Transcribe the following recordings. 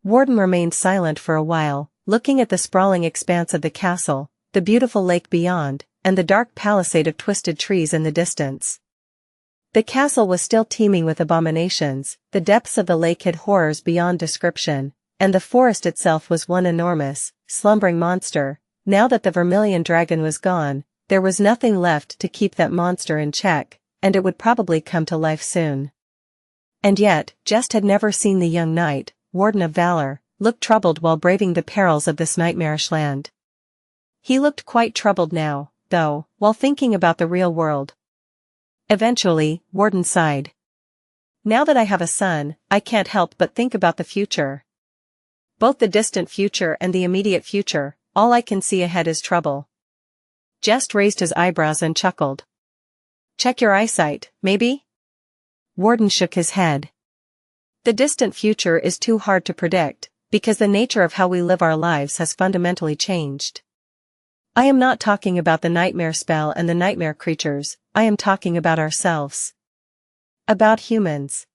Warden remained silent for a while, looking at the sprawling expanse of the castle, the beautiful lake beyond, and the dark palisade of twisted trees in the distance. The castle was still teeming with abominations, the depths of the lake hid horrors beyond description, and the forest itself was one enormous, slumbering monster. Now that the vermilion dragon was gone, there was nothing left to keep that monster in check, and it would probably come to life soon. And yet, Jest had never seen the young knight, Warden of Valor, look troubled while braving the perils of this nightmarish land. He looked quite troubled now, though, while thinking about the real world. Eventually, Warden sighed. Now that I have a son, I can't help but think about the future. Both the distant future and the immediate future, all I can see ahead is trouble. Jest raised his eyebrows and chuckled. Check your eyesight, maybe? Warden shook his head. The distant future is too hard to predict, because the nature of how we live our lives has fundamentally changed. I am not talking about the nightmare spell and the nightmare creatures, I am talking about ourselves. About humans.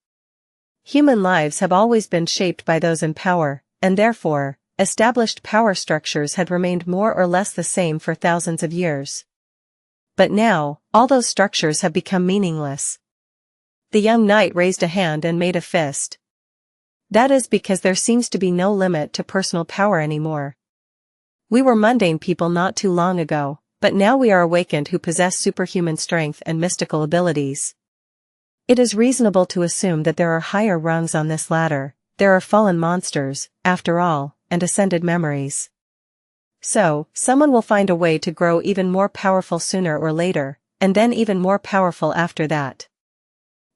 Human lives have always been shaped by those in power, and therefore, established power structures had remained more or less the same for thousands of years. But now, all those structures have become meaningless. The young knight raised a hand and made a fist. That is because there seems to be no limit to personal power anymore. We were mundane people not too long ago, but now we are awakened who possess superhuman strength and mystical abilities. It is reasonable to assume that there are higher rungs on this ladder, there are fallen monsters, after all, and ascended memories. So, someone will find a way to grow even more powerful sooner or later, and then even more powerful after that.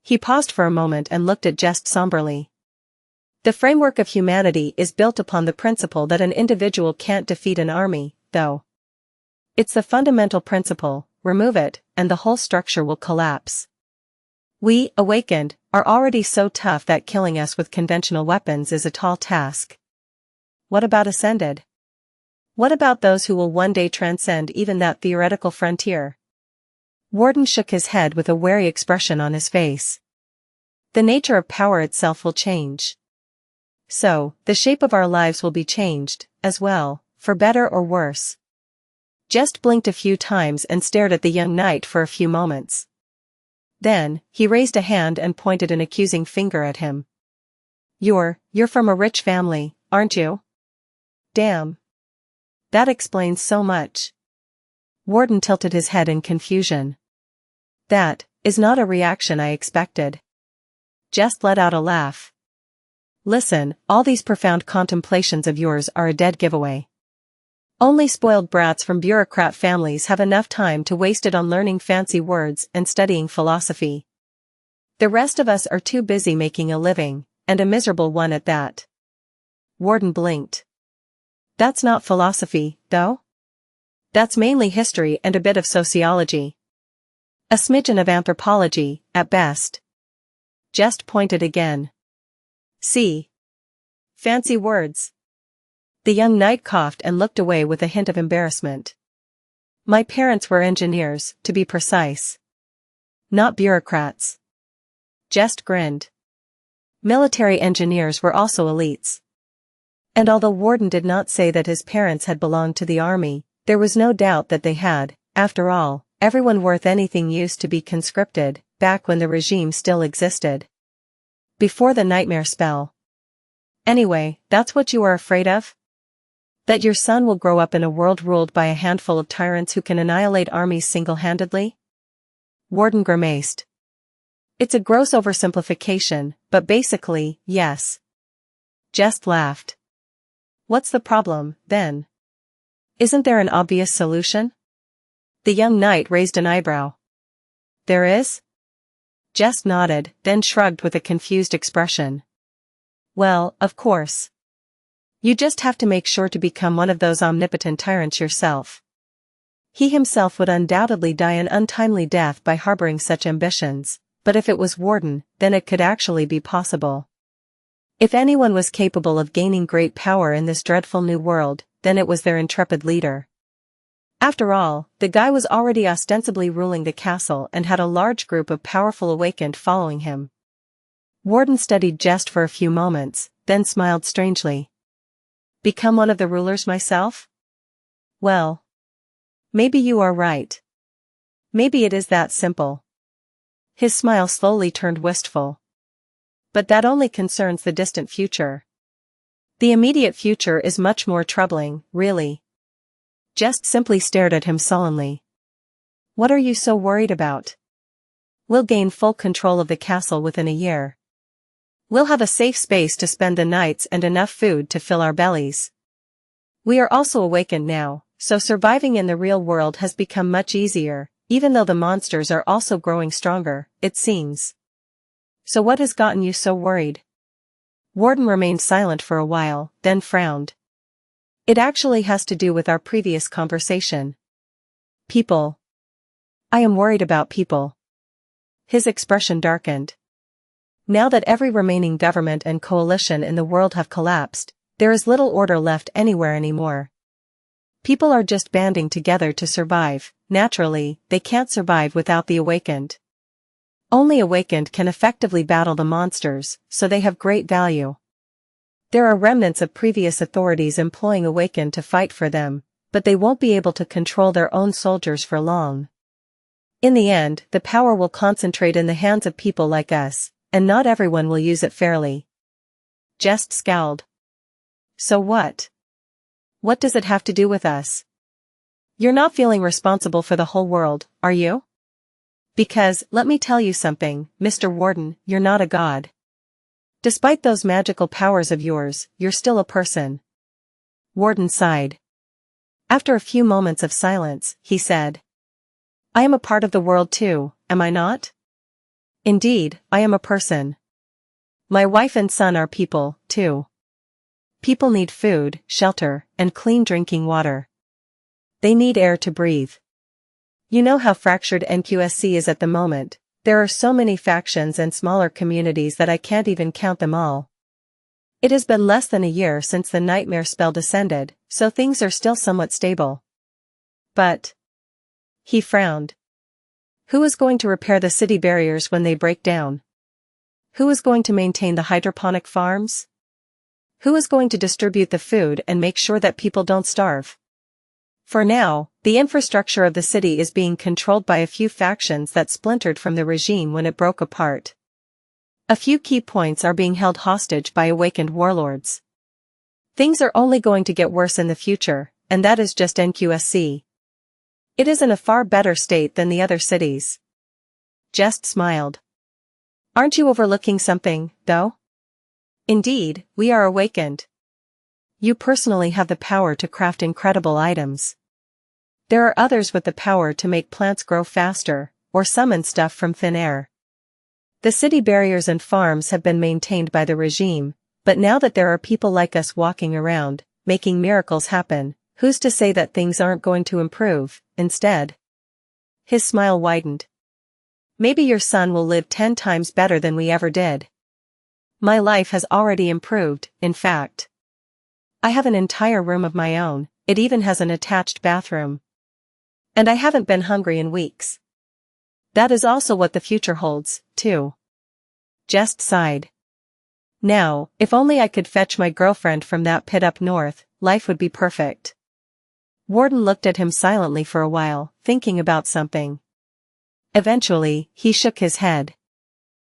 He paused for a moment and looked at Jest somberly. The framework of humanity is built upon the principle that an individual can't defeat an army, though. It's the fundamental principle, remove it, and the whole structure will collapse. We, awakened, are already so tough that killing us with conventional weapons is a tall task. What about ascended? What about those who will one day transcend even that theoretical frontier? Warden shook his head with a wary expression on his face. The nature of power itself will change. So, the shape of our lives will be changed, as well, for better or worse. Jest blinked a few times and stared at the young knight for a few moments. Then, he raised a hand and pointed an accusing finger at him. You're from a rich family, aren't you? Damn. That explains so much. Warden tilted his head in confusion. That is not a reaction I expected. Jest let out a laugh. Listen, all these profound contemplations of yours are a dead giveaway. Only spoiled brats from bureaucrat families have enough time to waste it on learning fancy words and studying philosophy. The rest of us are too busy making a living, and a miserable one at that. Warden blinked. That's not philosophy, though? That's mainly history and a bit of sociology. A smidgen of anthropology, at best. Jest pointed again. See? Fancy words. The young knight coughed and looked away with a hint of embarrassment. My parents were engineers, to be precise. Not bureaucrats. Jest grinned. Military engineers were also elites. And although Warden did not say that his parents had belonged to the army, there was no doubt that they had. After all, everyone worth anything used to be conscripted, back when the regime still existed. Before the nightmare spell. Anyway, that's what you are afraid of? That your son will grow up in a world ruled by a handful of tyrants who can annihilate armies single-handedly? Warden grimaced. It's a gross oversimplification, but basically, yes. Jest laughed. What's the problem, then? Isn't there an obvious solution? The young knight raised an eyebrow. There is? Jest nodded, then shrugged with a confused expression. Well, of course. You just have to make sure to become one of those omnipotent tyrants yourself. He himself would undoubtedly die an untimely death by harboring such ambitions, but if it was Warden, then it could actually be possible. If anyone was capable of gaining great power in this dreadful new world, then it was their intrepid leader. After all, the guy was already ostensibly ruling the castle and had a large group of powerful awakened following him. Warden studied Jest for a few moments, then smiled strangely. Become one of the rulers myself? Well, maybe you are right. Maybe it is that simple. His smile slowly turned wistful. But that only concerns the distant future. The immediate future is much more troubling, really. Just simply stared at him sullenly. What are you so worried about? We'll gain full control of the castle within a year. We'll have a safe space to spend the nights and enough food to fill our bellies. We are also awakened now, so surviving in the real world has become much easier, even though the monsters are also growing stronger, it seems. So what has gotten you so worried? Warden remained silent for a while, then frowned. It actually has to do with our previous conversation. People. I am worried about people. His expression darkened. Now that every remaining government and coalition in the world have collapsed, there is little order left anywhere anymore. People are just banding together to survive. Naturally, they can't survive without the awakened. Only awakened can effectively battle the monsters, so they have great value. There are remnants of previous authorities employing awakened to fight for them, but they won't be able to control their own soldiers for long. In the end, the power will concentrate in the hands of people like us, and not everyone will use it fairly. Jest scowled. So what? What does it have to do with us? You're not feeling responsible for the whole world, are you? Because, let me tell you something, Mr. Warden, you're not a god. Despite those magical powers of yours, you're still a person. Warden sighed. After a few moments of silence, he said. I am a part of the world too, am I not? Indeed, I am a person. My wife and son are people, too. People need food, shelter, and clean drinking water. They need air to breathe. You know how fractured NQSC is at the moment. There are so many factions and smaller communities that I can't even count them all. It has been less than a year since the nightmare spell descended, so things are still somewhat stable. But... He frowned. Who is going to repair the city barriers when they break down? Who is going to maintain the hydroponic farms? Who is going to distribute the food and make sure that people don't starve? For now, the infrastructure of the city is being controlled by a few factions that splintered from the regime when it broke apart. A few key points are being held hostage by awakened warlords. Things are only going to get worse in the future, and that is just NQSC. It is in a far better state than the other cities. Jest smiled. Aren't you overlooking something, though? Indeed, we are awakened. You personally have the power to craft incredible items. There are others with the power to make plants grow faster, or summon stuff from thin air. The city barriers and farms have been maintained by the regime, but now that there are people like us walking around, making miracles happen, who's to say that things aren't going to improve, instead? His smile widened. Maybe your son will live 10 times better than we ever did. My life has already improved, in fact. I have an entire room of my own, it even has an attached bathroom. And I haven't been hungry in weeks. That is also what the future holds, too. Jest sighed. Now, if only I could fetch my girlfriend from that pit up north, life would be perfect. Warden looked at him silently for a while, thinking about something. Eventually, he shook his head.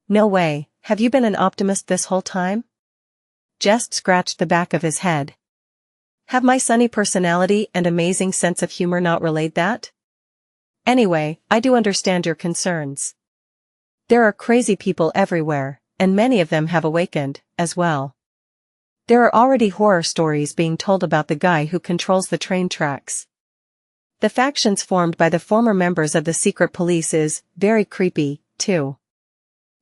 No way, have you been an optimist this whole time? Jest scratched the back of his head. Have my sunny personality and amazing sense of humor not relayed that? Anyway, I do understand your concerns. There are crazy people everywhere, and many of them have awakened, as well. There are already horror stories being told about the guy who controls the train tracks. The factions formed by the former members of the secret police is very creepy, too.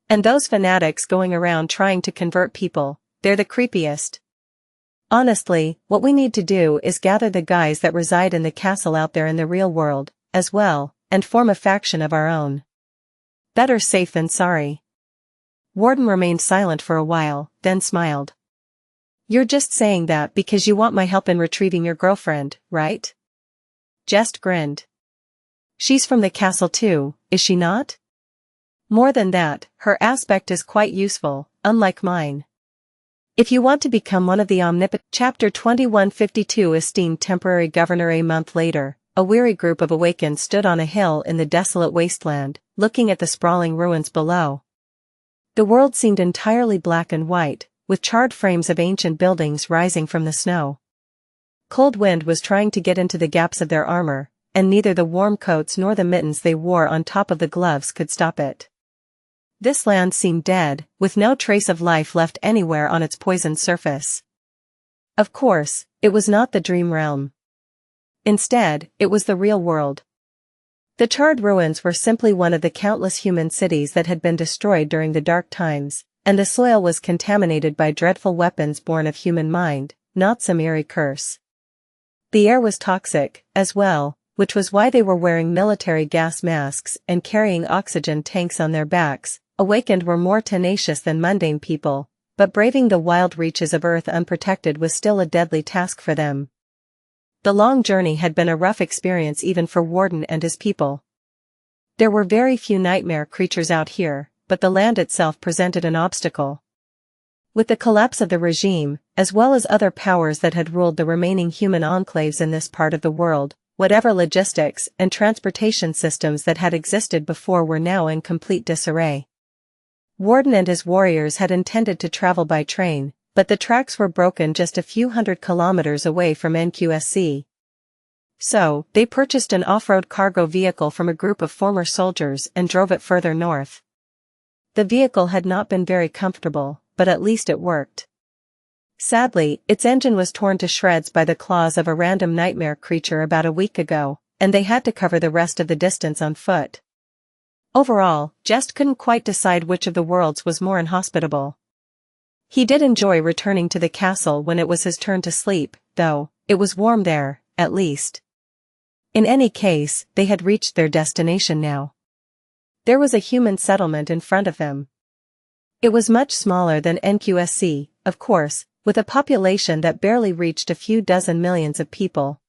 And those fanatics going around trying to convert people, they're the creepiest. Honestly, what we need to do is gather the guys that reside in the castle out there in the real world, as well, and form a faction of our own. Better safe than sorry. Warden remained silent for a while, then smiled. You're just saying that because you want my help in retrieving your girlfriend, right? Jest grinned. She's from the castle too, is she not? More than that, her aspect is quite useful, unlike mine. If you want to become one of the omnipotent. Chapter 2152 Esteemed Temporary Governor. A month later, a weary group of awakened stood on a hill in the desolate wasteland, looking at the sprawling ruins below. The world seemed entirely black and white, with charred frames of ancient buildings rising from the snow. Cold wind was trying to get into the gaps of their armor, and neither the warm coats nor the mittens they wore on top of the gloves could stop it. This land seemed dead, with no trace of life left anywhere on its poisoned surface. Of course, it was not the dream realm. Instead, it was the real world. The charred ruins were simply one of the countless human cities that had been destroyed during the dark times, and the soil was contaminated by dreadful weapons born of human mind, not some eerie curse. The air was toxic, as well, which was why they were wearing military gas masks and carrying oxygen tanks on their backs. Awakened were more tenacious than mundane people, but braving the wild reaches of Earth unprotected was still a deadly task for them. The long journey had been a rough experience even for Warden and his people. There were very few nightmare creatures out here, but the land itself presented an obstacle. With the collapse of the regime, as well as other powers that had ruled the remaining human enclaves in this part of the world, whatever logistics and transportation systems that had existed before were now in complete disarray. Warden and his warriors had intended to travel by train, but the tracks were broken just a few hundred kilometers away from NQSC. So, they purchased an off-road cargo vehicle from a group of former soldiers and drove it further north. The vehicle had not been very comfortable, but at least it worked. Sadly, its engine was torn to shreds by the claws of a random nightmare creature about a week ago, and they had to cover the rest of the distance on foot. Overall, Jest couldn't quite decide which of the worlds was more inhospitable. He did enjoy returning to the castle when it was his turn to sleep, though. It was warm there, at least. In any case, they had reached their destination now. There was a human settlement in front of them. It was much smaller than NQSC, of course, with a population that barely reached a few dozen millions of people.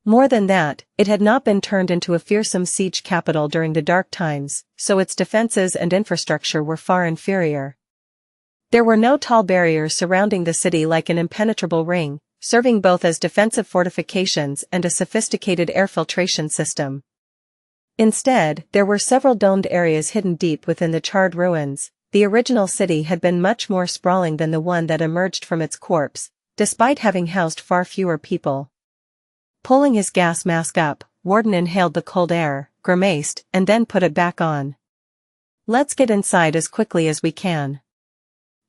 More than that, it had not been turned into a fearsome siege capital during the dark times, so its defenses and infrastructure were far inferior. There were no tall barriers surrounding the city like an impenetrable ring, serving both as defensive fortifications and a sophisticated air filtration system. Instead, there were several domed areas hidden deep within the charred ruins. The original city had been much more sprawling than the one that emerged from its corpse, despite having housed far fewer people. Pulling his gas mask up, Warden inhaled the cold air, grimaced, and then put it back on. Let's get inside as quickly as we can.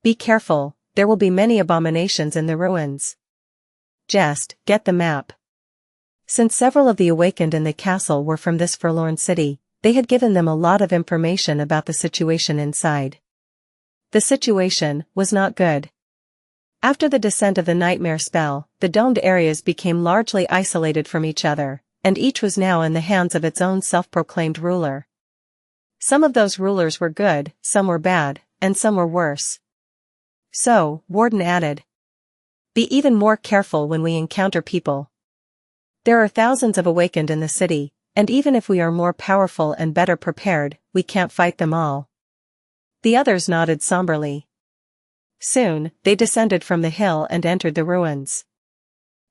Be careful, there will be many abominations in the ruins. Just, get the map. Since several of the awakened in the castle were from this forlorn city, they had given them a lot of information about the situation inside. The situation was not good. After the descent of the nightmare spell, the domed areas became largely isolated from each other, and each was now in the hands of its own self-proclaimed ruler. Some of those rulers were good, some were bad, and some were worse. So, Warden added, be even more careful when we encounter people. There are thousands of awakened in the city, and even if we are more powerful and better prepared, we can't fight them all. The others nodded somberly. Soon, they descended from the hill and entered the ruins.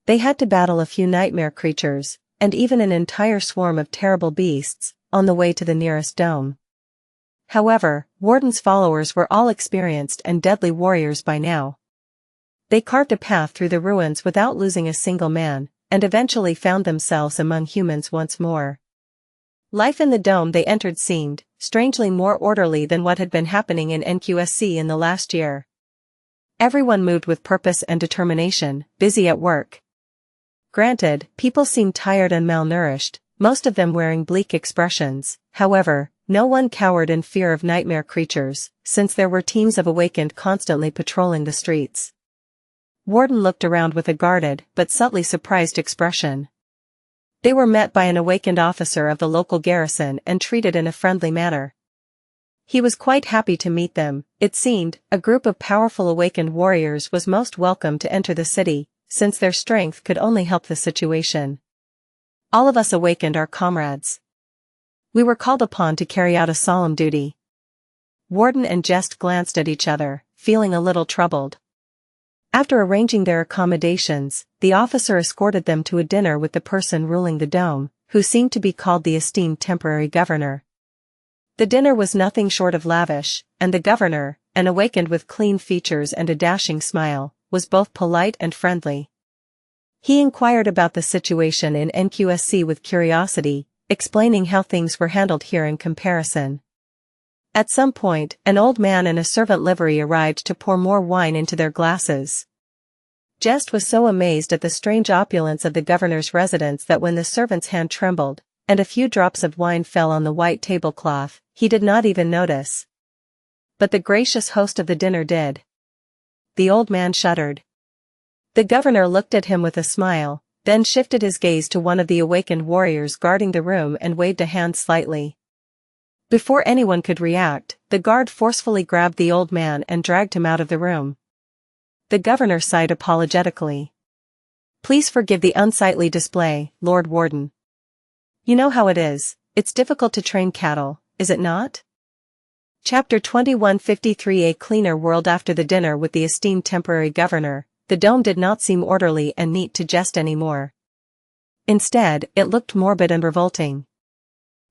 They had to battle a few nightmare creatures, and even an entire swarm of terrible beasts, on the way to the nearest dome. However, Warden's followers were all experienced and deadly warriors by now. They carved a path through the ruins without losing a single man, and eventually found themselves among humans once more. Life in the dome they entered seemed, strangely more orderly than what had been happening in NQSC in the last year. Everyone moved with purpose and determination, busy at work. Granted, people seemed tired and malnourished, most of them wearing bleak expressions. However, no one cowered in fear of nightmare creatures, since there were teams of awakened constantly patrolling the streets. Warden looked around with a guarded but subtly surprised expression. They were met by an awakened officer of the local garrison and treated in a friendly manner. He was quite happy to meet them. It seemed, a group of powerful awakened warriors was most welcome to enter the city, since their strength could only help the situation. All of us awakened are comrades. We were called upon to carry out a solemn duty. Warden and Jest glanced at each other, feeling a little troubled. After arranging their accommodations, the officer escorted them to a dinner with the person ruling the dome, who seemed to be called the Esteemed temporary governor. The dinner was nothing short of lavish, and the governor, an awakened with clean features and a dashing smile, was both polite and friendly. He inquired about the situation in NQSC with curiosity, explaining how things were handled here in comparison. At some point, an old man in a servant livery arrived to pour more wine into their glasses. Jest was so amazed at the strange opulence of the governor's residence that when the servant's hand trembled, and a few drops of wine fell on the white tablecloth, he did not even notice. But the gracious host of the dinner did. The old man shuddered. The governor looked at him with a smile, then shifted his gaze to one of the awakened warriors guarding the room and waved a hand slightly. Before anyone could react, the guard forcefully grabbed the old man and dragged him out of the room. The governor sighed apologetically. "Please forgive the unsightly display, Lord Warden. You know how it is, it's difficult to train cattle, is it not?" Chapter 2153. A cleaner world. After the dinner with the esteemed temporary governor, the dome did not seem orderly and neat to Jest anymore. Instead, it looked morbid and revolting.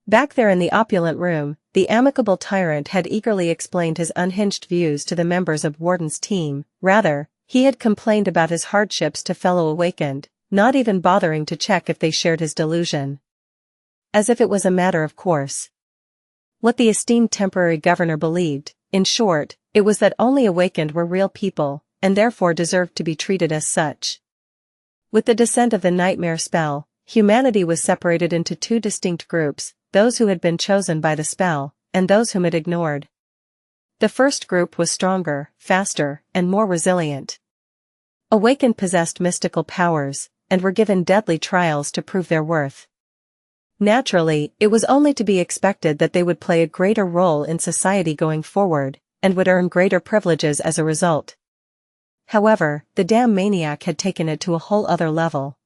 Back there in the opulent room, the amicable tyrant had eagerly explained his unhinged views to the members of Warden's team. Rather, he had complained about his hardships to fellow awakened, not even bothering to check if they shared his delusion. As if it was a matter of course. What the esteemed temporary governor believed, in short, it was that only awakened were real people, and therefore deserved to be treated as such. With the descent of the nightmare spell, humanity was separated into two distinct groups, those who had been chosen by the spell, and those whom it ignored. The first group was stronger, faster, and more resilient. Awakened possessed mystical powers, and were given deadly trials to prove their worth. Naturally, it was only to be expected that they would play a greater role in society going forward, and would earn greater privileges as a result. However, the damn maniac had taken it to a whole other level.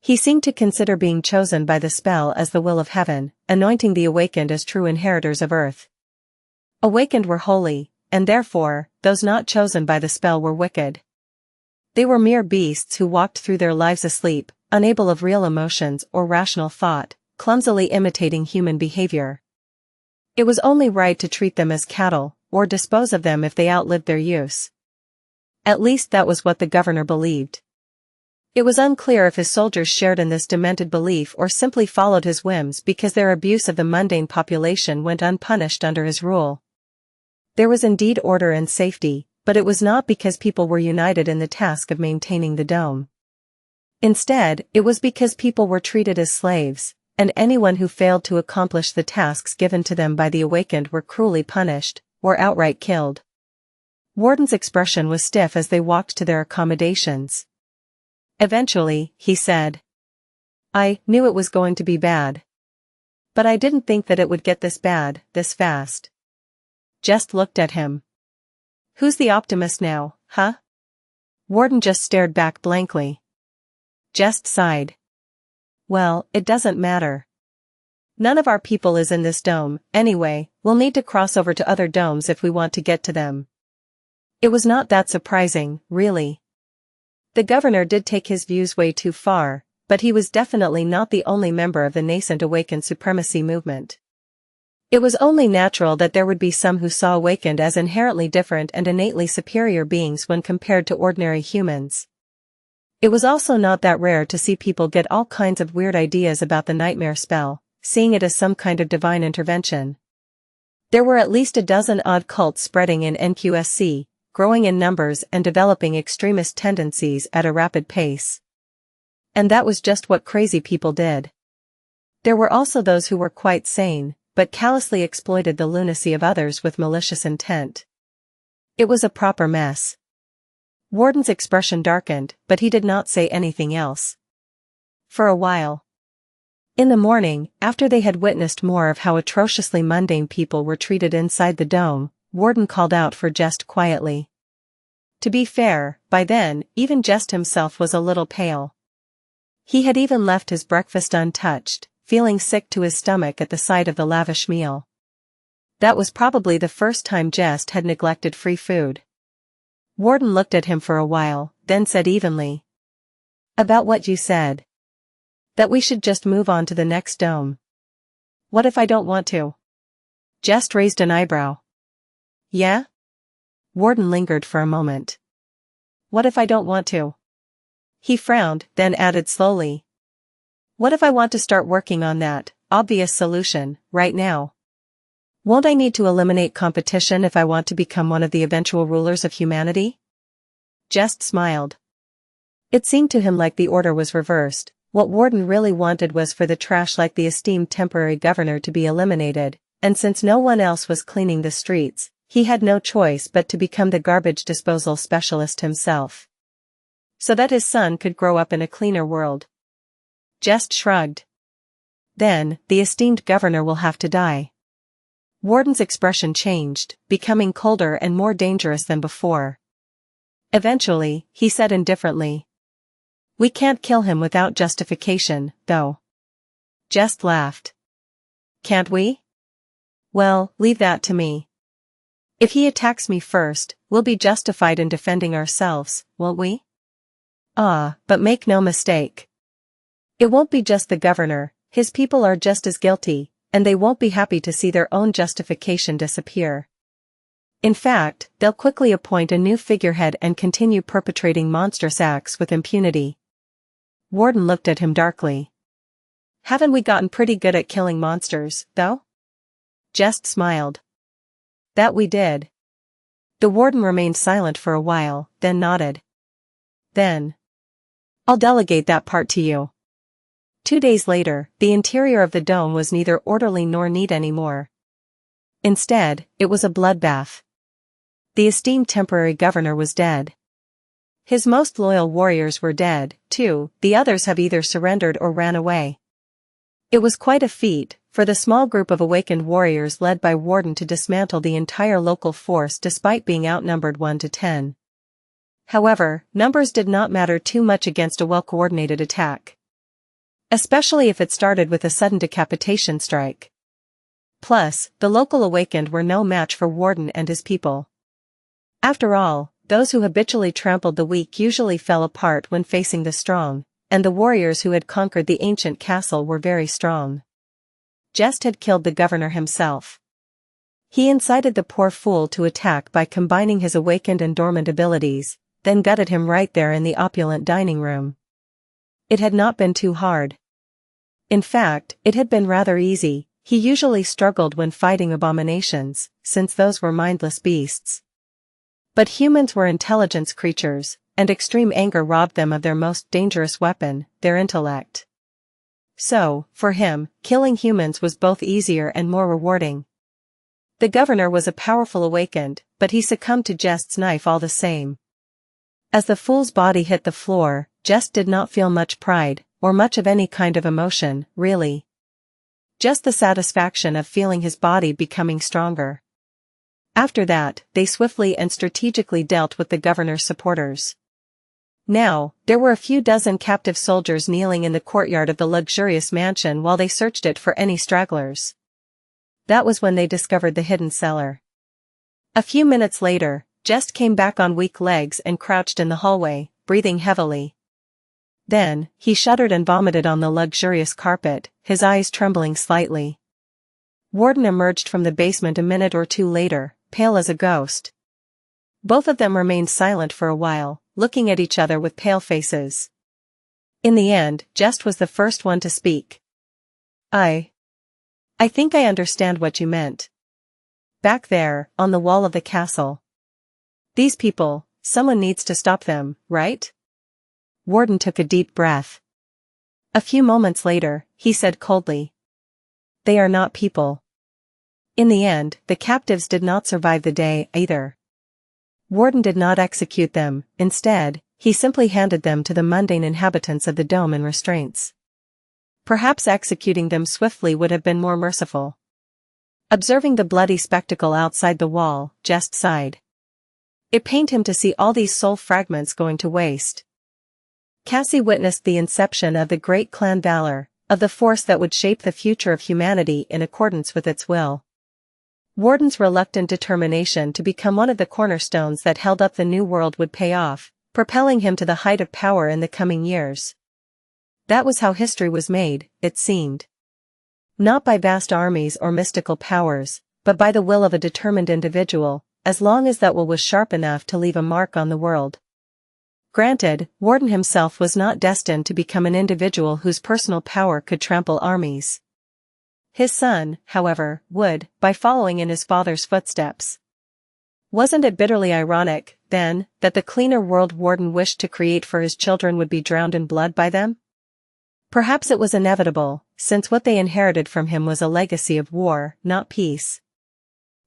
He seemed to consider being chosen by the spell as the will of heaven, anointing the awakened as true inheritors of earth. Awakened were holy, and therefore, those not chosen by the spell were wicked. They were mere beasts who walked through their lives asleep, unable of real emotions or rational thought, clumsily imitating human behavior. It was only right to treat them as cattle, or dispose of them if they outlived their use. At least that was what the governor believed. It was unclear if his soldiers shared in this demented belief or simply followed his whims because their abuse of the mundane population went unpunished under his rule. There was indeed order and safety, but it was not because people were united in the task of maintaining the dome. Instead, it was because people were treated as slaves, and anyone who failed to accomplish the tasks given to them by the awakened were cruelly punished, or outright killed. Warden's expression was stiff as they walked to their accommodations. Eventually, he said, "I knew it was going to be bad. But I didn't think that it would get this bad, this fast." Jest looked at him. "Who's the optimist now, huh?" Warden just stared back blankly. Jest sighed. "Well, it doesn't matter. None of our people is in this dome, anyway. We'll need to cross over to other domes if we want to get to them." It was not that surprising, really. The governor did take his views way too far, but he was definitely not the only member of the nascent awakened supremacy movement. It was only natural that there would be some who saw awakened as inherently different and innately superior beings when compared to ordinary humans. It was also not that rare to see people get all kinds of weird ideas about the nightmare spell, seeing it as some kind of divine intervention. There were at least a dozen odd cults spreading in NQSC, growing in numbers and developing extremist tendencies at a rapid pace. And that was just what crazy people did. There were also those who were quite sane, but callously exploited the lunacy of others with malicious intent. It was a proper mess. Warden's expression darkened, but he did not say anything else. For a while. In the morning, after they had witnessed more of how atrociously mundane people were treated inside the dome, Warden called out for Jest quietly. To be fair, by then, even Jest himself was a little pale. He had even left his breakfast untouched, feeling sick to his stomach at the sight of the lavish meal. That was probably the first time Jest had neglected free food. Warden looked at him for a while, then said evenly. About what you said. That we should just move on to the next dome. What if I don't want to? Jest raised an eyebrow. Yeah? Warden lingered for a moment. What if I don't want to? He frowned, then added slowly. What if I want to start working on that obvious solution right now? Won't I need to eliminate competition if I want to become one of the eventual rulers of humanity? Jest smiled. It seemed to him like the order was reversed. What Warden really wanted was for the trash like the esteemed temporary governor to be eliminated, and since no one else was cleaning the streets, he had no choice but to become the garbage disposal specialist himself. So that his son could grow up in a cleaner world. Jest shrugged. Then, the esteemed governor will have to die. Warden's expression changed, becoming colder and more dangerous than before. Eventually, he said indifferently. We can't kill him without justification, though. Jest laughed. Can't we? Well, leave that to me. If he attacks me first, we'll be justified in defending ourselves, won't we? But make no mistake. It won't be just the governor, his people are just as guilty, and they won't be happy to see their own justification disappear. In fact, they'll quickly appoint a new figurehead and continue perpetrating monstrous acts with impunity. Warden looked at him darkly. Haven't we gotten pretty good at killing monsters, though? Jest smiled. That we did. The warden remained silent for a while, then nodded. Then. I'll delegate that part to you. 2 days later, the interior of the dome was neither orderly nor neat anymore. Instead, it was a bloodbath. The esteemed temporary governor was dead. His most loyal warriors were dead, too, the others have either surrendered or ran away. It was quite a feat, for the small group of awakened warriors led by Warden to dismantle the entire local force despite being outnumbered 1 to 10. However, numbers did not matter too much against a well-coordinated attack. Especially if it started with a sudden decapitation strike. Plus, the local awakened were no match for Warden and his people. After all, those who habitually trampled the weak usually fell apart when facing the strong, and the warriors who had conquered the ancient castle were very strong. Jest had killed the governor himself. He incited the poor fool to attack by combining his awakened and dormant abilities, then gutted him right there in the opulent dining room. It had not been too hard. In fact, it had been rather easy. He usually struggled when fighting abominations, since those were mindless beasts. But humans were intelligence creatures, and extreme anger robbed them of their most dangerous weapon, their intellect. So, for him, killing humans was both easier and more rewarding. The governor was a powerful awakened, but he succumbed to Jest's knife all the same. As the fool's body hit the floor, Jest did not feel much pride, or much of any kind of emotion, really. Just the satisfaction of feeling his body becoming stronger. After that, they swiftly and strategically dealt with the governor's supporters. Now, there were a few dozen captive soldiers kneeling in the courtyard of the luxurious mansion while they searched it for any stragglers. That was when they discovered the hidden cellar. A few minutes later, Jest came back on weak legs and crouched in the hallway, breathing heavily. Then, he shuddered and vomited on the luxurious carpet, his eyes trembling slightly. Warden emerged from the basement a minute or two later, pale as a ghost. Both of them remained silent for a while, looking at each other with pale faces. In the end, Jest was the first one to speak. I think I understand what you meant. Back there, on the wall of the castle. These people, someone needs to stop them, right? Warden took a deep breath. A few moments later, he said coldly. They are not people. In the end, the captives did not survive the day, either. Warden did not execute them, instead, he simply handed them to the mundane inhabitants of the dome in restraints. Perhaps executing them swiftly would have been more merciful. Observing the bloody spectacle outside the wall, Jest sighed. It pained him to see all these soul fragments going to waste. Cassie witnessed the inception of the great clan valor, of the force that would shape the future of humanity in accordance with its will. Warden's reluctant determination to become one of the cornerstones that held up the new world would pay off, propelling him to the height of power in the coming years. That was how history was made, it seemed. Not by vast armies or mystical powers, but by the will of a determined individual, as long as that will was sharp enough to leave a mark on the world. Granted, Warden himself was not destined to become an individual whose personal power could trample armies. His son, however, would, by following in his father's footsteps. Wasn't it bitterly ironic, then, that the cleaner world Warden wished to create for his children would be drowned in blood by them? Perhaps it was inevitable, since what they inherited from him was a legacy of war, not peace.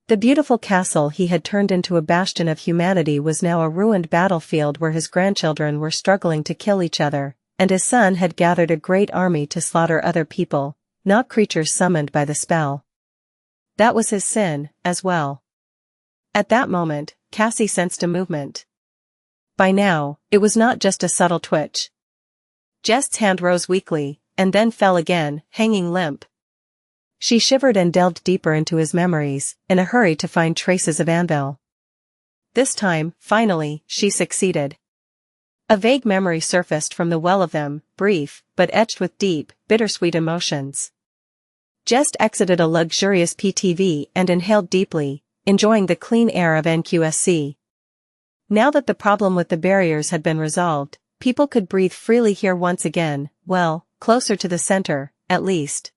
The beautiful castle he had turned into a bastion of humanity was now a ruined battlefield where his grandchildren were struggling to kill each other, and his son had gathered a great army to slaughter other people, not creatures summoned by the spell. That was his sin, as well. At that moment, Cassie sensed a movement. By now, it was not just a subtle twitch. Jest's hand rose weakly, and then fell again, hanging limp. She shivered and delved deeper into his memories, in a hurry to find traces of Anvil. This time, finally, she succeeded. A vague memory surfaced from the well of them, brief, but etched with deep, bittersweet emotions. Jest exited a luxurious PTV and inhaled deeply, enjoying the clean air of NQSC. Now that the problem with the barriers had been resolved, people could breathe freely here once again, well, closer to the center, at least.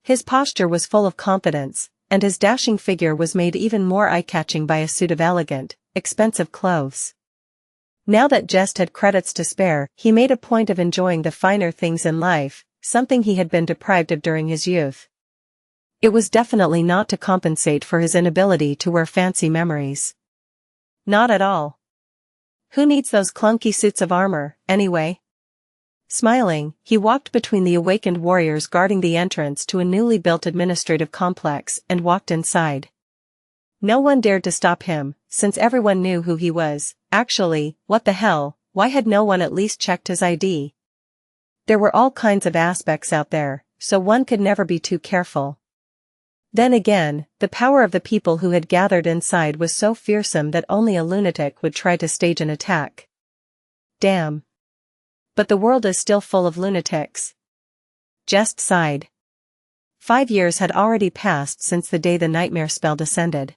His posture was full of confidence, and his dashing figure was made even more eye-catching by a suit of elegant, expensive clothes. Now that Jest had credits to spare, he made a point of enjoying the finer things in life, something he had been deprived of during his youth. It was definitely not to compensate for his inability to wear fancy memories. Not at all. Who needs those clunky suits of armor, anyway? Smiling, he walked between the awakened warriors guarding the entrance to a newly built administrative complex and walked inside. No one dared to stop him, since everyone knew who he was. Actually, what the hell, why had no one at least checked his ID? There were all kinds of aspects out there, so one could never be too careful. Then again, the power of the people who had gathered inside was so fearsome that only a lunatic would try to stage an attack. Damn. But the world is still full of lunatics. Jest sighed. 5 years had already passed since the day the nightmare spell descended.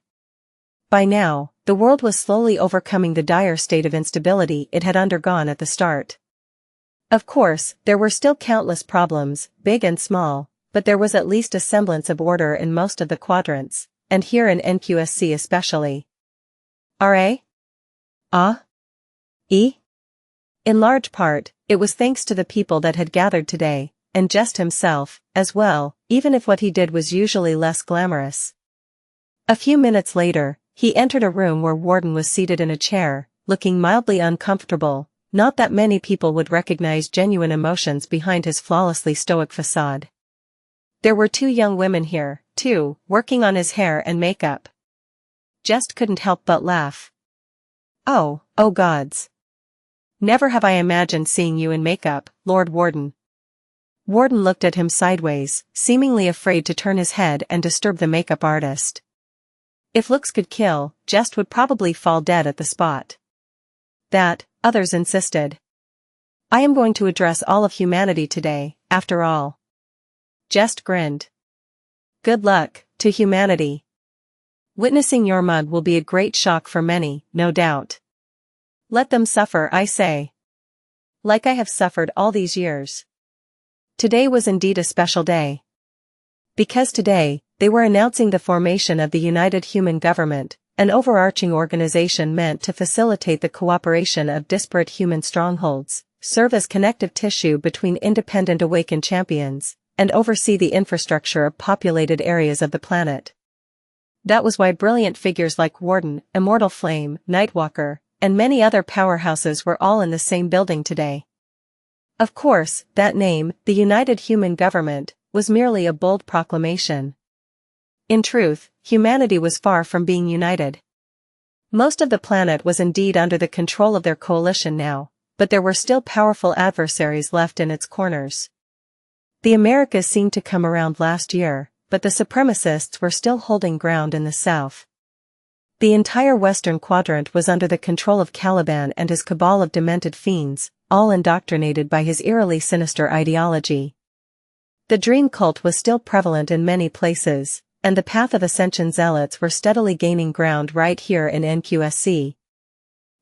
By now, the world was slowly overcoming the dire state of instability it had undergone at the start. Of course, there were still countless problems, big and small, but there was at least a semblance of order in most of the quadrants, and here in NQSC especially. R.A.? Ah? E? In large part, it was thanks to the people that had gathered today, and Jest himself, as well, even if what he did was usually less glamorous. A few minutes later, he entered a room where Warden was seated in a chair, looking mildly uncomfortable. Not that many people would recognize genuine emotions behind his flawlessly stoic facade. There were 2 young women here, too, working on his hair and makeup. Jest couldn't help but laugh. Oh gods. Never have I imagined seeing you in makeup, Lord Warden. Warden looked at him sideways, seemingly afraid to turn his head and disturb the makeup artist. If looks could kill, Jest would probably fall dead at the spot. That, others insisted. I am going to address all of humanity today, after all. Jest grinned. Good luck, to humanity. Witnessing your mug will be a great shock for many, no doubt. Let them suffer, I say. Like I have suffered all these years. Today was indeed a special day. Because today, they were announcing the formation of the United Human Government, an overarching organization meant to facilitate the cooperation of disparate human strongholds, serve as connective tissue between independent awakened champions, and oversee the infrastructure of populated areas of the planet. That was why brilliant figures like Warden, Immortal Flame, Nightwalker, and many other powerhouses were all in the same building today. Of course, that name, the United Human Government, was merely a bold proclamation. In truth, humanity was far from being united. Most of the planet was indeed under the control of their coalition now, but there were still powerful adversaries left in its corners. The Americas seemed to come around last year, but the supremacists were still holding ground in the south. The entire western quadrant was under the control of Caliban and his cabal of demented fiends, all indoctrinated by his eerily sinister ideology. The dream cult was still prevalent in many places, and the Path of Ascension zealots were steadily gaining ground right here in NQSC.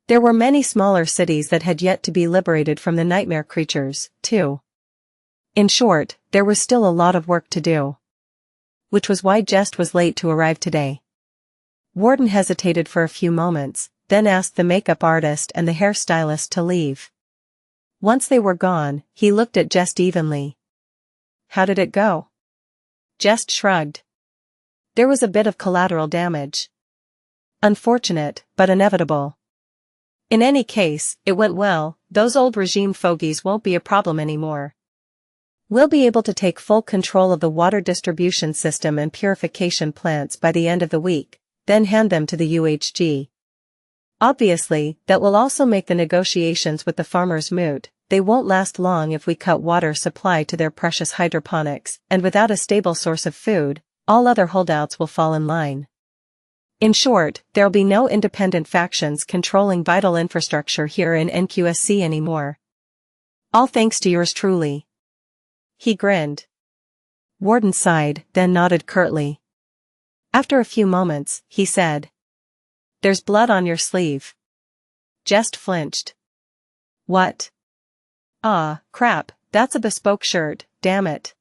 There were many smaller cities that had yet to be liberated from the nightmare creatures, too. In short, there was still a lot of work to do. Which was why Jest was late to arrive today. Warden hesitated for a few moments, then asked the makeup artist and the hairstylist to leave. Once they were gone, he looked at Jest evenly. How did it go? Jest shrugged. There was a bit of collateral damage. Unfortunate, but inevitable. In any case, it went well. Those old regime fogies won't be a problem anymore. We'll be able to take full control of the water distribution system and purification plants by the end of the week, then hand them to the UHG. Obviously, that will also make the negotiations with the farmers moot. They won't last long if we cut water supply to their precious hydroponics, and without a stable source of food, all other holdouts will fall in line. In short, there'll be no independent factions controlling vital infrastructure here in NQSC anymore. All thanks to yours truly. He grinned. Warden sighed, then nodded curtly. After a few moments, he said, "There's blood on your sleeve." Jest flinched. What? Ah, crap, that's a bespoke shirt, damn it.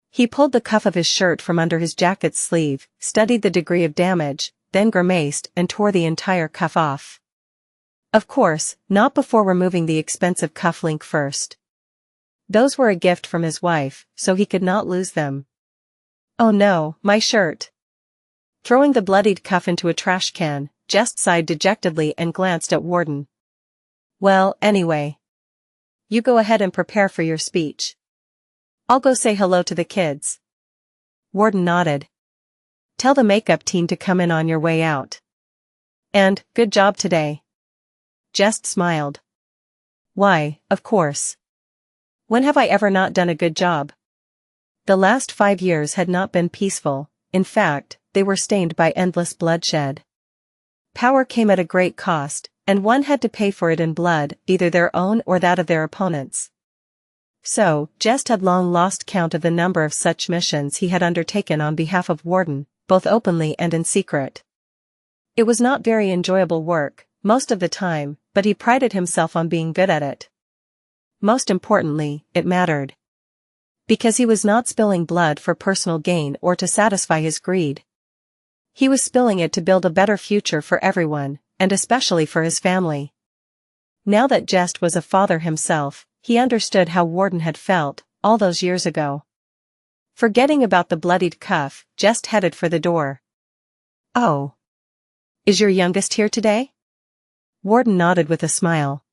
He pulled the cuff of his shirt from under his jacket's sleeve, studied the degree of damage, then grimaced and tore the entire cuff off. Of course, not before removing the expensive cufflink first. Those were a gift from his wife, so he could not lose them. Oh no, my shirt. Throwing the bloodied cuff into a trash can, Jest sighed dejectedly and glanced at Warden. Well, anyway. You go ahead and prepare for your speech. I'll go say hello to the kids. Warden nodded. Tell the makeup team to come in on your way out. And, good job today. Jest smiled. Why, of course. When have I ever not done a good job? The last 5 years had not been peaceful, in fact, they were stained by endless bloodshed. Power came at a great cost, and one had to pay for it in blood, either their own or that of their opponents. So, Jest had long lost count of the number of such missions he had undertaken on behalf of Warden, both openly and in secret. It was not very enjoyable work, most of the time, but he prided himself on being good at it. Most importantly, it mattered. Because he was not spilling blood for personal gain or to satisfy his greed. He was spilling it to build a better future for everyone, and especially for his family. Now that Jest was a father himself, he understood how Warden had felt, all those years ago. Forgetting about the bloodied cuff, Jest headed for the door. Oh. Is your youngest here today? Warden nodded with a smile.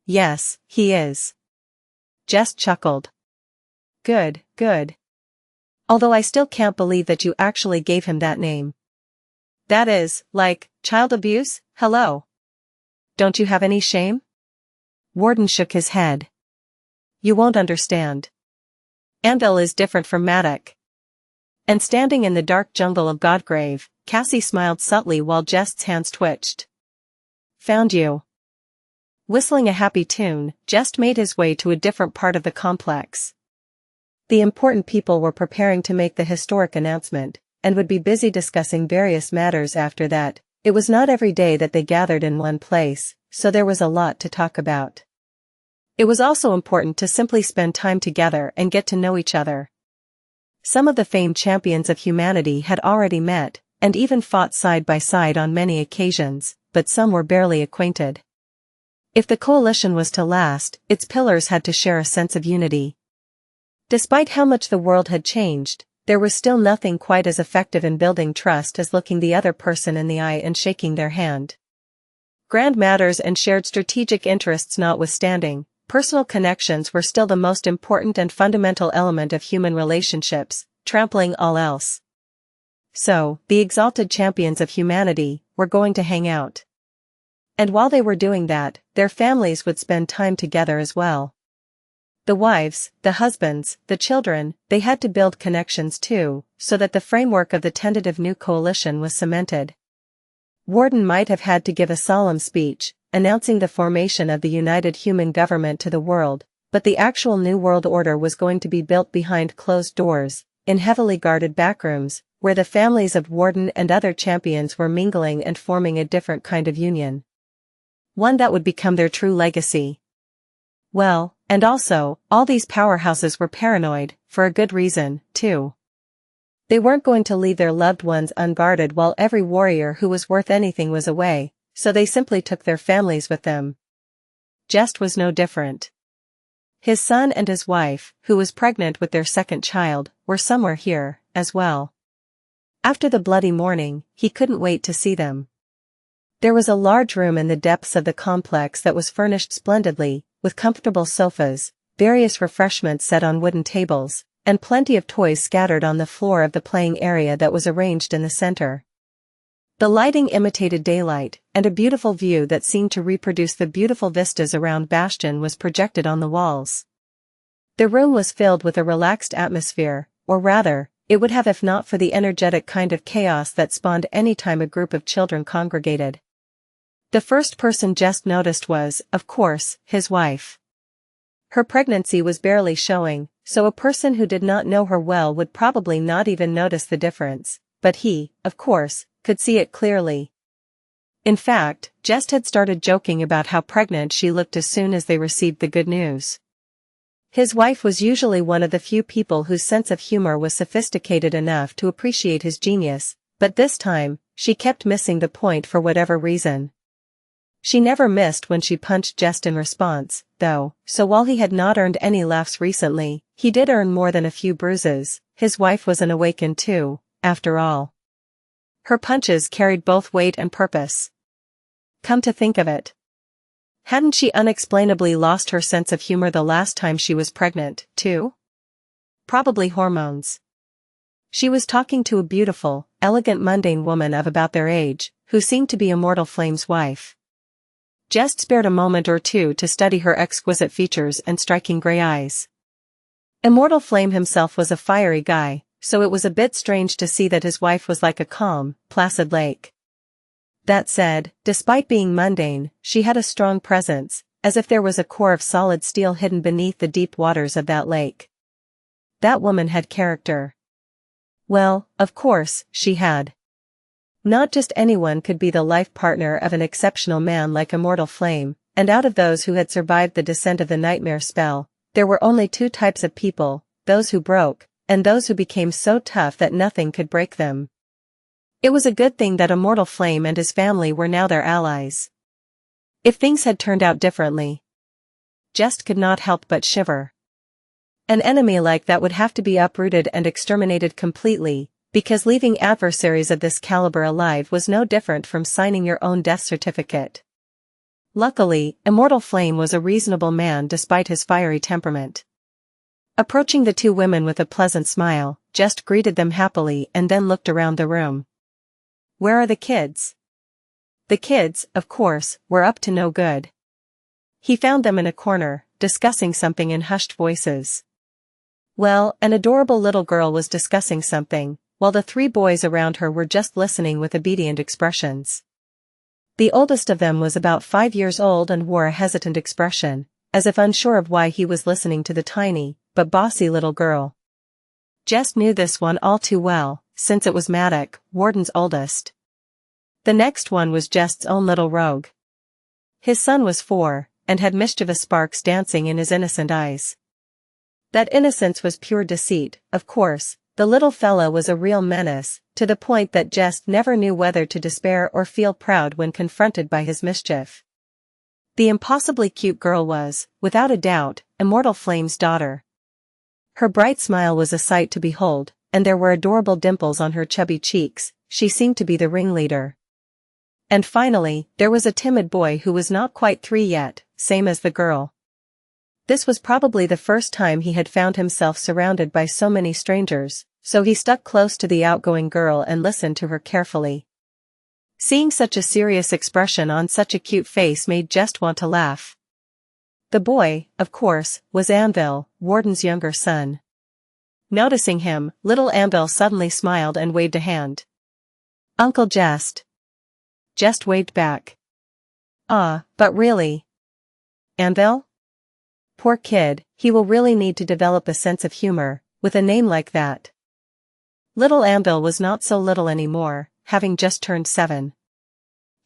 Yes, he is. Jest chuckled. Good, good. Although I still can't believe that you actually gave him that name. That is, like, child abuse, hello. Don't you have any shame? Warden shook his head. You won't understand. Andal is different from Matic. And standing in the dark jungle of Godgrave, Cassie smiled subtly while Jest's hands twitched. Found you. Whistling a happy tune, Jest made his way to a different part of the complex. The important people were preparing to make the historic announcement, and would be busy discussing various matters after that. It was not every day that they gathered in one place, so there was a lot to talk about. It was also important to simply spend time together and get to know each other. Some of the famed champions of humanity had already met, and even fought side by side on many occasions, but some were barely acquainted. If the coalition was to last, its pillars had to share a sense of unity. Despite how much the world had changed, there was still nothing quite as effective in building trust as looking the other person in the eye and shaking their hand. Grand matters and shared strategic interests notwithstanding, personal connections were still the most important and fundamental element of human relationships, trampling all else. So, the exalted champions of humanity were going to hang out. And while they were doing that, their families would spend time together as well. The wives, the husbands, the children, they had to build connections too, so that the framework of the tentative new coalition was cemented. Warden might have had to give a solemn speech, announcing the formation of the united human government to the world, but the actual New World Order was going to be built behind closed doors, in heavily guarded backrooms, where the families of Warden and other champions were mingling and forming a different kind of union. One that would become their true legacy. Well, and also, all these powerhouses were paranoid, for a good reason, too. They weren't going to leave their loved ones unguarded while every warrior who was worth anything was away, so they simply took their families with them. Jest was no different. His son and his wife, who was pregnant with their second child, were somewhere here, as well. After the bloody morning, he couldn't wait to see them. There was a large room in the depths of the complex that was furnished splendidly, with comfortable sofas, various refreshments set on wooden tables, and plenty of toys scattered on the floor of the playing area that was arranged in the center. The lighting imitated daylight, and a beautiful view that seemed to reproduce the beautiful vistas around Bastion was projected on the walls. The room was filled with a relaxed atmosphere, or rather, it would have if not for the energetic kind of chaos that spawned any time a group of children congregated. The first person Jest noticed was, of course, his wife. Her pregnancy was barely showing, so a person who did not know her well would probably not even notice the difference, but he, of course, could see it clearly. In fact, Jest had started joking about how pregnant she looked as soon as they received the good news. His wife was usually one of the few people whose sense of humor was sophisticated enough to appreciate his genius, but this time, she kept missing the point for whatever reason. She never missed when she punched Jest in response, though, so while he had not earned any laughs recently, he did earn more than a few bruises. His wife was an awakened too, after all. Her punches carried both weight and purpose. Come to think of it. Hadn't she unexplainably lost her sense of humor the last time she was pregnant, too? Probably hormones. She was talking to a beautiful, elegant mundane woman of about their age, who seemed to be Immortal Flame's wife. Jest spared a moment or two to study her exquisite features and striking gray eyes. Immortal Flame himself was a fiery guy, so it was a bit strange to see that his wife was like a calm, placid lake. That said, despite being mundane, she had a strong presence, as if there was a core of solid steel hidden beneath the deep waters of that lake. That woman had character. Well, of course, she had. Not just anyone could be the life partner of an exceptional man like Immortal Flame, and out of those who had survived the descent of the nightmare spell, there were only two types of people, those who broke, and those who became so tough that nothing could break them. It was a good thing that Immortal Flame and his family were now their allies. If things had turned out differently, Jest could not help but shiver. An enemy like that would have to be uprooted and exterminated completely, because leaving adversaries of this caliber alive was no different from signing your own death certificate. Luckily, Immortal Flame was a reasonable man despite his fiery temperament. Approaching the two women with a pleasant smile, Jest greeted them happily and then looked around the room. Where are the kids? The kids, of course, were up to no good. He found them in a corner, discussing something in hushed voices. Well, an adorable little girl was discussing something, while the three boys around her were just listening with obedient expressions. The oldest of them was about 5 years old and wore a hesitant expression, as if unsure of why he was listening to the tiny, but bossy little girl. Jest knew this one all too well, since it was Maddock, Warden's oldest. The next one was Jest's own little rogue. His son was 4, and had mischievous sparks dancing in his innocent eyes. That innocence was pure deceit, of course. The little fella was a real menace, to the point that Jest never knew whether to despair or feel proud when confronted by his mischief. The impossibly cute girl was, without a doubt, Immortal Flame's daughter. Her bright smile was a sight to behold, and there were adorable dimples on her chubby cheeks. She seemed to be the ringleader. And finally, there was a timid boy who was not quite 3 yet, same as the girl. This was probably the first time he had found himself surrounded by so many strangers, so he stuck close to the outgoing girl and listened to her carefully. Seeing such a serious expression on such a cute face made Jest want to laugh. The boy, of course, was Anvil, Warden's younger son. Noticing him, little Anvil suddenly smiled and waved a hand. Uncle Jest. Jest waved back. But really. Anvil? Poor kid, he will really need to develop a sense of humor, with a name like that. Little Anvil was not so little anymore, having just turned 7.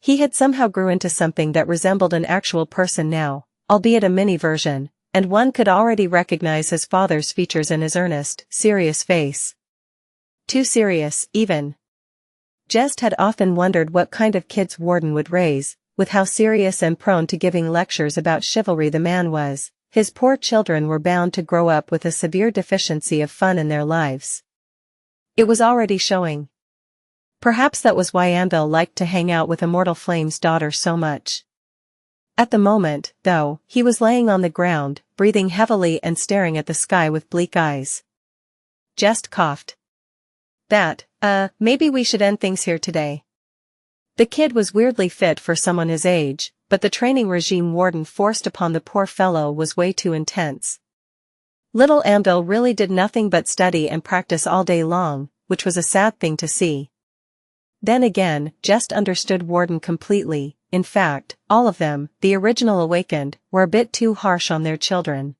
He had somehow grew into something that resembled an actual person now, albeit a mini version, and one could already recognize his father's features in his earnest, serious face. Too serious, even. Jest had often wondered what kind of kids Warden would raise, with how serious and prone to giving lectures about chivalry the man was. His poor children were bound to grow up with a severe deficiency of fun in their lives. It was already showing. Perhaps that was why Anvil liked to hang out with Immortal Flame's daughter so much. At the moment, though, he was laying on the ground, breathing heavily and staring at the sky with bleak eyes. Jest coughed. Maybe we should end things here today. The kid was weirdly fit for someone his age, but the training regime Warden forced upon the poor fellow was way too intense. Little Anvil really did nothing but study and practice all day long, which was a sad thing to see. Then again, Jest understood Warden completely. In fact, all of them, the original awakened, were a bit too harsh on their children.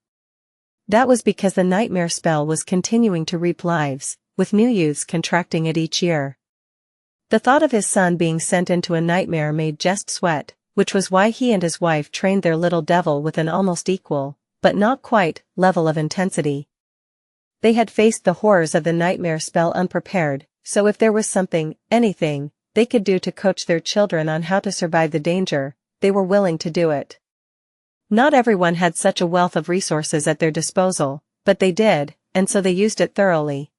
That was because the nightmare spell was continuing to reap lives, with new youths contracting it each year. The thought of his son being sent into a nightmare made Jest sweat, which was why he and his wife trained their little devil with an almost equal, but not quite, level of intensity. They had faced the horrors of the nightmare spell unprepared, so if there was something, anything, they could do to coach their children on how to survive the danger, they were willing to do it. Not everyone had such a wealth of resources at their disposal, but they did, and so they used it thoroughly.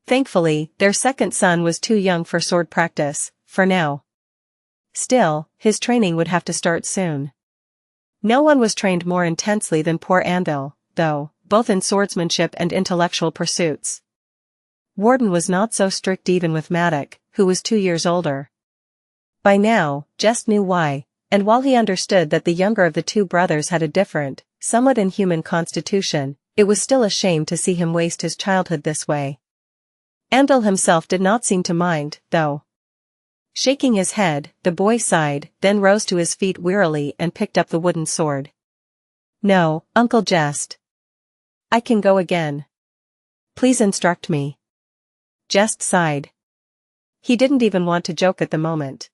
Thankfully, their second son was too young for sword practice, for now. Still, his training would have to start soon. No one was trained more intensely than poor Anvil, though, both in swordsmanship and intellectual pursuits. Warden was not so strict even with Matic, who was 2 years older. By now, Jest knew why, and while he understood that the younger of the two brothers had a different, somewhat inhuman constitution, it was still a shame to see him waste his childhood this way. Anvil himself did not seem to mind, though. Shaking his head, the boy sighed, then rose to his feet wearily and picked up the wooden sword. No, Uncle Jest. I can go again. Please instruct me. Jest sighed. He didn't even want to joke at the moment.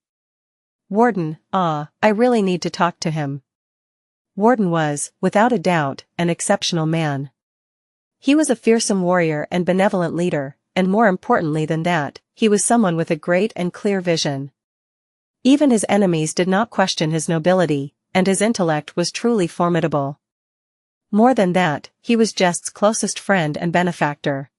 Warden, I really need to talk to him. Warden was, without a doubt, an exceptional man. He was a fearsome warrior and benevolent leader, and more importantly than that, he was someone with a great and clear vision. Even his enemies did not question his nobility, and his intellect was truly formidable. More than that, he was Jest's closest friend and benefactor.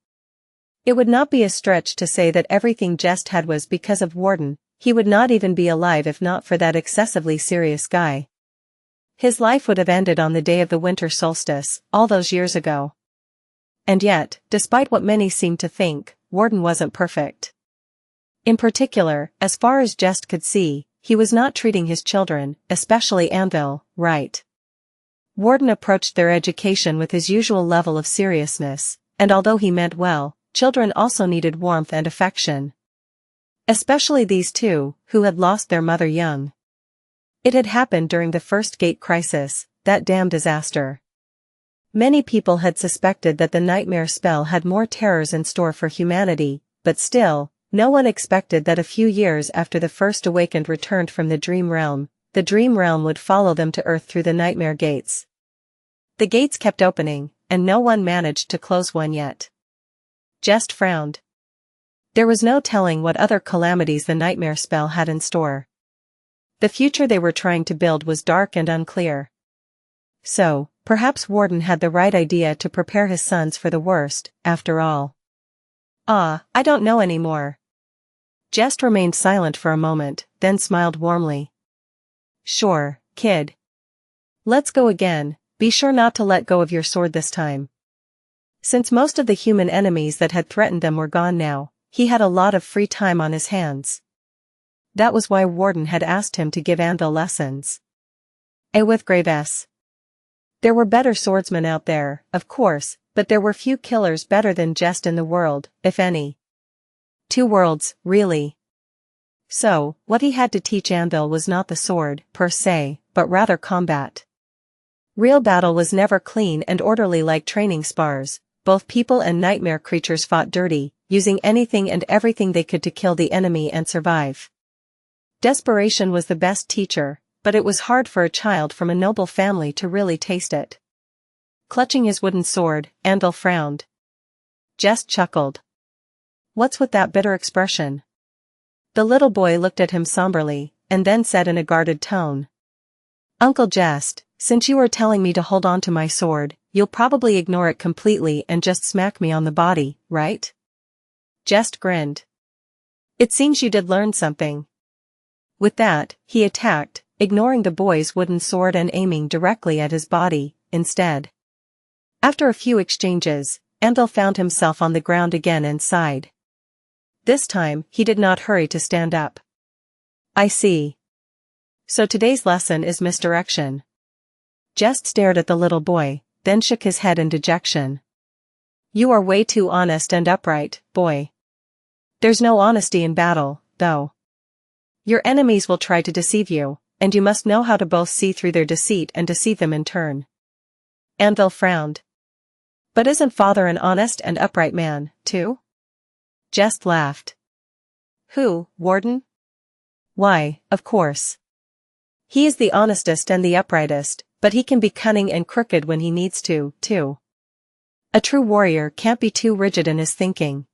It would not be a stretch to say that everything Jest had was because of Warden. He would not even be alive if not for that excessively serious guy. His life would have ended on the day of the winter solstice, all those years ago. And yet, despite what many seemed to think, Warden wasn't perfect. In particular, as far as Jest could see, he was not treating his children, especially Anvil, right. Warden approached their education with his usual level of seriousness, and although he meant well, children also needed warmth and affection. Especially these two, who had lost their mother young. It had happened during the first gate crisis, that damn disaster. Many people had suspected that the nightmare spell had more terrors in store for humanity, but still, no one expected that a few years after the first awakened returned from the dream realm, the dream realm would follow them to Earth through the nightmare gates. The gates kept opening, and no one managed to close one yet. Jest frowned. There was no telling what other calamities the nightmare spell had in store. The future they were trying to build was dark and unclear. So, perhaps Warden had the right idea to prepare his sons for the worst, after all. I don't know anymore. Jest remained silent for a moment, then smiled warmly. Sure, kid. Let's go again, be sure not to let go of your sword this time. Since most of the human enemies that had threatened them were gone now, he had a lot of free time on his hands. That was why Warden had asked him to give Anvil lessons. With grave S. There were better swordsmen out there, of course, but there were few killers better than Jest in the world, if any. 2 worlds, really. So, what he had to teach Anvil was not the sword, per se, but rather combat. Real battle was never clean and orderly like training spars. Both people and nightmare creatures fought dirty, using anything and everything they could to kill the enemy and survive. Desperation was the best teacher, but it was hard for a child from a noble family to really taste it. Clutching his wooden sword, Anvil frowned. Jest chuckled. What's with that bitter expression? The little boy looked at him somberly, and then said in a guarded tone. Uncle Jest, since you are telling me to hold on to my sword, you'll probably ignore it completely and just smack me on the body, right? Jest grinned. It seems you did learn something. With that, he attacked, ignoring the boy's wooden sword and aiming directly at his body, instead. After a few exchanges, Anvil found himself on the ground again and sighed. This time, he did not hurry to stand up. I see. So today's lesson is misdirection. Jest stared at the little boy, then shook his head in dejection. You are way too honest and upright, boy. There's no honesty in battle, though. Your enemies will try to deceive you, and you must know how to both see through their deceit and deceive them in turn. Anvil frowned. But isn't Father an honest and upright man, too? Jest laughed. Who, Warden? Why, of course. He is the honestest and the uprightest, but he can be cunning and crooked when he needs to, too. A true warrior can't be too rigid in his thinking.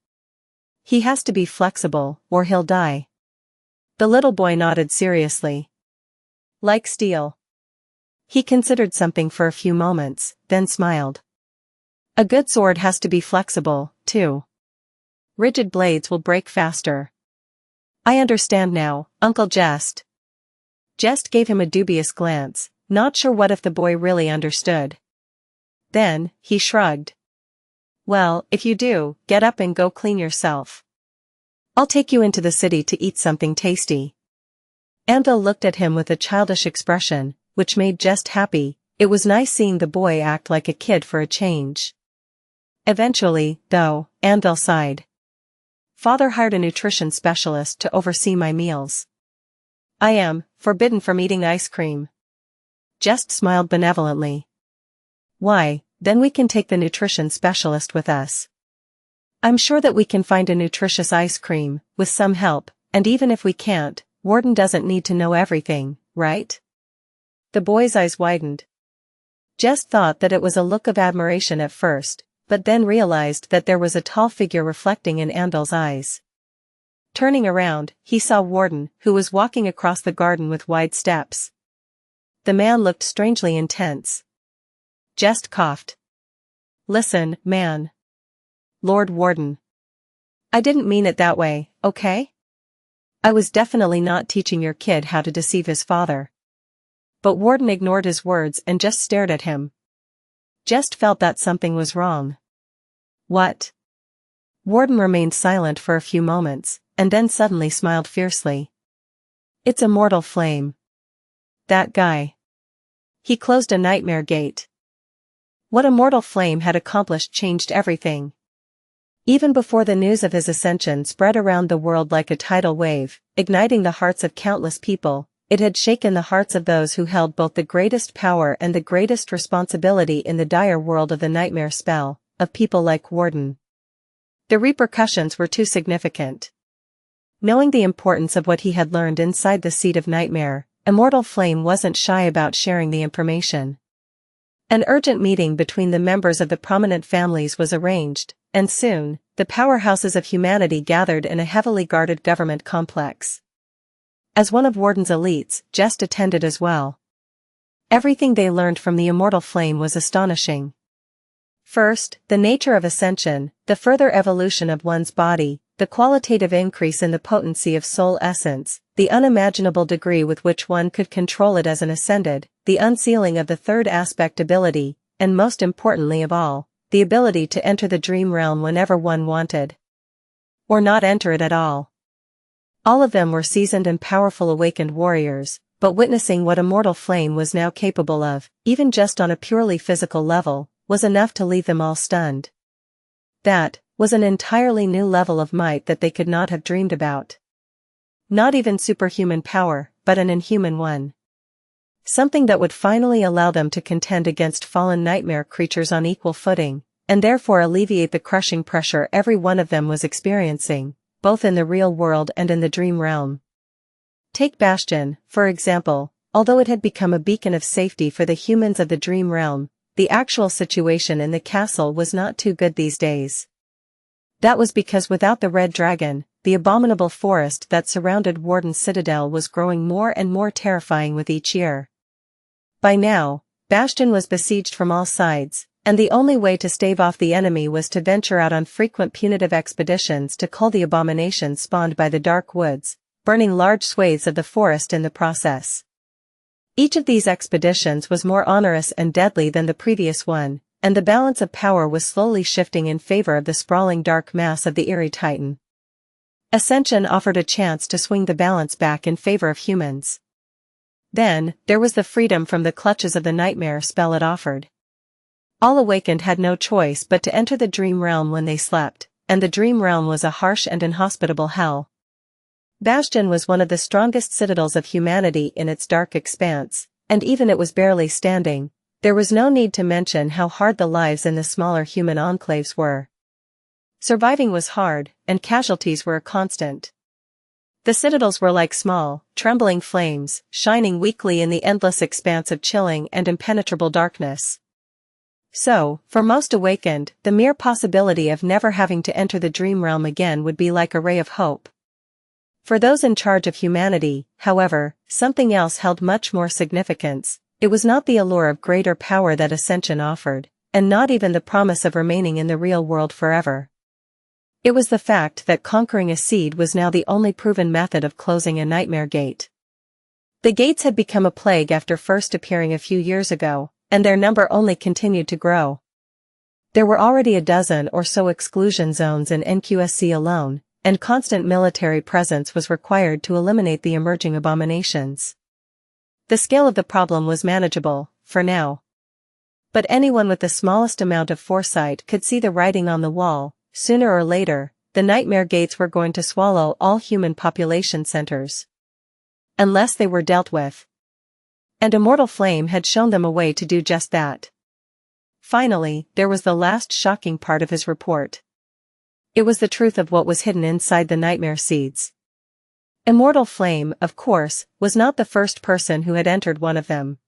He has to be flexible, or he'll die. The little boy nodded seriously. Like steel. He considered something for a few moments, then smiled. A good sword has to be flexible, too. Rigid blades will break faster. I understand now, Uncle Jest. Jest gave him a dubious glance, not sure what if the boy really understood. Then, he shrugged. Well, if you do, get up and go clean yourself. I'll take you into the city to eat something tasty. Anvil looked at him with a childish expression, which made Jest happy. It was nice seeing the boy act like a kid for a change. Eventually, though, Anvil sighed. Father hired a nutrition specialist to oversee my meals. I am forbidden from eating ice cream. Jest smiled benevolently. Why, then we can take the nutrition specialist with us. I'm sure that we can find a nutritious ice cream, with some help, and even if we can't, Warden doesn't need to know everything, right? The boy's eyes widened. Jest thought that it was a look of admiration at first, but then realized that there was a tall figure reflecting in Anvil's eyes. Turning around, he saw Warden, who was walking across the garden with wide steps. The man looked strangely intense. Jest coughed. Listen, man. Lord Warden. I didn't mean it that way, okay? I was definitely not teaching your kid how to deceive his father. But Warden ignored his words and just stared at him. Jest felt that something was wrong. What? Warden remained silent for a few moments, and then suddenly smiled fiercely. It's immortal flame. That guy. He closed a nightmare gate. What immortal flame had accomplished changed everything. Even before the news of his ascension spread around the world like a tidal wave, igniting the hearts of countless people, it had shaken the hearts of those who held both the greatest power and the greatest responsibility in the dire world of the nightmare spell, of people like Warden. The repercussions were too significant. Knowing the importance of what he had learned inside the seat of nightmare, Immortal Flame wasn't shy about sharing the information. An urgent meeting between the members of the prominent families was arranged, and soon, the powerhouses of humanity gathered in a heavily guarded government complex. As one of Warden's elites, Jest attended as well. Everything they learned from the Immortal Flame was astonishing. First, the nature of ascension, the further evolution of one's body, the qualitative increase in the potency of soul essence, the unimaginable degree with which one could control it as an ascended, the unsealing of the third aspect ability, and most importantly of all, the ability to enter the dream realm whenever one wanted. Or not enter it at all. All of them were seasoned and powerful awakened warriors, but witnessing what immortal flame was now capable of, even just on a purely physical level, was enough to leave them all stunned. That was an entirely new level of might that they could not have dreamed about. Not even superhuman power, but an inhuman one. Something that would finally allow them to contend against fallen nightmare creatures on equal footing, and therefore alleviate the crushing pressure every one of them was experiencing, both in the real world and in the dream realm. Take Bastion, for example. Although it had become a beacon of safety for the humans of the dream realm, the actual situation in the castle was not too good these days. That was because without the Red Dragon, the abominable forest that surrounded Warden's citadel was growing more and more terrifying with each year. By now, Bastion was besieged from all sides, and the only way to stave off the enemy was to venture out on frequent punitive expeditions to cull the abominations spawned by the dark woods, burning large swathes of the forest in the process. Each of these expeditions was more onerous and deadly than the previous one, and the balance of power was slowly shifting in favor of the sprawling dark mass of the eerie titan. Ascension offered a chance to swing the balance back in favor of humans. Then, there was the freedom from the clutches of the nightmare spell it offered. All awakened had no choice but to enter the dream realm when they slept, and the dream realm was a harsh and inhospitable hell. Bastion was one of the strongest citadels of humanity in its dark expanse, and even it was barely standing. There was no need to mention how hard the lives in the smaller human enclaves were. Surviving was hard, and casualties were a constant. The citadels were like small, trembling flames, shining weakly in the endless expanse of chilling and impenetrable darkness. So, for most awakened, the mere possibility of never having to enter the dream realm again would be like a ray of hope. For those in charge of humanity, however, something else held much more significance. It was not the allure of greater power that Ascension offered, and not even the promise of remaining in the real world forever. It was the fact that conquering a seed was now the only proven method of closing a nightmare gate. The gates had become a plague after first appearing a few years ago, and their number only continued to grow. There were already a dozen or so exclusion zones in NQSC alone, and constant military presence was required to eliminate the emerging abominations. The scale of the problem was manageable, for now. But anyone with the smallest amount of foresight could see the writing on the wall. Sooner or later, the nightmare gates were going to swallow all human population centers. Unless they were dealt with. And Immortal Flame had shown them a way to do just that. Finally, there was the last shocking part of his report. It was the truth of what was hidden inside the nightmare seeds. Immortal Flame, of course, was not the first person who had entered one of them.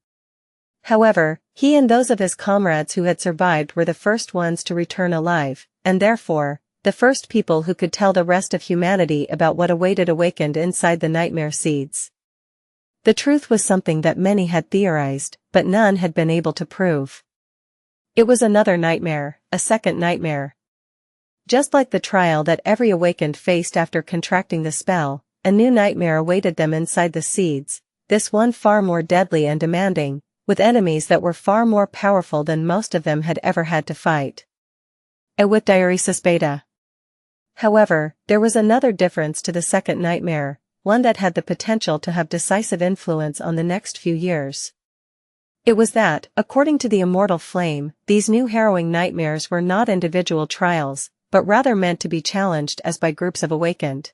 However, he and those of his comrades who had survived were the first ones to return alive, and therefore, the first people who could tell the rest of humanity about what awaited awakened inside the nightmare seeds. The truth was something that many had theorized, but none had been able to prove. It was another nightmare, a second nightmare. Just like the trial that every awakened faced after contracting the spell, a new nightmare awaited them inside the seeds, this one far more deadly and demanding, with enemies that were far more powerful than most of them had ever had to fight. A with diary suspeta. However, there was another difference to the second nightmare, one that had the potential to have decisive influence on the next few years. It was that, according to the Immortal Flame, these new harrowing nightmares were not individual trials, but rather meant to be challenged as by groups of awakened.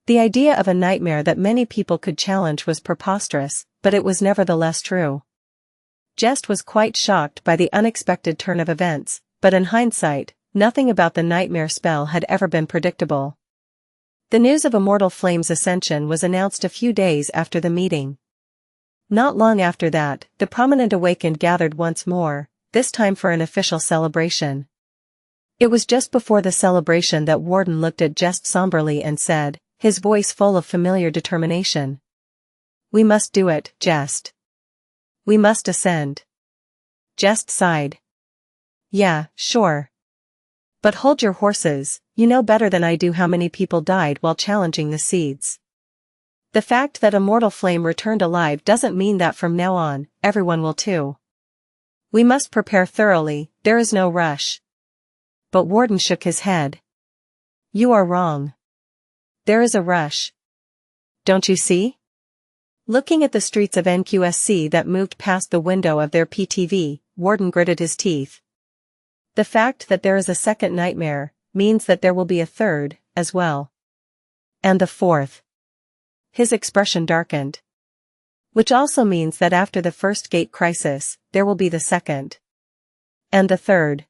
The idea of a nightmare that many people could challenge was preposterous, but it was nevertheless true. Jest was quite shocked by the unexpected turn of events, but in hindsight, nothing about the nightmare spell had ever been predictable. The news of Immortal Flame's ascension was announced a few days after the meeting. Not long after that, the prominent awakened gathered once more, this time for an official celebration. It was just before the celebration that Warden looked at Jest somberly and said, his voice full of familiar determination. "We must do it, Jest. We must ascend." Jest sighed. "Yeah, sure. But hold your horses, you know better than I do how many people died while challenging the seeds. The fact that Immortal Flame returned alive doesn't mean that from now on, everyone will too. We must prepare thoroughly, there is no rush." But Warden shook his head. "You are wrong. There is a rush. Don't you see? Looking at the streets of NQSC that moved past the window of their PTV, Warden gritted his teeth. The fact that there is a second nightmare means that there will be a third, as well. And the fourth. His expression darkened. Which also means that after the first gate crisis, there will be the second. And the third.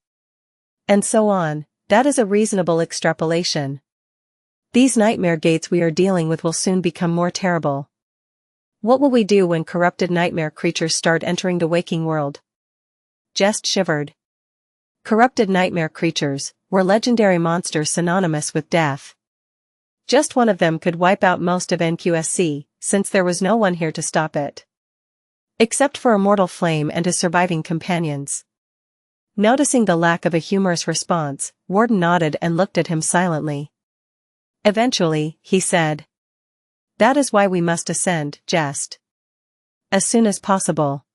And so on. That is a reasonable extrapolation. These nightmare gates we are dealing with will soon become more terrible. What will we do when corrupted nightmare creatures start entering the waking world? Jest shivered. Corrupted nightmare creatures were legendary monsters synonymous with death. Just one of them could wipe out most of NQSC, since there was no one here to stop it. Except for Immortal Flame and his surviving companions. Noticing the lack of a humorous response, Warden nodded and looked at him silently. Eventually, he said. That is why we must ascend, Jest. As soon as possible.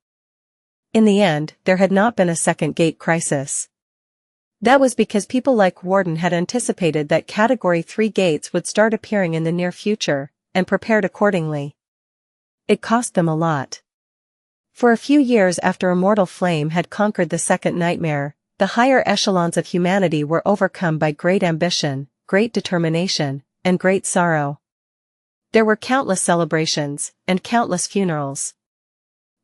In the end, there had not been a second gate crisis. That was because people like Warden had anticipated that Category 3 gates would start appearing in the near future, and prepared accordingly. It cost them a lot. For a few years after Immortal Flame had conquered the second nightmare, the higher echelons of humanity were overcome by great ambition, great determination, and great sorrow. There were countless celebrations, and countless funerals.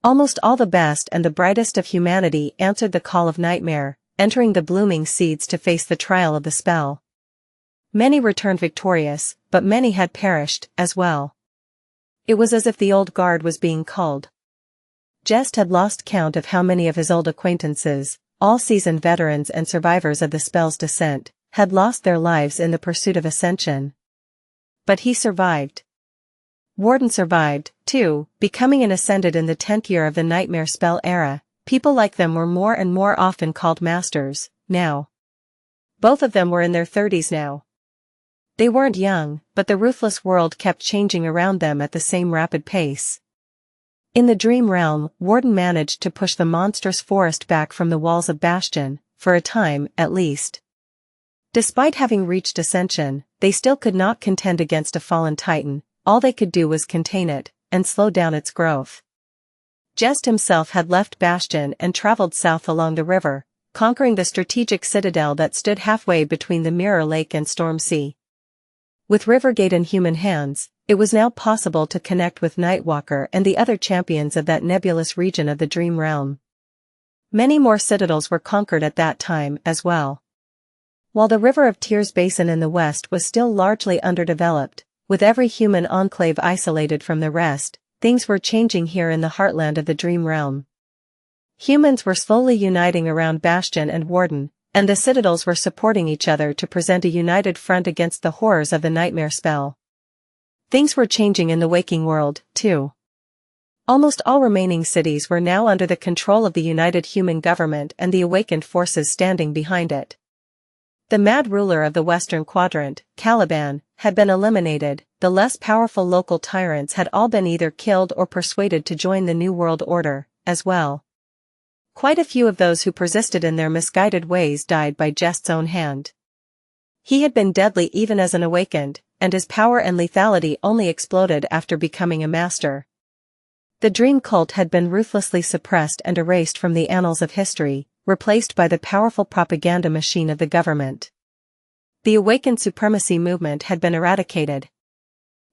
Almost all the best and the brightest of humanity answered the call of nightmare, entering the blooming seeds to face the trial of the spell. Many returned victorious, but many had perished, as well. It was as if the old guard was being culled. Jest had lost count of how many of his old acquaintances, all seasoned veterans and survivors of the spell's descent, had lost their lives in the pursuit of ascension. But he survived. Warden survived, too, becoming an ascended in the 10th year of the nightmare spell era. People like them were more and more often called masters, now. Both of them were in their 30s now. They weren't young, but the ruthless world kept changing around them at the same rapid pace. In the dream realm, Warden managed to push the monstrous forest back from the walls of Bastion, for a time, at least. Despite having reached ascension, they still could not contend against a fallen titan. All they could do was contain it, and slow down its growth. Jest himself had left Bastion and traveled south along the river, conquering the strategic citadel that stood halfway between the Mirror Lake and Storm Sea. With Rivergate in human hands, it was now possible to connect with Nightwalker and the other champions of that nebulous region of the Dream Realm. Many more citadels were conquered at that time as well. While the River of Tears Basin in the west was still largely underdeveloped, with every human enclave isolated from the rest, things were changing here in the heartland of the Dream Realm. Humans were slowly uniting around Bastion and Warden, and the citadels were supporting each other to present a united front against the horrors of the nightmare spell. Things were changing in the waking world, too. Almost all remaining cities were now under the control of the united human government and the awakened forces standing behind it. The mad ruler of the Western Quadrant, Caliban, had been eliminated. The less powerful local tyrants had all been either killed or persuaded to join the New World Order, as well. Quite a few of those who persisted in their misguided ways died by Jest's own hand. He had been deadly even as an awakened, and his power and lethality only exploded after becoming a master. The Dream Cult had been ruthlessly suppressed and erased from the annals of history, replaced by the powerful propaganda machine of the government. The awakened supremacy movement had been eradicated.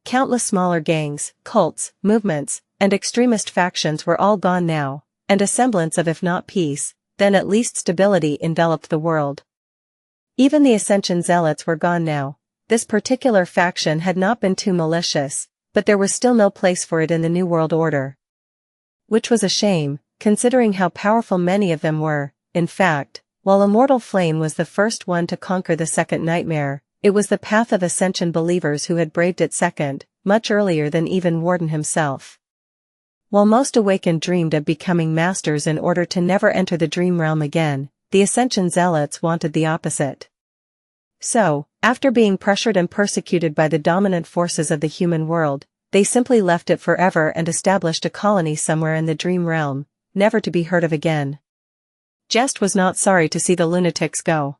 Countless smaller gangs, cults, movements, and extremist factions were all gone now, and a semblance of if not peace, then at least stability enveloped the world. Even the Ascension Zealots were gone now. This particular faction had not been too malicious, but there was still no place for it in the New World Order. Which was a shame, considering how powerful many of them were. In fact, while Immortal Flame was the first one to conquer the second nightmare, it was the path of Ascension believers who had braved it second, much earlier than even Warden himself. While most awakened dreamed of becoming masters in order to never enter the Dream Realm again, the Ascension Zealots wanted the opposite. So, after being pressured and persecuted by the dominant forces of the human world, they simply left it forever and established a colony somewhere in the Dream Realm, never to be heard of again. Jest was not sorry to see the lunatics go.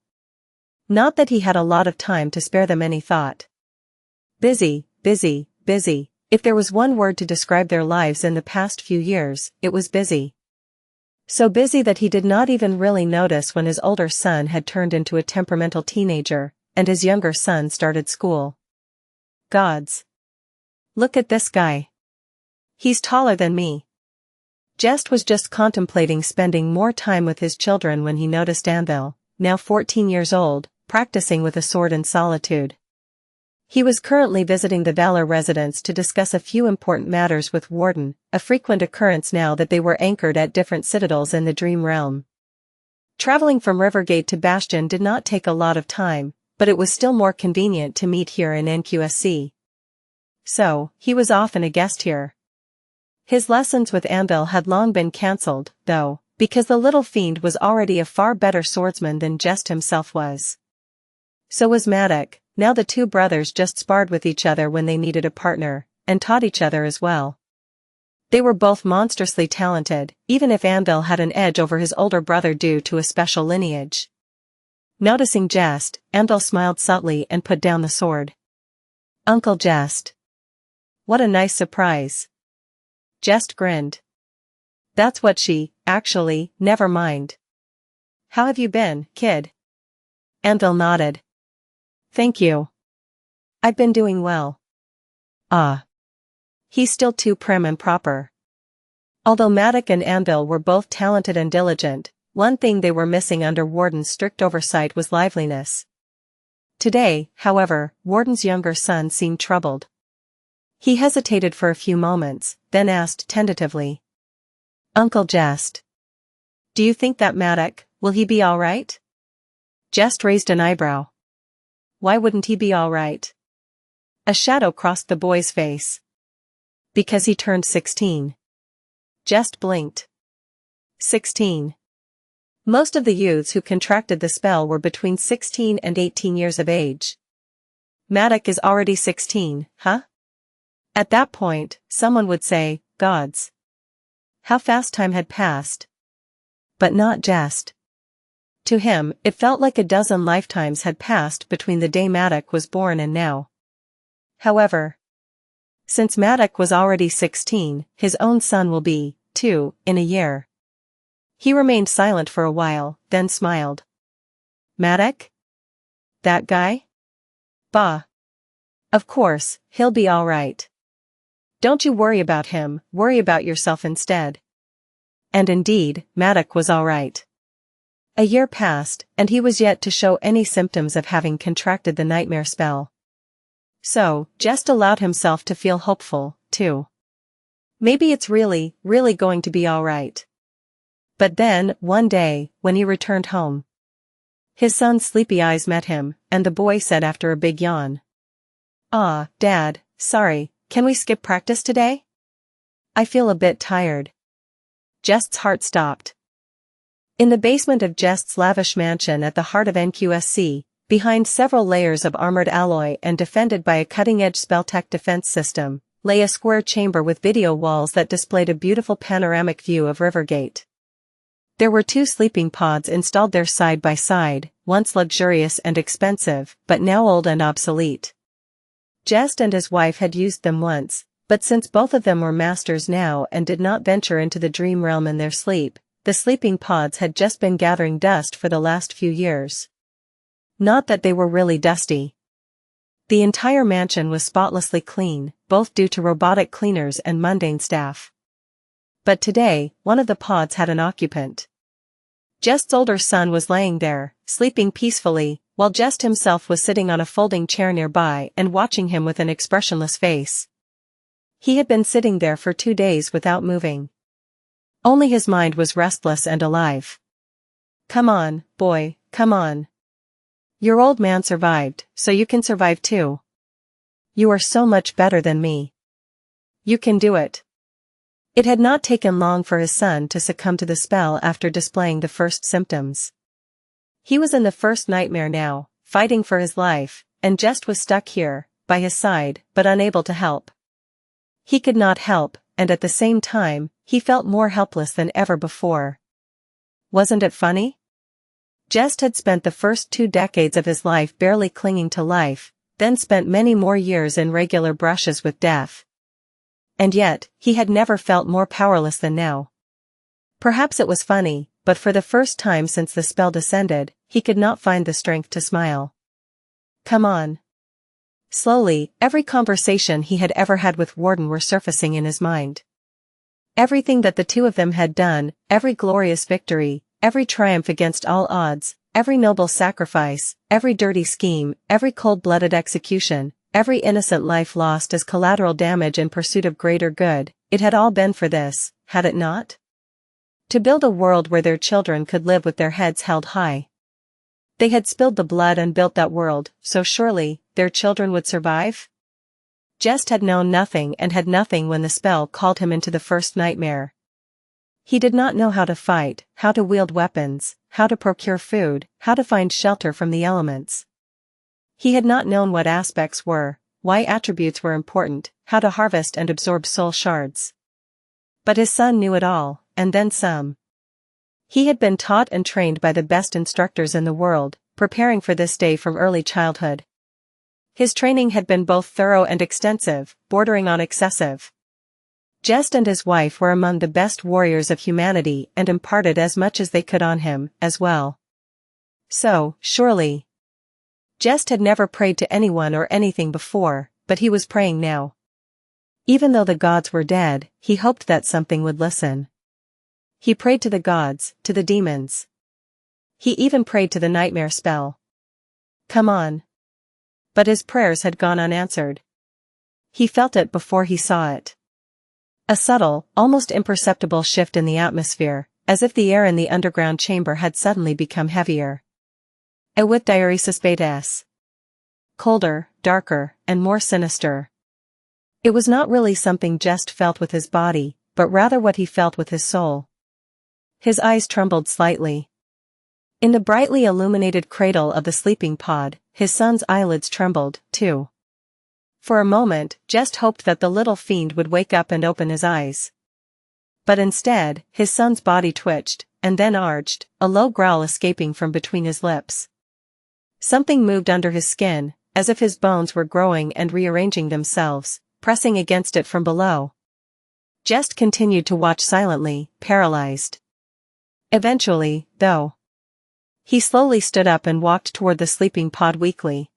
Not that he had a lot of time to spare them any thought. Busy, busy, busy, If there was one word to describe their lives in the past few years, it was busy. So busy that he did not even really notice when his older son had turned into a temperamental teenager, and his younger son started school. Gods. Look at this guy. He's taller than me. Jest was just contemplating spending more time with his children when he noticed Anvil, now 14 years old, practicing with a sword in solitude. He was currently visiting the Valor residence to discuss a few important matters with Warden, a frequent occurrence now that they were anchored at different citadels in the Dream Realm. Traveling from Rivergate to Bastion did not take a lot of time, but it was still more convenient to meet here in NQSC. So, he was often a guest here. His lessons with Anvil had long been cancelled, though, because the little fiend was already a far better swordsman than Jest himself was. So was Maddock. Now the two brothers just sparred with each other when they needed a partner, and taught each other as well. They were both monstrously talented, even if Anvil had an edge over his older brother due to a special lineage. Noticing Jest, Anvil smiled subtly and put down the sword. Uncle Jest. What a nice surprise. Jest grinned. That's what actually, never mind. How have you been, kid? Anvil nodded. Thank you. I've been doing well. Ah. He's still too prim and proper. Although Maddock and Anvil were both talented and diligent, one thing they were missing under Warden's strict oversight was liveliness. Today, however, Warden's younger son seemed troubled. He hesitated for a few moments, then asked tentatively. Uncle Jest. Do you think that Maddock, will he be all right? Jest raised an eyebrow. Why wouldn't he be all right? A shadow crossed the boy's face. Because he turned 16. Jest blinked. 16. Most of the youths who contracted the spell were between 16 and 18 years of age. Maddock is already 16, huh? At that point, someone would say, gods. How fast time had passed. But not Jest. To him, it felt like a dozen lifetimes had passed between the day Maddock was born and now. However, since Maddock was already 16, his own son will be, too, in a year. He remained silent for a while, then smiled. Maddock? That guy? Bah. Of course, he'll be all right. Don't you worry about him, worry about yourself instead. And indeed, Maddock was all right. A year passed, and he was yet to show any symptoms of having contracted the nightmare spell. So, Jest allowed himself to feel hopeful, too. Maybe it's really going to be all right. But then, one day, when he returned home, his son's sleepy eyes met him, and the boy said after a big yawn. Ah, Dad, sorry, can we skip practice today? I feel a bit tired. Jest's heart stopped. In the basement of Jest's lavish mansion at the heart of NQSC, behind several layers of armored alloy and defended by a cutting-edge spell-tech defense system, lay a square chamber with video walls that displayed a beautiful panoramic view of Rivergate. There were two sleeping pods installed there side by side, once luxurious and expensive, but now old and obsolete. Jest and his wife had used them once, but since both of them were masters now and did not venture into the dream realm in their sleep, the sleeping pods had just been gathering dust for the last few years. Not that they were really dusty. The entire mansion was spotlessly clean, both due to robotic cleaners and mundane staff. But today, one of the pods had an occupant. Jest's older son was laying there, sleeping peacefully, while Jest himself was sitting on a folding chair nearby and watching him with an expressionless face. He had been sitting there for 2 days without moving. Only his mind was restless and alive. Come on, boy, come on. Your old man survived, so you can survive too. You are so much better than me. You can do it. It had not taken long for his son to succumb to the spell after displaying the first symptoms. He was in the first nightmare now, fighting for his life, and Jest was stuck here, by his side, but unable to help. He could not help, and at the same time, he felt more helpless than ever before. Wasn't it funny? Jest had spent the first 2 decades of his life barely clinging to life, then spent many more years in regular brushes with death. And yet, he had never felt more powerless than now. Perhaps it was funny, but for the first time since the spell descended, he could not find the strength to smile. Come on. Slowly, every conversation he had ever had with Warden were surfacing in his mind. Everything that the two of them had done, every glorious victory, every triumph against all odds, every noble sacrifice, every dirty scheme, every cold-blooded execution, every innocent life lost as collateral damage in pursuit of greater good, it had all been for this, had it not? To build a world where their children could live with their heads held high. They had spilled the blood and built that world, so surely, their children would survive? Jest had known nothing and had nothing when the spell called him into the first nightmare. He did not know how to fight, how to wield weapons, how to procure food, how to find shelter from the elements. He had not known what aspects were, why attributes were important, how to harvest and absorb soul shards. But his son knew it all, and then some. He had been taught and trained by the best instructors in the world, preparing for this day from early childhood. His training had been both thorough and extensive, bordering on excessive. Jest and his wife were among the best warriors of humanity and imparted as much as they could on him, as well. So, surely. Jest had never prayed to anyone or anything before, but he was praying now. Even though the gods were dead, he hoped that something would listen. He prayed to the gods, to the demons. He even prayed to the nightmare spell. Come on. But his prayers had gone unanswered. He felt it before he saw it. A subtle, almost imperceptible shift in the atmosphere, as if the air in the underground chamber had suddenly become heavier. A with diaresis colder, darker, and more sinister. It was not really something Jest felt with his body, but rather what he felt with his soul. His eyes trembled slightly. In the brightly illuminated cradle of the sleeping pod, his son's eyelids trembled, too. For a moment, Jest hoped that the little fiend would wake up and open his eyes. But instead, his son's body twitched, and then arched, a low growl escaping from between his lips. Something moved under his skin, as if his bones were growing and rearranging themselves, pressing against it from below. Jest continued to watch silently, paralyzed. Eventually, though, he slowly stood up and walked toward the sleeping pod weakly.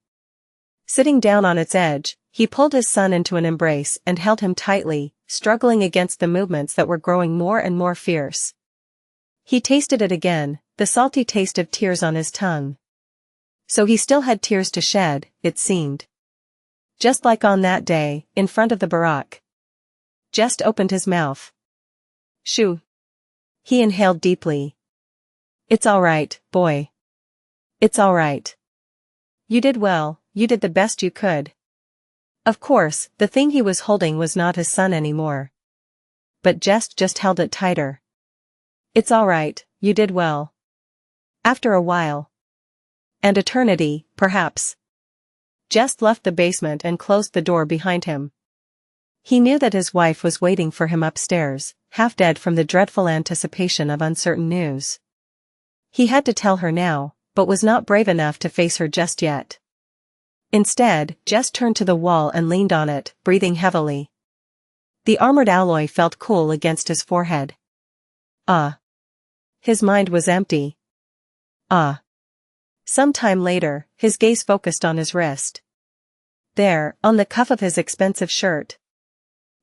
Sitting down on its edge, he pulled his son into an embrace and held him tightly, struggling against the movements that were growing more and more fierce. He tasted it again, the salty taste of tears on his tongue. So he still had tears to shed, it seemed. Just like on that day, in front of the barack. Jest opened his mouth. Shoo. He inhaled deeply. It's all right, boy. It's all right. You did well, you did the best you could. Of course, the thing he was holding was not his son anymore. But Jest just held it tighter. It's all right, you did well. After a while. And eternity, perhaps. Jest left the basement and closed the door behind him. He knew that his wife was waiting for him upstairs, half dead from the dreadful anticipation of uncertain news. He had to tell her now, but was not brave enough to face her just yet. Instead, Jest turned to the wall and leaned on it, breathing heavily. The armored alloy felt cool against his forehead. His mind was empty. Some time later, his gaze focused on his wrist. There, on the cuff of his expensive shirt.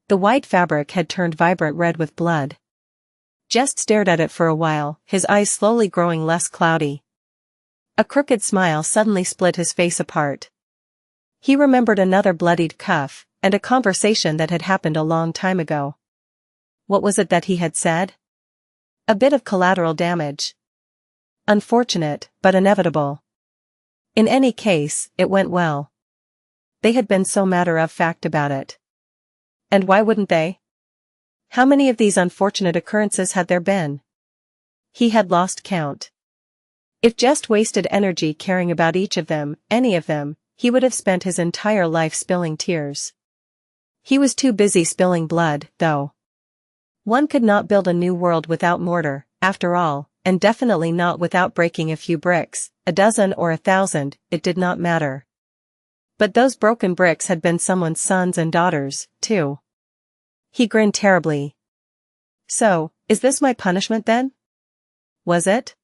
The white fabric had turned vibrant red with blood. Jest stared at it for a while, his eyes slowly growing less cloudy. A crooked smile suddenly split his face apart. He remembered another bloodied cuff, and a conversation that had happened a long time ago. What was it that he had said? A bit of collateral damage. Unfortunate, but inevitable. In any case, it went well. They had been so matter-of-fact about it. And why wouldn't they? How many of these unfortunate occurrences had there been? He had lost count. If Jest wasted energy caring about each of them, any of them, he would have spent his entire life spilling tears. He was too busy spilling blood, though. One could not build a new world without mortar, after all, and definitely not without breaking a few bricks, a dozen or 1,000, it did not matter. But those broken bricks had been someone's sons and daughters, too. He grinned terribly. So, is this my punishment then? Was it?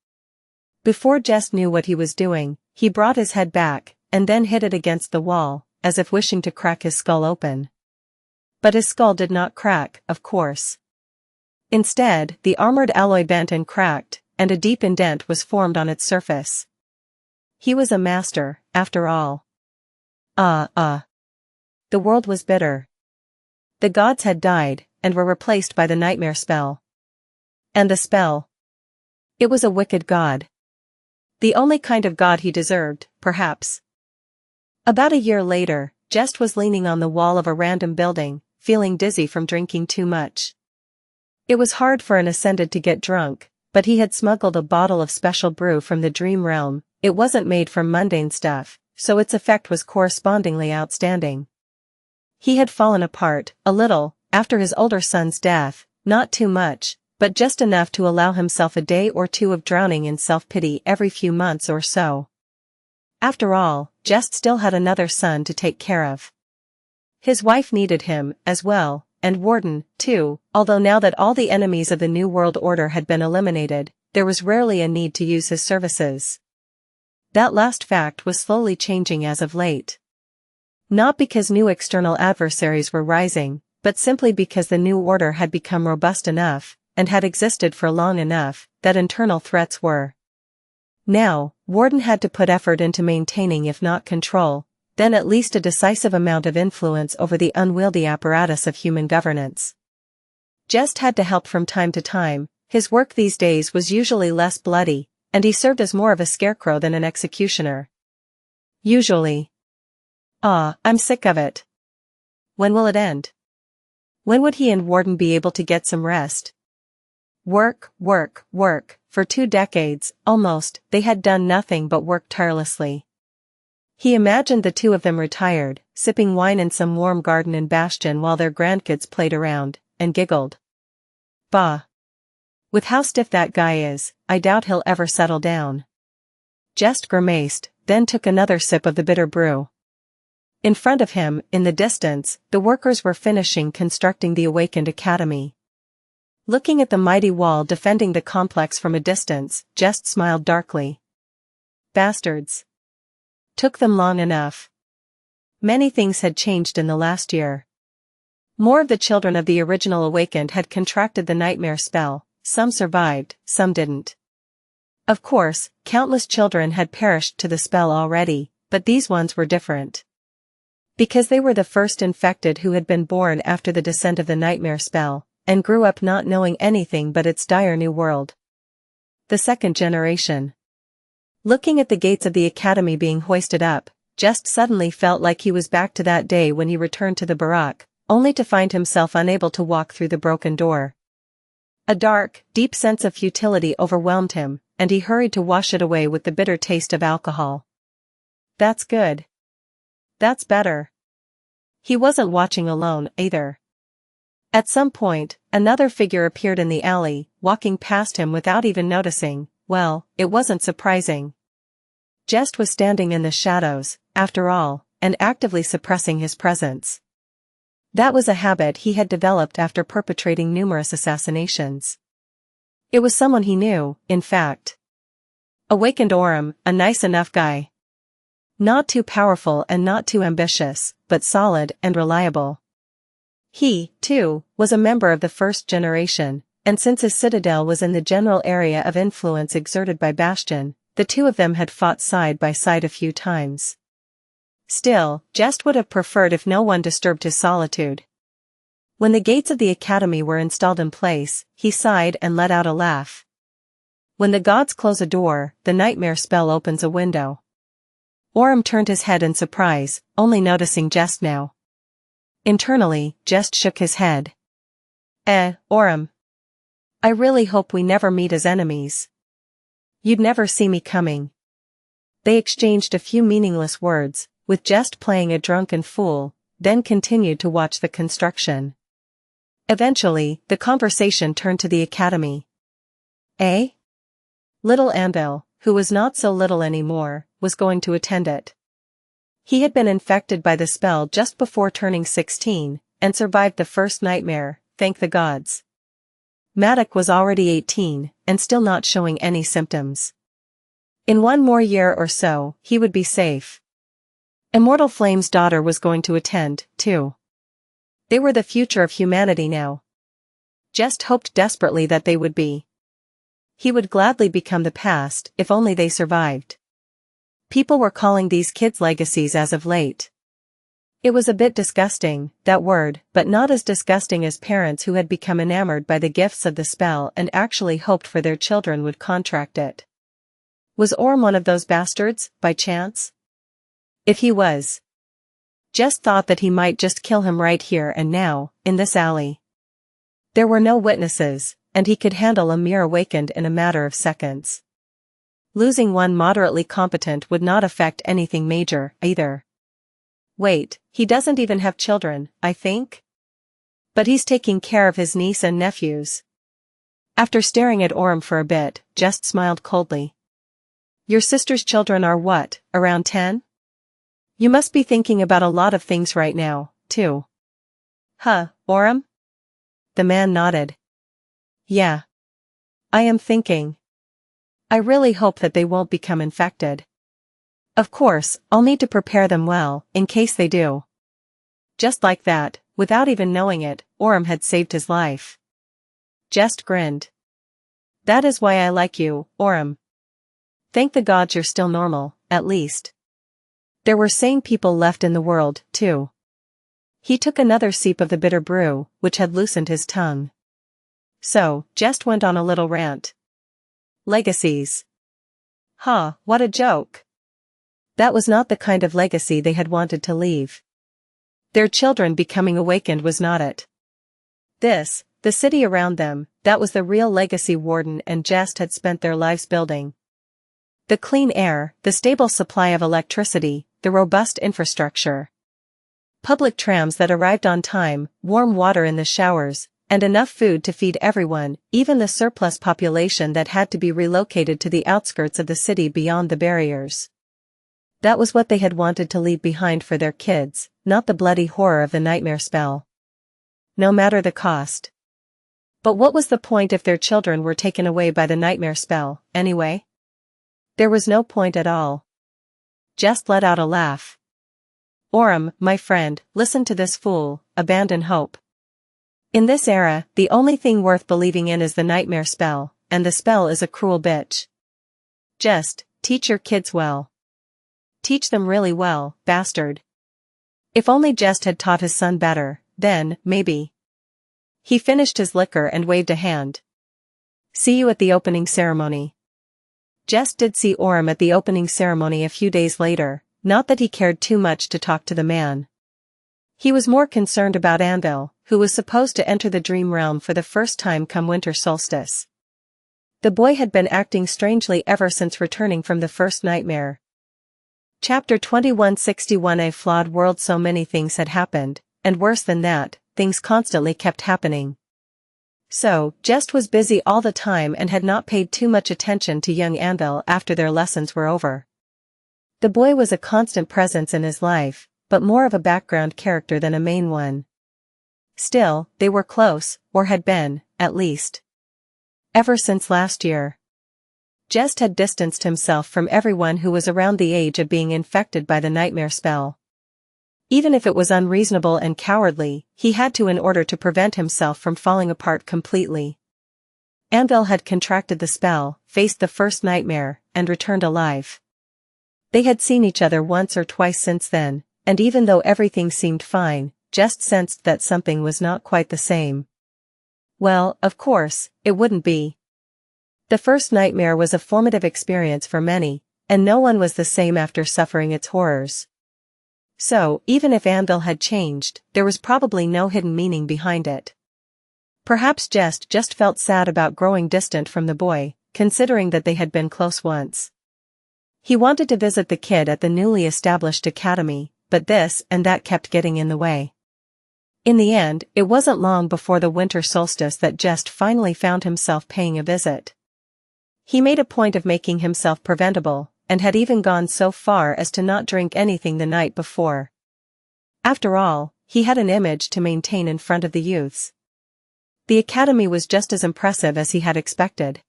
Before Jest knew what he was doing, he brought his head back, and then hit it against the wall, as if wishing to crack his skull open. But his skull did not crack, of course. Instead, the armored alloy bent and cracked, and a deep indent was formed on its surface. He was a master, after all. The world was bitter. The gods had died, and were replaced by the nightmare spell. And the spell? It was a wicked god. The only kind of god he deserved, perhaps. About a year later, Jest was leaning on the wall of a random building, feeling dizzy from drinking too much. It was hard for an Ascended to get drunk, but he had smuggled a bottle of special brew from the dream realm. It wasn't made from mundane stuff, so its effect was correspondingly outstanding. He had fallen apart, a little, after his older son's death, not too much, but just enough to allow himself a day or two of drowning in self-pity every few months or so. After all, Jest still had another son to take care of. His wife needed him, as well, and Warden, too, although now that all the enemies of the New World Order had been eliminated, there was rarely a need to use his services. That last fact was slowly changing as of late. Not because new external adversaries were rising, but simply because the New Order had become robust enough, and had existed for long enough, that internal threats were. Now, Warden had to put effort into maintaining if not control, then at least a decisive amount of influence over the unwieldy apparatus of human governance. Jest had to help from time to time. His work these days was usually less bloody, and he served as more of a scarecrow than an executioner. Usually. I'm sick of it. When will it end? When would he and Warden be able to get some rest? Work, work, work. For 2 decades, almost, they had done nothing but work tirelessly. He imagined the two of them retired, sipping wine in some warm garden in Bastion while their grandkids played around, and giggled. Bah! With how stiff that guy is, I doubt he'll ever settle down. Jest grimaced, then took another sip of the bitter brew. In front of him, in the distance, the workers were finishing constructing the awakened academy. Looking at the mighty wall defending the complex from a distance, Jest smiled darkly. Bastards. Took them long enough. Many things had changed in the last year. More of the children of the original awakened had contracted the nightmare spell, some survived, some didn't. Of course, countless children had perished to the spell already, but these ones were different. Because they were the first infected who had been born after the descent of the nightmare spell, and grew up not knowing anything but its dire new world. The second generation. Looking at the gates of the academy being hoisted up, Jest suddenly felt like he was back to that day when he returned to the Barak, only to find himself unable to walk through the broken door. A dark, deep sense of futility overwhelmed him, and he hurried to wash it away with the bitter taste of alcohol. That's good. That's better. He wasn't watching alone, either. At some point, another figure appeared in the alley, walking past him without even noticing. Well, it wasn't surprising. Jest was standing in the shadows, after all, and actively suppressing his presence. That was a habit he had developed after perpetrating numerous assassinations. It was someone he knew, in fact. Awakened Orem, a nice enough guy. Not too powerful and not too ambitious, but solid and reliable. He, too, was a member of the first generation, and since his citadel was in the general area of influence exerted by Bastion, the two of them had fought side by side a few times. Still, Jest would have preferred if no one disturbed his solitude. When the gates of the academy were installed in place, he sighed and let out a laugh. When the gods close a door, the nightmare spell opens a window. Orem turned his head in surprise, only noticing Jest now. Internally, Jest shook his head. Orem. I really hope we never meet as enemies. You'd never see me coming. They exchanged a few meaningless words, with Jest playing a drunken fool, then continued to watch the construction. Eventually, the conversation turned to the academy. Little Anvil, who was not so little anymore, was going to attend it. He had been infected by the spell just before turning 16, and survived the first nightmare, thank the gods. Matic was already 18, and still not showing any symptoms. In 1 more year or so, he would be safe. Immortal Flame's daughter was going to attend, too. They were the future of humanity now. Just hoped desperately that they would be. He would gladly become the past, if only they survived. People were calling these kids legacies as of late. It was a bit disgusting, that word, but not as disgusting as parents who had become enamored by the gifts of the spell and actually hoped for their children would contract it. Was Orm one of those bastards, by chance? If he was, Jess thought that he might just kill him right here and now, in this alley. There were no witnesses, and he could handle a mere awakened in a matter of seconds. Losing one moderately competent would not affect anything major, either. Wait, he doesn't even have children, I think? But he's taking care of his niece and nephews. After staring at Orm for a bit, Jess smiled coldly. Your sister's children are what, around 10? You must be thinking about a lot of things right now, too. Huh, Orm? The man nodded. Yeah. I am thinking. I really hope that they won't become infected. Of course, I'll need to prepare them well, in case they do. Just like that, without even knowing it, Orm had saved his life. Jest grinned. That is why I like you, Orm. Thank the gods you're still normal, at least. There were sane people left in the world, too. He took another sip of the bitter brew, which had loosened his tongue. So, Jest went on a little rant. Legacies. Huh, what a joke. That was not the kind of legacy they had wanted to leave. Their children becoming awakened was not it. This, the city around them, that was the real legacy Warden and Jest had spent their lives building. The clean air, the stable supply of electricity, the robust infrastructure. Public trams that arrived on time, warm water in the showers, and enough food to feed everyone, even the surplus population that had to be relocated to the outskirts of the city beyond the barriers. That was what they had wanted to leave behind for their kids, not the bloody horror of the nightmare spell. No matter the cost. But what was the point if their children were taken away by the nightmare spell, anyway? There was no point at all. Just let out a laugh. Orm, my friend, listen to this fool, abandon hope. In this era, the only thing worth believing in is the nightmare spell, and the spell is a cruel bitch. Just, teach your kids well. Teach them really well, bastard. If only Jest had taught his son better, then, maybe. He finished his liquor and waved a hand. See you at the opening ceremony. Jest did see Orm at the opening ceremony a few days later, not that he cared too much to talk to the man. He was more concerned about Anvil, who was supposed to enter the dream realm for the first time come winter solstice. The boy had been acting strangely ever since returning from the first nightmare. Chapter 2161. A flawed world. So many things had happened, and worse than that, things constantly kept happening. So, Jest was busy all the time and had not paid too much attention to young Anvil after their lessons were over. The boy was a constant presence in his life, but more of a background character than a main one. Still, they were close, or had been, at least. Ever since last year. Jest had distanced himself from everyone who was around the age of being infected by the nightmare spell. Even if it was unreasonable and cowardly, he had to in order to prevent himself from falling apart completely. Anvil had contracted the spell, faced the first nightmare, and returned alive. They had seen each other once or twice since then, and even though everything seemed fine, Jest sensed that something was not quite the same. Well, of course, it wouldn't be. The first nightmare was a formative experience for many, and no one was the same after suffering its horrors. So, even if Anvil had changed, there was probably no hidden meaning behind it. Perhaps Jest just felt sad about growing distant from the boy, considering that they had been close once. He wanted to visit the kid at the newly established academy, but this and that kept getting in the way. In the end, it wasn't long before the winter solstice that Jest finally found himself paying a visit. He made a point of making himself preventable, and had even gone so far as to not drink anything the night before. After all, he had an image to maintain in front of the youths. The academy was just as impressive as he had expected.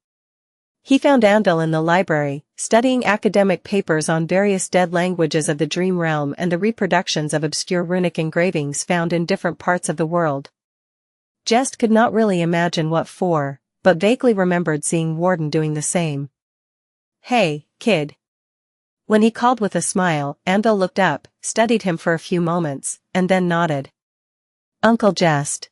He found Andal in the library, studying academic papers on various dead languages of the dream realm and the reproductions of obscure runic engravings found in different parts of the world. Jest could not really imagine what for, but vaguely remembered seeing Warden doing the same. "Hey, kid." When he called with a smile, Andal looked up, studied him for a few moments, and then nodded. "Uncle Jest."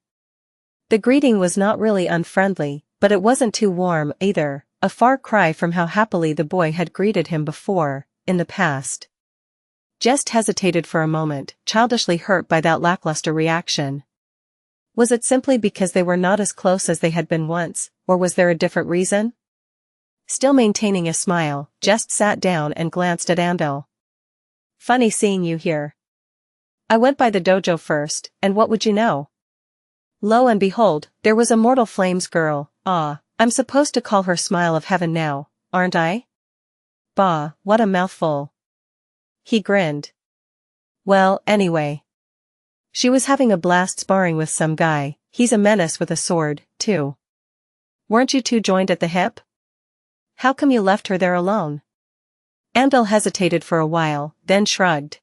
The greeting was not really unfriendly, but it wasn't too warm either, a far cry from how happily the boy had greeted him before, in the past. Jest hesitated for a moment, childishly hurt by that lackluster reaction. Was it simply because they were not as close as they had been once, or was there a different reason? Still maintaining a smile, Jest sat down and glanced at Andal. "Funny seeing you here. I went by the dojo first, and what would you know? Lo and behold, there was Immortal Flame's girl. I'm supposed to call her Smile of Heaven now, aren't I? Bah, what a mouthful." He grinned. "Well, anyway. She was having a blast sparring with some guy. He's a menace with a sword, too. Weren't you two joined at the hip? How come you left her there alone?" Andal hesitated for a while, then shrugged.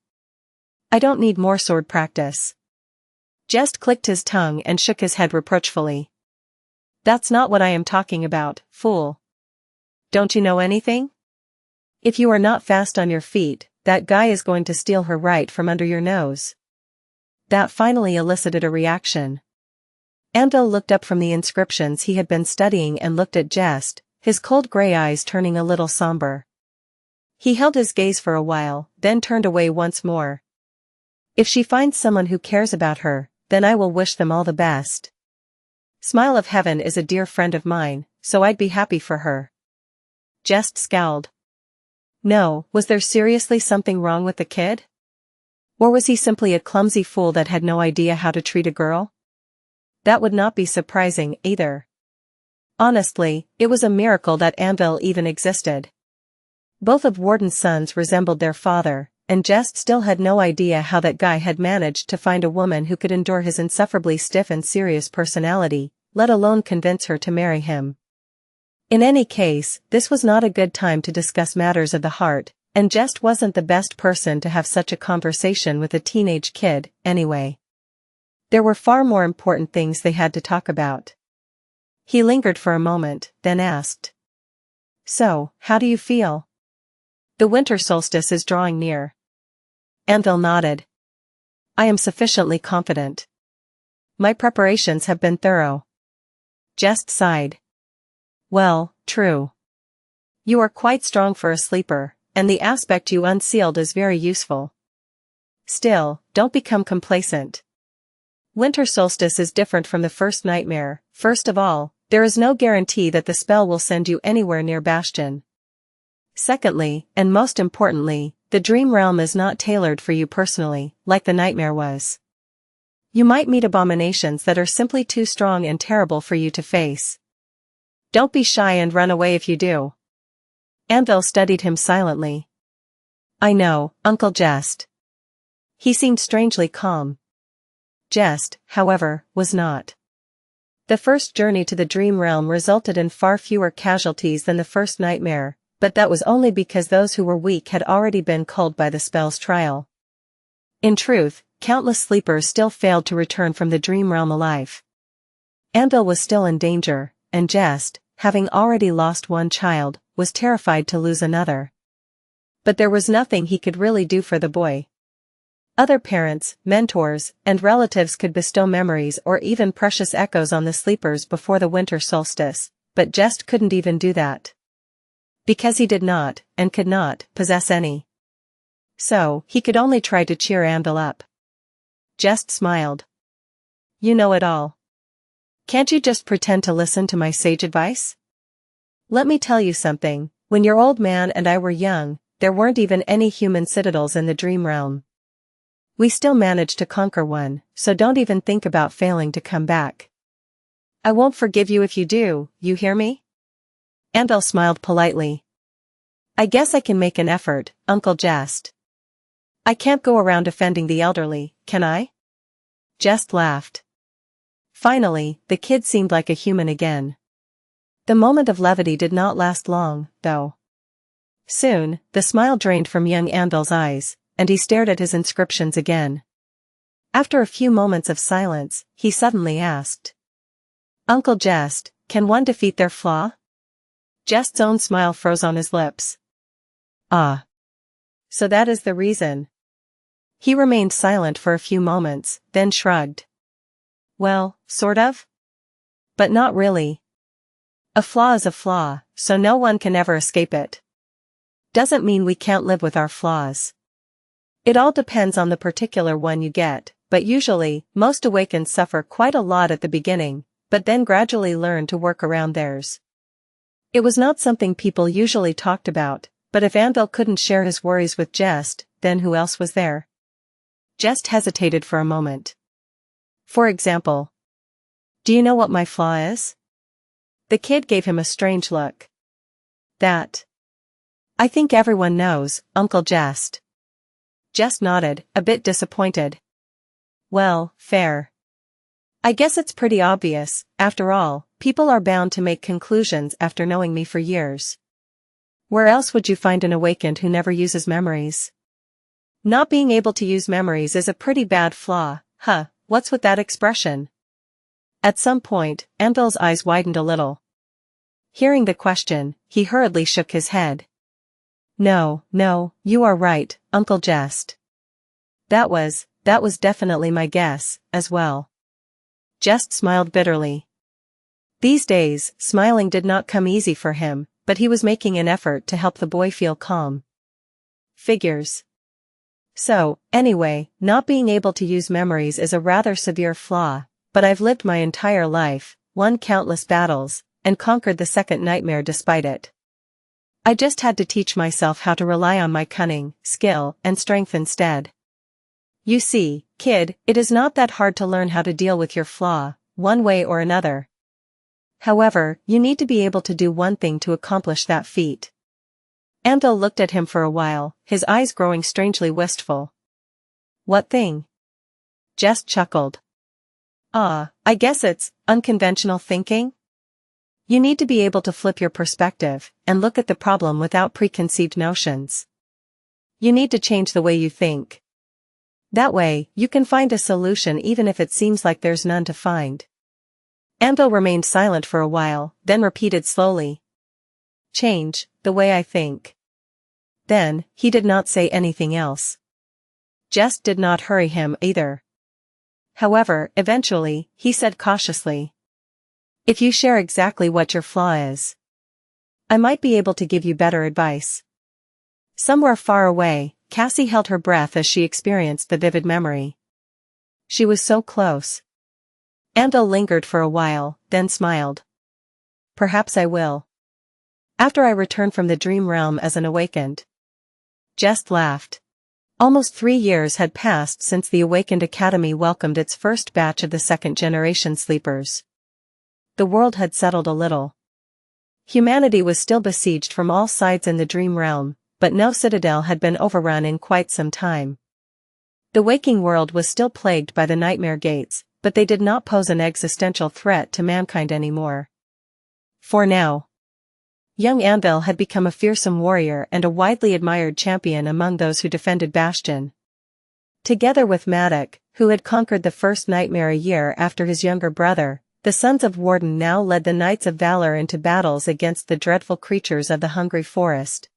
"I don't need more sword practice." Jest clicked his tongue and shook his head reproachfully. "That's not what I am talking about, fool. Don't you know anything? If you are not fast on your feet, that guy is going to steal her right from under your nose." That finally elicited a reaction. Andal looked up from the inscriptions he had been studying and looked at Jest, his cold gray eyes turning a little somber. He held his gaze for a while, then turned away once more. "If she finds someone who cares about her, then I will wish them all the best. Smile of Heaven is a dear friend of mine, so I'd be happy for her." Jest scowled. No, was there seriously something wrong with the kid? Or was he simply a clumsy fool that had no idea how to treat a girl? That would not be surprising, either. Honestly, it was a miracle that Andal even existed. Both of Warden's sons resembled their father, and Jest still had no idea how that guy had managed to find a woman who could endure his insufferably stiff and serious personality, let alone convince her to marry him. In any case, this was not a good time to discuss matters of the heart, and Jest wasn't the best person to have such a conversation with a teenage kid, anyway. There were far more important things they had to talk about. He lingered for a moment, then asked. "So, how do you feel? The winter solstice is drawing near." Andal nodded. "I am sufficiently confident. My preparations have been thorough." Jest sighed. "Well, true. You are quite strong for a sleeper, and the aspect you unsealed is very useful. Still, don't become complacent. Winter solstice is different from the first nightmare. First of all, there is no guarantee that the spell will send you anywhere near Bastion. Secondly, and most importantly, the dream realm is not tailored for you personally, like the nightmare was. You might meet abominations that are simply too strong and terrible for you to face. Don't be shy and run away if you do." Andal studied him silently. "I know, Uncle Jest." He seemed strangely calm. Jest, however, was not. The first journey to the dream realm resulted in far fewer casualties than the first nightmare, but that was only because those who were weak had already been culled by the spell's trial. In truth, countless sleepers still failed to return from the dream realm alive. Andal was still in danger, and Jest, having already lost one child, was terrified to lose another. But there was nothing he could really do for the boy. Other parents, mentors, and relatives could bestow memories or even precious echoes on the sleepers before the winter solstice, but Jest couldn't even do that. Because he did not, and could not, possess any. So, he could only try to cheer Andal up. Jest smiled. "You know it all. Can't you just pretend to listen to my sage advice? Let me tell you something, when your old man and I were young, there weren't even any human citadels in the dream realm. We still managed to conquer one, so don't even think about failing to come back. I won't forgive you if you do, you hear me?" Andal smiled politely. "I guess I can make an effort, Uncle Jest. I can't go around offending the elderly, can I?" Jest laughed. Finally, the kid seemed like a human again. The moment of levity did not last long, though. Soon, the smile drained from young Anvil's eyes, and he stared at his inscriptions again. After a few moments of silence, he suddenly asked. Uncle Jest, can one defeat their flaw? Jest's own smile froze on his lips. Ah. So that is the reason. He remained silent for a few moments, then shrugged. Well, sort of. But not really. A flaw is a flaw, so no one can ever escape it. Doesn't mean we can't live with our flaws. It all depends on the particular one you get, but usually, most awakened suffer quite a lot at the beginning, but then gradually learn to work around theirs. It was not something people usually talked about, but if Anvil couldn't share his worries with Jest, then who else was there? Jest hesitated for a moment. For example. Do you know what my flaw is? The kid gave him a strange look. That. I think everyone knows, Uncle Jest. Jest nodded, a bit disappointed. Well, fair. I guess it's pretty obvious. After all, people are bound to make conclusions after knowing me for years. Where else would you find an awakened who never uses memories? Not being able to use memories is a pretty bad flaw, huh? What's with that expression? At some point, Anvil's eyes widened a little. Hearing the question, he hurriedly shook his head. No, you are right, Uncle Jest. That was definitely my guess, as well. Jest smiled bitterly. These days, smiling did not come easy for him, but he was making an effort to help the boy feel calm. Figures. So, anyway, not being able to use memories is a rather severe flaw, but I've lived my entire life, won countless battles, and conquered the second nightmare despite it. I just had to teach myself how to rely on my cunning, skill, and strength instead. You see, kid, it is not that hard to learn how to deal with your flaw, one way or another. However, you need to be able to do one thing to accomplish that feat. Anvil looked at him for a while, his eyes growing strangely wistful. What thing? Jest chuckled. I guess it's unconventional thinking? You need to be able to flip your perspective and look at the problem without preconceived notions. You need to change the way you think. That way, you can find a solution even if it seems like there's none to find. Anvil remained silent for a while, then repeated slowly. Change the way I think. Then, he did not say anything else. Jest did not hurry him either. However, eventually, he said cautiously. If you share exactly what your flaw is, I might be able to give you better advice. Somewhere far away, Cassie held her breath as she experienced the vivid memory. She was so close. Anvil lingered for a while, then smiled. Perhaps I will. After I return from the dream realm as an awakened. Jest laughed. Almost 3 years had passed since the Awakened Academy welcomed its first batch of the second-generation sleepers. The world had settled a little. Humanity was still besieged from all sides in the dream realm, but no citadel had been overrun in quite some time. The waking world was still plagued by the nightmare gates, but they did not pose an existential threat to mankind anymore. For now. Young Anvil had become a fearsome warrior and a widely admired champion among those who defended Bastion. Together with Maddock, who had conquered the first nightmare a year after his younger brother, the Sons of Warden now led the Knights of Valor into battles against the dreadful creatures of the Hungry Forest.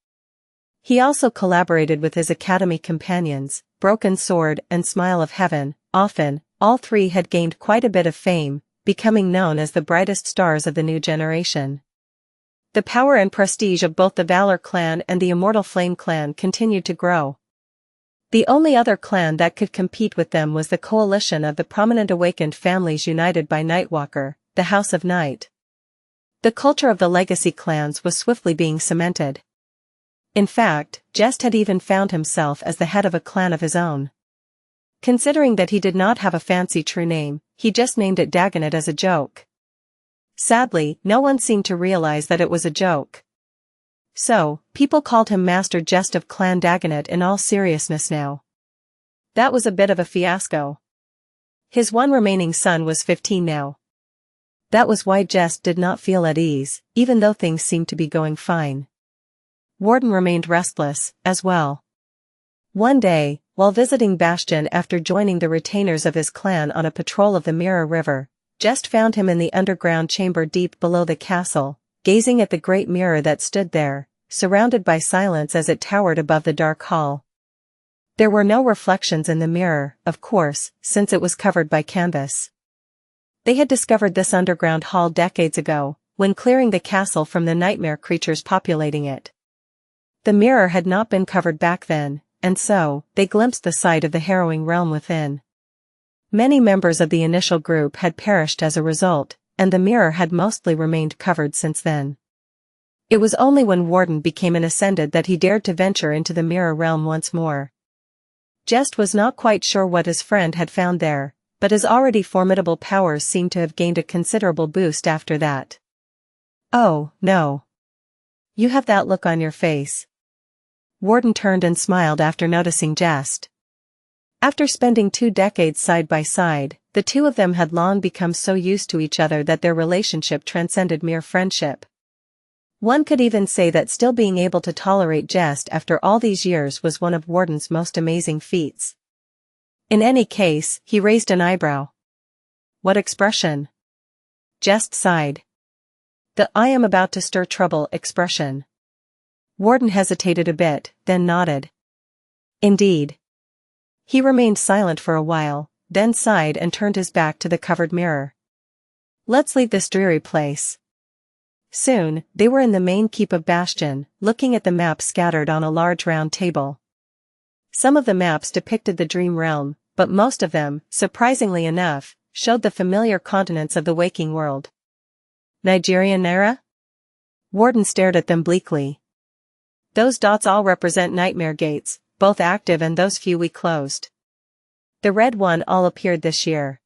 He also collaborated with his academy companions, Broken Sword and Smile of Heaven. Often, all three had gained quite a bit of fame, becoming known as the brightest stars of the new generation. The power and prestige of both the Valor clan and the Immortal Flame clan continued to grow. The only other clan that could compete with them was the coalition of the prominent awakened families united by Nightwalker, the House of Night. The culture of the legacy clans was swiftly being cemented. In fact, Jest had even found himself as the head of a clan of his own. Considering that he did not have a fancy true name, he just named it Dagonet as a joke. Sadly, no one seemed to realize that it was a joke. So, people called him Master Jest of Clan Dagonet in all seriousness now. That was a bit of a fiasco. His one remaining son was 15 now. That was why Jest did not feel at ease, even though things seemed to be going fine. Warden remained restless, as well. One day, while visiting Bastion after joining the retainers of his clan on a patrol of the Mirror River, Jest found him in the underground chamber deep below the castle, gazing at the great mirror that stood there, surrounded by silence as it towered above the dark hall. There were no reflections in the mirror, of course, since it was covered by canvas. They had discovered this underground hall decades ago, when clearing the castle from the nightmare creatures populating it. The mirror had not been covered back then, and so, they glimpsed the sight of the harrowing realm within. Many members of the initial group had perished as a result, and the mirror had mostly remained covered since then. It was only when Warden became an ascended that he dared to venture into the mirror realm once more. Jest was not quite sure what his friend had found there, but his already formidable powers seemed to have gained a considerable boost after that. "Oh, no. You have that look on your face." Warden turned and smiled after noticing Jest. After spending 2 decades side by side, the two of them had long become so used to each other that their relationship transcended mere friendship. One could even say that still being able to tolerate Jest after all these years was one of Warden's most amazing feats. In any case, he raised an eyebrow. "What expression?" Jest sighed. "The I am about to stir trouble expression." Warden hesitated a bit, then nodded. "Indeed." He remained silent for a while, then sighed and turned his back to the covered mirror. "Let's leave this dreary place." Soon, they were in the main keep of Bastion, looking at the maps scattered on a large round table. Some of the maps depicted the dream realm, but most of them, surprisingly enough, showed the familiar continents of the waking world. "Nigeria Naira?" Warden stared at them bleakly. "Those dots all represent nightmare gates, both active and those few we closed. The red one all appeared this year.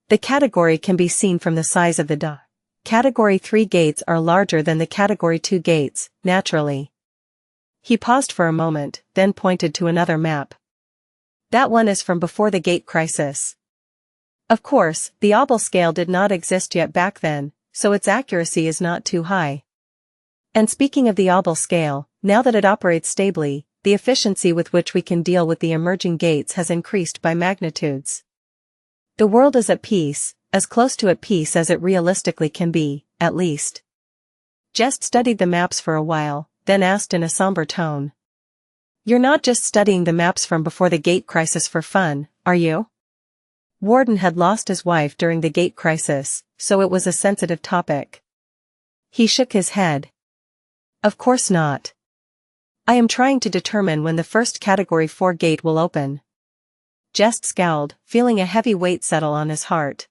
The category can be seen from the size of the dot. Category 3 gates are larger than the Category 2 gates, naturally." He paused for a moment, then pointed to another map. "That one is from before the gate crisis. Of course, the obel scale did not exist yet back then, so its accuracy is not too high. And speaking of the obel scale, now that it operates stably, the efficiency with which we can deal with the emerging gates has increased by magnitudes. The world is at peace, as close to at peace as it realistically can be, at least." Jest studied the maps for a while, then asked in a somber tone. "You're not just studying the maps from before the gate crisis for fun, are you?" Warden had lost his wife during the gate crisis, so it was a sensitive topic. He shook his head. "Of course not. I am trying to determine when the first Category 4 gate will open." Jest scowled, feeling a heavy weight settle on his heart.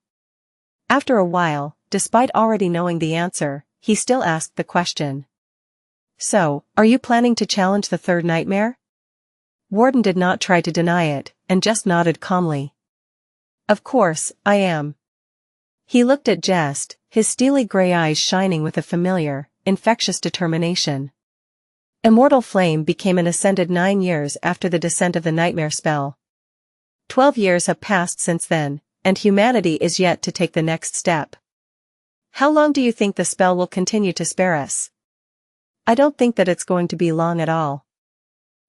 After a while, despite already knowing the answer, he still asked the question. "So, are you planning to challenge the third nightmare?" Warden did not try to deny it, and just nodded calmly. "Of course, I am." He looked at Jest, his steely gray eyes shining with a familiar, infectious determination. Immortal Flame became an ascended 9 years after the descent of the nightmare spell. 12 years have passed since then, and humanity is yet to take the next step. How long do you think the spell will continue to spare us? I don't think that it's going to be long at all.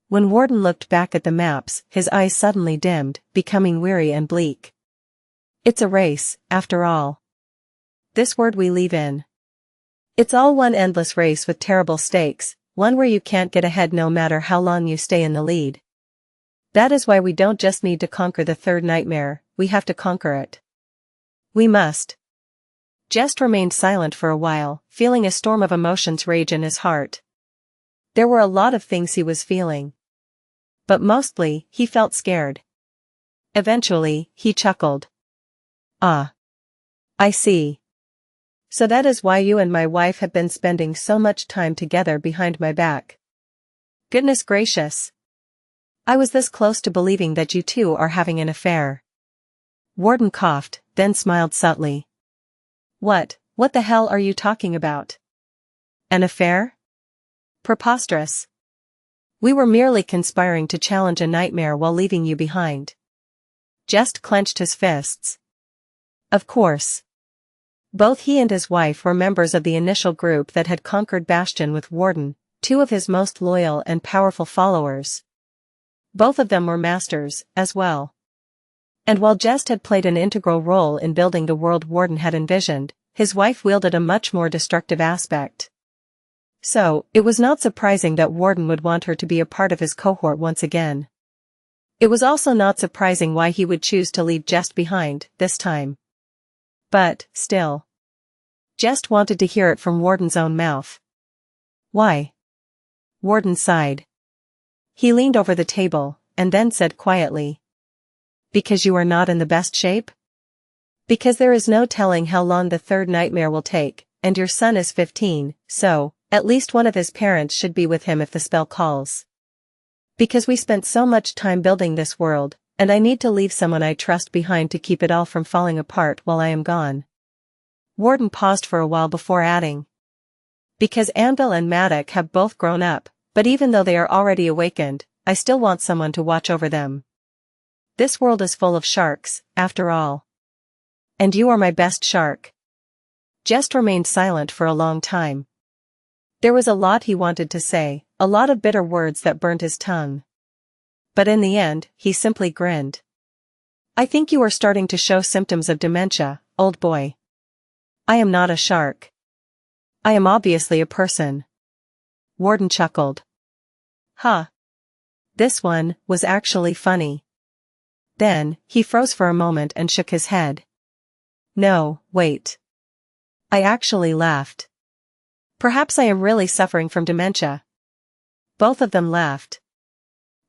When Warden looked back at the maps, his eyes suddenly dimmed, becoming weary and bleak. It's a race, after all. This word we leave in. It's all one endless race with terrible stakes, one where you can't get ahead no matter how long you stay in the lead. That is why we don't just need to conquer the third nightmare, we have to conquer it. We must. Jest remained silent for a while, feeling a storm of emotions rage in his heart. There were a lot of things he was feeling. But mostly, he felt scared. Eventually, he chuckled. "Ah. I see. So that is why you and my wife have been spending so much time together behind my back. Goodness gracious. I was this close to believing that you two are having an affair." Warden coughed, then smiled subtly. What the hell are you talking about? An affair? Preposterous. We were merely conspiring to challenge a nightmare while leaving you behind. Jest clenched his fists. Of course. Both he and his wife were members of the initial group that had conquered Bastion with Warden, two of his most loyal and powerful followers. Both of them were masters, as well. And while Jest had played an integral role in building the world Warden had envisioned, his wife wielded a much more destructive aspect. So, it was not surprising that Warden would want her to be a part of his cohort once again. It was also not surprising why he would choose to leave Jest behind, this time. But, still. Jest wanted to hear it from Warden's own mouth. Why? Warden sighed. He leaned over the table, and then said quietly. Because you are not in the best shape? Because there is no telling how long the third nightmare will take, and your son is 15, so, at least one of his parents should be with him if the spell calls. Because we spent so much time building this world, and I need to leave someone I trust behind to keep it all from falling apart while I am gone. Warden paused for a while before adding. Because Anvil and Maddock have both grown up, but even though they are already awakened, I still want someone to watch over them. This world is full of sharks, after all. And you are my best shark. Jest remained silent for a long time. There was a lot he wanted to say, a lot of bitter words that burned his tongue. But in the end, he simply grinned. I think you are starting to show symptoms of dementia, old boy. I am not a shark. I am obviously a person. Warden chuckled. Huh. This one was actually funny. Then, he froze for a moment and shook his head. No, wait. I actually laughed. Perhaps I am really suffering from dementia. Both of them laughed.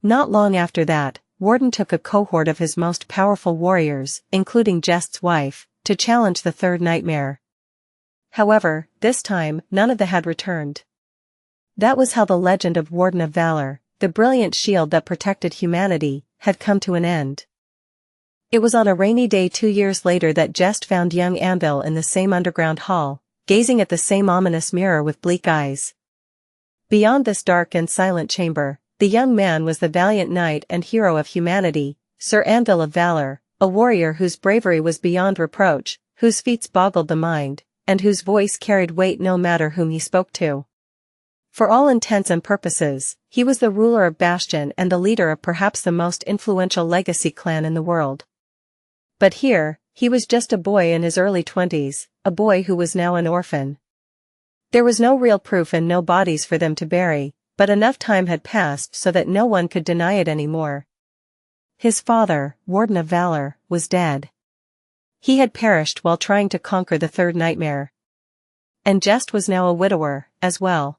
Not long after that, Warden took a cohort of his most powerful warriors, including Jest's wife, to challenge the third nightmare. However, this time, none of them had returned. That was how the legend of Warden of Valor, the brilliant shield that protected humanity, had come to an end. It was on a rainy day 2 years later that Jest found young Anvil in the same underground hall, gazing at the same ominous mirror with bleak eyes. Beyond this dark and silent chamber, the young man was the valiant knight and hero of humanity, Sir Anvil of Valor, a warrior whose bravery was beyond reproach, whose feats boggled the mind, and whose voice carried weight no matter whom he spoke to. For all intents and purposes, he was the ruler of Bastion and the leader of perhaps the most influential legacy clan in the world. But here, he was just a boy in his early 20s, a boy who was now an orphan. There was no real proof and no bodies for them to bury, but enough time had passed so that no one could deny it anymore. His father, Warden of Valor, was dead. He had perished while trying to conquer the third nightmare. And Jest was now a widower, as well.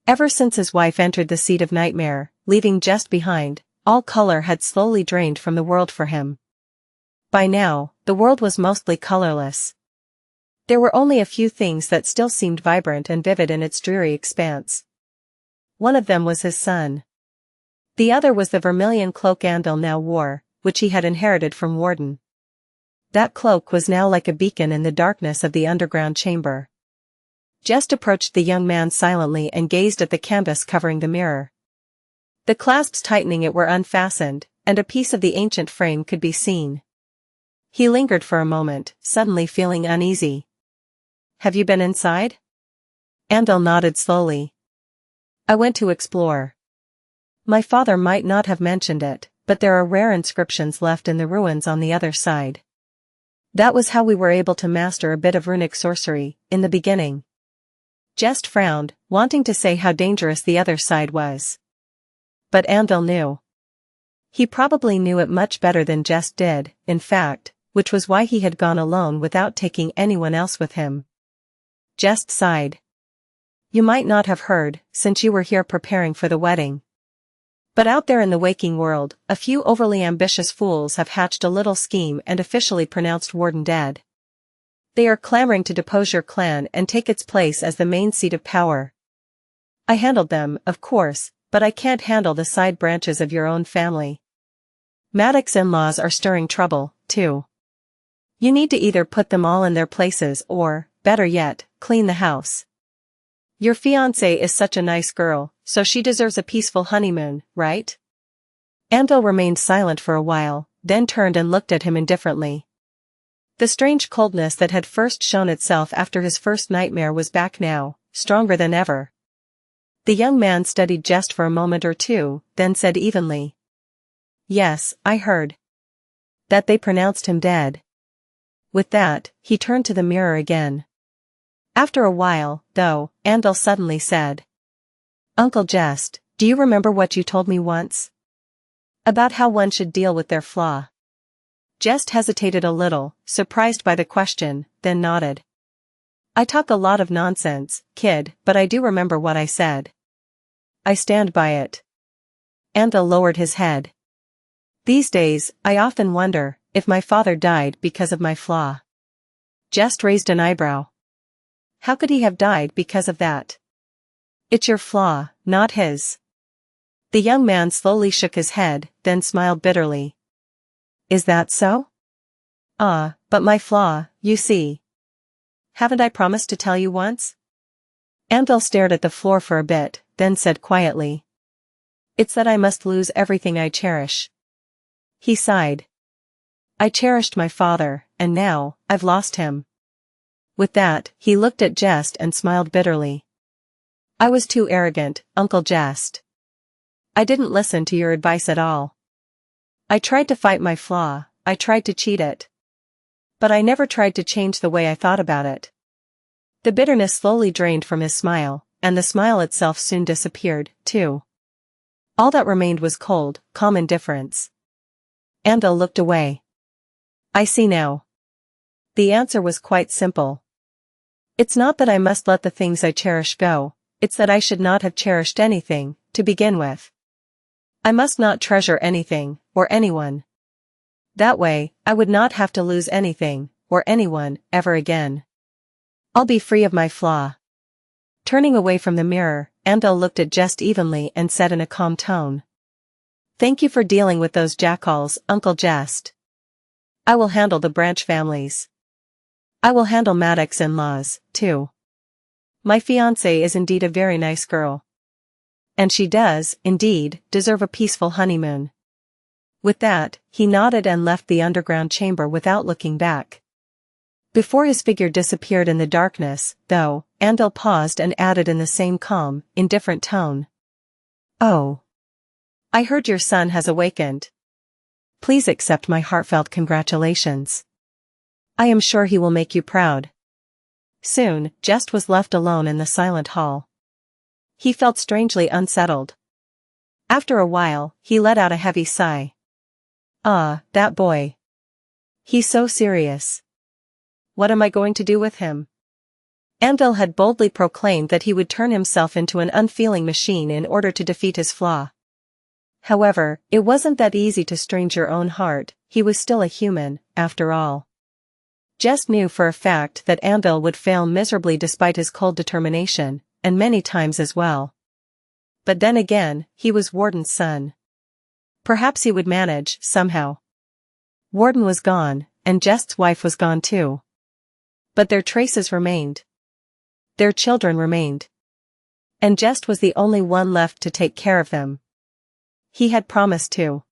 Ever since his wife entered the seat of nightmare, leaving Jest behind, all color had slowly drained from the world for him. By now, the world was mostly colorless. There were only a few things that still seemed vibrant and vivid in its dreary expanse. One of them was his son. The other was the vermilion cloak Anvil now wore, which he had inherited from Warden. That cloak was now like a beacon in the darkness of the underground chamber. Jest approached the young man silently and gazed at the canvas covering the mirror. The clasps tightening it were unfastened, and a piece of the ancient frame could be seen. He lingered for a moment, suddenly feeling uneasy. Have you been inside? Anvil nodded slowly. I went to explore. My father might not have mentioned it, but there are rare inscriptions left in the ruins on the other side. That was how we were able to master a bit of runic sorcery, in the beginning. Jest frowned, wanting to say how dangerous the other side was. But Anvil knew. He probably knew it much better than Jest did, in fact, which was why he had gone alone without taking anyone else with him. Jest sighed. You might not have heard, since you were here preparing for the wedding. But out there in the waking world, a few overly ambitious fools have hatched a little scheme and officially pronounced Warden dead. They are clamoring to depose your clan and take its place as the main seat of power. I handled them, of course, but I can't handle the side branches of your own family. Maddox's in-laws are stirring trouble, too. You need to either put them all in their places or, better yet, clean the house. Your fiancée is such a nice girl, so she deserves a peaceful honeymoon, right? Anvil remained silent for a while, then turned and looked at him indifferently. The strange coldness that had first shown itself after his first nightmare was back now, stronger than ever. The young man studied Jest for a moment or two, then said evenly. "Yes, I heard that they pronounced him dead." With that, he turned to the mirror again. After a while, though, Andal suddenly said, "Uncle Jest, do you remember what you told me once? About how one should deal with their flaw?" Jest hesitated a little, surprised by the question, then nodded. "I talk a lot of nonsense, kid, but I do remember what I said. I stand by it." Andal lowered his head. "These days, I often wonder if my father died because of my flaw." Jest raised an eyebrow. "How could he have died because of that?" "It's your flaw, not his." The young man slowly shook his head, then smiled bitterly. "Is that so?" But my flaw, you see. Haven't I promised to tell you once?" Andal stared at the floor for a bit, then said quietly. "It's that I must lose everything I cherish." He sighed. "I cherished my father, and now, I've lost him." With that, he looked at Jest and smiled bitterly. "I was too arrogant, Uncle Jest. I didn't listen to your advice at all. I tried to fight my flaw, I tried to cheat it. But I never tried to change the way I thought about it." The bitterness slowly drained from his smile, and the smile itself soon disappeared, too. All that remained was cold, calm indifference. Andal looked away. "I see now." The answer was quite simple. "It's not that I must let the things I cherish go, it's that I should not have cherished anything, to begin with. I must not treasure anything, or anyone. That way, I would not have to lose anything, or anyone, ever again. I'll be free of my flaw." Turning away from the mirror, Andal looked at Jest evenly and said in a calm tone. "Thank you for dealing with those jackals, Uncle Jest. I will handle the branch families. I will handle Maddox's in-laws, too. My fiancée is indeed a very nice girl. And she does, indeed, deserve a peaceful honeymoon." With that, he nodded and left the underground chamber without looking back. Before his figure disappeared in the darkness, though, Andal paused and added in the same calm, indifferent tone. "Oh. I heard your son has awakened. Please accept my heartfelt congratulations. I am sure he will make you proud." Soon, Jest was left alone in the silent hall. He felt strangely unsettled. After a while, he let out a heavy sigh. That boy. He's so serious. What am I going to do with him?" Andal had boldly proclaimed that he would turn himself into an unfeeling machine in order to defeat his flaw. However, it wasn't that easy to strange your own heart, he was still a human, after all. Jest knew for a fact that Andal would fail miserably despite his cold determination, and many times as well. But then again, he was Warden's son. Perhaps he would manage, somehow. Warden was gone, and Jest's wife was gone too. But their traces remained. Their children remained. And Jest was the only one left to take care of them. He had promised to.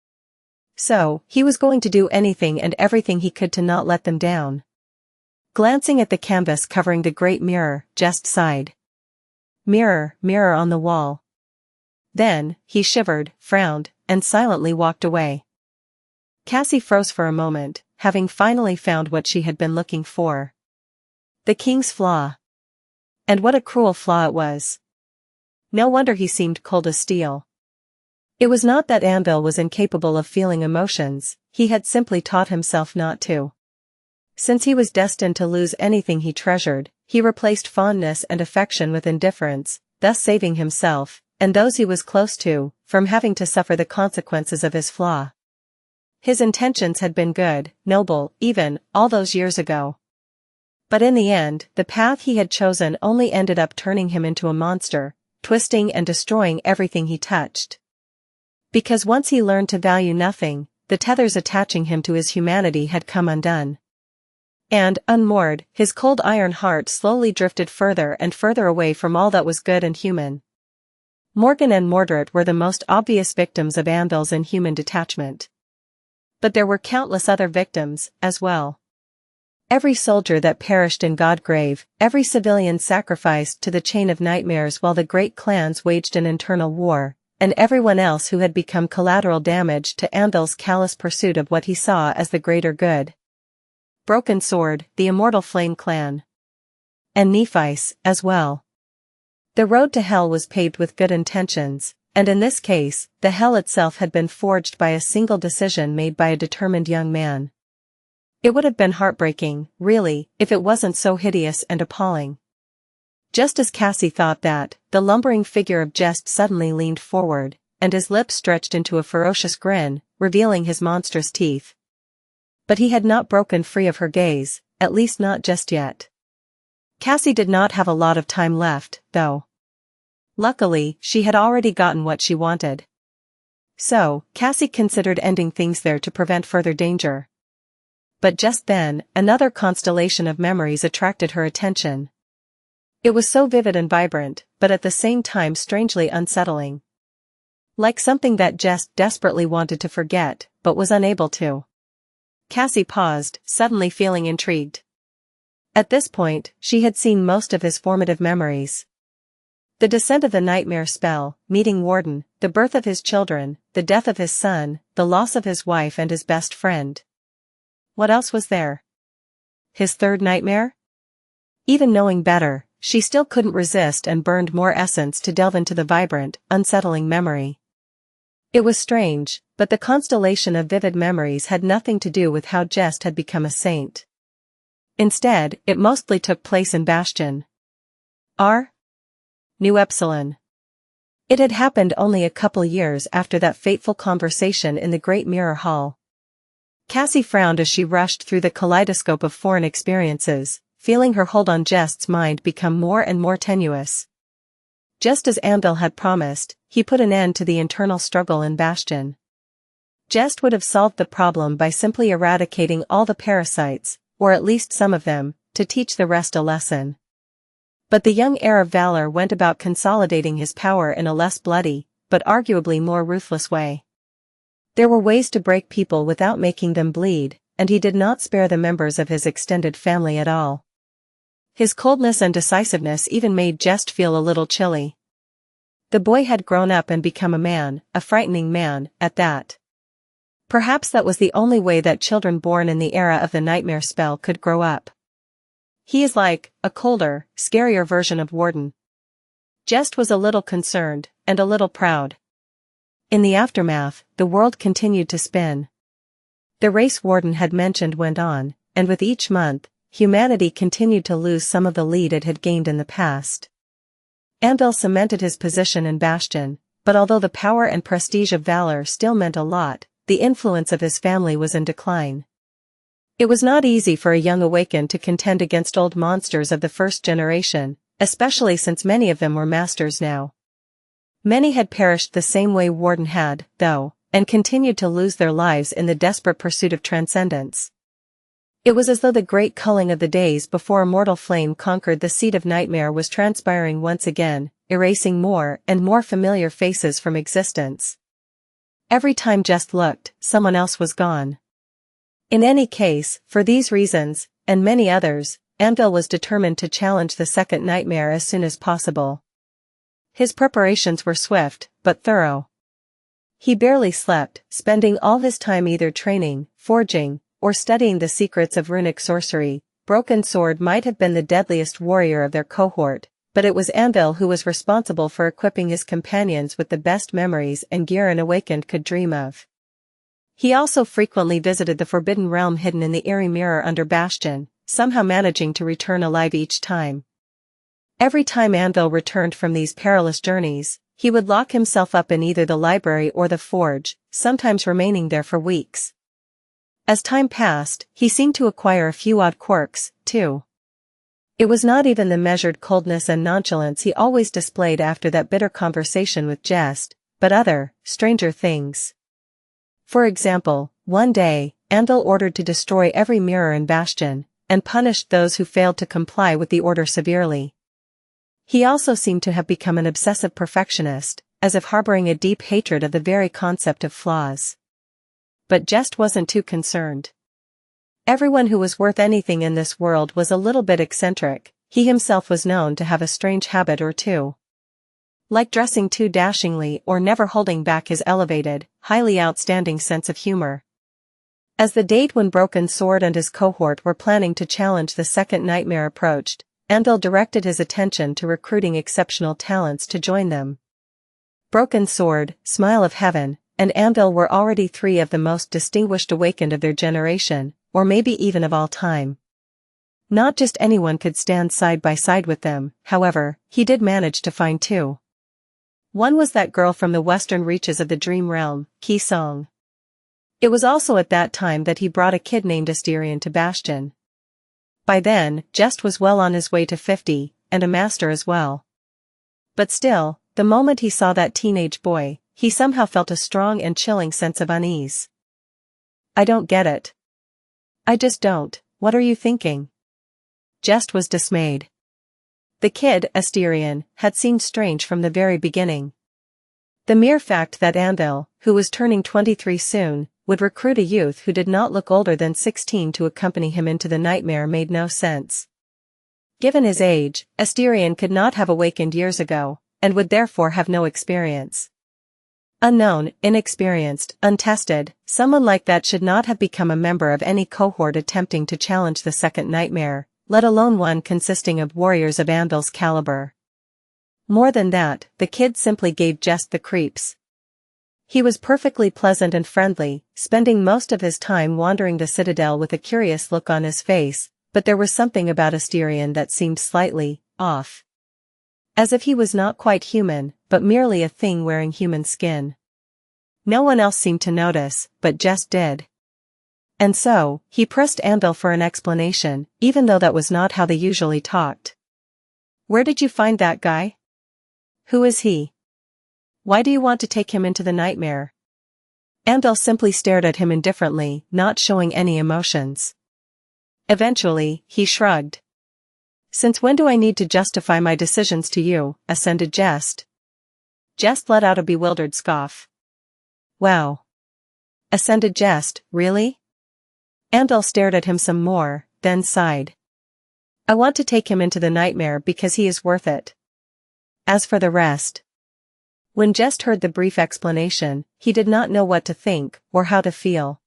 So, he was going to do anything and everything he could to not let them down. Glancing at the canvas covering the great mirror, Jest sighed. Mirror, mirror on the wall. Then, he shivered, frowned, and silently walked away. Cassie froze for a moment, having finally found what she had been looking for. The king's flaw. And what a cruel flaw it was. No wonder he seemed cold as steel. It was not that Andal was incapable of feeling emotions, he had simply taught himself not to. Since he was destined to lose anything he treasured, he replaced fondness and affection with indifference, thus saving himself, and those he was close to, from having to suffer the consequences of his flaw. His intentions had been good, noble, even, all those years ago. But in the end, the path he had chosen only ended up turning him into a monster, twisting and destroying everything he touched. Because once he learned to value nothing, the tethers attaching him to his humanity had come undone. And, unmoored, his cold iron heart slowly drifted further and further away from all that was good and human. Morgan and Mordred were the most obvious victims of Andal's inhuman detachment. But there were countless other victims, as well. Every soldier that perished in Godgrave, every civilian sacrificed to the chain of nightmares while the great clans waged an internal war, and everyone else who had become collateral damage to Anvil's callous pursuit of what he saw as the greater good. Broken Sword, the Immortal Flame Clan. And Nephi's, as well. The road to hell was paved with good intentions, and in this case, the hell itself had been forged by a single decision made by a determined young man. It would have been heartbreaking, really, if it wasn't so hideous and appalling. Just as Cassie thought that, the lumbering figure of Jest suddenly leaned forward, and his lips stretched into a ferocious grin, revealing his monstrous teeth. But he had not broken free of her gaze, at least not just yet. Cassie did not have a lot of time left, though. Luckily, she had already gotten what she wanted. So, Cassie considered ending things there to prevent further danger. But just then, another constellation of memories attracted her attention. It was so vivid and vibrant, but at the same time strangely unsettling. Like something that Jest desperately wanted to forget, but was unable to. Cassie paused, suddenly feeling intrigued. At this point, she had seen most of his formative memories. The descent of the nightmare spell, meeting Warden, the birth of his children, the death of his son, the loss of his wife and his best friend. What else was there? His third nightmare? Even knowing better, she still couldn't resist and burned more essence to delve into the vibrant, unsettling memory. It was strange, but the constellation of vivid memories had nothing to do with how Jest had become a saint. Instead, it mostly took place in Bastion. New Epsilon. It had happened only a couple years after that fateful conversation in the Great Mirror Hall. Cassie frowned as she rushed through the kaleidoscope of foreign experiences, feeling her hold on Jest's mind become more and more tenuous. Just as Anvil had promised, he put an end to the internal struggle in Bastion. Jest would have solved the problem by simply eradicating all the parasites, or at least some of them, to teach the rest a lesson. But the young heir of valor went about consolidating his power in a less bloody, but arguably more ruthless way. There were ways to break people without making them bleed, and he did not spare the members of his extended family at all. His coldness and decisiveness even made Jest feel a little chilly. The boy had grown up and become a man, a frightening man, at that. Perhaps that was the only way that children born in the era of the nightmare spell could grow up. He is like a colder, scarier version of Warden. Jest was a little concerned, and a little proud. In the aftermath, the world continued to spin. The race Warden had mentioned went on, and with each month, humanity continued to lose some of the lead it had gained in the past. Anvil cemented his position in Bastion, but although the power and prestige of valor still meant a lot, the influence of his family was in decline. It was not easy for a young awakened to contend against old monsters of the first generation, especially since many of them were masters now. Many had perished the same way Warden had, though, and continued to lose their lives in the desperate pursuit of transcendence. It was as though the great culling of the days before immortal flame conquered the seed of nightmare was transpiring once again, erasing more and more familiar faces from existence. Every time Jest looked, someone else was gone. In any case, for these reasons, and many others, Anvil was determined to challenge the second nightmare as soon as possible. His preparations were swift, but thorough. He barely slept, spending all his time either training, forging, or studying the secrets of runic sorcery. Broken Sword might have been the deadliest warrior of their cohort, but it was Anvil who was responsible for equipping his companions with the best memories and gear an awakened could dream of. He also frequently visited the forbidden realm hidden in the eerie mirror under Bastion, somehow managing to return alive each time. Every time Anvil returned from these perilous journeys, he would lock himself up in either the library or the forge, sometimes remaining there for weeks. As time passed, he seemed to acquire a few odd quirks, too. It was not even the measured coldness and nonchalance he always displayed after that bitter conversation with Jest, but other, stranger things. For example, one day, Anvil ordered to destroy every mirror in Bastion, and punished those who failed to comply with the order severely. He also seemed to have become an obsessive perfectionist, as if harboring a deep hatred of the very concept of flaws. but Jest wasn't too concerned. Everyone who was worth anything in this world was a little bit eccentric. He himself was known to have a strange habit or two. Like dressing too dashingly or never holding back his elevated, highly outstanding sense of humor. As the date when Broken Sword and his cohort were planning to challenge the second nightmare approached, Anvil directed his attention to recruiting exceptional talents to join them. Broken Sword, Smile of Heaven, and Anvil were already three of the most distinguished awakened of their generation, or maybe even of all time. Not just anyone could stand side by side with them, however, he did manage to find two. One was that girl from the western reaches of the Dream Realm, Qi. It was also at that time that he brought a kid named Esteemed to Bastion. By then, Jest was well on his way to 50, and a master as well. But still, the moment he saw that teenage boy, he somehow felt a strong and chilling sense of unease. I don't get it. I just don't. What are you thinking? Jest was dismayed. The kid, Esteemed, had seemed strange from the very beginning. The mere fact that Anvil, who was turning 23 soon, would recruit a youth who did not look older than 16 to accompany him into the nightmare made no sense. Given his age, Esteemed could not have awakened years ago, and would therefore have no experience. Unknown, inexperienced, untested, someone like that should not have become a member of any cohort attempting to challenge the second nightmare, let alone one consisting of warriors of Anvil's caliber. More than that, the kid simply gave Jest the creeps. He was perfectly pleasant and friendly, spending most of his time wandering the citadel with a curious look on his face, but there was something about Esteemed that seemed slightly off. As if he was not quite human, but merely a thing wearing human skin. No one else seemed to notice, but Jest did. And so, he pressed Anvil for an explanation, even though that was not how they usually talked. Where did you find that guy? Who is he? Why do you want to take him into the nightmare? Anvil simply stared at him indifferently, not showing any emotions. Eventually, he shrugged. Since when do I need to justify my decisions to you? Ascended Jest. Jest let out a bewildered scoff. Wow. Ascended Jest, really? Anvil stared at him some more, then sighed. I want to take him into the nightmare because he is worth it. As for the rest. When Jest heard the brief explanation, he did not know what to think, or how to feel.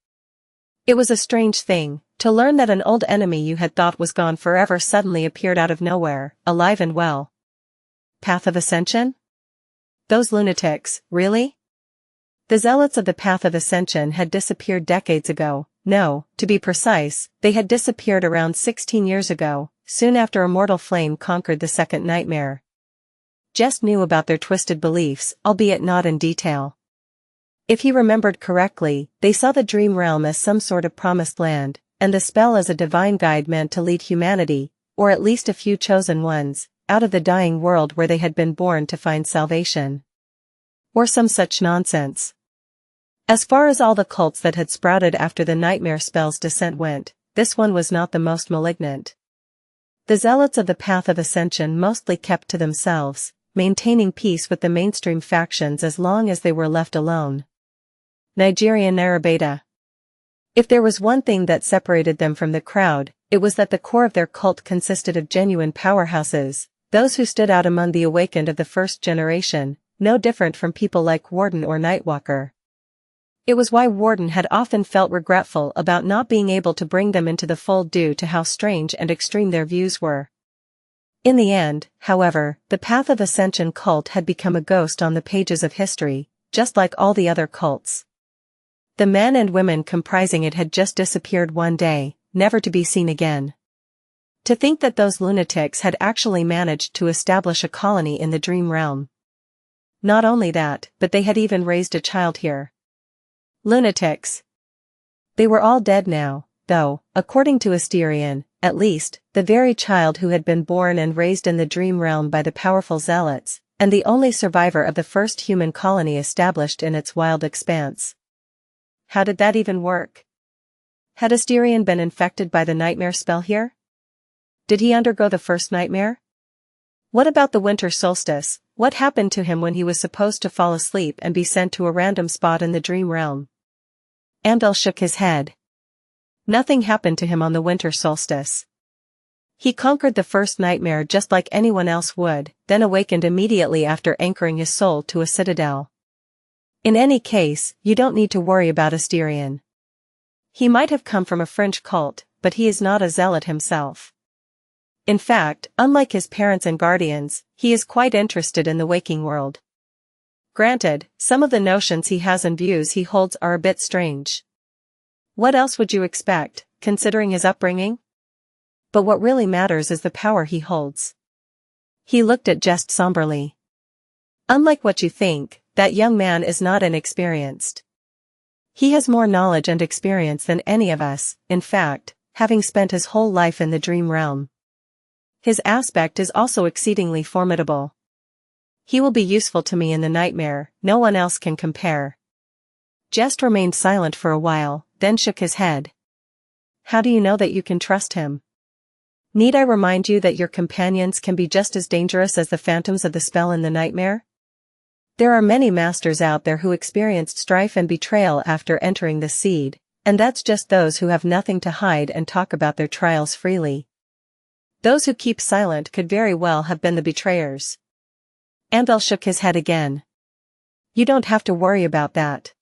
It was a strange thing, to learn that an old enemy you had thought was gone forever suddenly appeared out of nowhere, alive and well. Path of Ascension? Those lunatics, really? The zealots of the Path of Ascension had disappeared decades ago. No, to be precise, they had disappeared around 16 years ago, soon after Immortal Flame conquered the second nightmare. Jest knew about their twisted beliefs, albeit not in detail. If he remembered correctly, they saw the Dream Realm as some sort of promised land, and the spell as a divine guide meant to lead humanity, or at least a few chosen ones, out of the dying world where they had been born to find salvation. Or some such nonsense. As far as all the cults that had sprouted after the nightmare spell's descent went, this one was not the most malignant. The zealots of the Path of Ascension mostly kept to themselves, maintaining peace with the mainstream factions as long as they were left alone. Nigerian Narabeta. If there was one thing that separated them from the crowd, it was that the core of their cult consisted of genuine powerhouses, those who stood out among the awakened of the first generation, no different from people like Warden or Nightwalker. It was why Warden had often felt regretful about not being able to bring them into the fold due to how strange and extreme their views were. In the end, however, the Path of Ascension cult had become a ghost on the pages of history, just like all the other cults. The men and women comprising it had just disappeared one day, never to be seen again. To think that those lunatics had actually managed to establish a colony in the Dream Realm. Not only that, but they had even raised a child here. Lunatics. They were all dead now, though, according to Esteemed, at least, the very child who had been born and raised in the Dream Realm by the powerful zealots, and the only survivor of the first human colony established in its wild expanse. How did that even work? Had Esteemed been infected by the nightmare spell here? Did he undergo the first nightmare? What about the winter solstice? What happened to him when he was supposed to fall asleep and be sent to a random spot in the Dream Realm? Andal shook his head. Nothing happened to him on the winter solstice. He conquered the first nightmare just like anyone else would, then awakened immediately after anchoring his soul to a citadel. In any case, you don't need to worry about Esteemed. He might have come from a fringe cult, but he is not a zealot himself. In fact, unlike his parents and guardians, he is quite interested in the waking world. Granted, some of the notions he has and views he holds are a bit strange. What else would you expect, considering his upbringing? But what really matters is the power he holds. He looked at Jest somberly. Unlike what you think, that young man is not inexperienced. He has more knowledge and experience than any of us, in fact, having spent his whole life in the dream realm. His aspect is also exceedingly formidable. He will be useful to me in the nightmare, no one else can compare. Jest remained silent for a while, then shook his head. How do you know that you can trust him? Need I remind you that your companions can be just as dangerous as the phantoms of the spell in the nightmare? There are many masters out there who experienced strife and betrayal after entering the seed, and that's just those who have nothing to hide and talk about their trials freely. Those who keep silent could very well have been the betrayers. Andal shook his head again. You don't have to worry about that.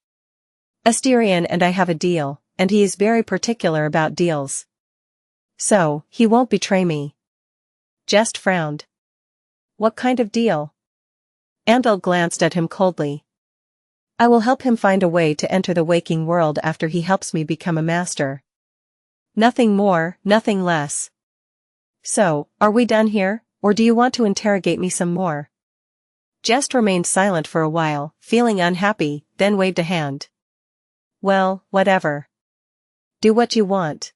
Esteemed and I have a deal, and he is very particular about deals. So, he won't betray me. Jest frowned. What kind of deal? Andal glanced at him coldly. I will help him find a way to enter the waking world after he helps me become a master. Nothing more, nothing less. So, are we done here, or do you want to interrogate me some more? Jest remained silent for a while, feeling unhappy, then waved a hand. Well, whatever. Do what you want.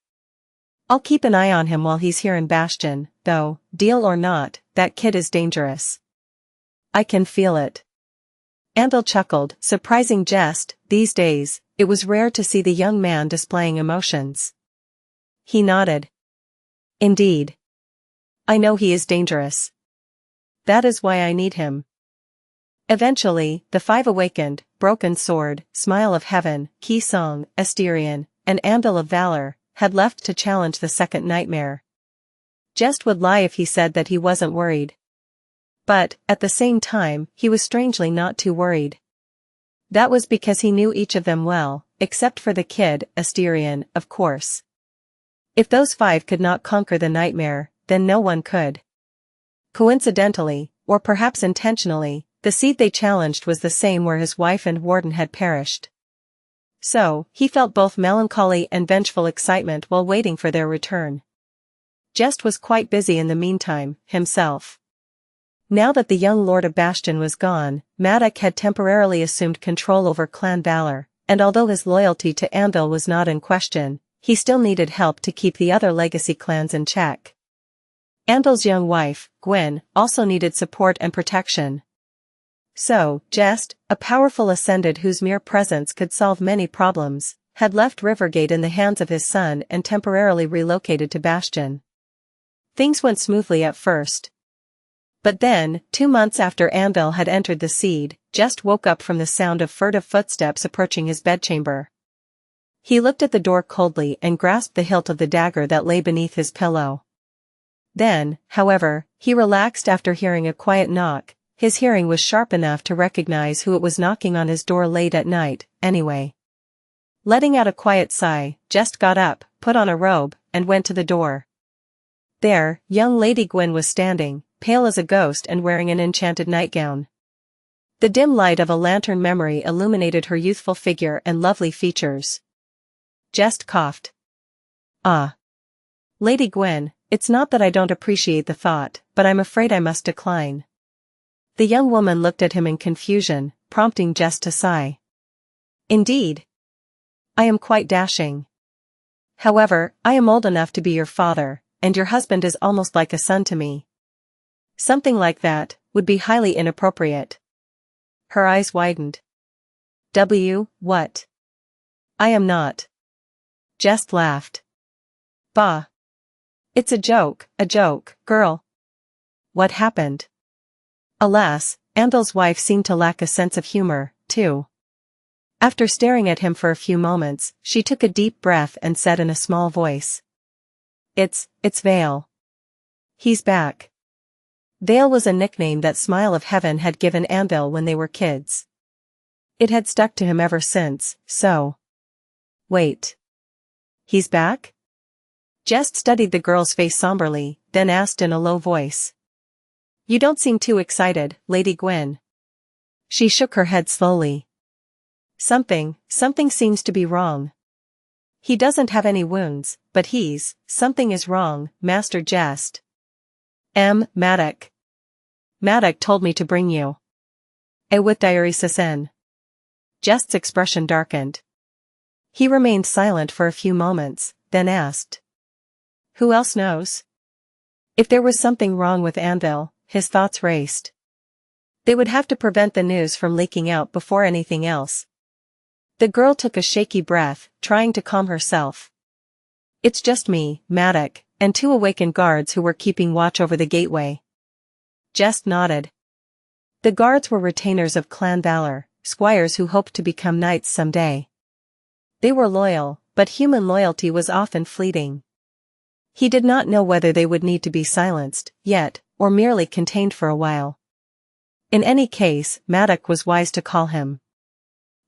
I'll keep an eye on him while he's here in Bastion, though, deal or not, that kid is dangerous. I can feel it. Andal chuckled, surprising Jest. These days, it was rare to see the young man displaying emotions. He nodded. Indeed. I know he is dangerous. That is why I need him. Eventually, the five awakened, Broken Sword, Smile of Heaven, Key Song, Esteemed, and Andal of Valor, had left to challenge the second nightmare. Jest would lie if he said that he wasn't worried. But, at the same time, he was strangely not too worried. That was because he knew each of them well, except for the kid, Esteemed, of course. If those five could not conquer the nightmare, then no one could. Coincidentally, or perhaps intentionally, the seed they challenged was the same where his wife and warden had perished. So, he felt both melancholy and vengeful excitement while waiting for their return. Jest was quite busy in the meantime, himself. Now that the young Lord of Bastion was gone, Maddock had temporarily assumed control over Clan Valor, and although his loyalty to Andal was not in question, he still needed help to keep the other legacy clans in check. Andal's young wife, Gwen, also needed support and protection. So, Jest, a powerful ascended whose mere presence could solve many problems, had left Rivergate in the hands of his son and temporarily relocated to Bastion. Things went smoothly at first. But then, 2 months after Andal had entered the seed, Jest woke up from the sound of furtive footsteps approaching his bedchamber. He looked at the door coldly and grasped the hilt of the dagger that lay beneath his pillow. Then, however, he relaxed after hearing a quiet knock. His hearing was sharp enough to recognize who it was knocking on his door late at night, anyway. Letting out a quiet sigh, Jest got up, put on a robe, and went to the door. There, young Lady Gwen was standing, pale as a ghost and wearing an enchanted nightgown. The dim light of a lantern memory illuminated her youthful figure and lovely features. Jest coughed. Ah. Lady Gwen, it's not that I don't appreciate the thought, but I'm afraid I must decline. The young woman looked at him in confusion, prompting Jest to sigh. Indeed. I am quite dashing. However, I am old enough to be your father, and your husband is almost like a son to me. Something like that would be highly inappropriate. Her eyes widened. What? I am not. Jest laughed. Bah. It's a joke, girl. What happened? Alas, Andal's wife seemed to lack a sense of humor, too. After staring at him for a few moments, she took a deep breath and said in a small voice. It's Vale. He's back. Vale was a nickname that Smile of Heaven had given Anvil when they were kids. It had stuck to him ever since, so. Wait. He's back? Jest studied the girl's face somberly, then asked in a low voice. You don't seem too excited, Lady Gwyn. She shook her head slowly. Something seems to be wrong. He doesn't have any wounds, but something is wrong, Master Jest. Maddock. Maddock told me to bring you. With diary Sassen. Jest's expression darkened. He remained silent for a few moments, then asked. Who else knows? If there was something wrong with Anvil, his thoughts raced. They would have to prevent the news from leaking out before anything else. The girl took a shaky breath, trying to calm herself. It's just me, Maddock, and 2 awakened guards who were keeping watch over the gateway. Jest nodded. The guards were retainers of Clan Valor, squires who hoped to become knights someday. They were loyal, but human loyalty was often fleeting. He did not know whether they would need to be silenced, yet, or merely contained for a while. In any case, Maddock was wise to call him.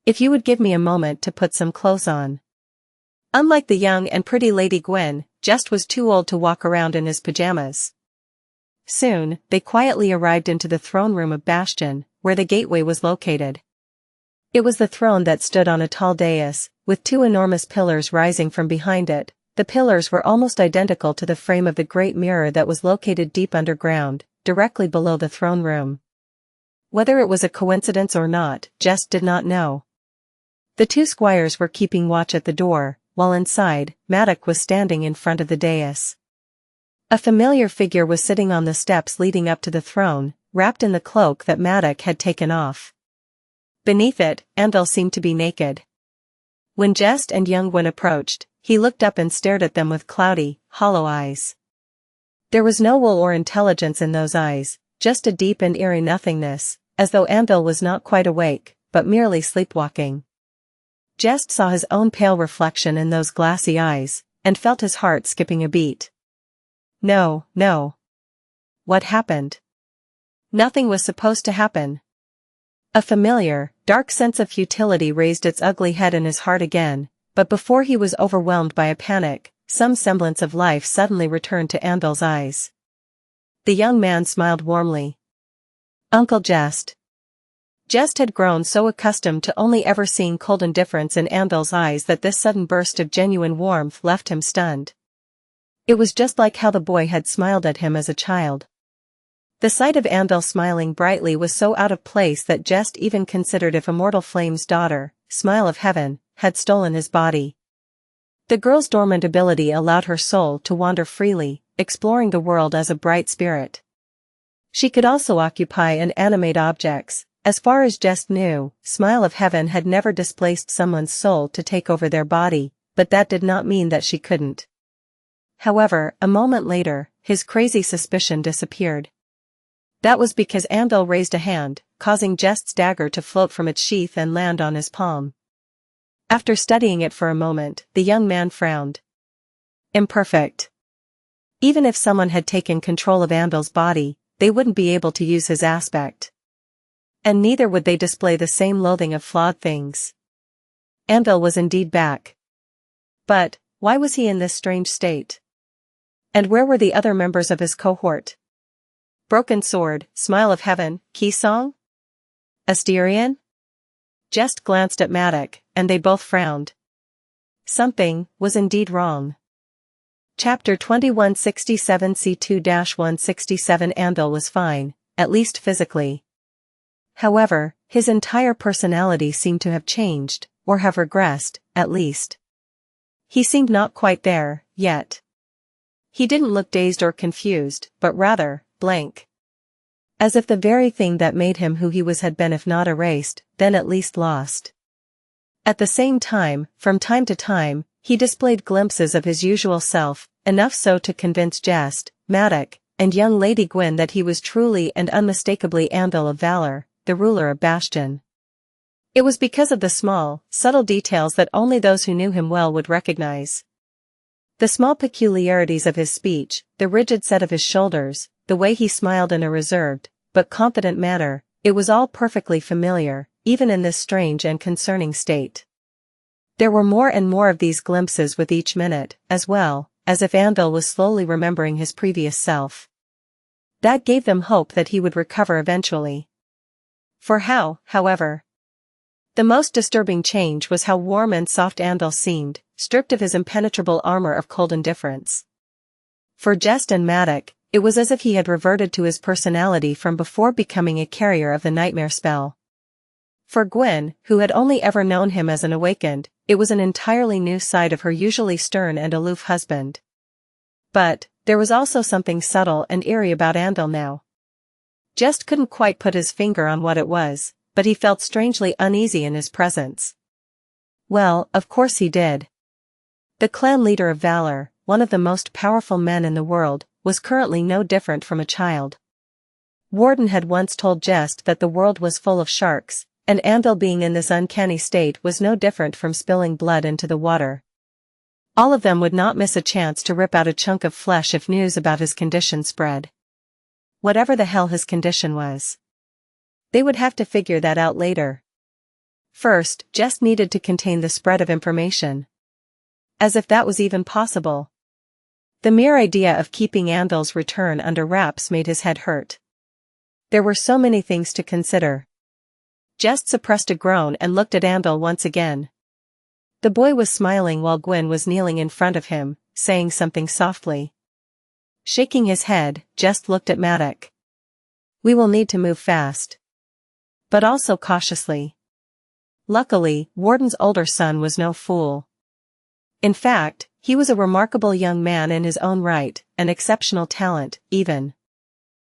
If you would give me a moment to put some clothes on. Unlike the young and pretty Lady Gwyn, Jest was too old to walk around in his pajamas. Soon, they quietly arrived into the throne room of Bastion, where the gateway was located. It was the throne that stood on a tall dais, with 2 enormous pillars rising from behind it. The pillars were almost identical to the frame of the great mirror that was located deep underground, directly below the throne room. Whether it was a coincidence or not, Jest did not know. The 2 squires were keeping watch at the door, while inside, Maddock was standing in front of the dais. A familiar figure was sitting on the steps leading up to the throne, wrapped in the cloak that Maddock had taken off. Beneath it, Anvil seemed to be naked. When Jest and young Gwyn approached, he looked up and stared at them with cloudy, hollow eyes. There was no will or intelligence in those eyes, just a deep and eerie nothingness, as though Anvil was not quite awake, but merely sleepwalking. Jest saw his own pale reflection in those glassy eyes, and felt his heart skipping a beat. No. What happened? Nothing was supposed to happen. A familiar, dark sense of futility raised its ugly head in his heart again, but before he was overwhelmed by a panic, some semblance of life suddenly returned to Anvil's eyes. The young man smiled warmly. Uncle Jest. Jest had grown so accustomed to only ever seeing cold indifference in Anvil's eyes that this sudden burst of genuine warmth left him stunned. It was just like how the boy had smiled at him as a child. The sight of Anvil smiling brightly was so out of place that Jest even considered if Immortal Flame's daughter, Smile of Heaven, had stolen his body. The girl's dormant ability allowed her soul to wander freely, exploring the world as a bright spirit. She could also occupy and animate objects. As far as Jest knew, Smile of Heaven had never displaced someone's soul to take over their body, but that did not mean that she couldn't. However, a moment later, his crazy suspicion disappeared. That was because Anvil raised a hand, causing Jest's dagger to float from its sheath and land on his palm. After studying it for a moment, the young man frowned. Imperfect. Even if someone had taken control of Anvil's body, they wouldn't be able to use his aspect. And neither would they display the same loathing of flawed things. Anvil was indeed back. But, why was he in this strange state? And where were the other members of his cohort? Broken Sword, Smile of Heaven, Keysong? Asterion? Jest glanced at Maddock, and they both frowned. Something was indeed wrong. Chapter 2167 C2-167 Anvil was fine, at least physically. However, his entire personality seemed to have changed, or have regressed, at least. He seemed not quite there, yet. He didn't look dazed or confused, but rather, blank. As if the very thing that made him who he was had been if not erased, then at least lost. At the same time to time, he displayed glimpses of his usual self, enough so to convince Jest, Maddock, and young Lady Gwyn that he was truly and unmistakably Anvil of Valor, the ruler of Bastion. It was because of the small, subtle details that only those who knew him well would recognize. The small peculiarities of his speech, the rigid set of his shoulders, the way he smiled in a reserved, but confident manner, it was all perfectly familiar, even in this strange and concerning state. There were more and more of these glimpses with each minute, as well, as if Anvil was slowly remembering his previous self. That gave them hope that he would recover eventually. For how, however? The most disturbing change was how warm and soft Anvil seemed, stripped of his impenetrable armor of cold indifference. For Jest and Matic, it was as if he had reverted to his personality from before becoming a carrier of the nightmare spell. For Gwen, who had only ever known him as an awakened, it was an entirely new side of her usually stern and aloof husband. But, there was also something subtle and eerie about Anvil now. Jest couldn't quite put his finger on what it was, but he felt strangely uneasy in his presence. Well, of course he did. The clan leader of Valor, one of the most powerful men in the world, was currently no different from a child. Warden had once told Jest that the world was full of sharks, and Anvil being in this uncanny state was no different from spilling blood into the water. All of them would not miss a chance to rip out a chunk of flesh if news about his condition spread. Whatever the hell his condition was. They would have to figure that out later. First, Jest needed to contain the spread of information. As if that was even possible. The mere idea of keeping Anvil's return under wraps made his head hurt. There were so many things to consider. Jest suppressed a groan and looked at Anvil once again. The boy was smiling while Gwen was kneeling in front of him, saying something softly. Shaking his head, Jest looked at Matic. We will need to move fast. But also cautiously. Luckily, Warden's older son was no fool. In fact, he was a remarkable young man in his own right, an exceptional talent, even.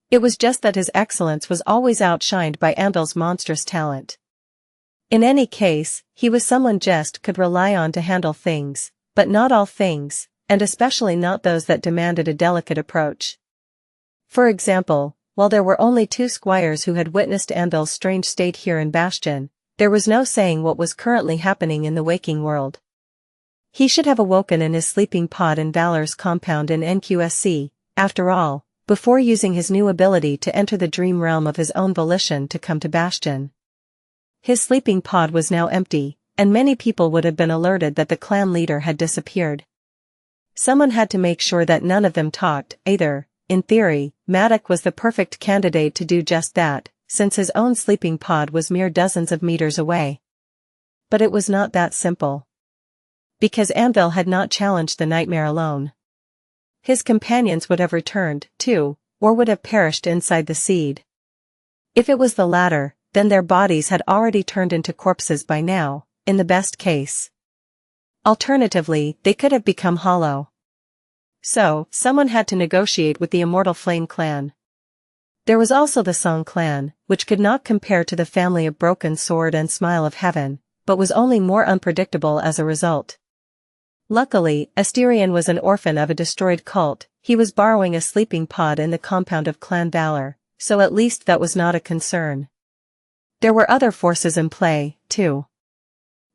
It was just that his excellence was always outshined by Anvil's monstrous talent. In any case, he was someone Jest could rely on to handle things, but not all things, and especially not those that demanded a delicate approach. For example, while there were only 2 squires who had witnessed Anvil's strange state here in Bastion, there was no saying what was currently happening in the waking world. He should have awoken in his sleeping pod in Valor's compound in NQSC, after all, before using his new ability to enter the dream realm of his own volition to come to Bastion. His sleeping pod was now empty, and many people would have been alerted that the clan leader had disappeared. Someone had to make sure that none of them talked, either. In theory, Matic was the perfect candidate to do just that, since his own sleeping pod was mere dozens of meters away. But it was not that simple. Because Anvil had not challenged the nightmare alone. His companions would have returned, too, or would have perished inside the seed. If it was the latter, then their bodies had already turned into corpses by now, in the best case. Alternatively, they could have become hollow. So, someone had to negotiate with the Immortal Flame clan. There was also the Song clan, which could not compare to the family of Broken Sword and Smile of Heaven, but was only more unpredictable as a result. Luckily, Asterion was an orphan of a destroyed cult. He was borrowing a sleeping pod in the compound of Clan Valor, so at least that was not a concern. There were other forces in play, too.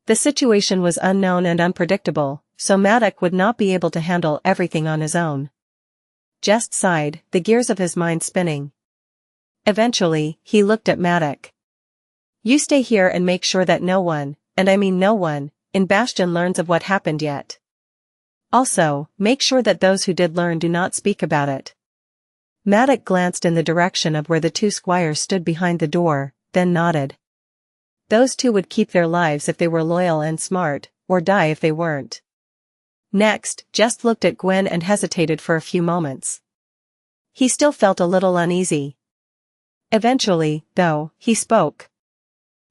The situation was unknown and unpredictable, so Matic would not be able to handle everything on his own. Jest sighed, the gears of his mind spinning. Eventually, he looked at Matic. You stay here and make sure that no one, and I mean no one, in Bastion learns of what happened yet. Also, make sure that those who did learn do not speak about it. Matic glanced in the direction of where the 2 squires stood behind the door, then nodded. Those 2 would keep their lives if they were loyal and smart, or die if they weren't. Next, Jest looked at Gwen and hesitated for a few moments. He still felt a little uneasy. Eventually, though, he spoke.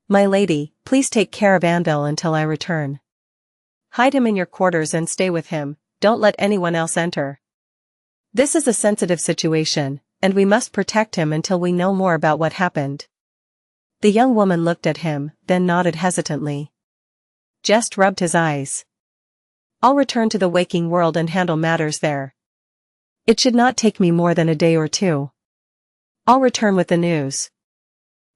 My lady, please take care of Anvil until I return. Hide him in your quarters and stay with him, don't let anyone else enter. This is a sensitive situation, and we must protect him until we know more about what happened. The young woman looked at him, then nodded hesitantly. Jest rubbed his eyes. I'll return to the waking world and handle matters there. It should not take me more than a day or 2. I'll return with the news.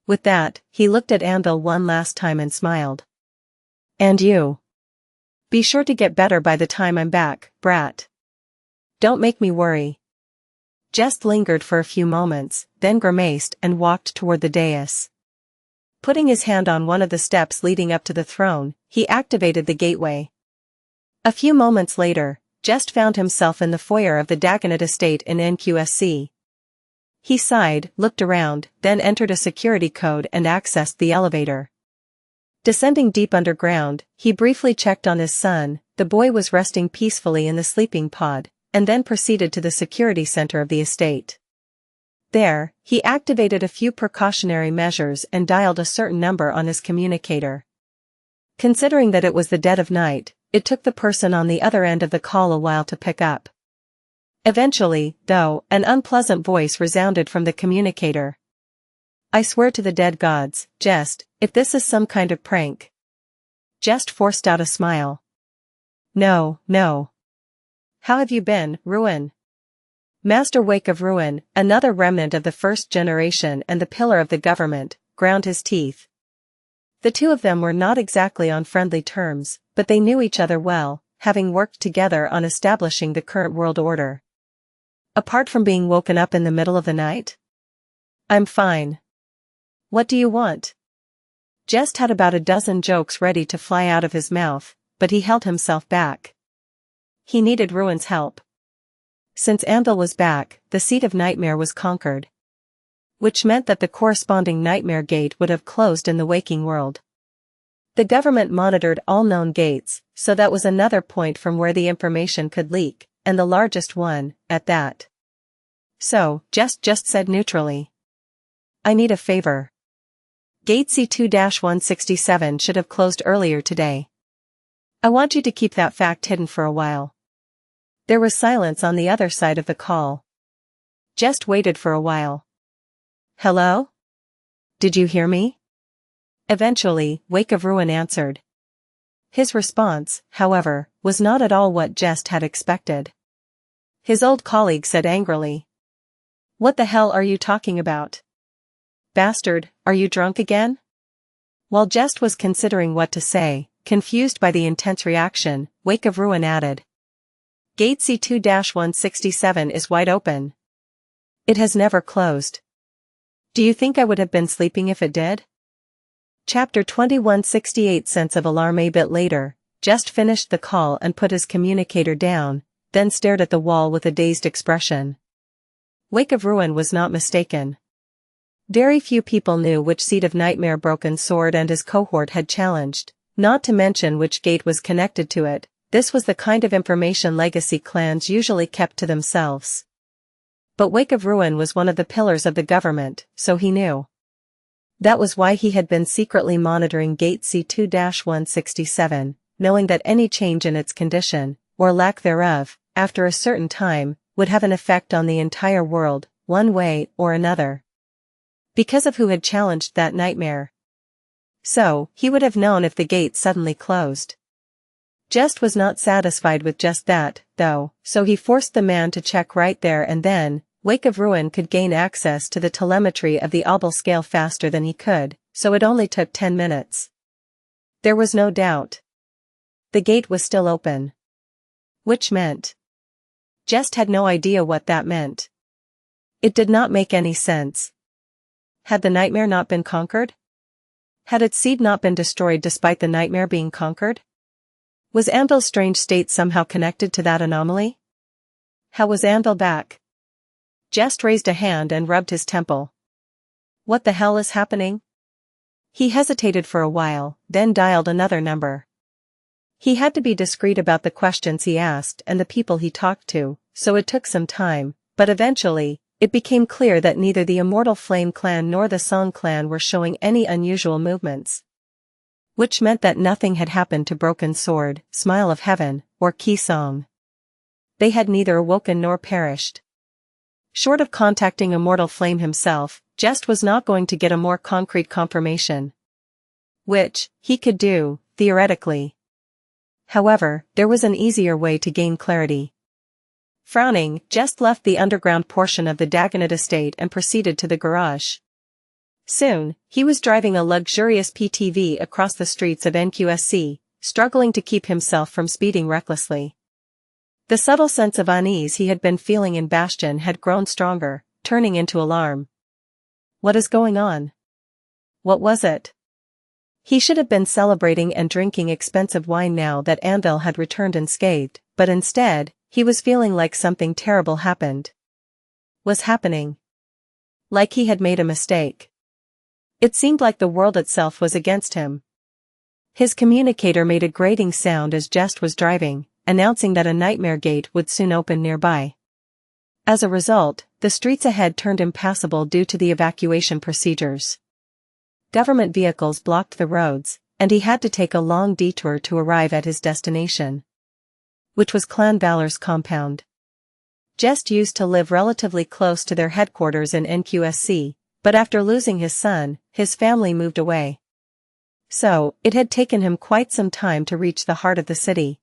With that, he looked at Anvil one last time and smiled. And you? Be sure to get better by the time I'm back, brat. Don't make me worry. Jest lingered for a few moments, then grimaced and walked toward the dais. Putting his hand on one of the steps leading up to the throne, he activated the gateway. A few moments later, Jest found himself in the foyer of the Dagonet estate in NQSC. He sighed, looked around, then entered a security code and accessed the elevator. Descending deep underground, he briefly checked on his son. The boy was resting peacefully in the sleeping pod, and then proceeded to the security center of the estate. There, he activated a few precautionary measures and dialed a certain number on his communicator. Considering that it was the dead of night, it took the person on the other end of the call a while to pick up. Eventually, though, an unpleasant voice resounded from the communicator. I swear to the dead gods, Jest, if this is some kind of prank. Jest forced out a smile. No, no. How have you been, Ruin? Master Wake of Ruin, another remnant of the first generation and the pillar of the government, ground his teeth. The two of them were not exactly on friendly terms, but they knew each other well, having worked together on establishing the current world order. Apart from being woken up in the middle of the night? I'm fine. What do you want? Jest had about a dozen jokes ready to fly out of his mouth, but he held himself back. He needed Ruin's help. Since Anvil was back, the seat of nightmare was conquered. Which meant that the corresponding nightmare gate would have closed in the waking world. The government monitored all known gates, so that was another point from where the information could leak, and the largest one, at that. So, just said neutrally. I need a favor. Gate C2-167 should have closed earlier today. I want you to keep that fact hidden for a while. There was silence on the other side of the call. Jest waited for a while. Hello? Did you hear me? Eventually, Wake of Ruin answered. His response, however, was not at all what Jest had expected. His old colleague said angrily. What the hell are you talking about? Bastard, are you drunk again? While Jest was considering what to say, confused by the intense reaction, Wake of Ruin added. Gate C2-167 is wide open. It has never closed. Do you think I would have been sleeping if it did? Chapter 2168. Sense of alarm. A bit later, Jest finished the call and put his communicator down, then stared at the wall with a dazed expression. Wake of Ruin was not mistaken. Very few people knew which seat of nightmare Broken Sword and his cohort had challenged, not to mention which gate was connected to it. This was the kind of information legacy clans usually kept to themselves. But Wake of Ruin was one of the pillars of the government, so he knew. That was why he had been secretly monitoring Gate C2-167, knowing that any change in its condition, or lack thereof, after a certain time, would have an effect on the entire world, one way or another. Because of who had challenged that nightmare. So, he would have known if the gate suddenly closed. Jest was not satisfied with just that, though, so he forced the man to check right there and then. Wake of Ruin could gain access to the telemetry of the obel scale faster than he could, so it only took 10 minutes. There was no doubt. The gate was still open. Which meant. Jest had no idea what that meant. It did not make any sense. Had the nightmare not been conquered? Had its seed not been destroyed despite the nightmare being conquered? Was Anvil's strange state somehow connected to that anomaly? How was Anvil back? Jest raised a hand and rubbed his temple. What the hell is happening? He hesitated for a while, then dialed another number. He had to be discreet about the questions he asked and the people he talked to, so it took some time, but eventually, it became clear that neither the Immortal Flame clan nor the Song clan were showing any unusual movements. Which meant that nothing had happened to Broken Sword, Smile of Heaven, or Key Song. They had neither awoken nor perished. Short of contacting Immortal Flame himself, Jest was not going to get a more concrete confirmation. Which, he could do, theoretically. However, there was an easier way to gain clarity. Frowning, Jest left the underground portion of the Dagonet estate and proceeded to the garage. Soon, he was driving a luxurious PTV across the streets of NQSC, struggling to keep himself from speeding recklessly. The subtle sense of unease he had been feeling in Bastion had grown stronger, turning into alarm. What is going on? What was it? He should have been celebrating and drinking expensive wine now that Anvil had returned unscathed, but instead, he was feeling like something terrible was happening. Like he had made a mistake. It seemed like the world itself was against him. His communicator made a grating sound as Jest was driving, announcing that a nightmare gate would soon open nearby. As a result, the streets ahead turned impassable due to the evacuation procedures. Government vehicles blocked the roads, and he had to take a long detour to arrive at his destination, which was Clan Valor's compound. Jest used to live relatively close to their headquarters in NQSC, but after losing his son, his family moved away. So, it had taken him quite some time to reach the heart of the city.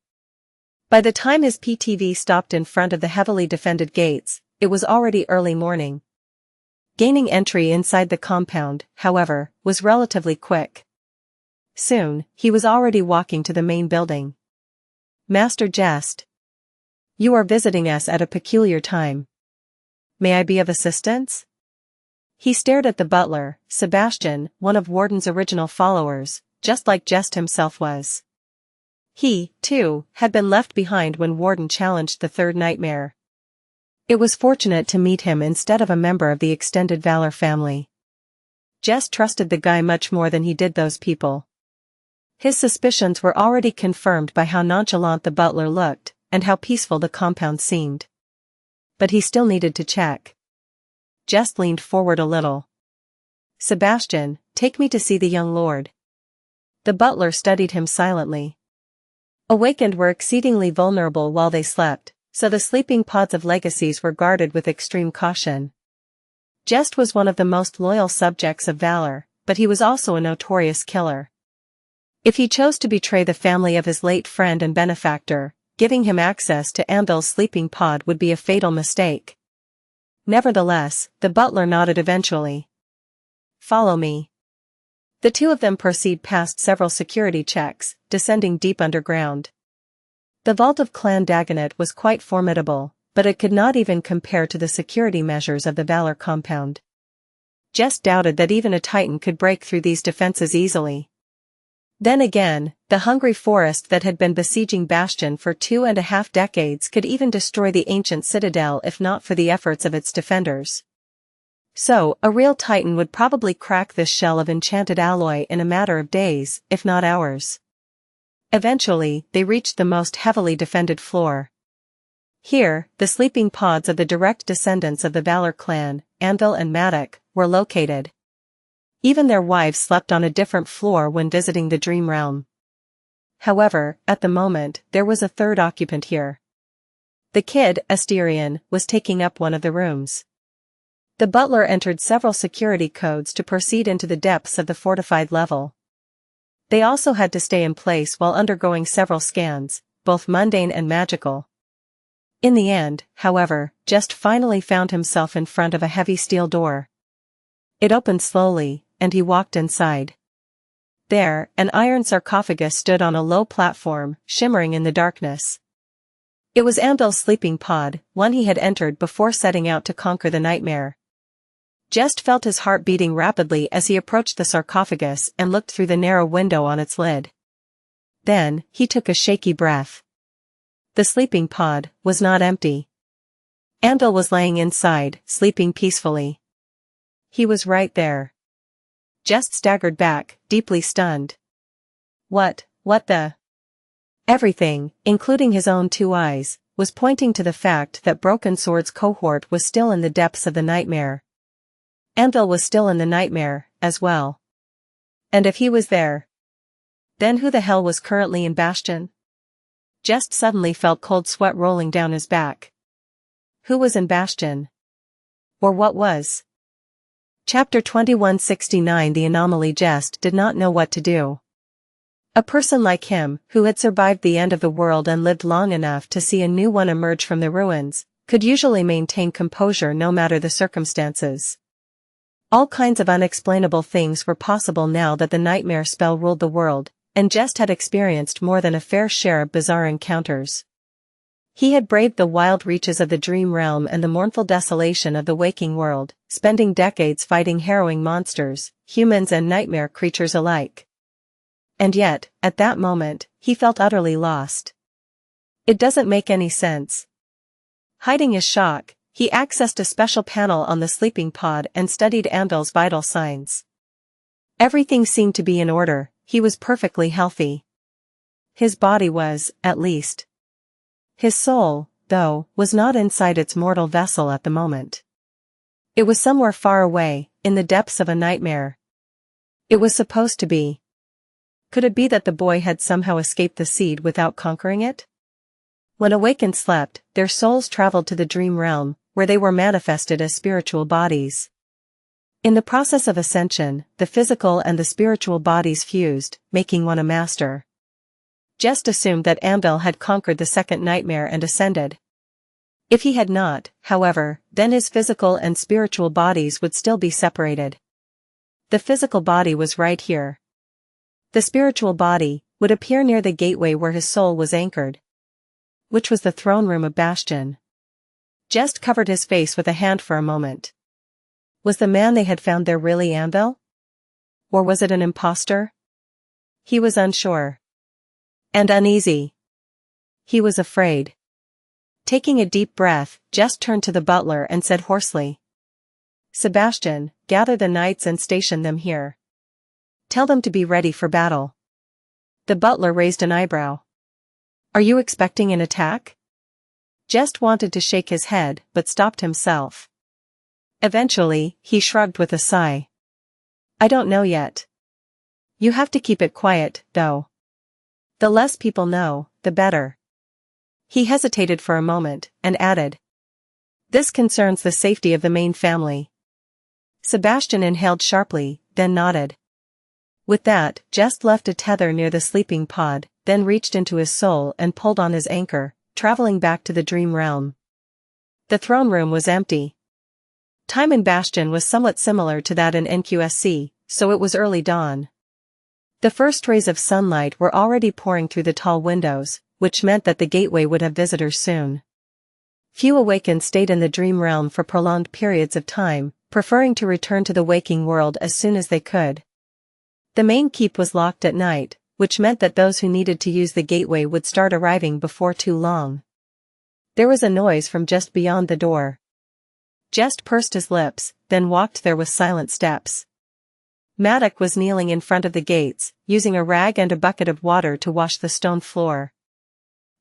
By the time his PTV stopped in front of the heavily defended gates, it was already early morning. Gaining entry inside the compound, however, was relatively quick. Soon, he was already walking to the main building. Master Jest. You are visiting us at a peculiar time. May I be of assistance? He stared at the butler, Sebastian, one of Warden's original followers, just like Jest himself was. He, too, had been left behind when Warden challenged the third nightmare. It was fortunate to meet him instead of a member of the extended Valor family. Jest trusted the guy much more than he did those people. His suspicions were already confirmed by how nonchalant the butler looked, and how peaceful the compound seemed. But he still needed to check. Jest leaned forward a little. Sebastian, take me to see the young lord. The butler studied him silently. Awakened were exceedingly vulnerable while they slept, so the sleeping pods of legacies were guarded with extreme caution. Jest was one of the most loyal subjects of Valor, but he was also a notorious killer. If he chose to betray the family of his late friend and benefactor, giving him access to Anvil's sleeping pod would be a fatal mistake. Nevertheless, the butler nodded eventually. Follow me. The two of them proceed past several security checks, descending deep underground. The vault of Clan Dagonet was quite formidable, but it could not even compare to the security measures of the Valor compound. Jest doubted that even a Titan could break through these defenses easily. Then again, the hungry forest that had been besieging Bastion for 2.5 decades could even destroy the ancient citadel if not for the efforts of its defenders. So, a real Titan would probably crack this shell of enchanted alloy in a matter of days, if not hours. Eventually, they reached the most heavily defended floor. Here, the sleeping pods of the direct descendants of the Valor clan, Anvil and Matic, were located. Even their wives slept on a different floor when visiting the Dream Realm. However, at the moment, there was a third occupant here. The kid, Asterion, was taking up one of the rooms. The butler entered several security codes to proceed into the depths of the fortified level. They also had to stay in place while undergoing several scans, both mundane and magical. In the end, however, Jest finally found himself in front of a heavy steel door. It opened slowly, and he walked inside. There, an iron sarcophagus stood on a low platform, shimmering in the darkness. It was Anvil's sleeping pod, one he had entered before setting out to conquer the nightmare. Jest felt his heart beating rapidly as he approached the sarcophagus and looked through the narrow window on its lid. Then, he took a shaky breath. The sleeping pod was not empty. Anvil was laying inside, sleeping peacefully. He was right there. Jest staggered back, deeply stunned. What the? Everything, including his own 2 eyes, was pointing to the fact that Broken Sword's cohort was still in the depths of the nightmare. Anvil was still in the nightmare, as well. And if he was there, then who the hell was currently in Bastion? Jest suddenly felt cold sweat rolling down his back. Who was in Bastion? Or what was? Chapter 2169. The Anomaly. Jest did not know what to do. A person like him, who had survived the end of the world and lived long enough to see a new one emerge from the ruins, could usually maintain composure no matter the circumstances. All kinds of unexplainable things were possible now that the nightmare spell ruled the world, and Jest had experienced more than a fair share of bizarre encounters. He had braved the wild reaches of the dream realm and the mournful desolation of the waking world, spending decades fighting harrowing monsters, humans and nightmare creatures alike. And yet, at that moment, he felt utterly lost. It doesn't make any sense. Hiding his shock, he accessed a special panel on the sleeping pod and studied Amdal's vital signs. Everything seemed to be in order, he was perfectly healthy. His body was, at least. His soul, though, was not inside its mortal vessel at the moment. It was somewhere far away, in the depths of a nightmare. It was supposed to be. Could it be that the boy had somehow escaped the seed without conquering it? When awakened slept, their souls traveled to the dream realm, where they were manifested as spiritual bodies. In the process of ascension, the physical and the spiritual bodies fused, making one a master. Jest assumed that Amdal had conquered the second nightmare and ascended. If he had not, however, then his physical and spiritual bodies would still be separated. The physical body was right here. The spiritual body would appear near the gateway where his soul was anchored, which was the throne room of Bastion. Jest covered his face with a hand for a moment. Was the man they had found there really Amdal? Or was it an impostor? He was unsure. And uneasy. He was afraid. Taking a deep breath, Jest turned to the butler and said hoarsely, "Sebastian, gather the knights and station them here. Tell them to be ready for battle." The butler raised an eyebrow. "Are you expecting an attack?" Jest wanted to shake his head, but stopped himself. Eventually, he shrugged with a sigh. "I don't know yet. You have to keep it quiet, though. The less people know, the better." He hesitated for a moment, and added, "This concerns the safety of the main family." Sebastian inhaled sharply, then nodded. With that, Jest left a tether near the sleeping pod, then reached into his soul and pulled on his anchor, traveling back to the dream realm. The throne room was empty. Time in Bastion was somewhat similar to that in NQSC, so it was early dawn. The first rays of sunlight were already pouring through the tall windows, which meant that the gateway would have visitors soon. Few awakened stayed in the dream realm for prolonged periods of time, preferring to return to the waking world as soon as they could. The main keep was locked at night, which meant that those who needed to use the gateway would start arriving before too long. There was a noise from just beyond the door. Jest pursed his lips, then walked there with silent steps. Maddock was kneeling in front of the gates, using a rag and a bucket of water to wash the stone floor.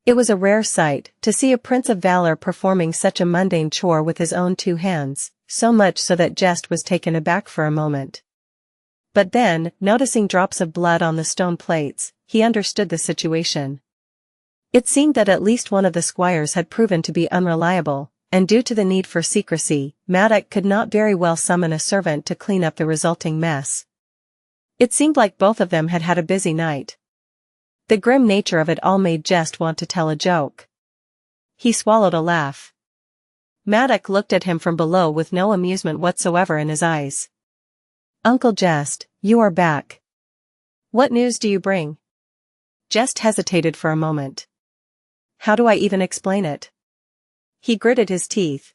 It was a rare sight to see a prince of valor performing such a mundane chore with his own two hands, so much so that Jest was taken aback for a moment. But then, noticing drops of blood on the stone plates, he understood the situation. It seemed that at least one of the squires had proven to be unreliable, and due to the need for secrecy, Maddock could not very well summon a servant to clean up the resulting mess. It seemed like both of them had had a busy night. The grim nature of it all made Jest want to tell a joke. He swallowed a laugh. Maddock looked at him from below with no amusement whatsoever in his eyes. "Uncle Jest, you are back. What news do you bring?" Jest hesitated for a moment. "How do I even explain it?" He gritted his teeth.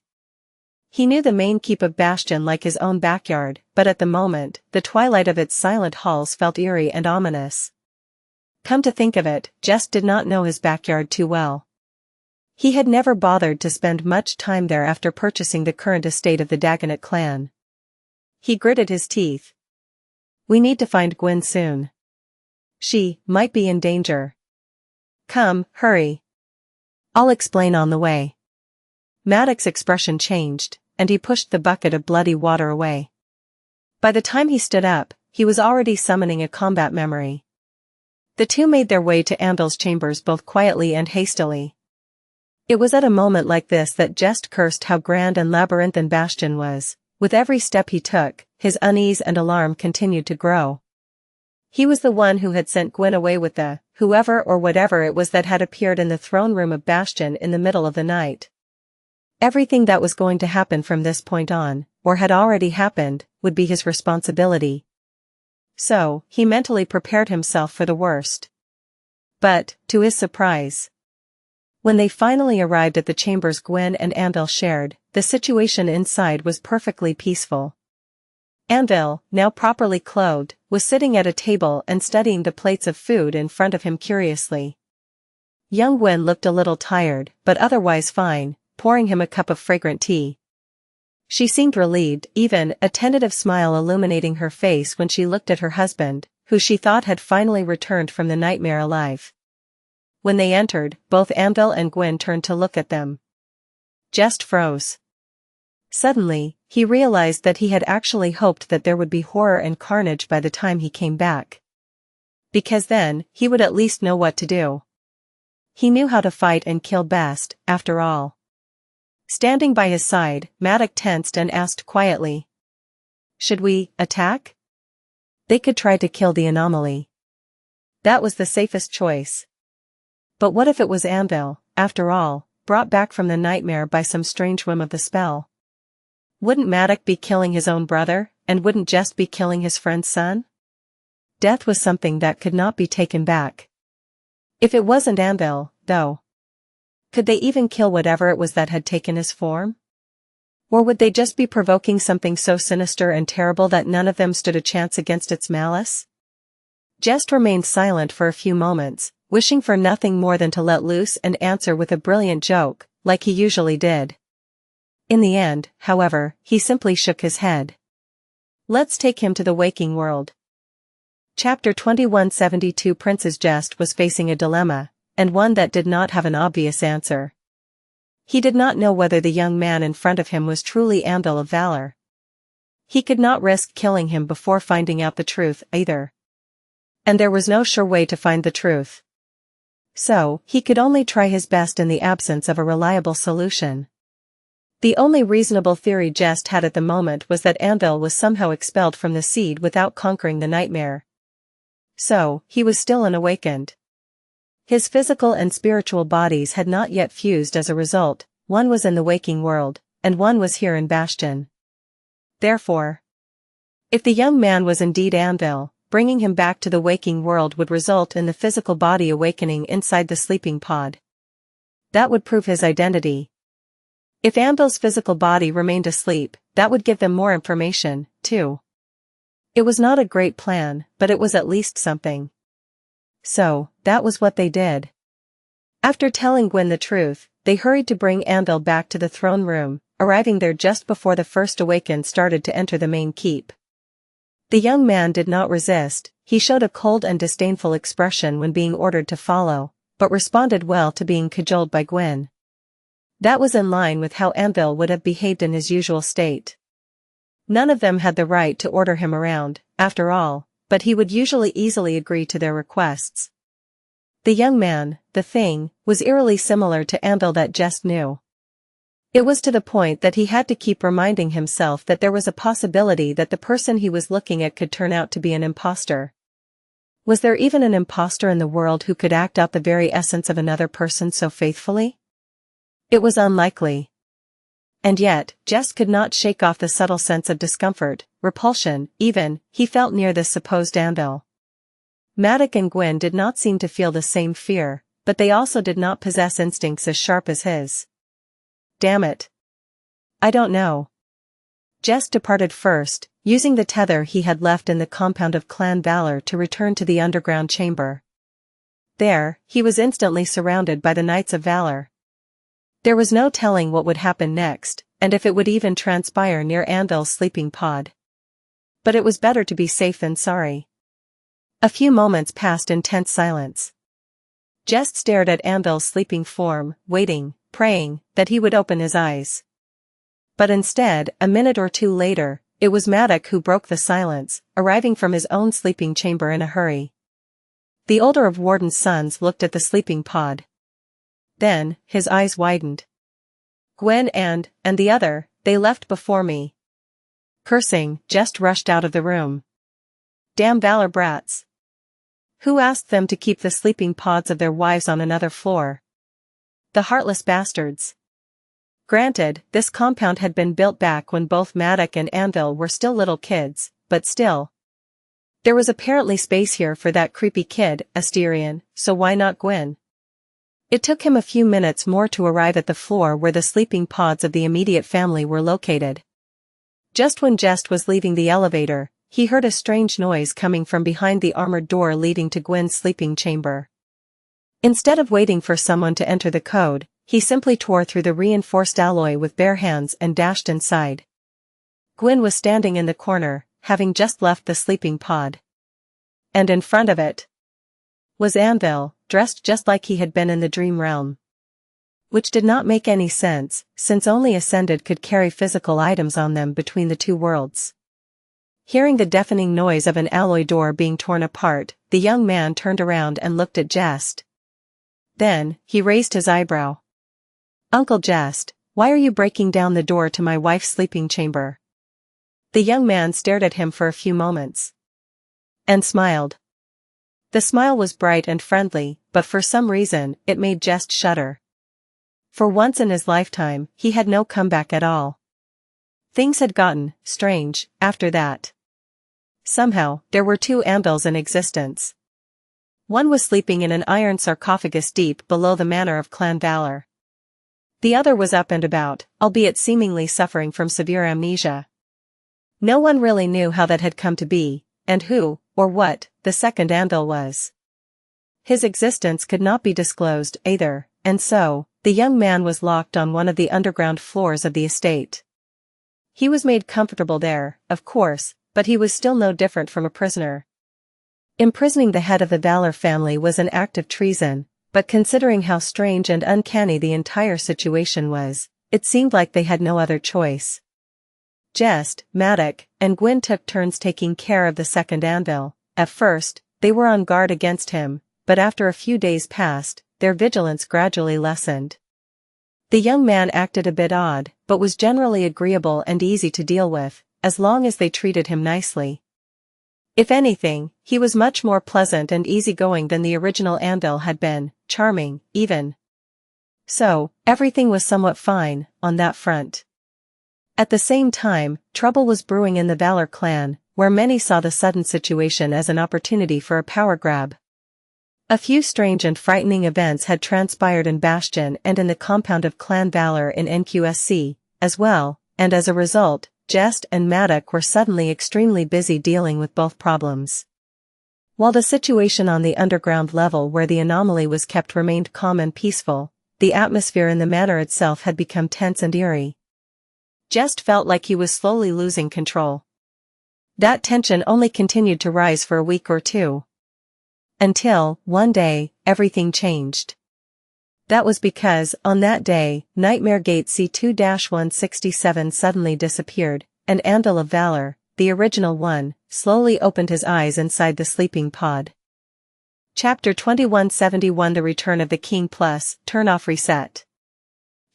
He knew the main keep of Bastion like his own backyard, but at the moment, the twilight of its silent halls felt eerie and ominous. Come to think of it, Jest did not know his backyard too well. He had never bothered to spend much time there after purchasing the current estate of the Dagonet clan. He gritted his teeth. "We need to find Gwen soon. She might be in danger. Come, hurry. I'll explain on the way." Maddock's expression changed, and he pushed the bucket of bloody water away. By the time he stood up, he was already summoning a combat memory. The two made their way to Amdal's chambers both quietly and hastily. It was at a moment like this that Jest cursed how grand and labyrinthine Bastion was. With every step he took, his unease and alarm continued to grow. He was the one who had sent Gwen away with the whoever or whatever it was that had appeared in the throne room of Bastion in the middle of the night. Everything that was going to happen from this point on, or had already happened, would be his responsibility. So, he mentally prepared himself for the worst. But, to his surprise, when they finally arrived at the chambers Gwen and Anvil shared, the situation inside was perfectly peaceful. Anvil, now properly clothed, was sitting at a table and studying the plates of food in front of him curiously. Young Gwen looked a little tired, but otherwise fine, pouring him a cup of fragrant tea. She seemed relieved, even a tentative smile illuminating her face when she looked at her husband, who she thought had finally returned from the nightmare alive. When they entered, both Anvil and Gwen turned to look at them. Just froze. Suddenly, he realized that he had actually hoped that there would be horror and carnage by the time he came back. Because then, he would at least know what to do. He knew how to fight and kill best, after all. Standing by his side, Maddox tensed and asked quietly. Should we attack? They could try to kill the anomaly. That was the safest choice. But what if it was Anvil, after all, brought back from the nightmare by some strange whim of the spell? Wouldn't Maddox be killing his own brother, and wouldn't Just be killing his friend's son? Death was something that could not be taken back. If it wasn't Anvil, though, could they even kill whatever it was that had taken his form? Or would they just be provoking something so sinister and terrible that none of them stood a chance against its malice? Just remained silent for a few moments, wishing for nothing more than to let loose and answer with a brilliant joke, like he usually did. In the end, however, he simply shook his head. Let's take him to the waking world. Chapter 2172. Prince's Jest was facing a dilemma, and one that did not have an obvious answer. He did not know whether the young man in front of him was truly Anvil of Valor. He could not risk killing him before finding out the truth, either. And there was no sure way to find the truth. So, he could only try his best in the absence of a reliable solution. The only reasonable theory Jest had at the moment was that Anvil was somehow expelled from the seed without conquering the nightmare. So, he was still unawakened. His physical and spiritual bodies had not yet fused as a result, one was in the waking world, and one was here in Bastion. Therefore, if the young man was indeed Anvil, bringing him back to the waking world would result in the physical body awakening inside the sleeping pod. That would prove his identity. If Anvil's physical body remained asleep, that would give them more information, too. It was not a great plan, but it was at least something. So, that was what they did. After telling Gwen the truth, they hurried to bring Anvil back to the throne room, arriving there just before the first awakened started to enter the main keep. The young man did not resist, he showed a cold and disdainful expression when being ordered to follow, but responded well to being cajoled by Gwen. That was in line with how Anvil would have behaved in his usual state. None of them had the right to order him around, after all, but he would usually easily agree to their requests. The young man, the thing, was eerily similar to Anvil that Jest knew. It was to the point that he had to keep reminding himself that there was a possibility that the person he was looking at could turn out to be an imposter. Was there even an imposter in the world who could act out the very essence of another person so faithfully? It was unlikely. And yet, Jest could not shake off the subtle sense of discomfort, repulsion, even, he felt near this supposed Anvil. Maddox and Gwen did not seem to feel the same fear, but they also did not possess instincts as sharp as his. Damn it. I don't know. Jest departed first, using the tether he had left in the compound of Clan Valor to return to the underground chamber. There, he was instantly surrounded by the Knights of Valor. There was no telling what would happen next, and if it would even transpire near Anvil's sleeping pod. But it was better to be safe than sorry. A few moments passed in tense silence. Jest stared at Anvil's sleeping form, waiting, praying, that he would open his eyes. But instead, a minute or two later, it was Maddox who broke the silence, arriving from his own sleeping chamber in a hurry. The older of Warden's sons looked at the sleeping pod. Then, his eyes widened. Gwen and the other, they left before me. Cursing, Jest rushed out of the room. Damn Valor brats. Who asked them to keep the sleeping pods of their wives on another floor? The heartless bastards. Granted, this compound had been built back when both Madoc and Anvil were still little kids, but still. There was apparently space here for that creepy kid, Asterion, so why not Gwyn? It took him a few minutes more to arrive at the floor where the sleeping pods of the immediate family were located. Just when Jest was leaving the elevator, he heard a strange noise coming from behind the armored door leading to Gwyn's sleeping chamber. Instead of waiting for someone to enter the code, he simply tore through the reinforced alloy with bare hands and dashed inside. Gwyn was standing in the corner, having just left the sleeping pod. And in front of it was Anvil, dressed just like he had been in the dream realm. Which did not make any sense, since only Ascended could carry physical items on them between the two worlds. Hearing the deafening noise of an alloy door being torn apart, the young man turned around and looked at Jest. Then, he raised his eyebrow. "Uncle Jest, why are you breaking down the door to my wife's sleeping chamber?" The young man stared at him for a few moments. And smiled. The smile was bright and friendly, but for some reason, it made Jest shudder. For once in his lifetime, he had no comeback at all. Things had gotten strange after that. Somehow, there were two Anvils in existence. One was sleeping in an iron sarcophagus deep below the manor of Clan Valor. The other was up and about, albeit seemingly suffering from severe amnesia. No one really knew how that had come to be, and who, or what, the second Anvil was. His existence could not be disclosed either, and so, the young man was locked on one of the underground floors of the estate. He was made comfortable there, of course, but he was still no different from a prisoner. Imprisoning the head of the Valor family was an act of treason, but considering how strange and uncanny the entire situation was, it seemed like they had no other choice. Jest, Madoc, and Gwyn took turns taking care of the second Anvil. At first, they were on guard against him, but after a few days passed, their vigilance gradually lessened. The young man acted a bit odd, but was generally agreeable and easy to deal with, as long as they treated him nicely. If anything, he was much more pleasant and easygoing than the original Anvil had been, charming, even. So, everything was somewhat fine, on that front. At the same time, trouble was brewing in the Valor clan, where many saw the sudden situation as an opportunity for a power grab. A few strange and frightening events had transpired in Bastion and in the compound of Clan Valor in NQSC, as well, and as a result, Jest and Madoc were suddenly extremely busy dealing with both problems. While the situation on the underground level where the anomaly was kept remained calm and peaceful, the atmosphere in the manor itself had become tense and eerie. Jest felt like he was slowly losing control. That tension only continued to rise for a week or two. Until, one day, everything changed. That was because, on that day, Nightmare Gate C2-167 suddenly disappeared, and Anvil of Valor, the original one, slowly opened his eyes inside the sleeping pod. Chapter 2171 The Return of the King Plus, Turn Off Reset.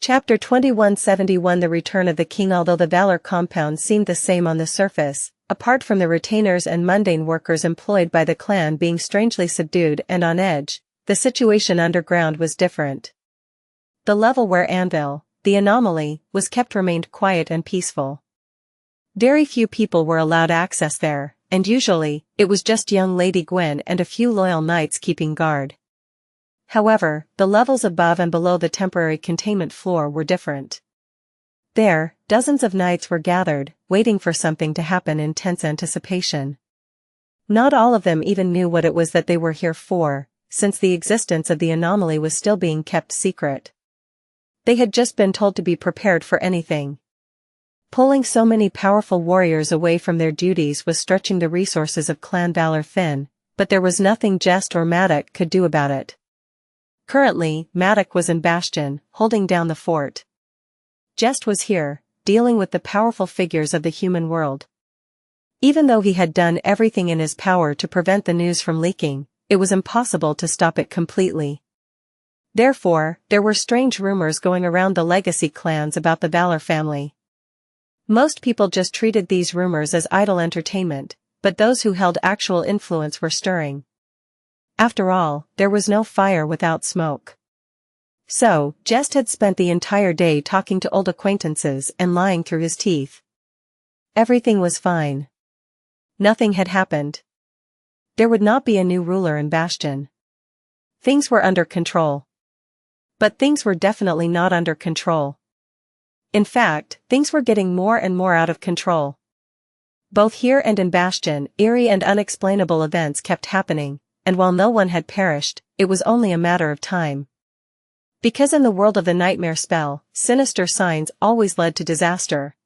Chapter 2171 The Return of the King. Although the Valor compound seemed the same on the surface, apart from the retainers and mundane workers employed by the clan being strangely subdued and on edge, the situation underground was different. The level where Anvil, the anomaly, was kept remained quiet and peaceful. Very few people were allowed access there, and usually, it was just young Lady Gwyn and a few loyal knights keeping guard. However, the levels above and below the temporary containment floor were different. There, dozens of knights were gathered, waiting for something to happen in tense anticipation. Not all of them even knew what it was that they were here for, since the existence of the anomaly was still being kept secret. They had just been told to be prepared for anything. Pulling so many powerful warriors away from their duties was stretching the resources of Clan Valor thin, but there was nothing Jest or Madoc could do about it. Currently, Madoc was in Bastion, holding down the fort. Jest was here, dealing with the powerful figures of the human world. Even though he had done everything in his power to prevent the news from leaking, it was impossible to stop it completely. Therefore, there were strange rumors going around the legacy clans about the Valor family. Most people just treated these rumors as idle entertainment, but those who held actual influence were stirring. After all, there was no fire without smoke. So, Jest had spent the entire day talking to old acquaintances and lying through his teeth. Everything was fine. Nothing had happened. There would not be a new ruler in Bastion. Things were under control. But things were definitely not under control. In fact, things were getting more and more out of control. Both here and in Bastion, eerie and unexplainable events kept happening, and while no one had perished, it was only a matter of time. Because in the world of the nightmare spell, sinister signs always led to disaster.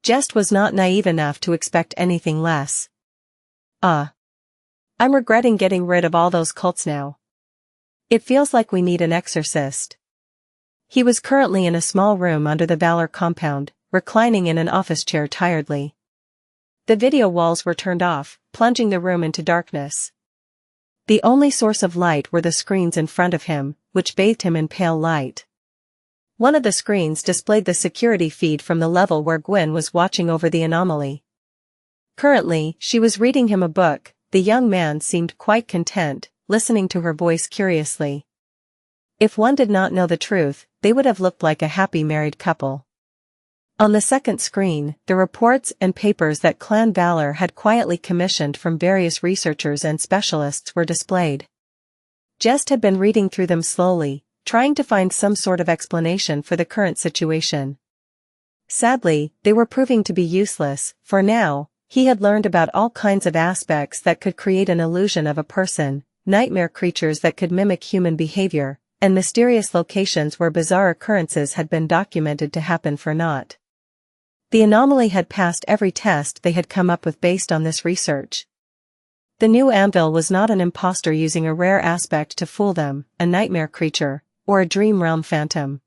Jest was not naive enough to expect anything less. I'm regretting getting rid of all those cults now. It feels like we need an exorcist. He was currently in a small room under the Valor compound, reclining in an office chair tiredly. The video walls were turned off, plunging the room into darkness. The only source of light were the screens in front of him, which bathed him in pale light. One of the screens displayed the security feed from the level where Gwen was watching over the anomaly. Currently, she was reading him a book. The young man seemed quite content, listening to her voice curiously. If one did not know the truth, they would have looked like a happy married couple. On the second screen, the reports and papers that Clan Valor had quietly commissioned from various researchers and specialists were displayed. Jest had been reading through them slowly, trying to find some sort of explanation for the current situation. Sadly, they were proving to be useless, for now, he had learned about all kinds of aspects that could create an illusion of a person, nightmare creatures that could mimic human behavior, and mysterious locations where bizarre occurrences had been documented to happen for naught. The anomaly had passed every test they had come up with based on this research. The new anvil was not an imposter using a rare aspect to fool them, a nightmare creature, or a dream realm phantom.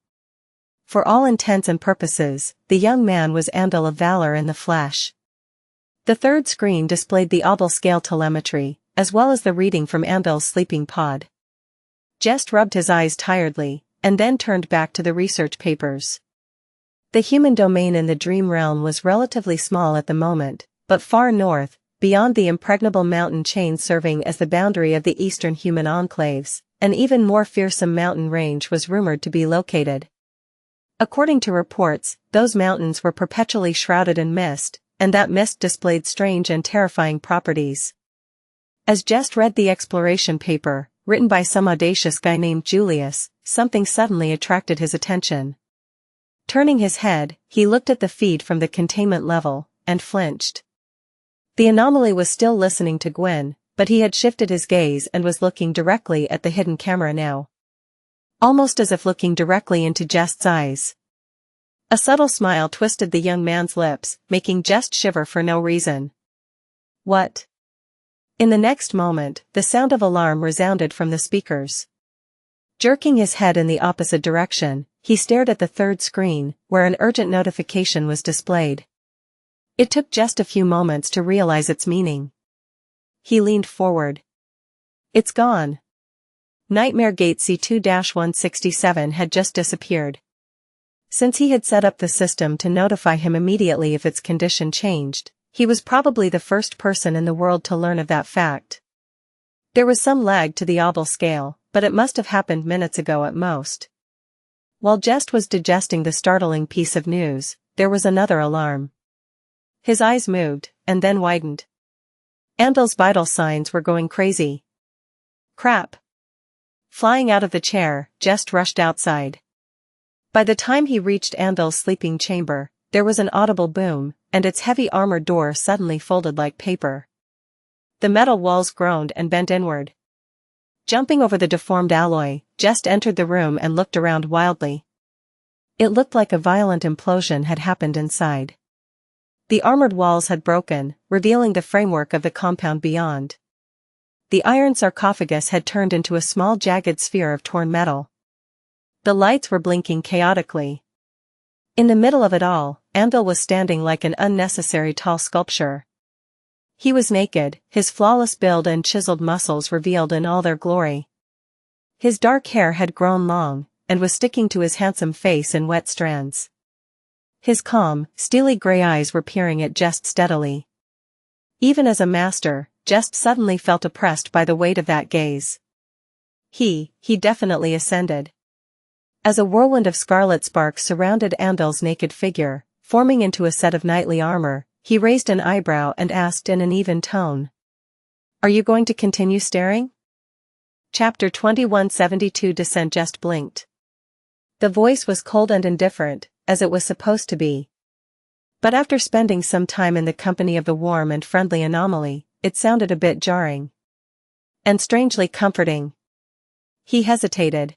For all intents and purposes, the young man was Anvil of Valor in the flesh. The third screen displayed the obel scale telemetry, as well as the reading from Anvil's sleeping pod. Jest rubbed his eyes tiredly, and then turned back to the research papers. The human domain in the dream realm was relatively small at the moment, but far north, beyond the impregnable mountain chain serving as the boundary of the eastern human enclaves, an even more fearsome mountain range was rumored to be located. According to reports, those mountains were perpetually shrouded in mist, and that mist displayed strange and terrifying properties. As Jest read the exploration paper, written by some audacious guy named Julius, something suddenly attracted his attention. Turning his head, he looked at the feed from the containment level, and flinched. The anomaly was still listening to Gwen, but he had shifted his gaze and was looking directly at the hidden camera now. Almost as if looking directly into Jest's eyes. A subtle smile twisted the young man's lips, making Jest shiver for no reason. What? In the next moment, the sound of alarm resounded from the speakers. Jerking his head in the opposite direction, he stared at the third screen, where an urgent notification was displayed. It took just a few moments to realize its meaning. He leaned forward. It's gone. Nightmare Gate C2-167 had just disappeared. Since he had set up the system to notify him immediately if its condition changed, he was probably the first person in the world to learn of that fact. There was some lag to the obel scale, but it must have happened minutes ago at most. While Jest was digesting the startling piece of news, there was another alarm. His eyes moved, and then widened. Anvil's vital signs were going crazy. Crap. Flying out of the chair, Jest rushed outside. By the time he reached Anvil's sleeping chamber, there was an audible boom, and its heavy armored door suddenly folded like paper. The metal walls groaned and bent inward. Jumping over the deformed alloy, Jest entered the room and looked around wildly. It looked like a violent implosion had happened inside. The armored walls had broken, revealing the framework of the compound beyond. The iron sarcophagus had turned into a small jagged sphere of torn metal. The lights were blinking chaotically. In the middle of it all, Anvil was standing like an unnecessary tall sculpture. He was naked, his flawless build and chiseled muscles revealed in all their glory. His dark hair had grown long, and was sticking to his handsome face in wet strands. His calm, steely gray eyes were peering at Jest steadily. Even as a master, Jest suddenly felt oppressed by the weight of that gaze. He definitely ascended. As a whirlwind of scarlet sparks surrounded Andal's naked figure, forming into a set of knightly armor, he raised an eyebrow and asked in an even tone. "Are you going to continue staring?" Chapter 2172. Descent just blinked. The voice was cold and indifferent, as it was supposed to be. But after spending some time in the company of the warm and friendly Anomaly, it sounded a bit jarring. And strangely comforting. He hesitated.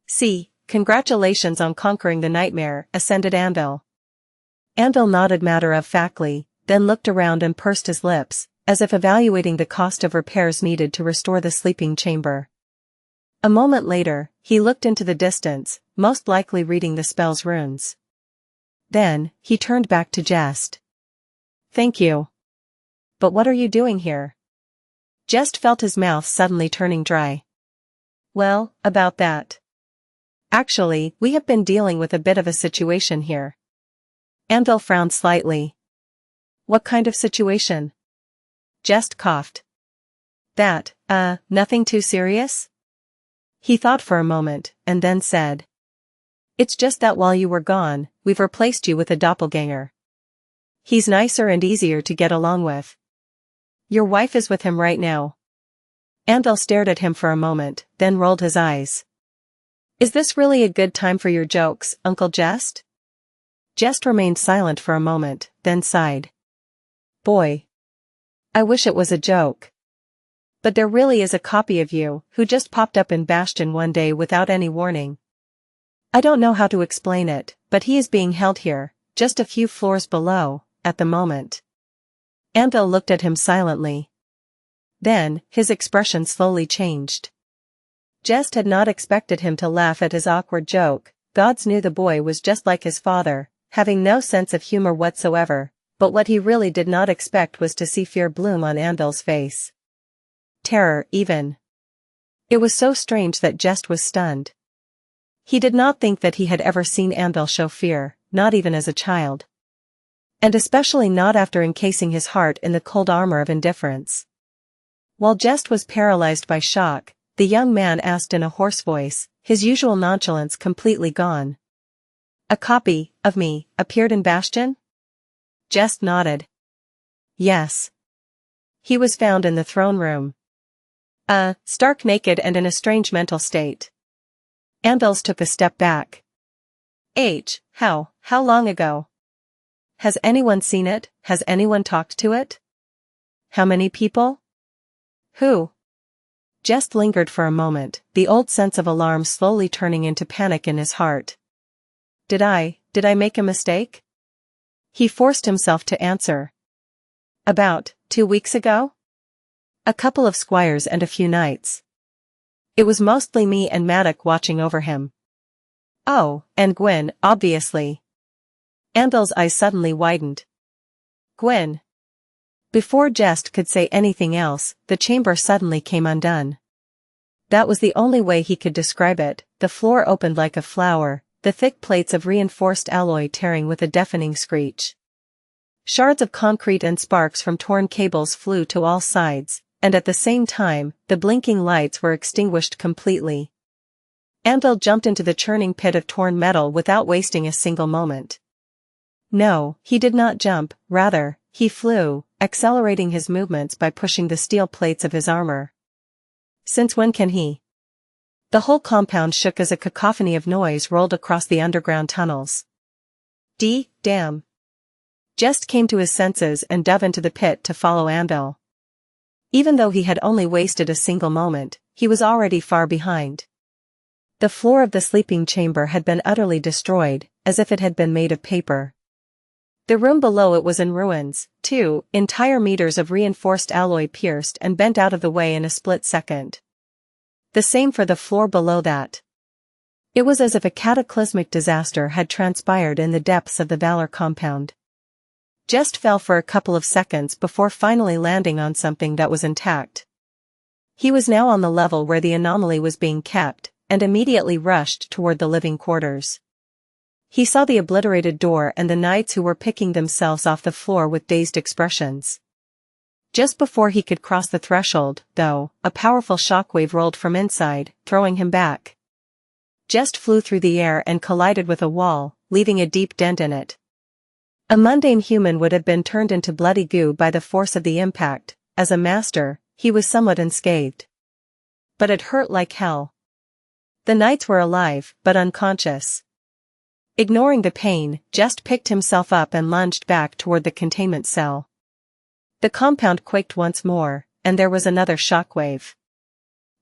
"See, congratulations on conquering the nightmare," ascended Andal. Andal nodded matter-of-factly, then looked around and pursed his lips, as if evaluating the cost of repairs needed to restore the sleeping chamber. A moment later, he looked into the distance, most likely reading the spell's runes. Then, he turned back to Jest. "Thank you. But what are you doing here?" Jest felt his mouth suddenly turning dry. "Well, about that. Actually, we have been dealing with a bit of a situation here." Andal frowned slightly. "What kind of situation?" Jest coughed. "That, nothing too serious?" He thought for a moment, and then said. "It's just that while you were gone, we've replaced you with a doppelganger. He's nicer and easier to get along with. Your wife is with him right now." Andal stared at him for a moment, then rolled his eyes. "Is this really a good time for your jokes, Uncle Jest?" Jest remained silent for a moment, then sighed. "Boy. I wish it was a joke. But there really is a copy of you, who just popped up in Bastion one day without any warning. I don't know how to explain it, but he is being held here, just a few floors below, at the moment." Andal looked at him silently. Then, his expression slowly changed. Jest had not expected him to laugh at his awkward joke. Gods knew the boy was just like his father, having no sense of humor whatsoever, but what he really did not expect was to see fear bloom on Andal's face. Terror, even. It was so strange that Jest was stunned. He did not think that he had ever seen Andal show fear, not even as a child. And especially not after encasing his heart in the cold armor of indifference. While Jest was paralyzed by shock, the young man asked in a hoarse voice, his usual nonchalance completely gone. "A copy of me appeared in Bastion?" Jest nodded. "Yes. He was found in the throne room. Stark naked and in a strange mental state." Andals took a step back. How long ago? Has anyone seen it? Has anyone talked to it? How many people? Who? Jest lingered for a moment, the old sense of alarm slowly turning into panic in his heart. Did I make a mistake?" He forced himself to answer. "About 2 weeks ago? A couple of squires and a few knights. It was mostly me and Maddock watching over him." "Oh, and Gwyn, obviously." Andal's eyes suddenly widened. "Gwyn." Before Jest could say anything else, the chamber suddenly came undone. That was the only way he could describe it. The floor opened like a flower, the thick plates of reinforced alloy tearing with a deafening screech. Shards of concrete and sparks from torn cables flew to all sides, and at the same time, the blinking lights were extinguished completely. Andal jumped into the churning pit of torn metal without wasting a single moment. No, he did not jump, rather, he flew, accelerating his movements by pushing the steel plates of his armor. Since when can he? The whole compound shook as a cacophony of noise rolled across the underground tunnels. Damn. Jest came to his senses and dove into the pit to follow Andal. Even though he had only wasted a single moment, he was already far behind. The floor of the sleeping chamber had been utterly destroyed, as if it had been made of paper. The room below it was in ruins, too, entire meters of reinforced alloy pierced and bent out of the way in a split second. The same for the floor below that. It was as if a cataclysmic disaster had transpired in the depths of the Valor compound. Jest fell for a couple of seconds before finally landing on something that was intact. He was now on the level where the anomaly was being kept, and immediately rushed toward the living quarters. He saw the obliterated door and the knights who were picking themselves off the floor with dazed expressions. Just before he could cross the threshold, though, a powerful shockwave rolled from inside, throwing him back. Just flew through the air and collided with a wall, leaving a deep dent in it. A mundane human would have been turned into bloody goo by the force of the impact. As a master, he was somewhat unscathed. But it hurt like hell. The knights were alive, but unconscious. Ignoring the pain, Just picked himself up and lunged back toward the containment cell. The compound quaked once more, and there was another shockwave.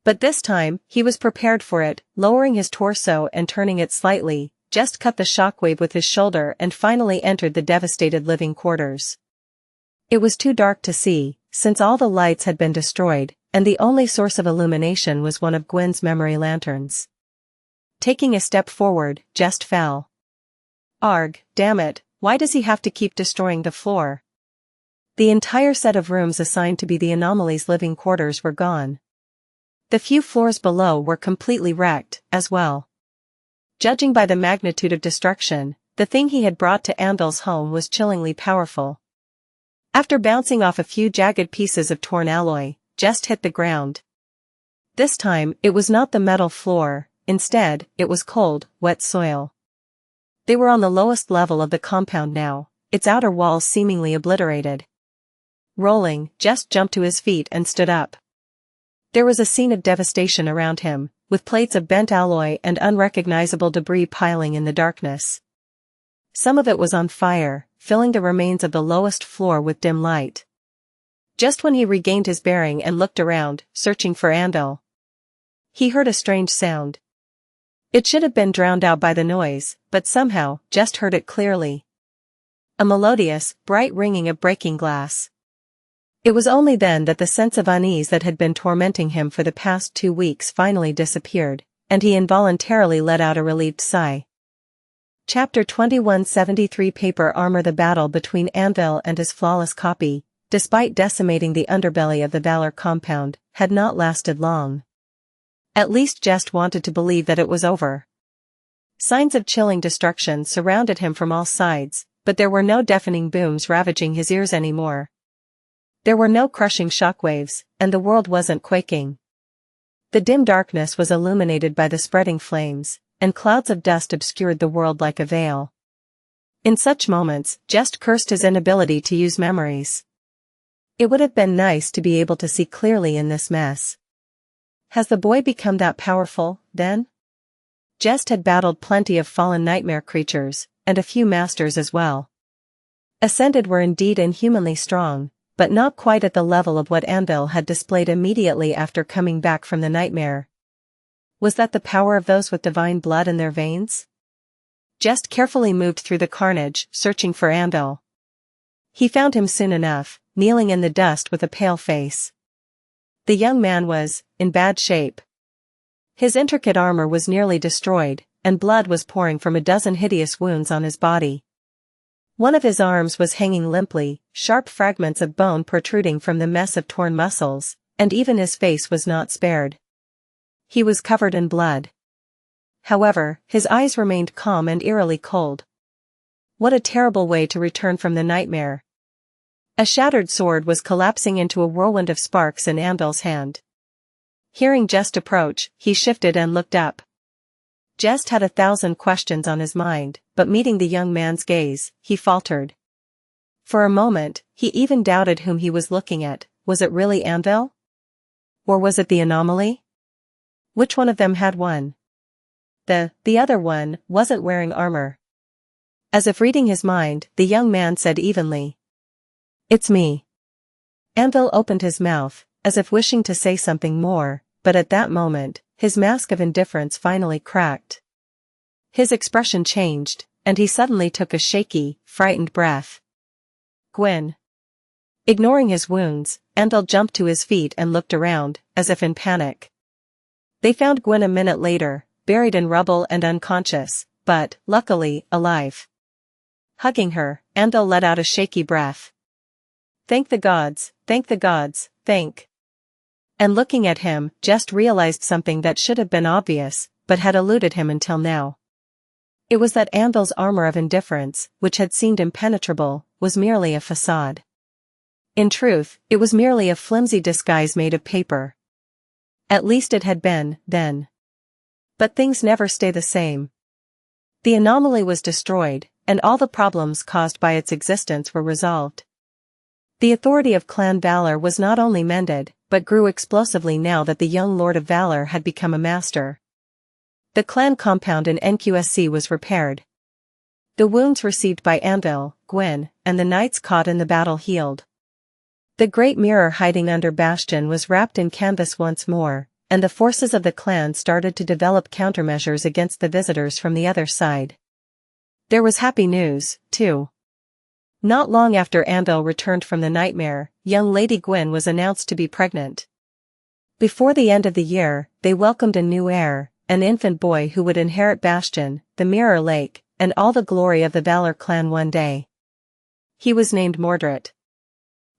But this time, he was prepared for it, lowering his torso and turning it slightly. Just cut the shockwave with his shoulder and finally entered the devastated living quarters. It was too dark to see, since all the lights had been destroyed, and the only source of illumination was one of Gwen's memory lanterns. Taking a step forward, Just fell. Arg, damn it, why does he have to keep destroying the floor? The entire set of rooms assigned to be the Anomaly's living quarters were gone. The few floors below were completely wrecked, as well. Judging by the magnitude of destruction, the thing he had brought to Anvil's home was chillingly powerful. After bouncing off a few jagged pieces of torn alloy, Just hit the ground. This time, it was not the metal floor, instead, it was cold, wet soil. They were on the lowest level of the compound now, its outer walls seemingly obliterated. Rolling, Just jumped to his feet and stood up. There was a scene of devastation around him, with plates of bent alloy and unrecognizable debris piling in the darkness. Some of it was on fire, filling the remains of the lowest floor with dim light. Just when he regained his bearing and looked around, searching for Anvil, he heard a strange sound. It should have been drowned out by the noise, but somehow, Just heard it clearly. A melodious, bright ringing of breaking glass. It was only then that the sense of unease that had been tormenting him for the past 2 weeks finally disappeared, and he involuntarily let out a relieved sigh. Chapter 2173 Paper Armor. The battle between Anvil and his flawless copy, despite decimating the underbelly of the Valor compound, had not lasted long. At least Just wanted to believe that it was over. Signs of chilling destruction surrounded him from all sides, but there were no deafening booms ravaging his ears anymore. There were no crushing shockwaves, and the world wasn't quaking. The dim darkness was illuminated by the spreading flames, and clouds of dust obscured the world like a veil. In such moments, Just cursed his inability to use memories. It would have been nice to be able to see clearly in this mess. Has the boy become that powerful, then? Just had battled plenty of fallen nightmare creatures, and a few masters as well. Ascended were indeed inhumanly strong, but not quite at the level of what Anvil had displayed immediately after coming back from the nightmare. Was that the power of those with divine blood in their veins? Just carefully moved through the carnage, searching for Anvil. He found him soon enough, kneeling in the dust with a pale face. The young man was in bad shape. His intricate armor was nearly destroyed, and blood was pouring from a dozen hideous wounds on his body. One of his arms was hanging limply, sharp fragments of bone protruding from the mess of torn muscles, and even his face was not spared. He was covered in blood. However, his eyes remained calm and eerily cold. What a terrible way to return from the nightmare. A shattered sword was collapsing into a whirlwind of sparks in Anvil's hand. Hearing Just approach, he shifted and looked up. Just had 1,000 questions on his mind, but meeting the young man's gaze, he faltered. For a moment, he even doubted whom he was looking at. Was it really Anvil? Or was it the Anomaly? Which one of them had one? The other one wasn't wearing armor. As if reading his mind, the young man said evenly, "It's me." Anvil opened his mouth, as if wishing to say something more, but at that moment, his mask of indifference finally cracked. His expression changed, and he suddenly took a shaky, frightened breath. Gwen. Ignoring his wounds, Anvil jumped to his feet and looked around, as if in panic. They found Gwen a minute later, buried in rubble and unconscious, but, luckily, alive. Hugging her, Anvil let out a shaky breath. Thank the gods, thank the gods, thank. And looking at him, Just realized something that should have been obvious, but had eluded him until now. It was that Anvil's armor of indifference, which had seemed impenetrable, was merely a facade. In truth, it was merely a flimsy disguise made of paper. At least it had been, then. But things never stay the same. The anomaly was destroyed, and all the problems caused by its existence were resolved. The authority of Clan Valor was not only mended, but grew explosively now that the young Lord of Valor had become a master. The clan compound in NQSC was repaired. The wounds received by Anvil, Gwyn, and the knights caught in the battle healed. The great mirror hiding under Bastion was wrapped in canvas once more, and the forces of the clan started to develop countermeasures against the visitors from the other side. There was happy news, too. Not long after Anvil returned from the nightmare, young Lady Gwyn was announced to be pregnant. Before the end of the year, they welcomed a new heir, an infant boy who would inherit Bastion, the Mirror Lake, and all the glory of the Valor clan one day. He was named Mordred.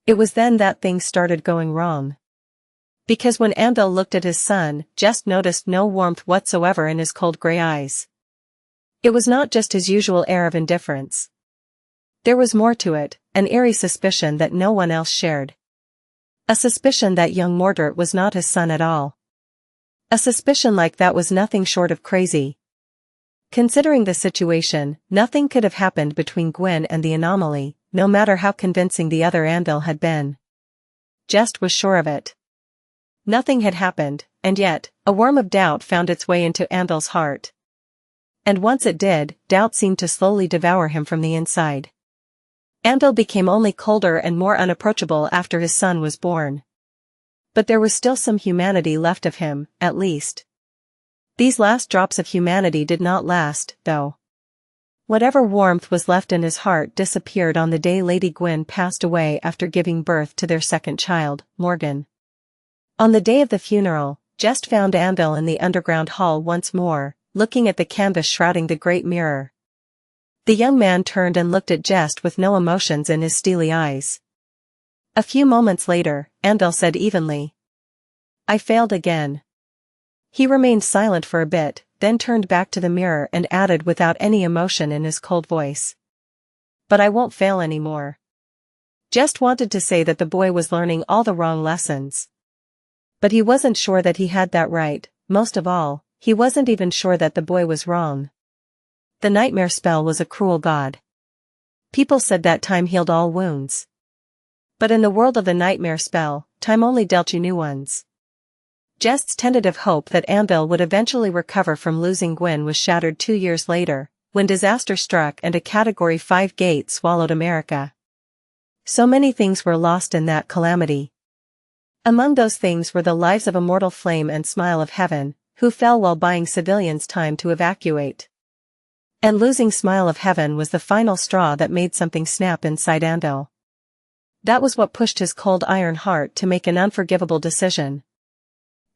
It was then that things started going wrong. Because when Anvil looked at his son, Jest noticed no warmth whatsoever in his cold gray eyes. It was not just his usual air of indifference. There was more to it, an eerie suspicion that no one else shared. A suspicion that young Mordred was not his son at all. A suspicion like that was nothing short of crazy. Considering the situation, nothing could have happened between Gwyn and the anomaly, no matter how convincing the other Anvil had been. Jest was sure of it. Nothing had happened, and yet, a worm of doubt found its way into Anvil's heart. And once it did, doubt seemed to slowly devour him from the inside. Anvil became only colder and more unapproachable after his son was born. But there was still some humanity left of him, at least. These last drops of humanity did not last, though. Whatever warmth was left in his heart disappeared on the day Lady Gwyn passed away after giving birth to their second child, Morgan. On the day of the funeral, Jest found Anvil in the underground hall once more, looking at the canvas shrouding the great mirror. The young man turned and looked at Jest with no emotions in his steely eyes. A few moments later, Anvil said evenly, "I failed again." He remained silent for a bit, then turned back to the mirror and added without any emotion in his cold voice, "But I won't fail anymore." Jest wanted to say that the boy was learning all the wrong lessons. But he wasn't sure that he had that right. Most of all, he wasn't even sure that the boy was wrong. The nightmare spell was a cruel god. People said that time healed all wounds. But in the world of the nightmare spell, time only dealt you new ones. Jest's tentative hope that Anvil would eventually recover from losing Gwyn was shattered 2 years later, when disaster struck and a Category 5 gate swallowed America. So many things were lost in that calamity. Among those things were the lives of Immortal Flame and Smile of Heaven, who fell while buying civilians time to evacuate. And losing Smile of Heaven was the final straw that made something snap inside Anvil. That was what pushed his cold iron heart to make an unforgivable decision.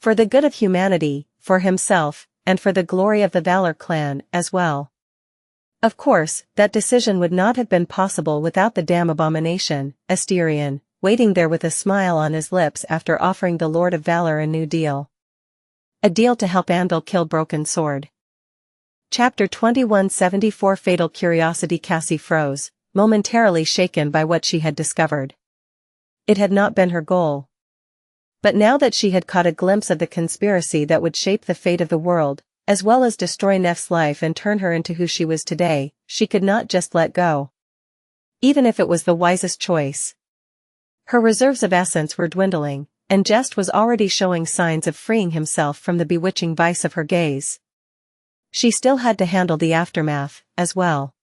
For the good of humanity, for himself, and for the glory of the Valor clan, as well. Of course, that decision would not have been possible without the damn abomination, Esteemed, waiting there with a smile on his lips after offering the Lord of Valor a new deal. A deal to help Anvil kill Broken Sword. Chapter 2174 Fatal Curiosity. Cassie froze, momentarily shaken by what she had discovered. It had not been her goal. But now that she had caught a glimpse of the conspiracy that would shape the fate of the world, as well as destroy Neff's life and turn her into who she was today, she could not just let go. Even if it was the wisest choice. Her reserves of essence were dwindling, and Jest was already showing signs of freeing himself from the bewitching vice of her gaze. She still had to handle the aftermath, as well.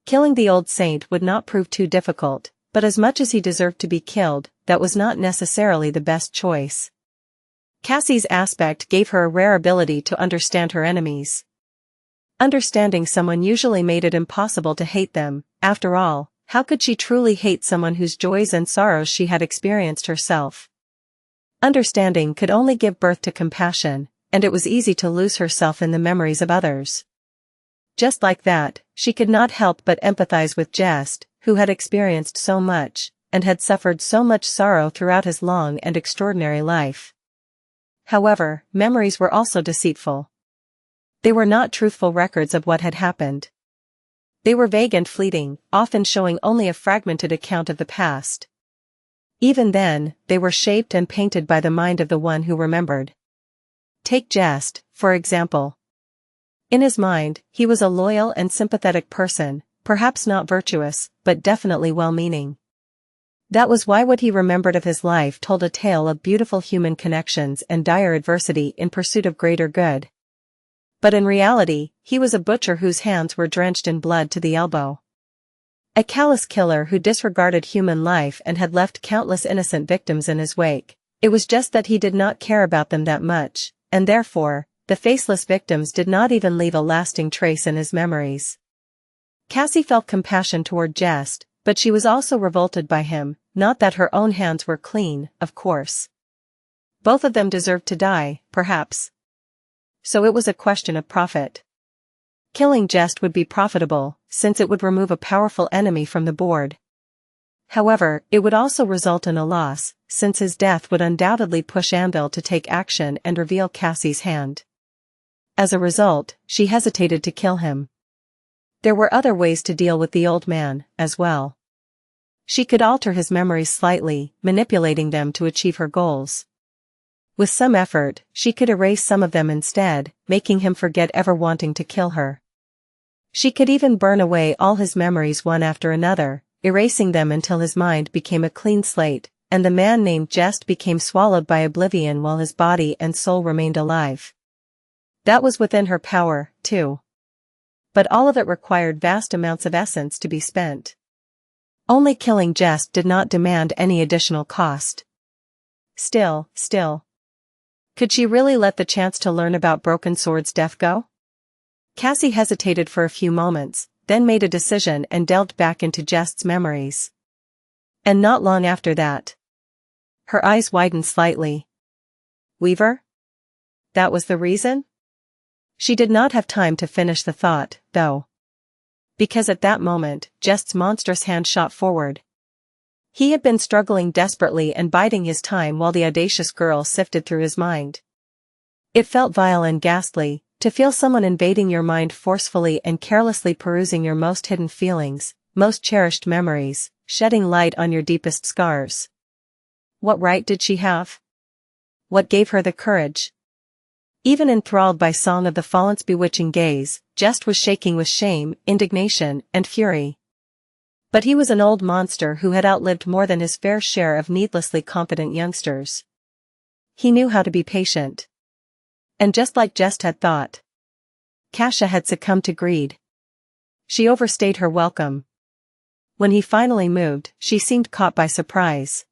Killing the old saint would not prove too difficult, but as much as he deserved to be killed, that was not necessarily the best choice. Cassie's aspect gave her a rare ability to understand her enemies. Understanding someone usually made it impossible to hate them. After all, how could she truly hate someone whose joys and sorrows she had experienced herself? Understanding could only give birth to compassion, and it was easy to lose herself in the memories of others. Just like that, she could not help but empathize with Jest, who had experienced so much, and had suffered so much sorrow throughout his long and extraordinary life. However, memories were also deceitful. They were not truthful records of what had happened. They were vague and fleeting, often showing only a fragmented account of the past. Even then, they were shaped and painted by the mind of the one who remembered. Take Jest, for example. In his mind, he was a loyal and sympathetic person, perhaps not virtuous, but definitely well-meaning. That was why what he remembered of his life told a tale of beautiful human connections and dire adversity in pursuit of greater good. But in reality, he was a butcher whose hands were drenched in blood to the elbow. A callous killer who disregarded human life and had left countless innocent victims in his wake. It was just that he did not care about them that much, and therefore, the faceless victims did not even leave a lasting trace in his memories. Cassie felt compassion toward Jest, but she was also revolted by him, not that her own hands were clean, of course. Both of them deserved to die, perhaps. So it was a question of profit. Killing Jest would be profitable, since it would remove a powerful enemy from the board. However, it would also result in a loss, since his death would undoubtedly push Anvil to take action and reveal Cassie's hand. As a result, she hesitated to kill him. There were other ways to deal with the old man, as well. She could alter his memories slightly, manipulating them to achieve her goals. With some effort, she could erase some of them instead, making him forget ever wanting to kill her. She could even burn away all his memories one after another, erasing them until his mind became a clean slate, and the man named Jest became swallowed by oblivion while his body and soul remained alive. That was within her power, too. But all of it required vast amounts of essence to be spent. Only killing Jest did not demand any additional cost. Still. Could she really let the chance to learn about Broken Sword's death go? Cassie hesitated for a few moments, then made a decision and delved back into Jest's memories. And not long after that. Her eyes widened slightly. Weaver? That was the reason? She did not have time to finish the thought, though. Because at that moment, Jest's monstrous hand shot forward. He had been struggling desperately and biding his time while the audacious girl sifted through his mind. It felt vile and ghastly, to feel someone invading your mind forcefully and carelessly perusing your most hidden feelings, most cherished memories, shedding light on your deepest scars. What right did she have? What gave her the courage? Even enthralled by Song of the Fallen's bewitching gaze, Jest was shaking with shame, indignation, and fury. But he was an old monster who had outlived more than his fair share of needlessly confident youngsters. He knew how to be patient. And just like Jest had thought, Xianxia had succumbed to greed. She overstayed her welcome. When he finally moved, she seemed caught by surprise.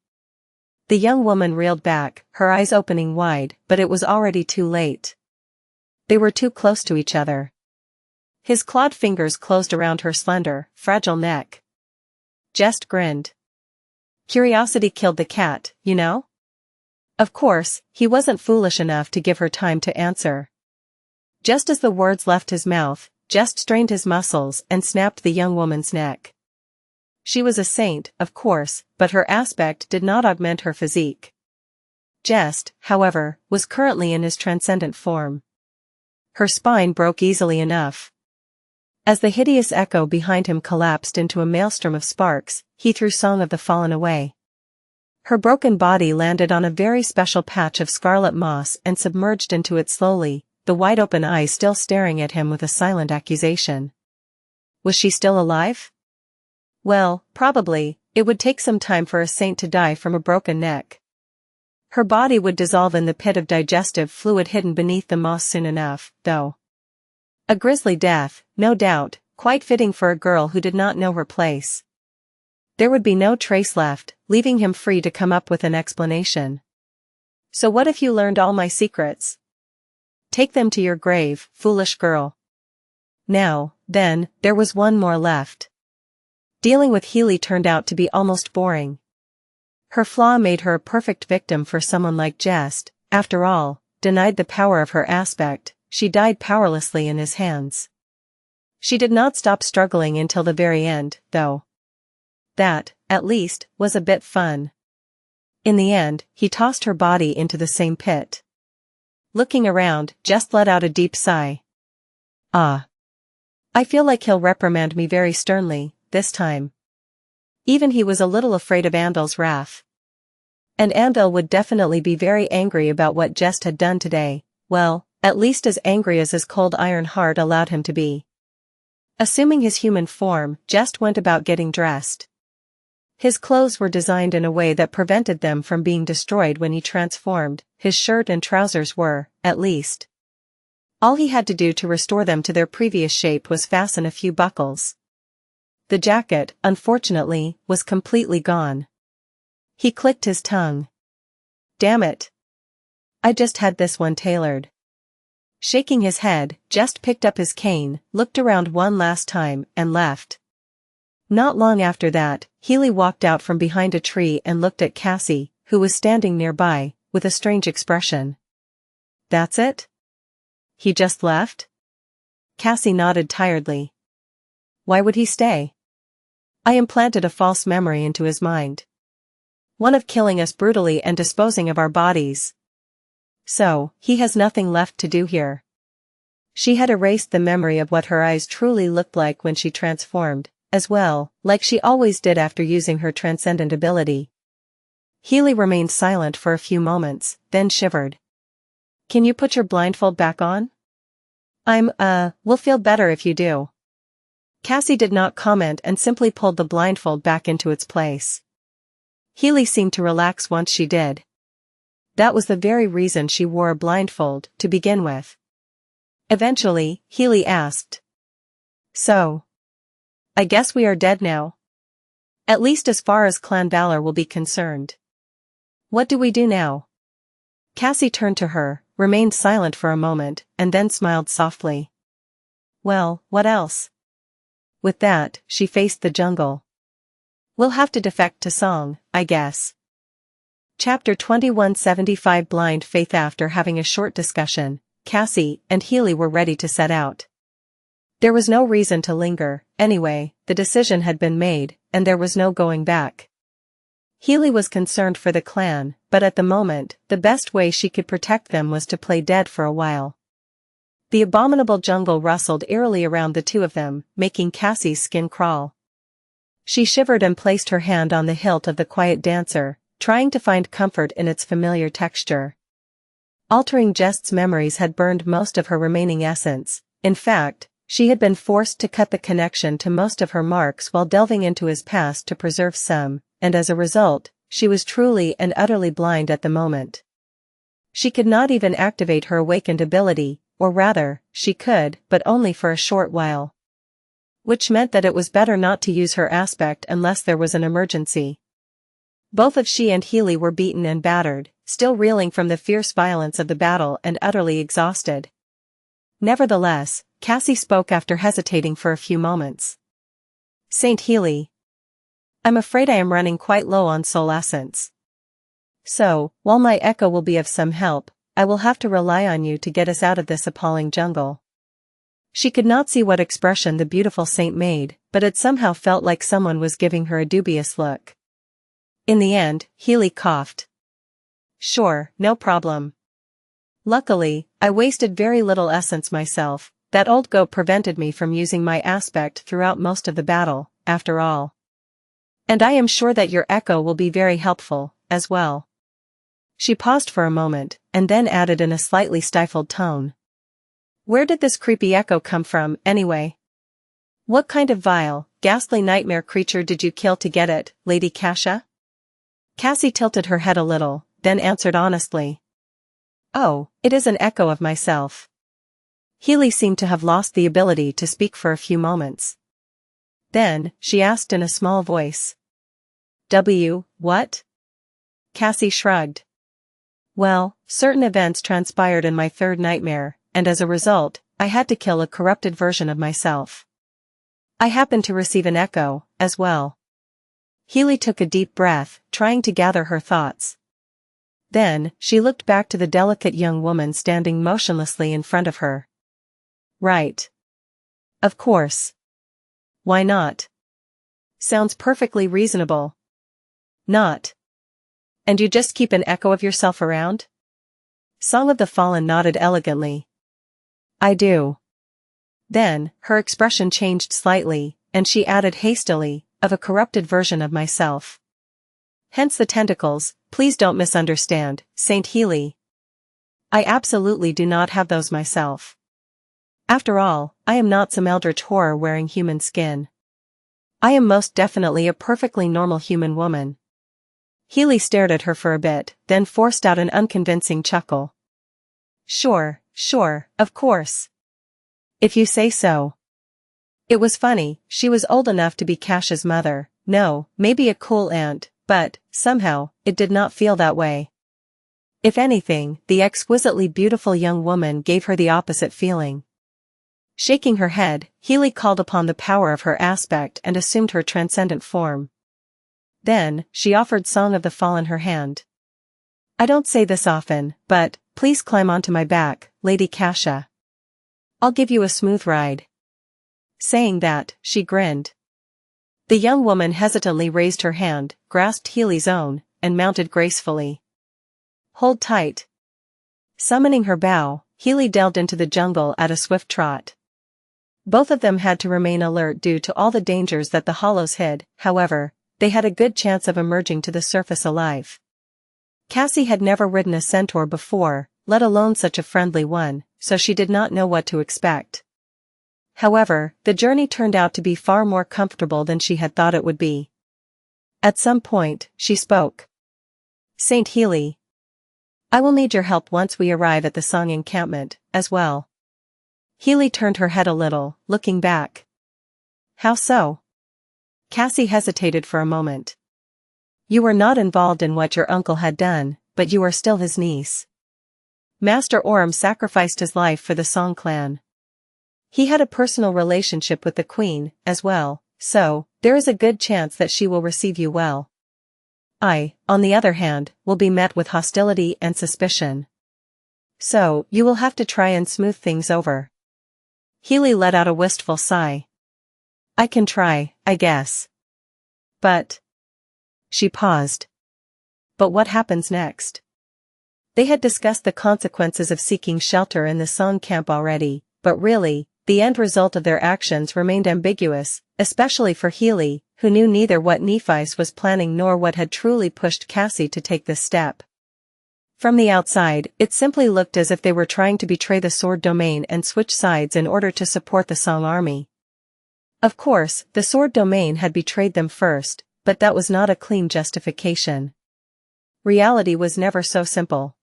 The young woman reeled back, her eyes opening wide, but it was already too late. They were too close to each other. His clawed fingers closed around her slender, fragile neck. Jest grinned. Curiosity killed the cat, you know? Of course, he wasn't foolish enough to give her time to answer. Just as the words left his mouth, Jest strained his muscles and snapped the young woman's neck. She was a saint, of course, but her aspect did not augment her physique. Jest, however, was currently in his transcendent form. Her spine broke easily enough. As the hideous echo behind him collapsed into a maelstrom of sparks, he threw Song of the Fallen away. Her broken body landed on a very special patch of scarlet moss and submerged into it slowly, the wide-open eyes still staring at him with a silent accusation. Was she still alive? Well, probably, it would take some time for a saint to die from a broken neck. Her body would dissolve in the pit of digestive fluid hidden beneath the moss soon enough, though. A grisly death, no doubt, quite fitting for a girl who did not know her place. There would be no trace left, leaving him free to come up with an explanation. So what if you learned all my secrets? Take them to your grave, foolish girl. Now, then, there was one more left. Dealing with Healy turned out to be almost boring. Her flaw made her a perfect victim for someone like Jest. After all, denied the power of her aspect, she died powerlessly in his hands. She did not stop struggling until the very end, though. That, at least, was a bit fun. In the end, he tossed her body into the same pit. Looking around, Jest let out a deep sigh. Ah. I feel like he'll reprimand me very sternly, this time. Even he was a little afraid of Anvil's wrath. And Anvil would definitely be very angry about what Jest had done today. well, at least as angry as his cold iron heart allowed him to be. Assuming his human form, Jest went about getting dressed. His clothes were designed in a way that prevented them from being destroyed when he transformed. His shirt and trousers were, at least. All he had to do to restore them to their previous shape was fasten a few buckles. The jacket, unfortunately, was completely gone. He clicked his tongue. Damn it. I just had this one tailored. Shaking his head, Jest picked up his cane, looked around one last time, and left. Not long after that, Healy walked out from behind a tree and looked at Cassie, who was standing nearby, with a strange expression. That's it? He just left? Cassie nodded tiredly. Why would he stay? I implanted a false memory into his mind. One of killing us brutally and disposing of our bodies. So, he has nothing left to do here. She had erased the memory of what her eyes truly looked like when she transformed, as well, like she always did after using her transcendent ability. Healy remained silent for a few moments, then shivered. Can you put your blindfold back on? We'll feel better if you do. Cassie did not comment and simply pulled the blindfold back into its place. Healy seemed to relax once she did. That was the very reason she wore a blindfold, to begin with. Eventually, Healy asked. So. I guess we are dead now. At least as far as Clan Valor will be concerned. What do we do now? Cassie turned to her, remained silent for a moment, and then smiled softly. Well, what else? With that, she faced the jungle. We'll have to defect to Song, I guess. Chapter 2175 Blind Faith. After having a short discussion, Cassie and Healy were ready to set out. There was no reason to linger, anyway, the decision had been made, and there was no going back. Healy was concerned for the clan, but at the moment, the best way she could protect them was to play dead for a while. The abominable jungle rustled eerily around the two of them, making Cassie's skin crawl. She shivered and placed her hand on the hilt of the quiet dancer, trying to find comfort in its familiar texture. Altering Jest's memories had burned most of her remaining essence. In fact, she had been forced to cut the connection to most of her marks while delving into his past to preserve some, and as a result, she was truly and utterly blind at the moment. She could not even activate her awakened ability, or rather, she could, but only for a short while. Which meant that it was better not to use her aspect unless there was an emergency. Both of she and Healy were beaten and battered, still reeling from the fierce violence of the battle and utterly exhausted. Nevertheless, Cassie spoke after hesitating for a few moments. Saint Healy. I'm afraid I am running quite low on soul essence. So, while my echo will be of some help, I will have to rely on you to get us out of this appalling jungle. She could not see what expression the beautiful saint made, but it somehow felt like someone was giving her a dubious look. In the end, Healy coughed. Sure, no problem. Luckily, I wasted very little essence myself. That old goat prevented me from using my aspect throughout most of the battle, after all. And I am sure that your echo will be very helpful, as well. She paused for a moment, and then added in a slightly stifled tone. Where did this creepy echo come from, anyway? What kind of vile, ghastly nightmare creature did you kill to get it, Lady Xianxia? Cassie tilted her head a little, then answered honestly. Oh, it is an echo of myself. Healy seemed to have lost the ability to speak for a few moments. Then, she asked in a small voice. What? Cassie shrugged. Well, certain events transpired in my third nightmare, and as a result, I had to kill a corrupted version of myself. I happened to receive an echo, as well. Healy took a deep breath, trying to gather her thoughts. Then, she looked back to the delicate young woman standing motionlessly in front of her. Right. Of course. Why not? Sounds perfectly reasonable. Not. And you just keep an echo of yourself around? Song of the Fallen nodded elegantly. I do. Then, her expression changed slightly, and she added hastily, of a corrupted version of myself. Hence the tentacles, please don't misunderstand, Saint Healy. I absolutely do not have those myself. After all, I am not some eldritch horror wearing human skin. I am most definitely a perfectly normal human woman. Healy stared at her for a bit, then forced out an unconvincing chuckle. Sure, of course. If you say so. It was funny, she was old enough to be Cash's mother, no, maybe a cool aunt, but, somehow, it did not feel that way. If anything, the exquisitely beautiful young woman gave her the opposite feeling. Shaking her head, Healy called upon the power of her aspect and assumed her transcendent form. Then, she offered Song of the Fallen her hand. I don't say this often, but, please climb onto my back, Lady Cassia. I'll give you a smooth ride. Saying that, she grinned. The young woman hesitantly raised her hand, grasped Healy's own, and mounted gracefully. Hold tight. Summoning her bow, Healy delved into the jungle at a swift trot. Both of them had to remain alert due to all the dangers that the hollows hid, however, they had a good chance of emerging to the surface alive. Cassie had never ridden a centaur before, let alone such a friendly one, so she did not know what to expect. However, the journey turned out to be far more comfortable than she had thought it would be. At some point, she spoke. Saint Healy. I will need your help once we arrive at the Song encampment, as well. Healy turned her head a little, looking back. How so? Cassie hesitated for a moment. You were not involved in what your uncle had done, but you are still his niece. Master Orm sacrificed his life for the Song clan. He had a personal relationship with the queen, as well, so, there is a good chance that she will receive you well. I, on the other hand, will be met with hostility and suspicion. So, you will have to try and smooth things over. Healy let out a wistful sigh. I can try, I guess. But... She paused. But what happens next? They had discussed the consequences of seeking shelter in the Song camp already, but really, the end result of their actions remained ambiguous, especially for Healy, who knew neither what Nephice was planning nor what had truly pushed Cassie to take this step. From the outside, it simply looked as if they were trying to betray the Sword Domain and switch sides in order to support the Song army. Of course, the Sword Domain had betrayed them first, but that was not a clean justification. Reality was never so simple.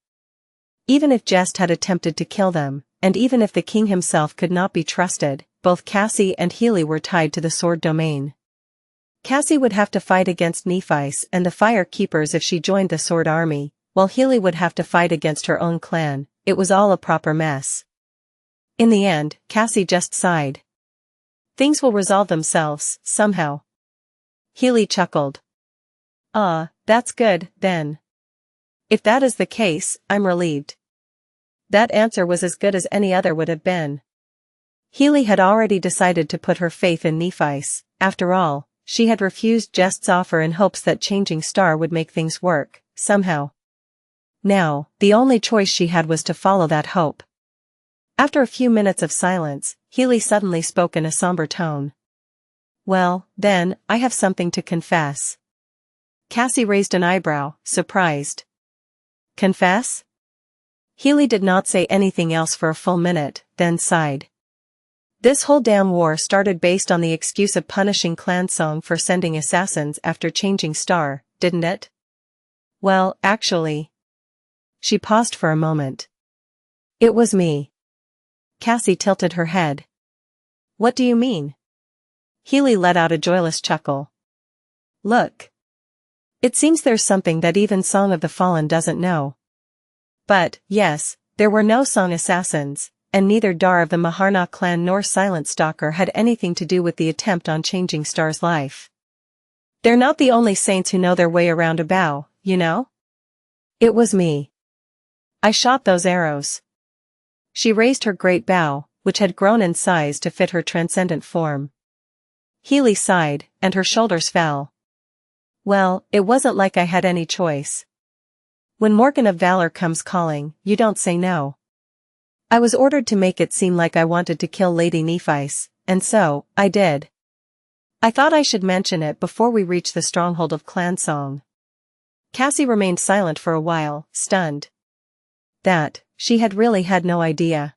Even if Jest had attempted to kill them, and even if the king himself could not be trusted, both Cassie and Healy were tied to the Sword Domain. Cassie would have to fight against Nephice and the Fire Keepers if she joined the Sword Army, while Healy would have to fight against her own clan. It was all a proper mess. In the end, Cassie just sighed. Things will resolve themselves, somehow. Healy chuckled. Ah, that's good, then. If that is the case, I'm relieved. That answer was as good as any other would have been. Healy had already decided to put her faith in Nephice. After all, she had refused Jest's offer in hopes that changing Star would make things work, somehow. Now, the only choice she had was to follow that hope. After a few minutes of silence, Healy suddenly spoke in a somber tone. Well, then, I have something to confess. Cassie raised an eyebrow, surprised. Confess? Healy did not say anything else for a full minute, then sighed. This whole damn war started based on the excuse of punishing Clan Song for sending assassins after changing Star, didn't it? Well, actually. She paused for a moment. It was me. Cassie tilted her head. What do you mean? Healy let out a joyless chuckle. Look. It seems there's something that even Song of the Fallen doesn't know. But, yes, there were no Song assassins, and neither Dar of the Maharna clan nor Silent Stalker had anything to do with the attempt on changing Star's life. They're not the only saints who know their way around a bow, you know? It was me. I shot those arrows. She raised her great bow, which had grown in size to fit her transcendent form. Healy sighed, and her shoulders fell. Well, it wasn't like I had any choice. When Morgan of Valor comes calling, you don't say no. I was ordered to make it seem like I wanted to kill Lady Nephice, and so, I did. I thought I should mention it before we reach the stronghold of Clan Song. Cassie remained silent for a while, stunned. That, she had really had no idea.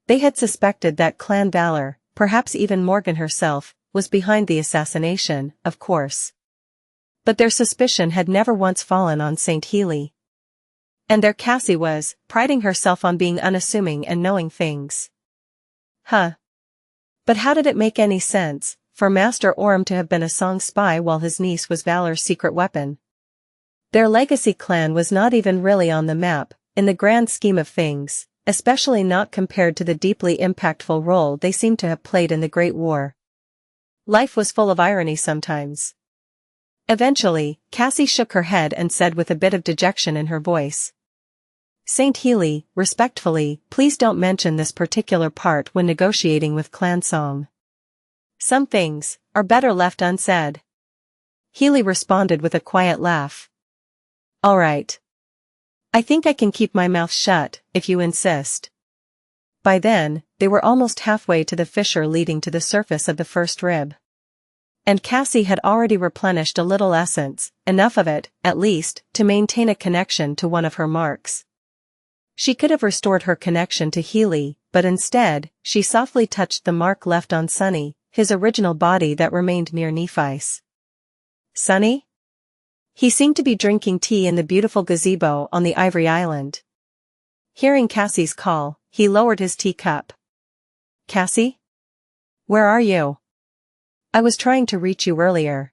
They had suspected that Clan Valor, perhaps even Morgan herself, was behind the assassination, of course. But their suspicion had never once fallen on St. Healy. And there Cassie was, priding herself on being unassuming and knowing things. Huh. But how did it make any sense, for Master Orm to have been a Song spy while his niece was Valor's secret weapon? Their legacy clan was not even really on the map, in the grand scheme of things, especially not compared to the deeply impactful role they seemed to have played in the Great War. Life was full of irony sometimes. Eventually, Cassie shook her head and said with a bit of dejection in her voice. St. Healy, respectfully, please don't mention this particular part when negotiating with Clan Song. Some things are better left unsaid. Healy responded with a quiet laugh. All right. I think I can keep my mouth shut, if you insist. By then, they were almost halfway to the fissure leading to the surface of the first rib. And Cassie had already replenished a little essence, enough of it, at least, to maintain a connection to one of her marks. She could have restored her connection to Healy, but instead, she softly touched the mark left on Sunny, his original body that remained near Nephi's. Sunny? He seemed to be drinking tea in the beautiful gazebo on the Ivory Island. Hearing Cassie's call, he lowered his teacup. Cassie? Where are you? I was trying to reach you earlier.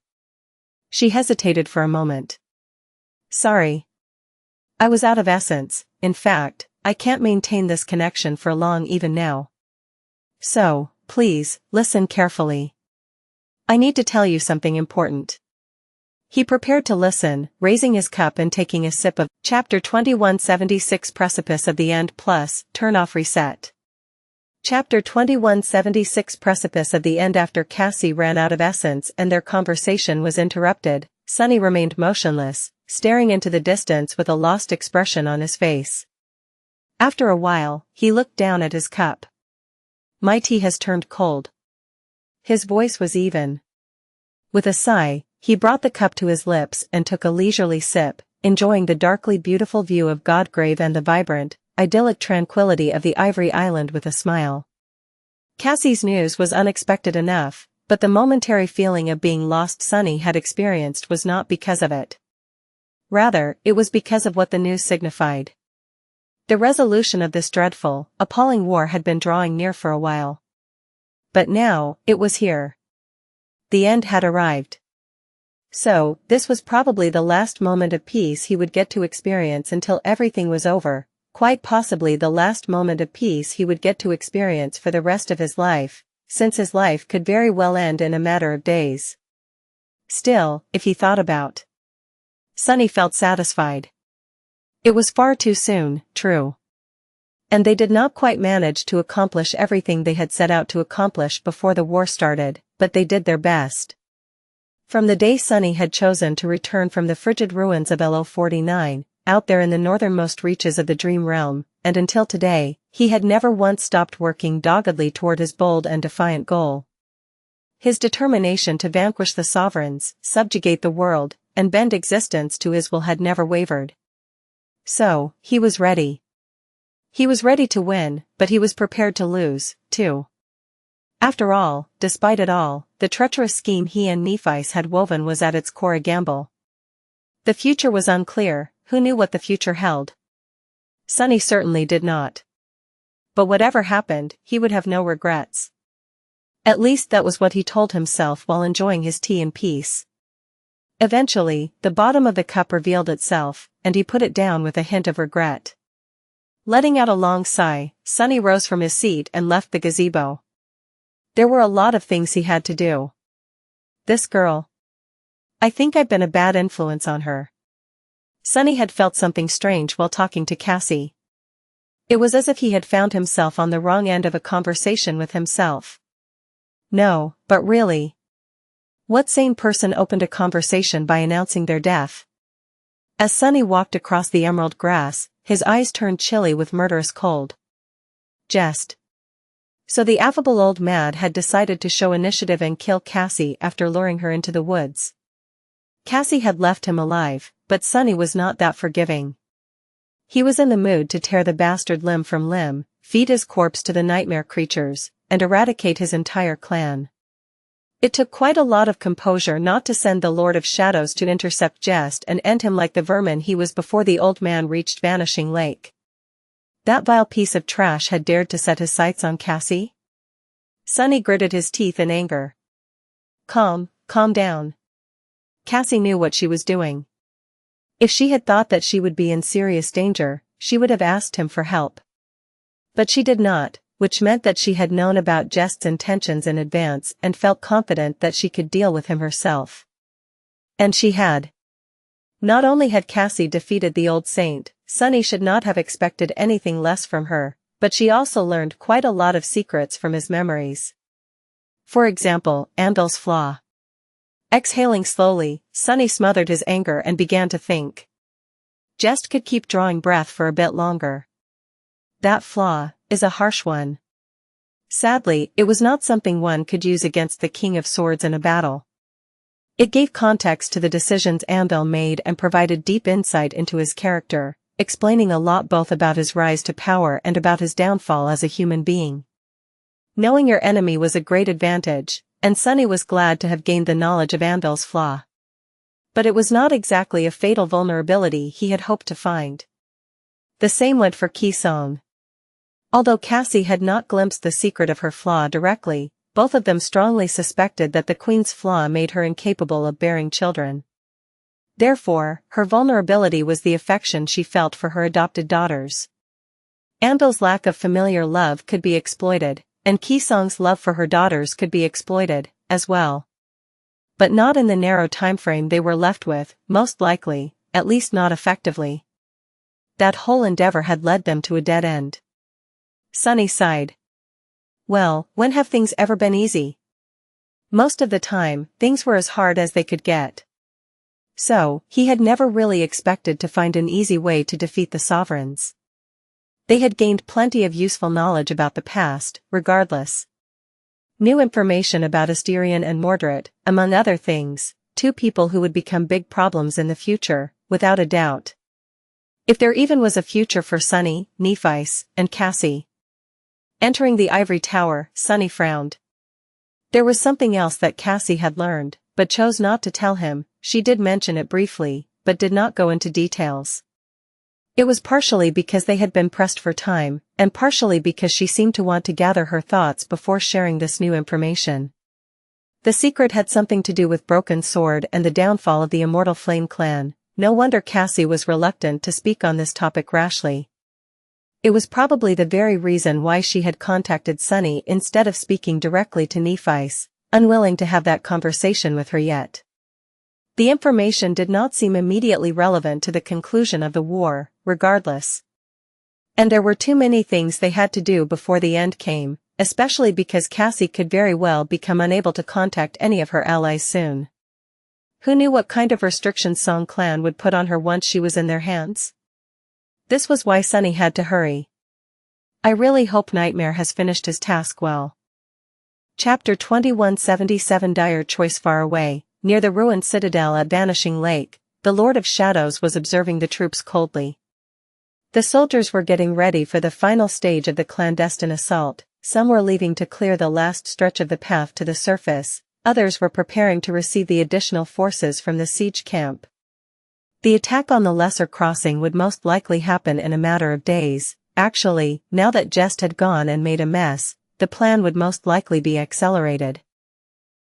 She hesitated for a moment. Sorry. I was out of essence, in fact, I can't maintain this connection for long even now. So, please, listen carefully. I need to tell you something important. He prepared to listen, raising his cup and taking a sip of Chapter 2176 Precipice of the End plus, Turn off Reset. Chapter 2176 Precipice of the End. After Cassie ran out of essence and their conversation was interrupted, Sunny remained motionless, staring into the distance with a lost expression on his face. After a while, he looked down at his cup. My tea has turned cold. His voice was even. With a sigh, he brought the cup to his lips and took a leisurely sip, enjoying the darkly beautiful view of Godgrave and the vibrant, idyllic tranquility of the Ivory Island with a smile. Cassie's news was unexpected enough, but the momentary feeling of being lost Sunny had experienced was not because of it. Rather, it was because of what the news signified. The resolution of this dreadful, appalling war had been drawing near for a while. But now, it was here. The end had arrived. So, this was probably the last moment of peace he would get to experience until everything was over, quite possibly the last moment of peace he would get to experience for the rest of his life, since his life could very well end in a matter of days. Still, if he thought about Sunny felt satisfied. It was far too soon, true. And they did not quite manage to accomplish everything they had set out to accomplish before the war started, but they did their best. From the day Sunny had chosen to return from the frigid ruins of LO-49, out there in the northernmost reaches of the Dream Realm, and until today, he had never once stopped working doggedly toward his bold and defiant goal. His determination to vanquish the sovereigns, subjugate the world, and bend existence to his will had never wavered. So, he was ready. He was ready to win, but he was prepared to lose, too. After all, despite it all, the treacherous scheme he and Nephi's had woven was at its core a gamble. The future was unclear, who knew what the future held? Sunny certainly did not. But whatever happened, he would have no regrets. At least that was what he told himself while enjoying his tea in peace. Eventually, the bottom of the cup revealed itself, and he put it down with a hint of regret. Letting out a long sigh, Sunny rose from his seat and left the gazebo. There were a lot of things he had to do. This girl. I think I've been a bad influence on her. Sunny had felt something strange while talking to Cassie. It was as if he had found himself on the wrong end of a conversation with himself. No, but really. What sane person opened a conversation by announcing their death? As Sunny walked across the emerald grass, his eyes turned chilly with murderous cold. Jest. So the affable old man had decided to show initiative and kill Cassie after luring her into the woods. Cassie had left him alive, but Sunny was not that forgiving. He was in the mood to tear the bastard limb from limb, feed his corpse to the nightmare creatures, and eradicate his entire clan. It took quite a lot of composure not to send the Lord of Shadows to intercept Jest and end him like the vermin he was before the old man reached Vanishing Lake. That vile piece of trash had dared to set his sights on Cassie? Sunny gritted his teeth in anger. Calm down. Cassie knew what she was doing. If she had thought that she would be in serious danger, she would have asked him for help. But she did not, which meant that she had known about Jest's intentions in advance and felt confident that she could deal with him herself. And she had. Not only had Cassie defeated the old saint, Sunny should not have expected anything less from her, but she also learned quite a lot of secrets from his memories. For example, Anvil's flaw. Exhaling slowly, Sunny smothered his anger and began to think. Jest could keep drawing breath for a bit longer. That flaw is a harsh one. Sadly, it was not something one could use against the King of Swords in a battle. It gave context to the decisions Anvil made and provided deep insight into his character, explaining a lot both about his rise to power and about his downfall as a human being. Knowing your enemy was a great advantage, and Sunny was glad to have gained the knowledge of Anvil's flaw. But it was not exactly a fatal vulnerability he had hoped to find. The same went for Qisong. Although Cassie had not glimpsed the secret of her flaw directly, both of them strongly suspected that the Queen's flaw made her incapable of bearing children. Therefore, her vulnerability was the affection she felt for her adopted daughters. Anvil's lack of familiar love could be exploited, and Qisong's love for her daughters could be exploited, as well. But not in the narrow timeframe they were left with, most likely, at least not effectively. That whole endeavor had led them to a dead end. Sunny sighed. Well, when have things ever been easy? Most of the time, things were as hard as they could get. So, he had never really expected to find an easy way to defeat the sovereigns. They had gained plenty of useful knowledge about the past, regardless. New information about Asterion and Mordred, among other things, two people who would become big problems in the future, without a doubt. If there even was a future for Sunny, Nephice, and Cassie. Entering the ivory tower, Sunny frowned. There was something else that Cassie had learned, but chose not to tell him. She did mention it briefly, but did not go into details. It was partially because they had been pressed for time, and partially because she seemed to want to gather her thoughts before sharing this new information. The secret had something to do with Broken Sword and the downfall of the Immortal Flame clan. No wonder Cassie was reluctant to speak on this topic rashly. It was probably the very reason why she had contacted Sunny instead of speaking directly to Nephice, unwilling to have that conversation with her yet. The information did not seem immediately relevant to the conclusion of the war, regardless. And there were too many things they had to do before the end came, especially because Cassie could very well become unable to contact any of her allies soon. Who knew what kind of restrictions Song clan would put on her once she was in their hands? This was why Sunny had to hurry. I really hope Nightmare has finished his task well. Chapter 2177 Dire Choice. Far away, near the ruined citadel at Vanishing Lake, the Lord of Shadows was observing the troops coldly. The soldiers were getting ready for the final stage of the clandestine assault. Some were leaving to clear the last stretch of the path to the surface, others were preparing to receive the additional forces from the siege camp. The attack on the lesser crossing would most likely happen in a matter of days. Actually, now that Jest had gone and made a mess, the plan would most likely be accelerated.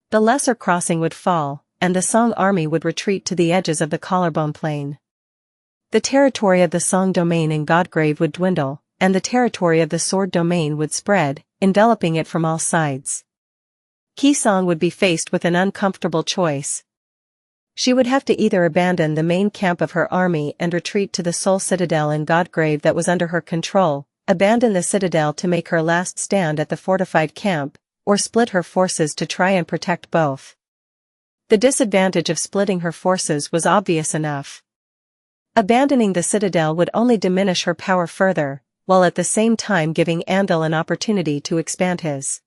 The lesser crossing would fall, and the Song army would retreat to the edges of the Collarbone Plain. The territory of the Song domain in Godgrave would dwindle, and the territory of the Sword domain would spread, enveloping it from all sides. Qisong would be faced with an uncomfortable choice. She would have to either abandon the main camp of her army and retreat to the sole citadel in Godgrave that was under her control, abandon the citadel to make her last stand at the fortified camp, or split her forces to try and protect both. The disadvantage of splitting her forces was obvious enough. Abandoning the citadel would only diminish her power further, while at the same time giving Anvil an opportunity to expand his.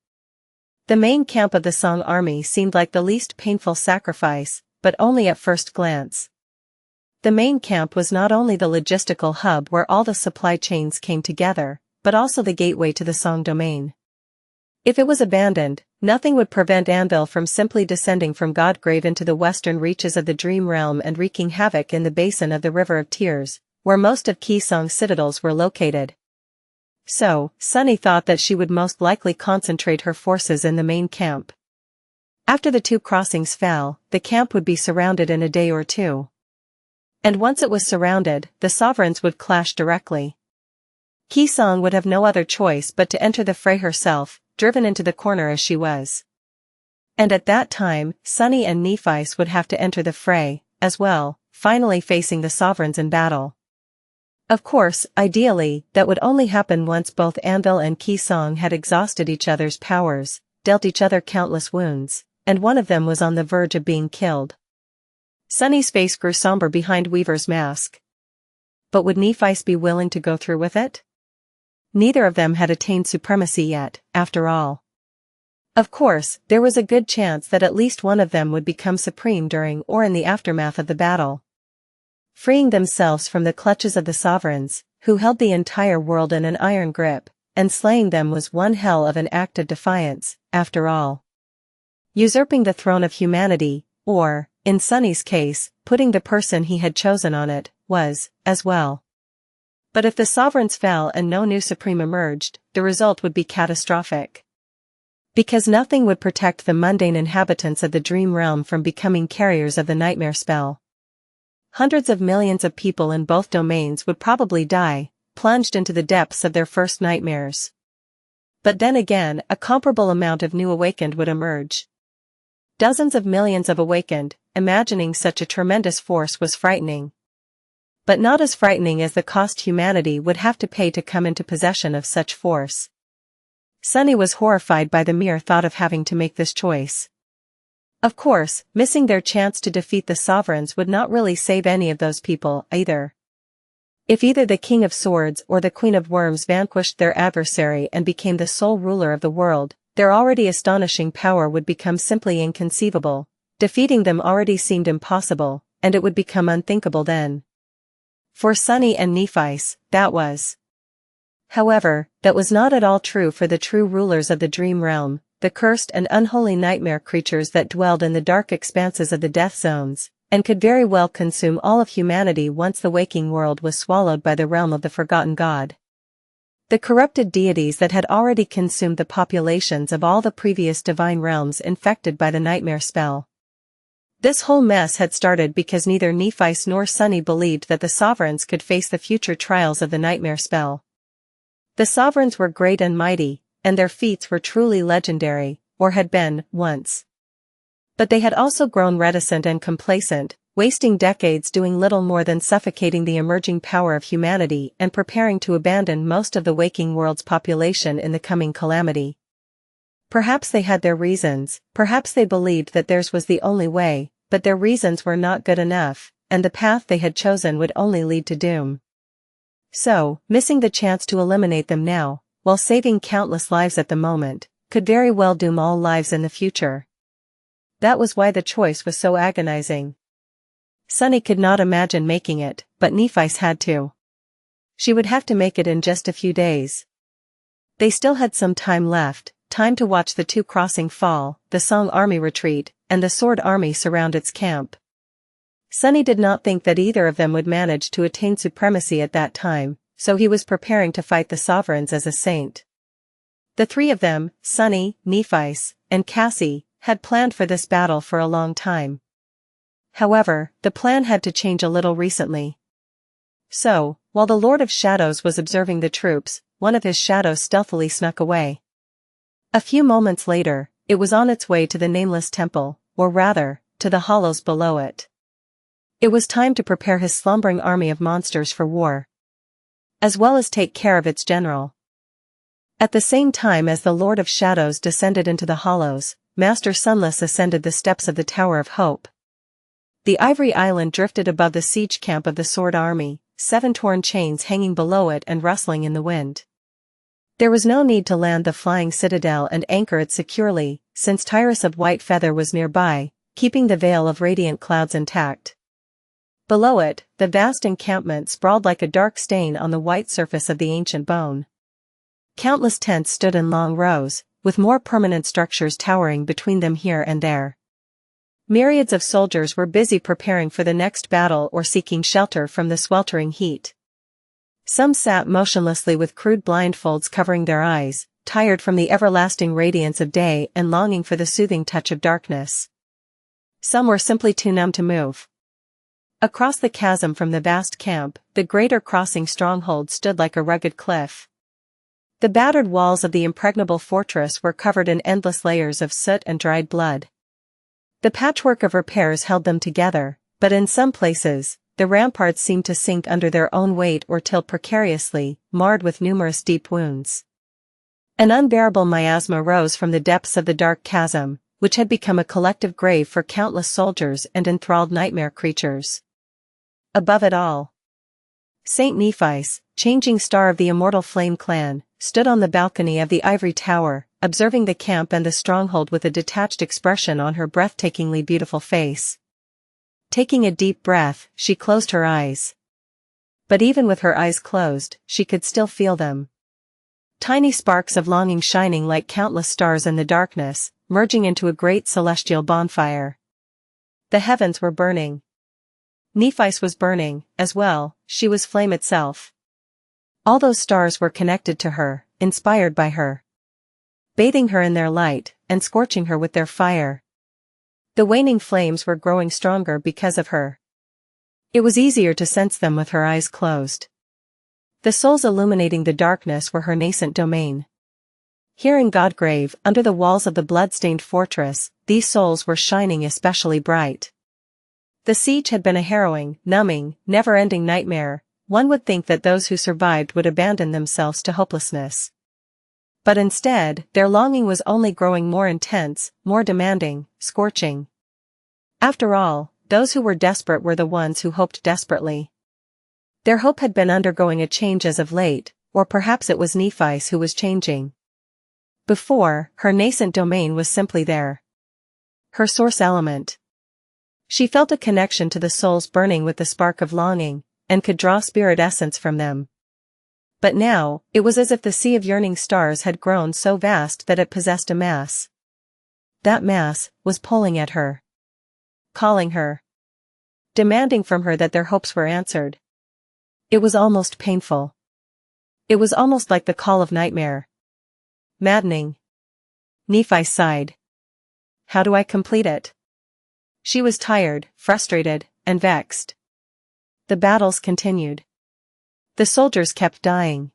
The main camp of the Song army seemed like the least painful sacrifice, but only at first glance. The main camp was not only the logistical hub where all the supply chains came together, but also the gateway to the Song domain. If it was abandoned, nothing would prevent Anvil from simply descending from Godgrave into the western reaches of the Dream Realm and wreaking havoc in the basin of the River of Tears, where most of Qisong's citadels were located. So, Sunny thought that she would most likely concentrate her forces in the main camp. After the 2 crossings fell, the camp would be surrounded in a day or 2. And once it was surrounded, the sovereigns would clash directly. Qisong would have no other choice but to enter the fray herself, driven into the corner as she was. And at that time, Sunny and Nephice would have to enter the fray, as well, finally facing the sovereigns in battle. Of course, ideally, that would only happen once both Anvil and Qisong had exhausted each other's powers, dealt each other countless wounds, and one of them was on the verge of being killed. Sunny's face grew somber behind Weaver's mask. But would Nephice be willing to go through with it? Neither of them had attained supremacy yet, after all. Of course, there was a good chance that at least one of them would become supreme during or in the aftermath of the battle. Freeing themselves from the clutches of the sovereigns, who held the entire world in an iron grip, and slaying them was one hell of an act of defiance, after all. Usurping the throne of humanity, or, in Sunny's case, putting the person he had chosen on it, was, as well. But if the sovereigns fell and no new supreme emerged, the result would be catastrophic. Because nothing would protect the mundane inhabitants of the Dream Realm from becoming carriers of the nightmare spell. Hundreds of millions of people in both domains would probably die, plunged into the depths of their first nightmares. But then again, a comparable amount of new awakened would emerge. Dozens of millions of awakened, imagining such a tremendous force was frightening. But not as frightening as the cost humanity would have to pay to come into possession of such force. Sunny was horrified by the mere thought of having to make this choice. Of course, missing their chance to defeat the sovereigns would not really save any of those people, either. If either the King of Swords or the Queen of Worms vanquished their adversary and became the sole ruler of the world, their already astonishing power would become simply inconceivable. Defeating them already seemed impossible, and it would become unthinkable then. For Sunny and Nephice, that was. However, that was not at all true for the true rulers of the Dream Realm, the cursed and unholy nightmare creatures that dwelled in the dark expanses of the death zones, and could very well consume all of humanity once the waking world was swallowed by the realm of the forgotten god. The corrupted deities that had already consumed the populations of all the previous divine realms infected by the nightmare spell. This whole mess had started because neither Nephice nor Sunny believed that the sovereigns could face the future trials of the nightmare spell. The sovereigns were great and mighty, and their feats were truly legendary, or had been, once. But they had also grown reticent and complacent, wasting decades doing little more than suffocating the emerging power of humanity and preparing to abandon most of the waking world's population in the coming calamity. Perhaps they had their reasons, perhaps they believed that theirs was the only way, but their reasons were not good enough, and the path they had chosen would only lead to doom. So, missing the chance to eliminate them now, while saving countless lives at the moment, could very well doom all lives in the future. That was why the choice was so agonizing. Sunny could not imagine making it, but Nephice had to. She would have to make it in just a few days. They still had some time left, time to watch the 2 crossing fall, the Song army retreat, and the Sword army surround its camp. Sunny did not think that either of them would manage to attain supremacy at that time, so he was preparing to fight the sovereigns as a saint. The 3 of them, Sunny, Nephice, and Cassie, had planned for this battle for a long time. However, the plan had to change a little recently. So, while the Lord of Shadows was observing the troops, one of his shadows stealthily snuck away. A few moments later, it was on its way to the Nameless Temple, or rather, to the hollows below it. It was time to prepare his slumbering army of monsters for war, as well as take care of its general. At the same time as the Lord of Shadows descended into the hollows, Master Sunless ascended the steps of the Tower of Hope. The Ivory Island drifted above the siege camp of the Sword army, 7 torn chains hanging below it and rustling in the wind. There was no need to land the flying citadel and anchor it securely, since Tyrus of White Feather was nearby, keeping the veil of radiant clouds intact. Below it, the vast encampment sprawled like a dark stain on the white surface of the ancient bone. Countless tents stood in long rows, with more permanent structures towering between them here and there. Myriads of soldiers were busy preparing for the next battle or seeking shelter from the sweltering heat. Some sat motionlessly with crude blindfolds covering their eyes, tired from the everlasting radiance of day and longing for the soothing touch of darkness. Some were simply too numb to move. Across the chasm from the vast camp, the Greater Crossing stronghold stood like a rugged cliff. The battered walls of the impregnable fortress were covered in endless layers of soot and dried blood. The patchwork of repairs held them together, but in some places, the ramparts seemed to sink under their own weight or tilt precariously, marred with numerous deep wounds. An unbearable miasma rose from the depths of the dark chasm, which had become a collective grave for countless soldiers and enthralled nightmare creatures. Above it all, Saint Nephi's, changing star of the immortal flame clan, stood on the balcony of the ivory tower, observing the camp and the stronghold with a detached expression on her breathtakingly beautiful face. Taking a deep breath, she closed her eyes. But even with her eyes closed, she could still feel them. Tiny sparks of longing shining like countless stars in the darkness, merging into a great celestial bonfire. The heavens were burning. Nephi's was burning, as well, she was flame itself. All those stars were connected to her, inspired by her, bathing her in their light, and scorching her with their fire. The waning flames were growing stronger because of her. It was easier to sense them with her eyes closed. The souls illuminating the darkness were her nascent domain. Here in Godgrave, under the walls of the blood-stained fortress, these souls were shining especially bright. The siege had been a harrowing, numbing, never-ending nightmare. One would think that those who survived would abandon themselves to hopelessness. But instead, their longing was only growing more intense, more demanding, scorching. After all, those who were desperate were the ones who hoped desperately. Their hope had been undergoing a change as of late, or perhaps it was Nephi's who was changing. Before, her nascent domain was simply there. Her source element. She felt a connection to the souls burning with the spark of longing, and could draw spirit essence from them. But now, it was as if the sea of yearning stars had grown so vast that it possessed a mass. That mass was pulling at her. Calling her. Demanding from her that their hopes were answered. It was almost painful. It was almost like the call of nightmare. Maddening. Nephi sighed. How do I complete it? She was tired, frustrated, and vexed. The battles continued. The soldiers kept dying.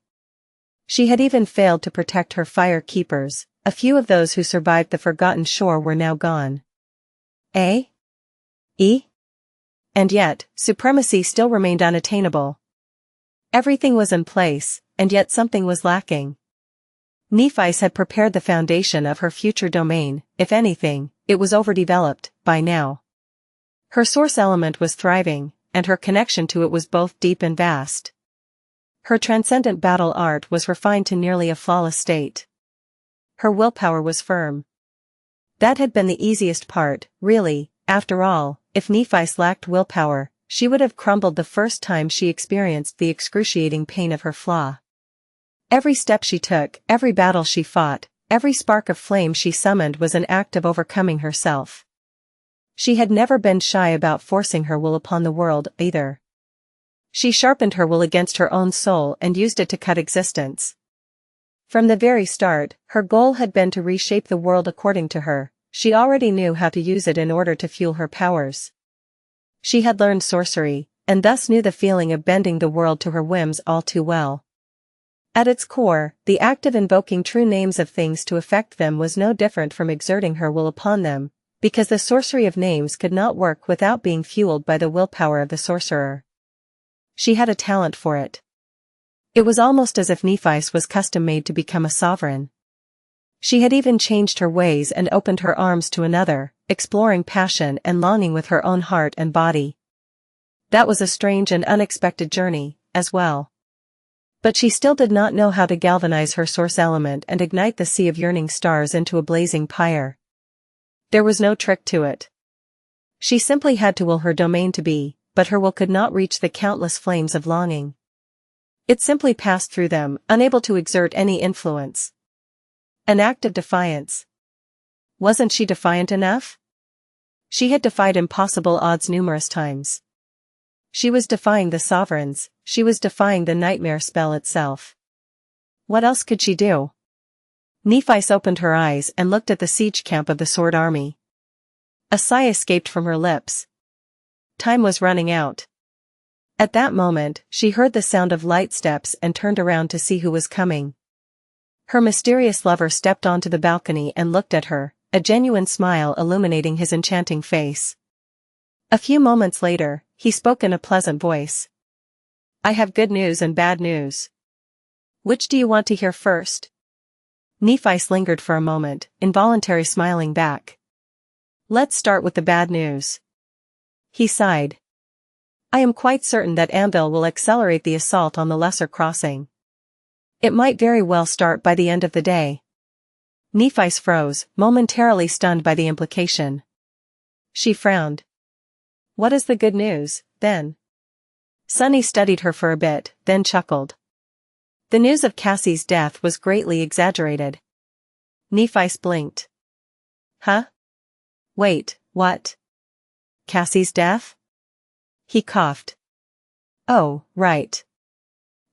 She had even failed to protect her fire keepers. A few of those who survived the forgotten shore were now gone. And yet, supremacy still remained unattainable. Everything was in place, and yet something was lacking. Nephi's had prepared the foundation of her future domain. If anything, it was overdeveloped by now. Her source element was thriving, and her connection to it was both deep and vast. Her transcendent battle art was refined to nearly a flawless state. Her willpower was firm. That had been the easiest part, really. After all, if Nephi's lacked willpower, she would have crumbled the first time she experienced the excruciating pain of her flaw. Every step she took, every battle she fought, every spark of flame she summoned was an act of overcoming herself. She had never been shy about forcing her will upon the world, either. She sharpened her will against her own soul and used it to cut existence. From the very start, her goal had been to reshape the world according to her. She already knew how to use it in order to fuel her powers. She had learned sorcery, and thus knew the feeling of bending the world to her whims all too well. At its core, the act of invoking true names of things to affect them was no different from exerting her will upon them, because the sorcery of names could not work without being fueled by the willpower of the sorcerer. She had a talent for it. It was almost as if Nephi's was custom-made to become a sovereign. She had even changed her ways and opened her arms to another, exploring passion and longing with her own heart and body. That was a strange and unexpected journey, as well. But she still did not know how to galvanize her source element and ignite the sea of yearning stars into a blazing pyre. There was no trick to it. She simply had to will her domain to be, but her will could not reach the countless flames of longing. It simply passed through them, unable to exert any influence. An act of defiance. Wasn't she defiant enough? She had defied impossible odds numerous times. She was defying the sovereigns, she was defying the nightmare spell itself. What else could she do? Nephice opened her eyes and looked at the siege camp of the Sword Army. A sigh escaped from her lips. Time was running out. At that moment, she heard the sound of light steps and turned around to see who was coming. Her mysterious lover stepped onto the balcony and looked at her, a genuine smile illuminating his enchanting face. A few moments later, he spoke in a pleasant voice. I have good news and bad news. Which do you want to hear first? Nephice lingered for a moment, involuntarily smiling back. Let's start with the bad news. He sighed. I am quite certain that Anvil will accelerate the assault on the Lesser Crossing. It might very well start by the end of the day. Nephice froze, momentarily stunned by the implication. She frowned. What is the good news, then? Sunny studied her for a bit, then chuckled. The news of Cassie's death was greatly exaggerated. Nephice blinked. Huh? Wait, what? Cassie's death? He coughed. Oh, right.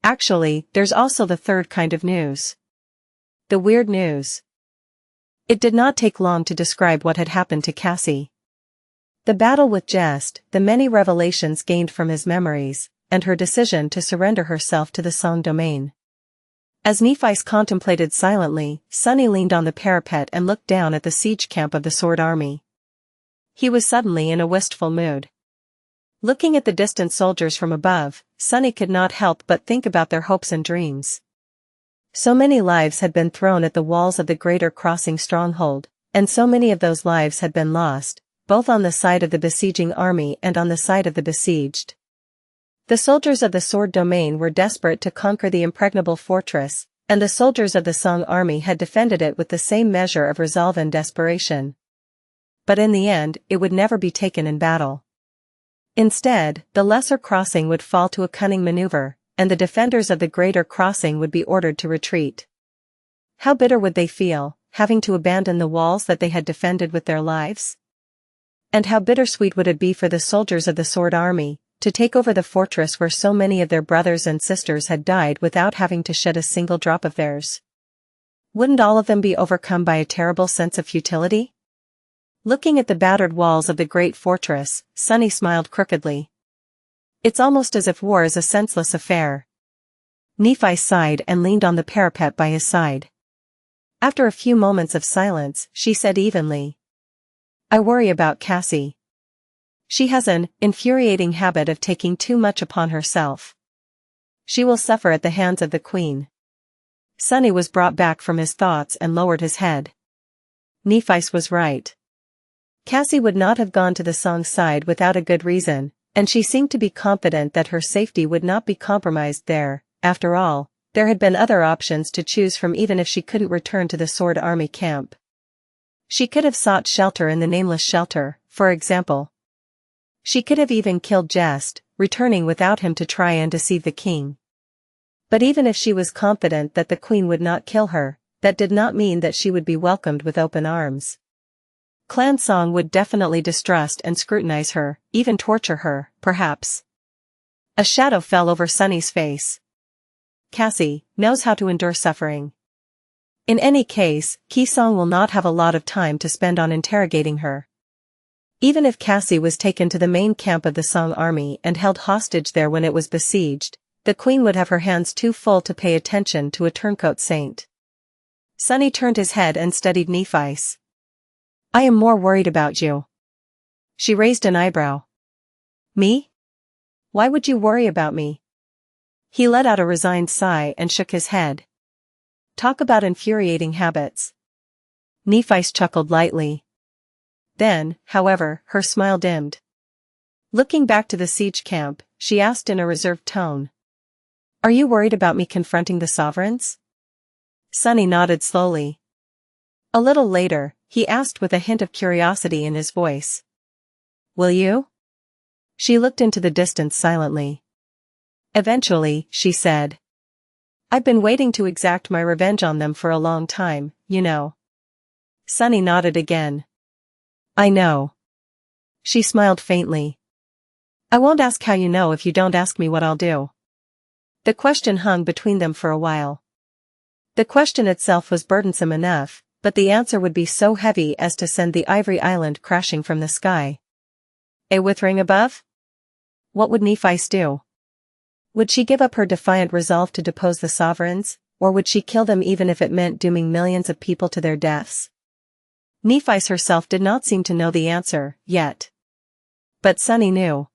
Actually, there's also the third kind of news. The weird news. It did not take long to describe what had happened to Cassie. The battle with Jest, the many revelations gained from his memories, and her decision to surrender herself to the Song domain. As Nephice contemplated silently, Sunny leaned on the parapet and looked down at the siege camp of the Sword Army. He was suddenly in a wistful mood. Looking at the distant soldiers from above, Sunny could not help but think about their hopes and dreams. So many lives had been thrown at the walls of the Greater Crossing stronghold, and so many of those lives had been lost, both on the side of the besieging army and on the side of the besieged. The soldiers of the Sword domain were desperate to conquer the impregnable fortress, and the soldiers of the Song army had defended it with the same measure of resolve and desperation. But in the end, it would never be taken in battle. Instead, the Lesser Crossing would fall to a cunning maneuver, and the defenders of the Greater Crossing would be ordered to retreat. How bitter would they feel, having to abandon the walls that they had defended with their lives? And how bittersweet would it be for the soldiers of the Sword Army, to take over the fortress where so many of their brothers and sisters had died without having to shed a single drop of theirs? Wouldn't all of them be overcome by a terrible sense of futility? Looking at the battered walls of the great fortress, Sunny smiled crookedly. It's almost as if war is a senseless affair. Nephi sighed and leaned on the parapet by his side. After a few moments of silence, she said evenly. I worry about Cassie. She has an infuriating habit of taking too much upon herself. She will suffer at the hands of the Queen. Sunny was brought back from his thoughts and lowered his head. Nephice was right. Cassie would not have gone to the Song's side without a good reason, and she seemed to be confident that her safety would not be compromised there. After all, there had been other options to choose from even if she couldn't return to the Sword Army camp. She could have sought shelter in the Nameless Shelter, for example. She could have even killed Jest, returning without him to try and deceive the king. But even if she was confident that the Queen would not kill her, that did not mean that she would be welcomed with open arms. Clan Song would definitely distrust and scrutinize her, even torture her, perhaps. A shadow fell over Sunny's face. Cassie knows how to endure suffering. In any case, Ki Song will not have a lot of time to spend on interrogating her. Even if Cassie was taken to the main camp of the Song army and held hostage there when it was besieged, the Queen would have her hands too full to pay attention to a turncoat saint. Sunny turned his head and studied Nephice. I am more worried about you. She raised an eyebrow. Me? Why would you worry about me? He let out a resigned sigh and shook his head. Talk about infuriating habits. Nephice chuckled lightly. Then, however, her smile dimmed. Looking back to the siege camp, she asked in a reserved tone. Are you worried about me confronting the sovereigns? Sunny nodded slowly. A little later, he asked with a hint of curiosity in his voice. Will you? She looked into the distance silently. Eventually, she said. I've been waiting to exact my revenge on them for a long time, you know. Sunny nodded again. I know. She smiled faintly. I won't ask how you know if you don't ask me what I'll do. The question hung between them for a while. The question itself was burdensome enough, but the answer would be so heavy as to send the Ivory Island crashing from the sky. A withering above? What would Nephice do? Would she give up her defiant resolve to depose the sovereigns, or would she kill them even if it meant dooming millions of people to their deaths? Nephice herself did not seem to know the answer, yet. But Sunny knew.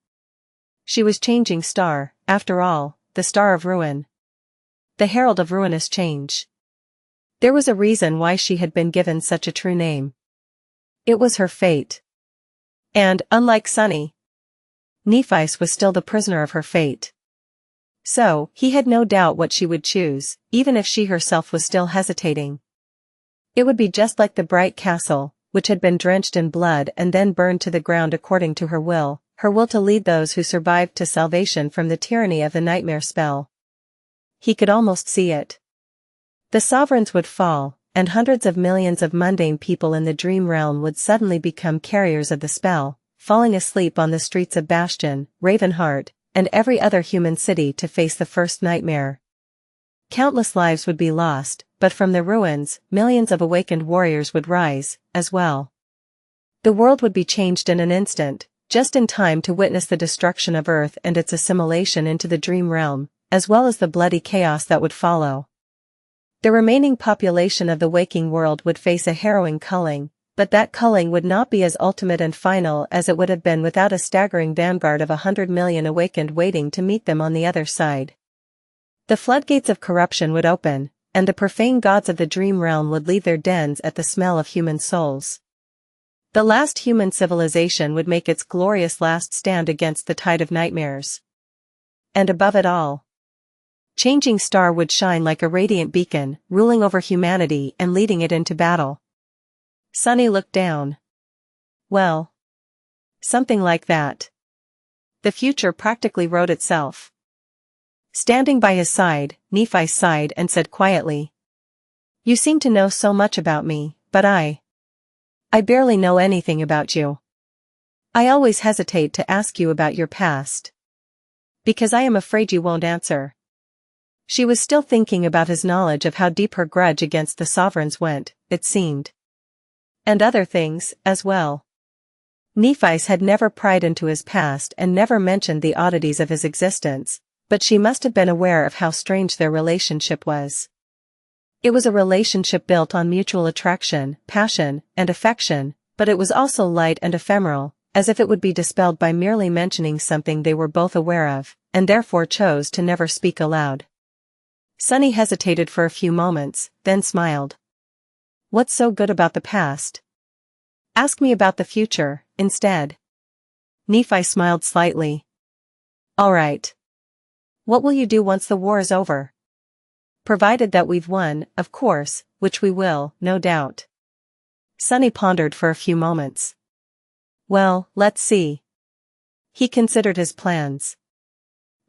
She was changing star, after all, the star of ruin. The herald of ruinous change. There was a reason why she had been given such a true name. It was her fate. And, unlike Sunny, Nephice was still the prisoner of her fate. So, he had no doubt what she would choose, even if she herself was still hesitating. It would be just like the bright castle, which had been drenched in blood and then burned to the ground according to her will to lead those who survived to salvation from the tyranny of the nightmare spell. He could almost see it. The sovereigns would fall, and hundreds of millions of mundane people in the dream realm would suddenly become carriers of the spell, falling asleep on the streets of Bastion, Ravenheart, and every other human city to face the first nightmare. Countless lives would be lost, but from the ruins, millions of awakened warriors would rise, as well. The world would be changed in an instant, just in time to witness the destruction of Earth and its assimilation into the dream realm, as well as the bloody chaos that would follow. The remaining population of the waking world would face a harrowing culling, but that culling would not be as ultimate and final as it would have been without a staggering vanguard of 100 million awakened waiting to meet them on the other side. The floodgates of corruption would open, and the profane gods of the dream realm would leave their dens at the smell of human souls. The last human civilization would make its glorious last stand against the tide of nightmares. And above it all, Changing Star would shine like a radiant beacon, ruling over humanity and leading it into battle. Sunny looked down. Well, something like that. The future practically wrote itself. Standing by his side, Nephice sighed and said quietly, "You seem to know so much about me, but I barely know anything about you. I always hesitate to ask you about your past. Because I am afraid you won't answer." She was still thinking about his knowledge of how deep her grudge against the sovereigns went, it seemed. And other things, as well. Nephice had never pried into his past and never mentioned the oddities of his existence, but she must have been aware of how strange their relationship was. It was a relationship built on mutual attraction, passion, and affection, but it was also light and ephemeral, as if it would be dispelled by merely mentioning something they were both aware of, and therefore chose to never speak aloud. Sunny hesitated for a few moments, then smiled. "What's so good about the past? Ask me about the future, instead." Nephi smiled slightly. "All right. What will you do once the war is over? Provided that we've won, of course, which we will, no doubt." Sunny pondered for a few moments. "Well, let's see." He considered his plans.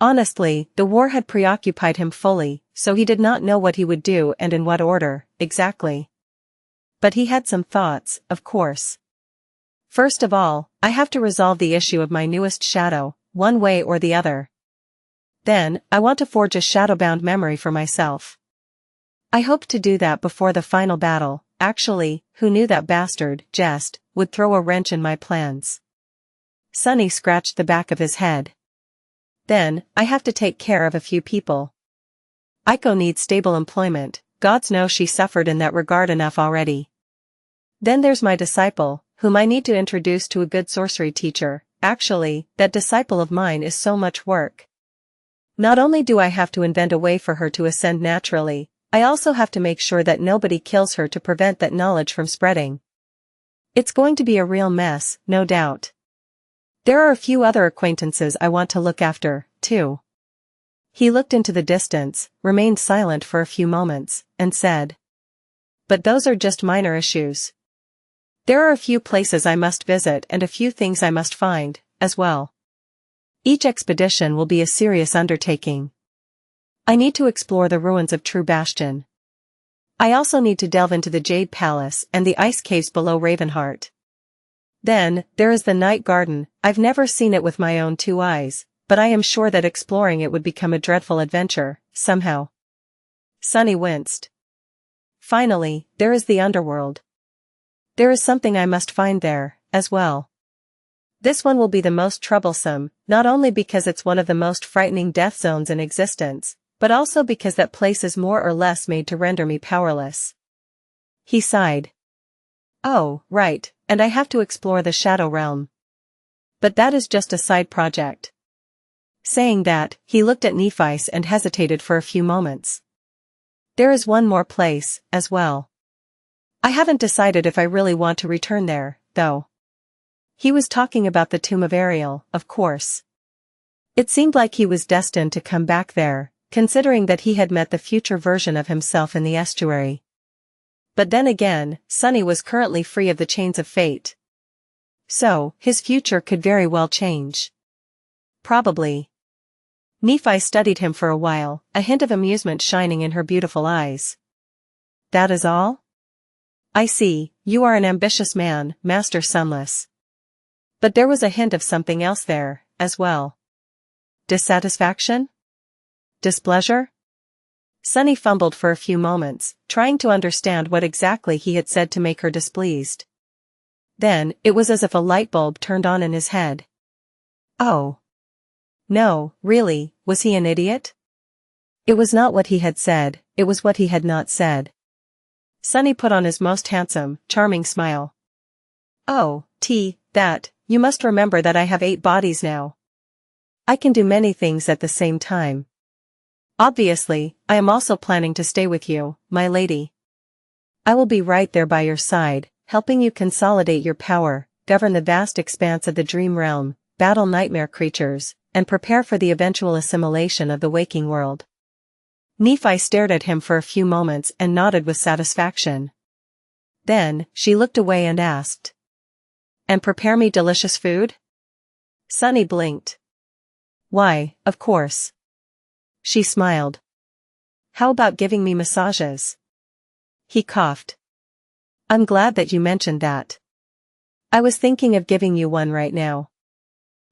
Honestly, the war had preoccupied him fully, so he did not know what he would do and in what order, exactly. But he had some thoughts, of course. "First of all, I have to resolve the issue of my newest shadow, one way or the other. Then, I want to forge a shadow-bound memory for myself. I hope to do that before the final battle. Actually, who knew that bastard, Jest, would throw a wrench in my plans?" Sunny scratched the back of his head. "Then, I have to take care of a few people. Aiko needs stable employment, gods know she suffered in that regard enough already. Then there's my disciple, whom I need to introduce to a good sorcery teacher. Actually, that disciple of mine is so much work. Not only do I have to invent a way for her to ascend naturally, I also have to make sure that nobody kills her to prevent that knowledge from spreading. It's going to be a real mess, no doubt. There are a few other acquaintances I want to look after, too." He looked into the distance, remained silent for a few moments, and said, "But those are just minor issues. There are a few places I must visit and a few things I must find, as well." Each expedition will be a serious undertaking. I need to explore the ruins of True Bastion. I also need to delve into the Jade Palace and the ice caves below Ravenheart. Then, there is the Night Garden. I've never seen it with my own two eyes, but I am sure that exploring it would become a dreadful adventure, somehow. Sunny winced. Finally, there is the underworld. There is something I must find there, as well. This one will be the most troublesome, not only because it's one of the most frightening death zones in existence, but also because that place is more or less made to render me powerless. He sighed. Oh, right, and I have to explore the Shadow Realm. But that is just a side project. Saying that, he looked at Nephice and hesitated for a few moments. There is one more place, as well. I haven't decided if I really want to return there, though. He was talking about the Tomb of Ariel, of course. It seemed like he was destined to come back there, considering that he had met the future version of himself in the estuary. But then again, Sunny was currently free of the chains of fate. So, his future could very well change. Probably. Nephi studied him for a while, a hint of amusement shining in her beautiful eyes. That is all? I see, you are an ambitious man, Master Sunless. But there was a hint of something else there, as well. Dissatisfaction? Displeasure? Sunny fumbled for a few moments, trying to understand what exactly he had said to make her displeased. Then, it was as if a light bulb turned on in his head. Oh. No, really, was he an idiot? It was not what he had said, it was what he had not said. Sunny put on his most handsome, charming smile. Oh, you must remember that I have 8 bodies now. I can do many things at the same time. Obviously, I am also planning to stay with you, my lady. I will be right there by your side, helping you consolidate your power, govern the vast expanse of the dream realm, battle nightmare creatures, and prepare for the eventual assimilation of the waking world. Nephi stared at him for a few moments and nodded with satisfaction. Then, she looked away and asked. And prepare me delicious food? Sunny blinked. Why, of course. She smiled. How about giving me massages? He coughed. I'm glad that you mentioned that. I was thinking of giving you one right now.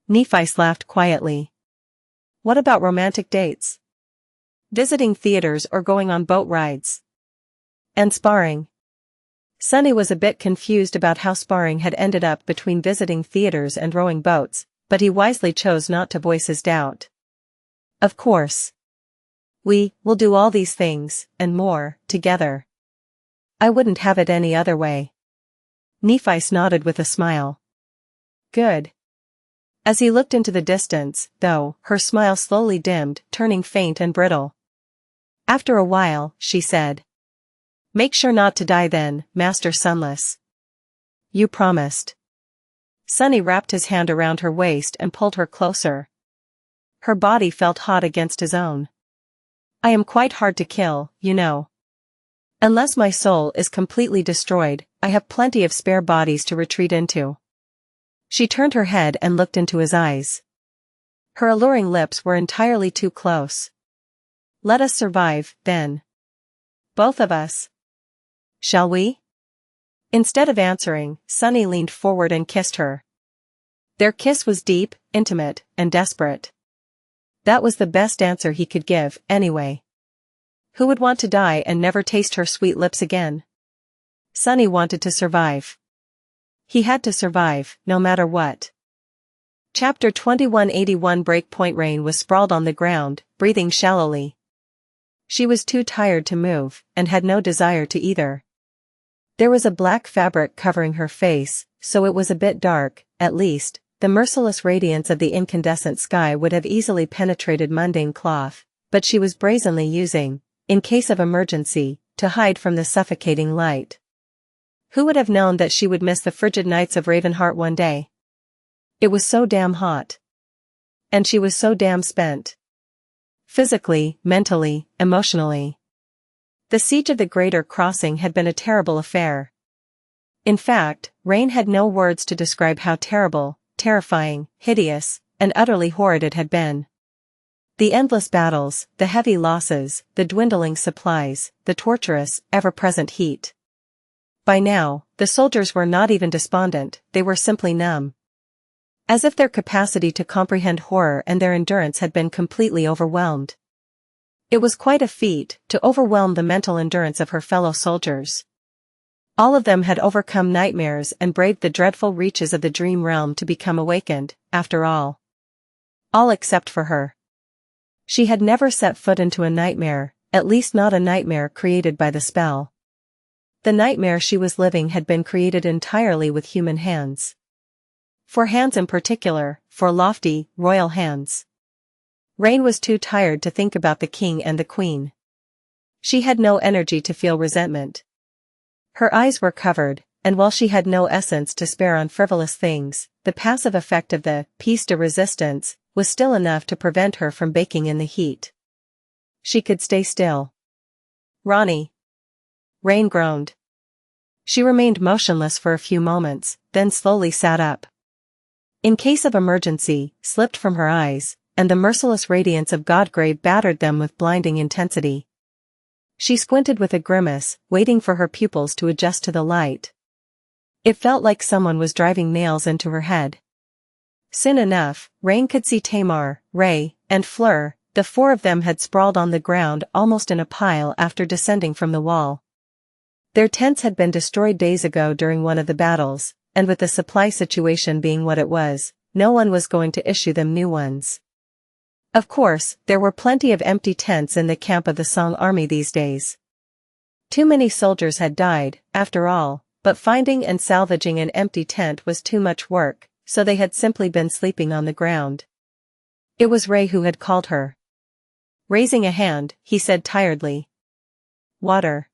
Nephi laughed quietly. What about romantic dates? Visiting theaters or going on boat rides? And sparring? Sunny was a bit confused about how sparring had ended up between visiting theaters and rowing boats, but he wisely chose not to voice his doubt. Of course. We will do all these things, and more, together. I wouldn't have it any other way. Nephi nodded with a smile. Good. As he looked into the distance, though, her smile slowly dimmed, turning faint and brittle. After a while, she said. Make sure not to die then, Master Sunless. You promised. Sunny wrapped his hand around her waist and pulled her closer. Her body felt hot against his own. I am quite hard to kill, you know. Unless my soul is completely destroyed, I have plenty of spare bodies to retreat into. She turned her head and looked into his eyes. Her alluring lips were entirely too close. Let us survive, then. Both of us. Shall we? Instead of answering, Sunny leaned forward and kissed her. Their kiss was deep, intimate, and desperate. That was the best answer he could give, anyway. Who would want to die and never taste her sweet lips again? Sunny wanted to survive. He had to survive, no matter what. Chapter 2181 Breakpoint. Rain was sprawled on the ground, breathing shallowly. She was too tired to move, and had no desire to either. There was a black fabric covering her face, so it was a bit dark, at least. The merciless radiance of the incandescent sky would have easily penetrated mundane cloth, but she was brazenly using, in case of emergency, to hide from the suffocating light. Who would have known that she would miss the frigid nights of Ravenheart one day? It was so damn hot. And she was so damn spent. Physically, mentally, emotionally. The siege of the Greater Crossing had been a terrible affair. In fact, Rain had no words to describe how terrible, terrifying, hideous, and utterly horrid it had been. The endless battles, the heavy losses, the dwindling supplies, the torturous, ever-present heat. By now, the soldiers were not even despondent, they were simply numb. As if their capacity to comprehend horror and their endurance had been completely overwhelmed. It was quite a feat to overwhelm the mental endurance of her fellow soldiers. All of them had overcome nightmares and braved the dreadful reaches of the dream realm to become awakened, after all. All except for her. She had never set foot into a nightmare, at least not a nightmare created by the spell. The nightmare she was living had been created entirely with human hands. For hands in particular, for lofty, royal hands. Rain was too tired to think about the king and the queen. She had no energy to feel resentment. Her eyes were covered, and while she had no essence to spare on frivolous things, the passive effect of the piece de resistance was still enough to prevent her from baking in the heat. She could stay still. Ronnie. Rain groaned. She remained motionless for a few moments, then slowly sat up. In case of emergency, slipped from her eyes, and the merciless radiance of Godgrave battered them with blinding intensity. She squinted with a grimace, waiting for her pupils to adjust to the light. It felt like someone was driving nails into her head. Soon enough, Rain could see Tamar, Ray, and Fleur. The four of them had sprawled on the ground almost in a pile after descending from the wall. Their tents had been destroyed days ago during one of the battles, and with the supply situation being what it was, no one was going to issue them new ones. Of course, there were plenty of empty tents in the camp of the Song army these days. Too many soldiers had died, after all, but finding and salvaging an empty tent was too much work, so they had simply been sleeping on the ground. It was Ray who had called her. Raising a hand, he said tiredly. "Water."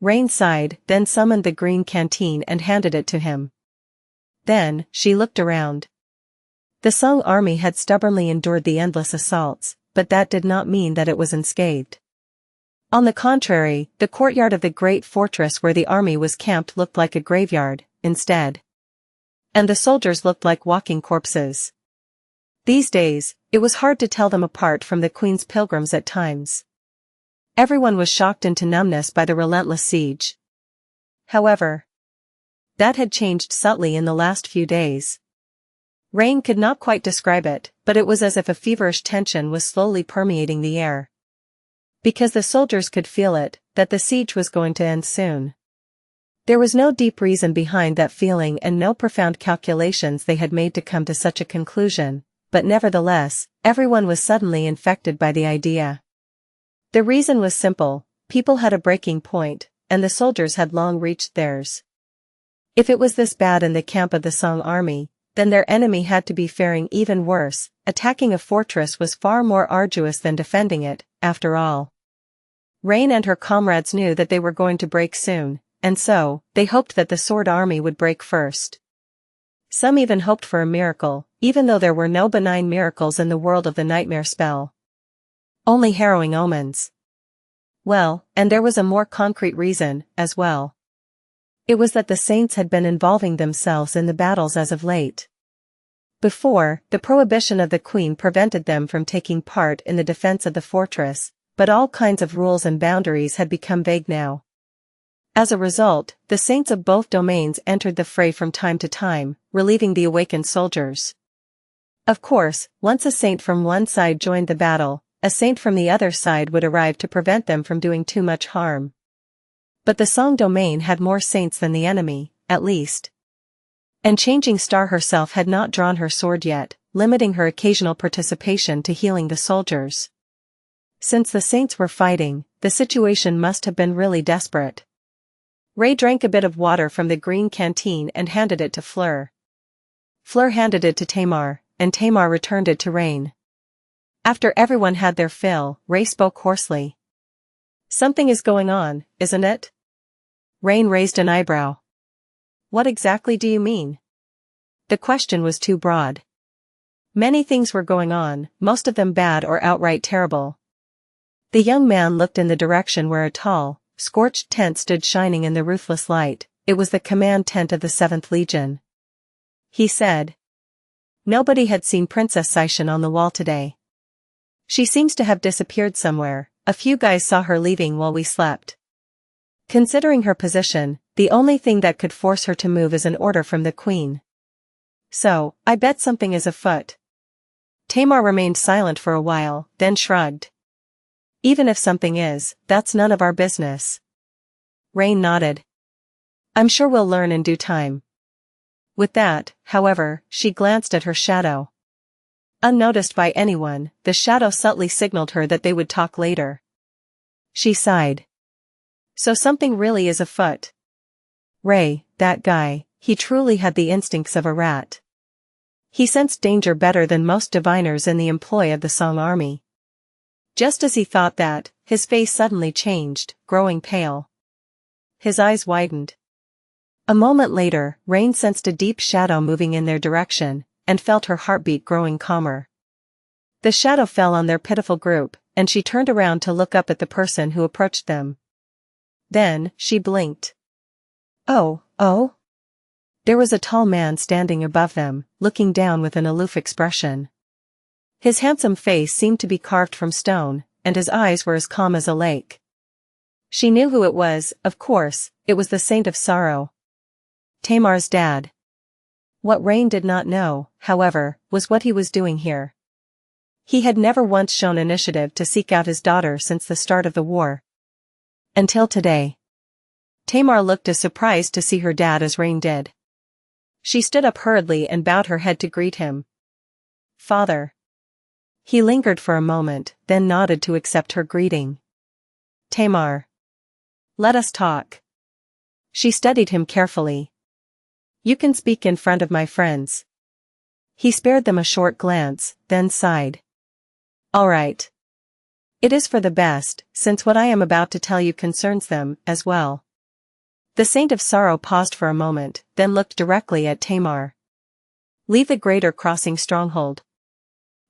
Rain sighed, then summoned the green canteen and handed it to him. Then, she looked around. The Song army had stubbornly endured the endless assaults, but that did not mean that it was unscathed. On the contrary, the courtyard of the great fortress where the army was camped looked like a graveyard, instead. And the soldiers looked like walking corpses. These days, it was hard to tell them apart from the Queen's pilgrims at times. Everyone was shocked into numbness by the relentless siege. However, that had changed subtly in the last few days. Rain could not quite describe it, but it was as if a feverish tension was slowly permeating the air. Because the soldiers could feel it, that the siege was going to end soon. There was no deep reason behind that feeling and no profound calculations they had made to come to such a conclusion, but nevertheless, everyone was suddenly infected by the idea. The reason was simple: people had a breaking point, and the soldiers had long reached theirs. If it was this bad in the camp of the Song army, then their enemy had to be faring even worse. Attacking a fortress was far more arduous than defending it, after all. Rain and her comrades knew that they were going to break soon, and so, they hoped that the Sword army would break first. Some even hoped for a miracle, even though there were no benign miracles in the world of the nightmare spell. Only harrowing omens. Well, and there was a more concrete reason, as well. It was that the saints had been involving themselves in the battles as of late. Before, the prohibition of the Queen prevented them from taking part in the defense of the fortress, but all kinds of rules and boundaries had become vague now. As a result, the saints of both domains entered the fray from time to time, relieving the awakened soldiers. Of course, once a saint from one side joined the battle, a saint from the other side would arrive to prevent them from doing too much harm. But the Song domain had more saints than the enemy, at least. And Changing Star herself had not drawn her sword yet, limiting her occasional participation to healing the soldiers. Since the saints were fighting, the situation must have been really desperate. Ray drank a bit of water from the green canteen and handed it to Fleur. Fleur handed it to Tamar, and Tamar returned it to Rain. After everyone had their fill, Ray spoke hoarsely. "Something is going on, isn't it?" Rain raised an eyebrow. "What exactly do you mean?" The question was too broad. Many things were going on, most of them bad or outright terrible. The young man looked in the direction where a tall, scorched tent stood shining in the ruthless light. It was the command tent of the 7th Legion. He said, Nobody had seen Princess Xianxia on the wall today. She seems to have disappeared somewhere. A few guys saw her leaving while we slept. Considering her position, the only thing that could force her to move is an order from the queen. So, I bet something is afoot. Tamar remained silent for a while, then shrugged. Even if something is, that's none of our business. Rain nodded. I'm sure we'll learn in due time. With that, however, she glanced at her shadow. Unnoticed by anyone, the shadow subtly signaled her that they would talk later. She sighed. So something really is afoot. Ray, that guy, he truly had the instincts of a rat. He sensed danger better than most diviners in the employ of the Song army. Just as he thought that, his face suddenly changed, growing pale. His eyes widened. A moment later, Rain sensed a deep shadow moving in their direction, and felt her heartbeat growing calmer. The shadow fell on their pitiful group, and she turned around to look up at the person who approached them. Then, she blinked. Oh. There was a tall man standing above them, looking down with an aloof expression. His handsome face seemed to be carved from stone, and his eyes were as calm as a lake. She knew who it was, of course, it was the Saint of Sorrow. Tamar's dad. What Rain did not know, however, was what he was doing here. He had never once shown initiative to seek out his daughter since the start of the war. Until today. Tamar looked as surprised to see her dad as Rain did. She stood up hurriedly and bowed her head to greet him. Father. He lingered for a moment, then nodded to accept her greeting. Tamar. Let us talk. She studied him carefully. You can speak in front of my friends. He spared them a short glance, then sighed. All right. It is for the best, since what I am about to tell you concerns them, as well. The Saint of Sorrow paused for a moment, then looked directly at Tamar. Leave the Greater Crossing stronghold.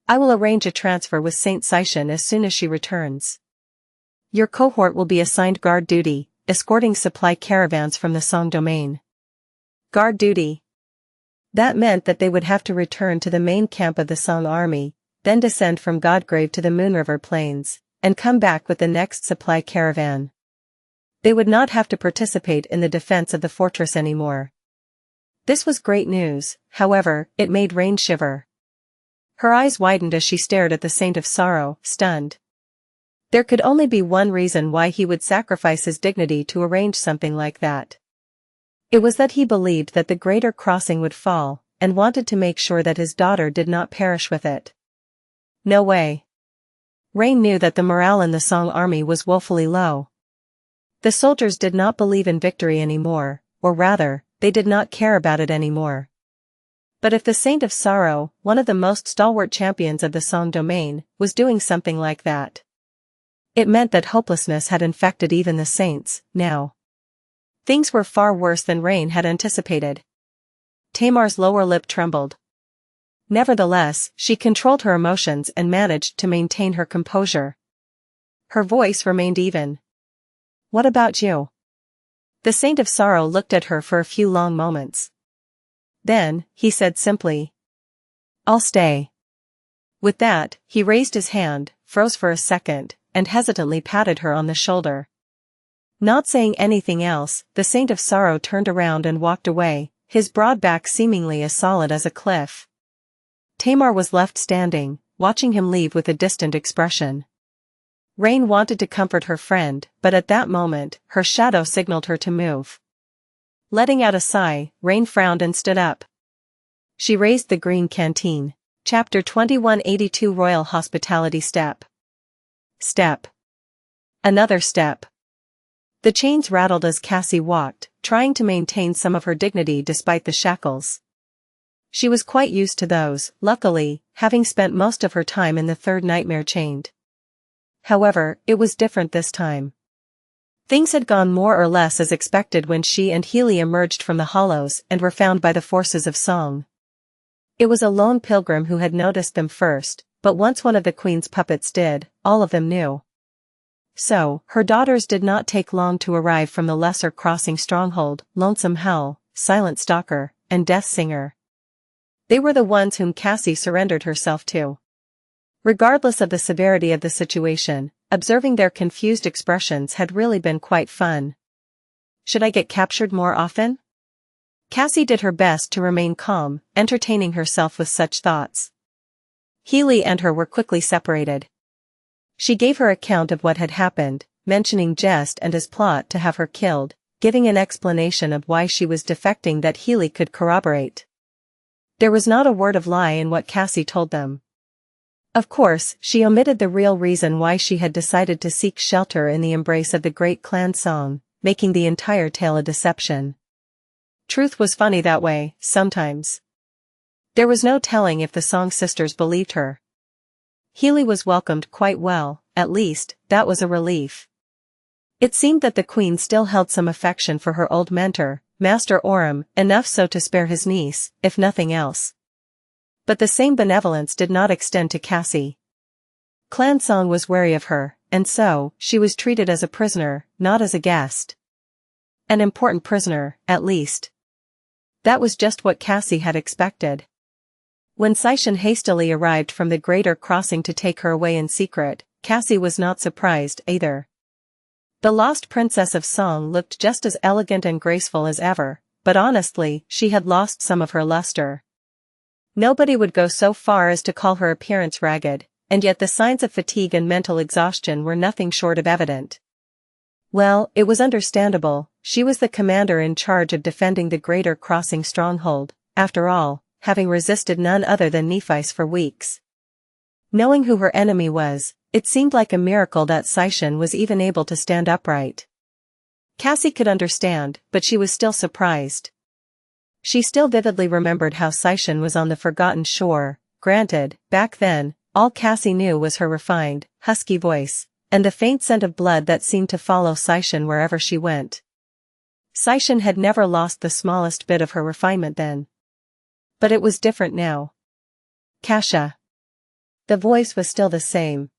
I will arrange a transfer with Saint Xianxia as soon as she returns. Your cohort will be assigned guard duty, escorting supply caravans from the Song domain. Guard duty. That meant that they would have to return to the main camp of the Song army, then descend from Godgrave to the Moonriver Plains, and come back with the next supply caravan. They would not have to participate in the defense of the fortress anymore. This was great news, however, it made Rain shiver. Her eyes widened as she stared at the Saint of Sorrow, stunned. There could only be one reason why he would sacrifice his dignity to arrange something like that. It was that he believed that the Greater Crossing would fall, and wanted to make sure that his daughter did not perish with it. No way. Rain knew that the morale in the Song army was woefully low. The soldiers did not believe in victory anymore, or rather, they did not care about it anymore. But if the Saint of Sorrow, one of the most stalwart champions of the Song domain, was doing something like that, it meant that hopelessness had infected even the saints, now. Things were far worse than Rain had anticipated. Tamar's lower lip trembled. Nevertheless, she controlled her emotions and managed to maintain her composure. Her voice remained even. What about you? The Saint of Sorrow looked at her for a few long moments. Then, he said simply, I'll stay. With that, he raised his hand, froze for a second, and hesitantly patted her on the shoulder. Not saying anything else, the Saint of Sorrow turned around and walked away, his broad back seemingly as solid as a cliff. Tamar was left standing, watching him leave with a distant expression. Rain wanted to comfort her friend, but at that moment, her shadow signaled her to move. Letting out a sigh, Rain frowned and stood up. She raised the green canteen. Chapter 2182 Royal Hospitality Step. Step. Another step. The chains rattled as Cassie walked, trying to maintain some of her dignity despite the shackles. She was quite used to those, luckily, having spent most of her time in the third nightmare chained. However, it was different this time. Things had gone more or less as expected when she and Healy emerged from the hollows and were found by the forces of Song. It was a lone pilgrim who had noticed them first, but once one of the Queen's puppets did, all of them knew. So, her daughters did not take long to arrive from the Lesser Crossing stronghold, Lonesome Hell, Silent Stalker, and Death Singer. They were the ones whom Cassie surrendered herself to. Regardless of the severity of the situation, observing their confused expressions had really been quite fun. Should I get captured more often? Cassie did her best to remain calm, entertaining herself with such thoughts. Healy and her were quickly separated. She gave her account of what had happened, mentioning Jest and his plot to have her killed, giving an explanation of why she was defecting that Healy could corroborate. There was not a word of lie in what Cassie told them. Of course, she omitted the real reason why she had decided to seek shelter in the embrace of the great clan Song, making the entire tale a deception. Truth was funny that way, sometimes. There was no telling if the Song sisters believed her. Healy was welcomed quite well, at least, that was a relief. It seemed that the queen still held some affection for her old mentor, Master Oram, enough so to spare his niece, if nothing else. But the same benevolence did not extend to Cassie. Clan Song was wary of her, and so, she was treated as a prisoner, not as a guest. An important prisoner, at least. That was just what Cassie had expected. When Xianxia hastily arrived from the Greater Crossing to take her away in secret, Cassie was not surprised either. The lost princess of Song looked just as elegant and graceful as ever, but honestly, she had lost some of her luster. Nobody would go so far as to call her appearance ragged, and yet the signs of fatigue and mental exhaustion were nothing short of evident. Well, it was understandable, she was the commander in charge of defending the Greater Crossing stronghold, after all, having resisted none other than Nephi's for weeks. Knowing who her enemy was, it seemed like a miracle that Xianxia was even able to stand upright. Cassie could understand, but she was still surprised. She still vividly remembered how Xianxia was on the Forgotten Shore. Granted, back then, all Cassie knew was her refined, husky voice, and the faint scent of blood that seemed to follow Xianxia wherever she went. Xianxia had never lost the smallest bit of her refinement then. But it was different now. Kasha. The voice was still the same.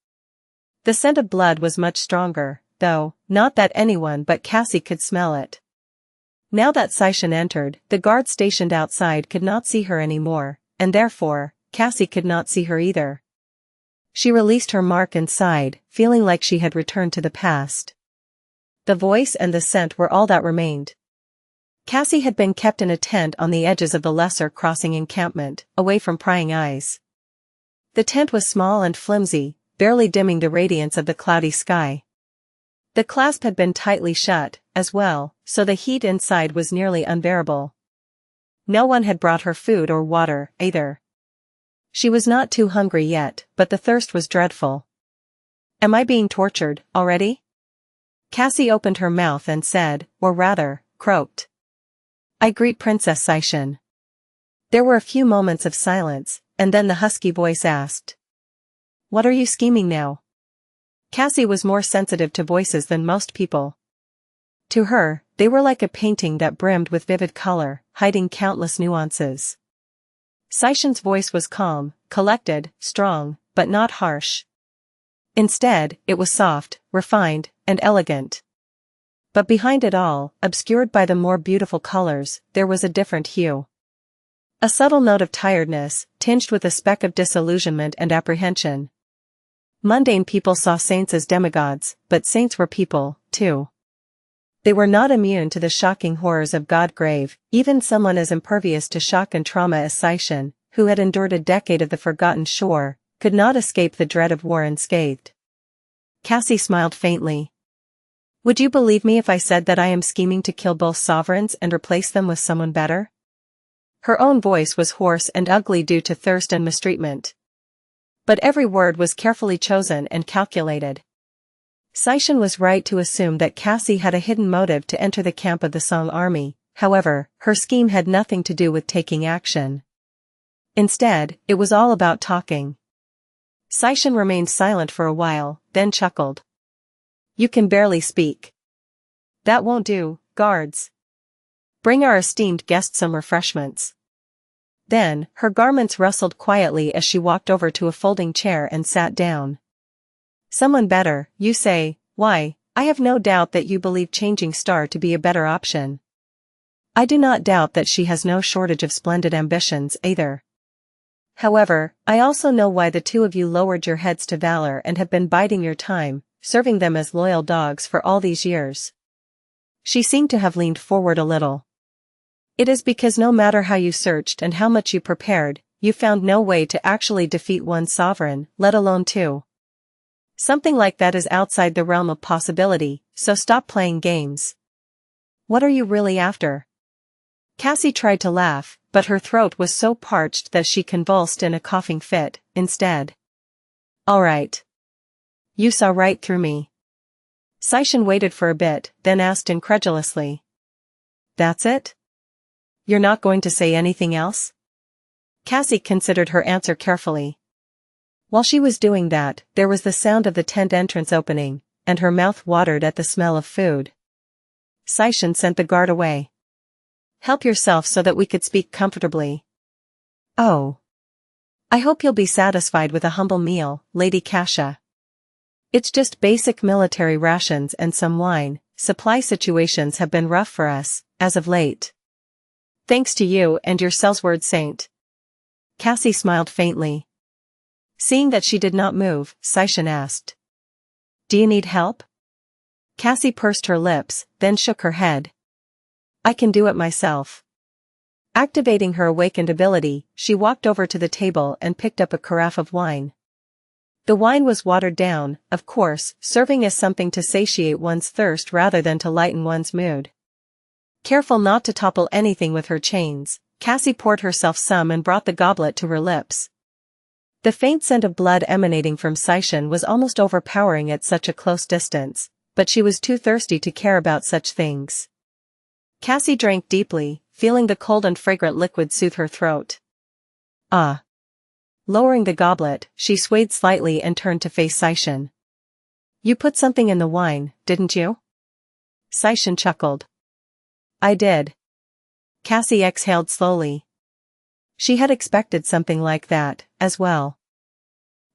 The scent of blood was much stronger, though, not that anyone but Cassie could smell it. Now that Xianxia entered, the guard stationed outside could not see her anymore, and therefore, Cassie could not see her either. She released her mark and sighed, feeling like she had returned to the past. The voice and the scent were all that remained. Cassie had been kept in a tent on the edges of the Lesser Crossing encampment, away from prying eyes. The tent was small and flimsy, barely dimming the radiance of the cloudy sky. The clasp had been tightly shut, as well, so the heat inside was nearly unbearable. No one had brought her food or water, either. She was not too hungry yet, but the thirst was dreadful. Am I being tortured, already? Cassie opened her mouth and said, or rather, croaked. I greet Princess Xianxia. There were a few moments of silence, and then the husky voice asked. What are you scheming now? Cassie was more sensitive to voices than most people. To her, they were like a painting that brimmed with vivid color, hiding countless nuances. Xianxia's voice was calm, collected, strong, but not harsh. Instead, it was soft, refined, and elegant. But behind it all, obscured by the more beautiful colors, there was a different hue. A subtle note of tiredness, tinged with a speck of disillusionment and apprehension. Mundane people saw saints as demigods, but saints were people, too. They were not immune to the shocking horrors of Godgrave. Even someone as impervious to shock and trauma as Xianxia, who had endured a decade of the Forgotten Shore, could not escape the dread of war unscathed. Cassie smiled faintly. Would you believe me if I said that I am scheming to kill both sovereigns and replace them with someone better? Her own voice was hoarse and ugly due to thirst and mistreatment. But every word was carefully chosen and calculated. Xianxia was right to assume that Cassie had a hidden motive to enter the camp of the Song army. However, her scheme had nothing to do with taking action. Instead, it was all about talking. Xianxia remained silent for a while, then chuckled. You can barely speak. That won't do, guards. Bring our esteemed guest some refreshments. Then, her garments rustled quietly as she walked over to a folding chair and sat down. Someone better, you say? Why, I have no doubt that you believe changing star to be a better option. I do not doubt that she has no shortage of splendid ambitions either. However, I also know why the two of you lowered your heads to valor and have been biding your time, serving them as loyal dogs for all these years. She seemed to have leaned forward a little. It is because no matter how you searched and how much you prepared, you found no way to actually defeat one sovereign, let alone two. Something like that is outside the realm of possibility, so stop playing games. What are you really after? Cassie tried to laugh, but her throat was so parched that she convulsed in a coughing fit, instead. All right. You saw right through me. Xianxia waited for a bit, then asked incredulously. That's it? You're not going to say anything else? Cassie considered her answer carefully. While she was doing that, there was the sound of the tent entrance opening, and her mouth watered at the smell of food. Xianxia sent the guard away. Help yourself so that we could speak comfortably. Oh. I hope you'll be satisfied with a humble meal, Lady Xianxia. It's just basic military rations and some wine. Supply situations have been rough for us, as of late. Thanks to you and your Sellsword saint. Cassie smiled faintly. Seeing that she did not move, Xianxia asked. Do you need help? Cassie pursed her lips, then shook her head. I can do it myself. Activating her awakened ability, she walked over to the table and picked up a carafe of wine. The wine was watered down, of course, serving as something to satiate one's thirst rather than to lighten one's mood. Careful not to topple anything with her chains, Cassie poured herself some and brought the goblet to her lips. The faint scent of blood emanating from Xianxia was almost overpowering at such a close distance, but she was too thirsty to care about such things. Cassie drank deeply, feeling the cold and fragrant liquid soothe her throat. Ah. Lowering the goblet, she swayed slightly and turned to face Xianxia. You put something in the wine, didn't you? Xianxia chuckled. I did. Cassie exhaled slowly. She had expected something like that, as well.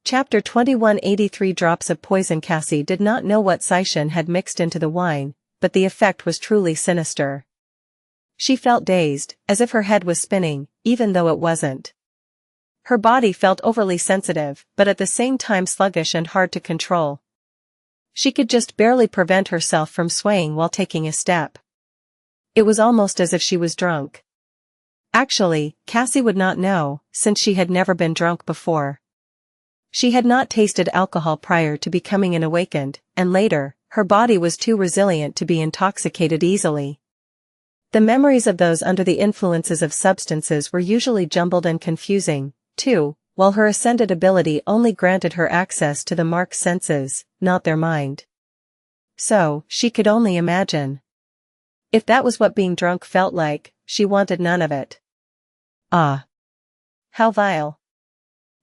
Chapter 2183 Drops of Poison. Cassie did not know what Xianxia had mixed into the wine, but the effect was truly sinister. She felt dazed, as if her head was spinning, even though it wasn't. Her body felt overly sensitive, but at the same time sluggish and hard to control. She could just barely prevent herself from swaying while taking a step. It was almost as if she was drunk. Actually, Cassie would not know, since she had never been drunk before. She had not tasted alcohol prior to becoming an awakened, and later, her body was too resilient to be intoxicated easily. The memories of those under the influences of substances were usually jumbled and confusing, too, while her ascended ability only granted her access to the mark's senses, not their mind. So, she could only imagine. If that was what being drunk felt like, she wanted none of it. Ah. How vile.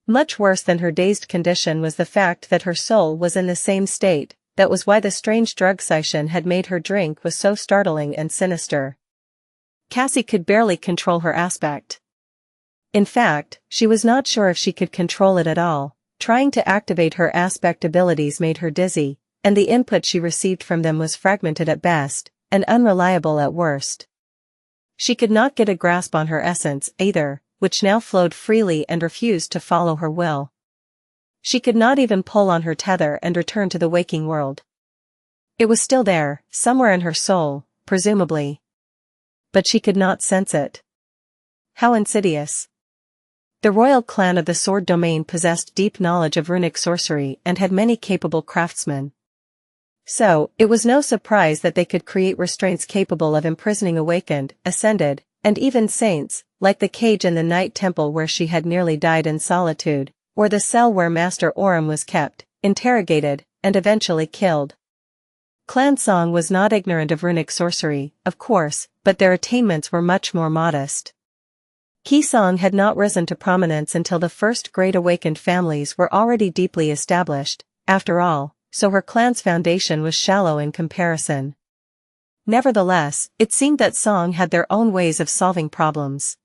Much worse than her dazed condition was the fact that her soul was in the same state. That was why the strange drug Xianxia had made her drink was so startling and sinister. Cassie could barely control her aspect. In fact, she was not sure if she could control it at all. Trying to activate her aspect abilities made her dizzy, and the input she received from them was fragmented at best, and unreliable at worst. She could not get a grasp on her essence either, which now flowed freely and refused to follow her will. She could not even pull on her tether and return to the waking world. It was still there, somewhere in her soul, presumably. But she could not sense it. How insidious. The royal clan of the Sword Domain possessed deep knowledge of runic sorcery and had many capable craftsmen. So, it was no surprise that they could create restraints capable of imprisoning awakened, ascended, and even saints, like the cage in the night temple where she had nearly died in solitude, or the cell where Master Aurum was kept, interrogated, and eventually killed. Clan Song was not ignorant of runic sorcery, of course, but their attainments were much more modest. Qi Song had not risen to prominence until the first great awakened families were already deeply established, after all, so her clan's foundation was shallow in comparison. Nevertheless, it seemed that Song had their own ways of solving problems.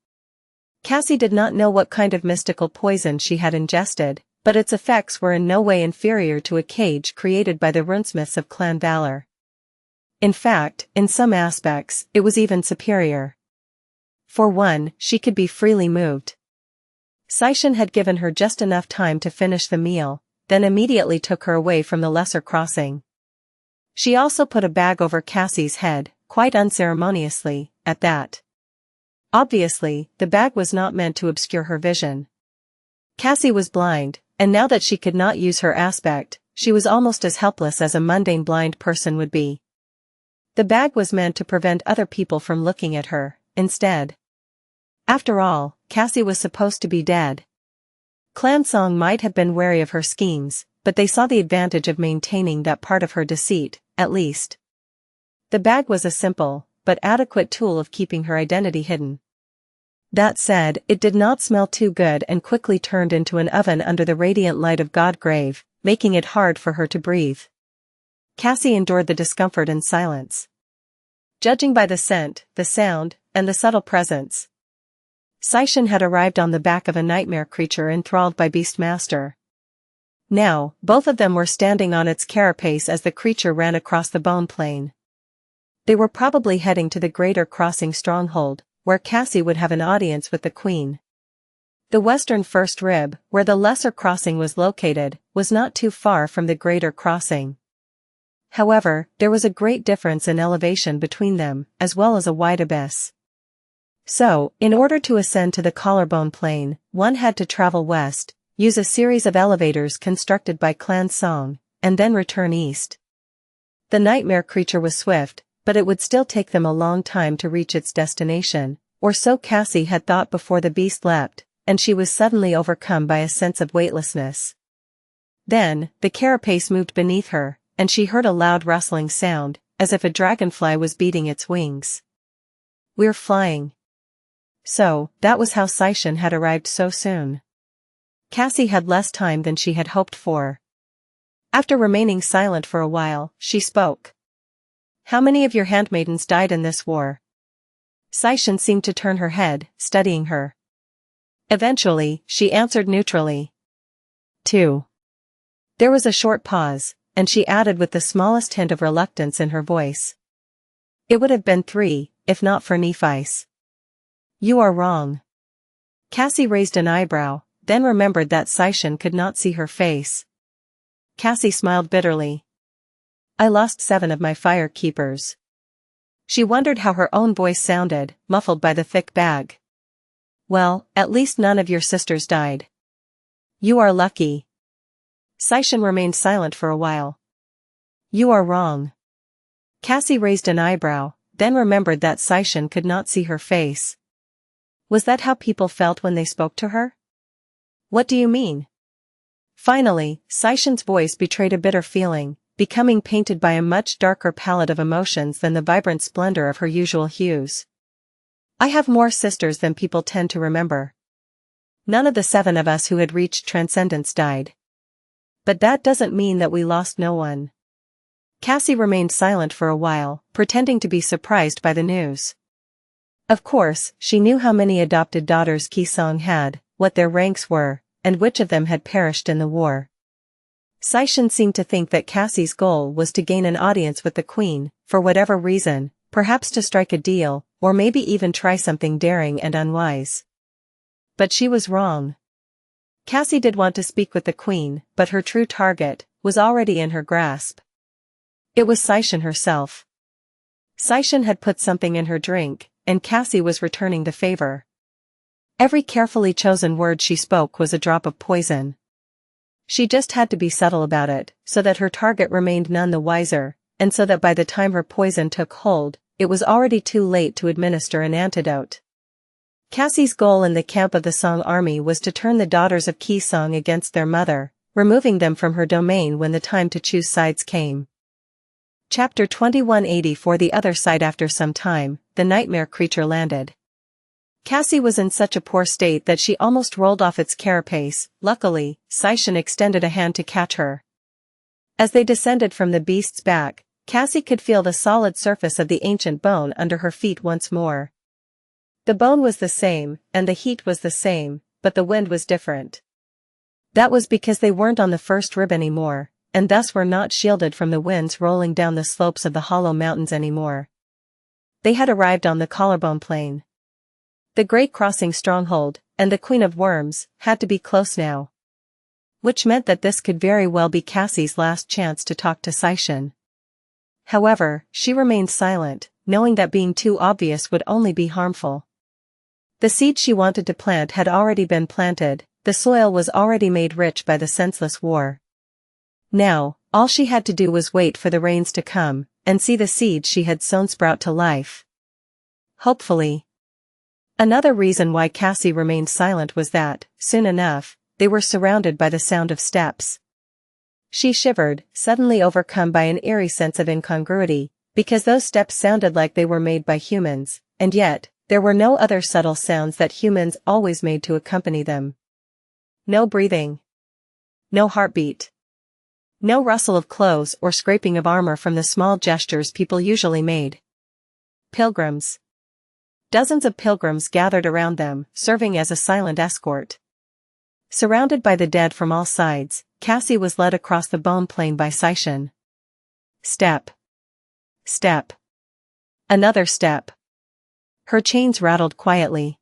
Cassie did not know what kind of mystical poison she had ingested, but its effects were in no way inferior to a cage created by the runesmiths of Clan Valor. In fact, in some aspects, it was even superior. For one, she could be freely moved. Xianxia had given her just enough time to finish the meal, then immediately took her away from the lesser crossing. She also put a bag over Cassie's head, quite unceremoniously, at that. Obviously, the bag was not meant to obscure her vision. Cassie was blind, and now that she could not use her aspect, she was almost as helpless as a mundane blind person would be. The bag was meant to prevent other people from looking at her, instead. After all, Cassie was supposed to be dead. Xianxia might have been wary of her schemes, but they saw the advantage of maintaining that part of her deceit, at least. The bag was a simple, but adequate tool of keeping her identity hidden. That said, it did not smell too good and quickly turned into an oven under the radiant light of Godgrave, making it hard for her to breathe. Cassie endured the discomfort in silence. Judging by the scent, the sound, and the subtle presence, Xianxia had arrived on the back of a nightmare creature enthralled by Beastmaster. Now, both of them were standing on its carapace as the creature ran across the bone plain. They were probably heading to the Greater Crossing stronghold, where Cassie would have an audience with the Queen. The western first rib, where the lesser crossing was located, was not too far from the Greater Crossing. However, there was a great difference in elevation between them, as well as a wide abyss. So, in order to ascend to the collarbone plain, one had to travel west, use a series of elevators constructed by Xianxia, and then return east. The nightmare creature was swift, but it would still take them a long time to reach its destination, or so Cassie had thought before the beast leapt, and she was suddenly overcome by a sense of weightlessness. Then, the carapace moved beneath her, and she heard a loud rustling sound, as if a dragonfly was beating its wings. "We're flying." So, that was how Xianxia had arrived so soon. Cassie had less time than she had hoped for. After remaining silent for a while, she spoke. "How many of your handmaidens died in this war?" Xianxia seemed to turn her head, studying her. Eventually, she answered neutrally. 2. There was a short pause, and she added with the smallest hint of reluctance in her voice. "It would have been 3, if not for Nephi's." "You are wrong." Cassie raised an eyebrow, then remembered that Xianxia could not see her face. Cassie smiled bitterly. "I lost 7 of my fire keepers." She wondered how her own voice sounded, muffled by the thick bag. "Well, at least none of your sisters died." "You are lucky." Xianxia remained silent for a while. "You are wrong." Cassie raised an eyebrow, then remembered that Xianxia could not see her face. Was that how people felt when they spoke to her? "What do you mean?" Finally, Xianxia's voice betrayed a bitter feeling, becoming painted by a much darker palette of emotions than the vibrant splendor of her usual hues. "I have more sisters than people tend to remember. None of the 7 of us who had reached transcendence died. But that doesn't mean that we lost no one." Cassie remained silent for a while, pretending to be surprised by the news. Of course, she knew how many adopted daughters Xianxia had, what their ranks were, and which of them had perished in the war. Xianxia seemed to think that Cassie's goal was to gain an audience with the Queen, for whatever reason, perhaps to strike a deal, or maybe even try something daring and unwise. But she was wrong. Cassie did want to speak with the Queen, but her true target was already in her grasp. It was Xianxia herself. Xianxia had put something in her drink, and Cassie was returning the favor. Every carefully chosen word she spoke was a drop of poison. She just had to be subtle about it, so that her target remained none the wiser, and so that by the time her poison took hold, it was already too late to administer an antidote. Cassie's goal in the camp of the Song army was to turn the daughters of Xianxia against their mother, removing them from her domain when the time to choose sides came. Chapter 2180. For the other side. After some time, the nightmare creature landed. Cassie was in such a poor state that she almost rolled off its carapace. Luckily, Xianxia extended a hand to catch her. As they descended from the beast's back, Cassie could feel the solid surface of the ancient bone under her feet once more. The bone was the same, and the heat was the same, but the wind was different. That was because they weren't on the first rib anymore, and thus were not shielded from the winds rolling down the slopes of the hollow mountains anymore. They had arrived on the collarbone plain. The Great Crossing stronghold, and the Queen of Worms, had to be close now. Which meant that this could very well be Cassie's last chance to talk to Xianxia. However, she remained silent, knowing that being too obvious would only be harmful. The seed she wanted to plant had already been planted, the soil was already made rich by the senseless war. Now, all she had to do was wait for the rains to come, and see the seed she had sown sprout to life. Hopefully. Another reason why Cassie remained silent was that, soon enough, they were surrounded by the sound of steps. She shivered, suddenly overcome by an eerie sense of incongruity, because those steps sounded like they were made by humans, and yet, there were no other subtle sounds that humans always made to accompany them. No breathing. No heartbeat. No rustle of clothes or scraping of armor from the small gestures people usually made. Pilgrims. Dozens of pilgrims gathered around them, serving as a silent escort. Surrounded by the dead from all sides, Cassie was led across the bone plain by Xianxia. Step. Step. Another step. Her chains rattled quietly.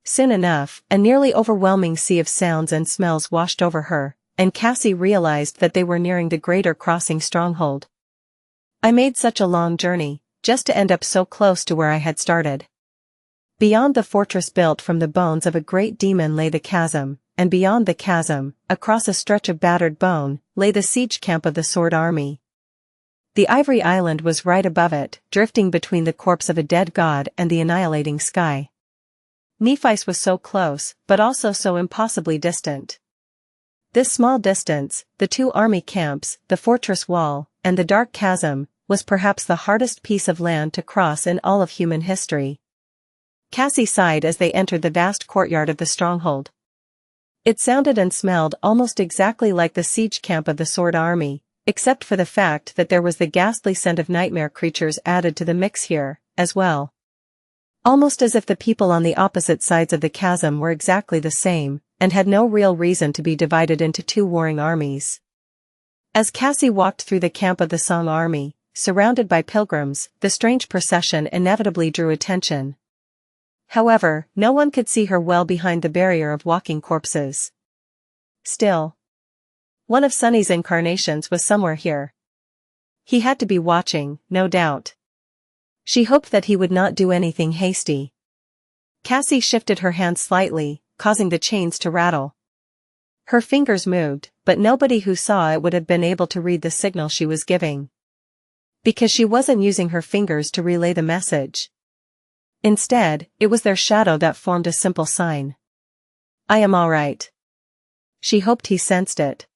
Soon enough, a nearly overwhelming sea of sounds and smells washed over her, and Cassie realized that they were nearing the Greater Crossing stronghold. I made such a long journey, just to end up so close to where I had started. Beyond the fortress built from the bones of a great demon lay the chasm, and beyond the chasm, across a stretch of battered bone, lay the siege camp of the Sword Army. The Ivory Island was right above it, drifting between the corpse of a dead god and the annihilating sky. Nephice was so close, but also so impossibly distant. This small distance, the two army camps, the fortress wall, and the dark chasm, was perhaps the hardest piece of land to cross in all of human history. Cassie sighed as they entered the vast courtyard of the stronghold. It sounded and smelled almost exactly like the siege camp of the Sword Army, except for the fact that there was the ghastly scent of nightmare creatures added to the mix here, as well. Almost as if the people on the opposite sides of the chasm were exactly the same, and had no real reason to be divided into two warring armies. As Cassie walked through the camp of the Song Army, surrounded by pilgrims, the strange procession inevitably drew attention. However, no one could see her well behind the barrier of walking corpses. Still, one of Sunny's incarnations was somewhere here. He had to be watching, no doubt. She hoped that he would not do anything hasty. Cassie shifted her hand slightly, causing the chains to rattle. Her fingers moved, but nobody who saw it would have been able to read the signal she was giving. Because she wasn't using her fingers to relay the message. Instead, it was their shadow that formed a simple sign. I am all right. She hoped he sensed it.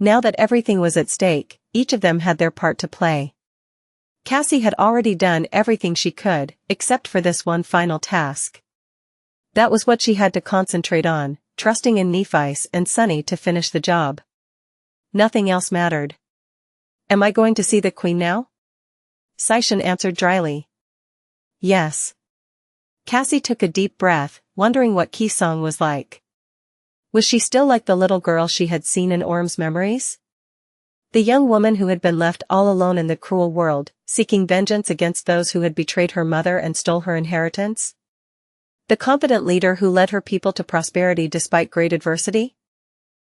Now that everything was at stake, each of them had their part to play. Cassie had already done everything she could, except for this one final task. That was what she had to concentrate on, trusting in Nephice and Sunny to finish the job. Nothing else mattered. Am I going to see the queen now? Xianxia answered dryly. Yes. Cassie took a deep breath, wondering what Qisong was like. Was she still like the little girl she had seen in Orm's memories? The young woman who had been left all alone in the cruel world, seeking vengeance against those who had betrayed her mother and stole her inheritance? The confident leader who led her people to prosperity despite great adversity?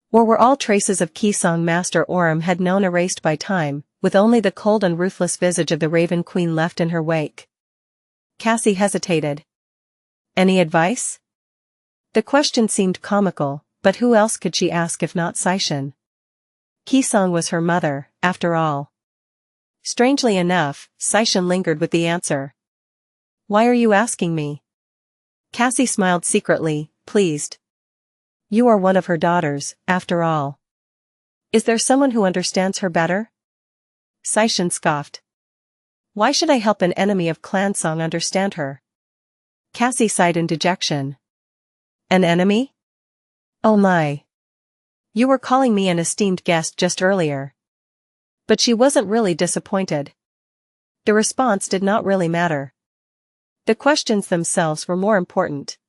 Or were all traces of Qisong Master Orm had known erased by time, with only the cold and ruthless visage of the Raven Queen left in her wake? Cassie hesitated. Any advice? The question seemed comical, but who else could she ask if not Xianxia? Qisong was her mother, after all. Strangely enough, Xianxia lingered with the answer. Why are you asking me? Cassie smiled secretly, pleased. You are one of her daughters, after all. Is there someone who understands her better? Xianxia scoffed. Why should I help an enemy of Clan Song understand her? Cassie sighed in dejection. An enemy? Oh my. You were calling me an esteemed guest just earlier. But she wasn't really disappointed. The response did not really matter. The questions themselves were more important.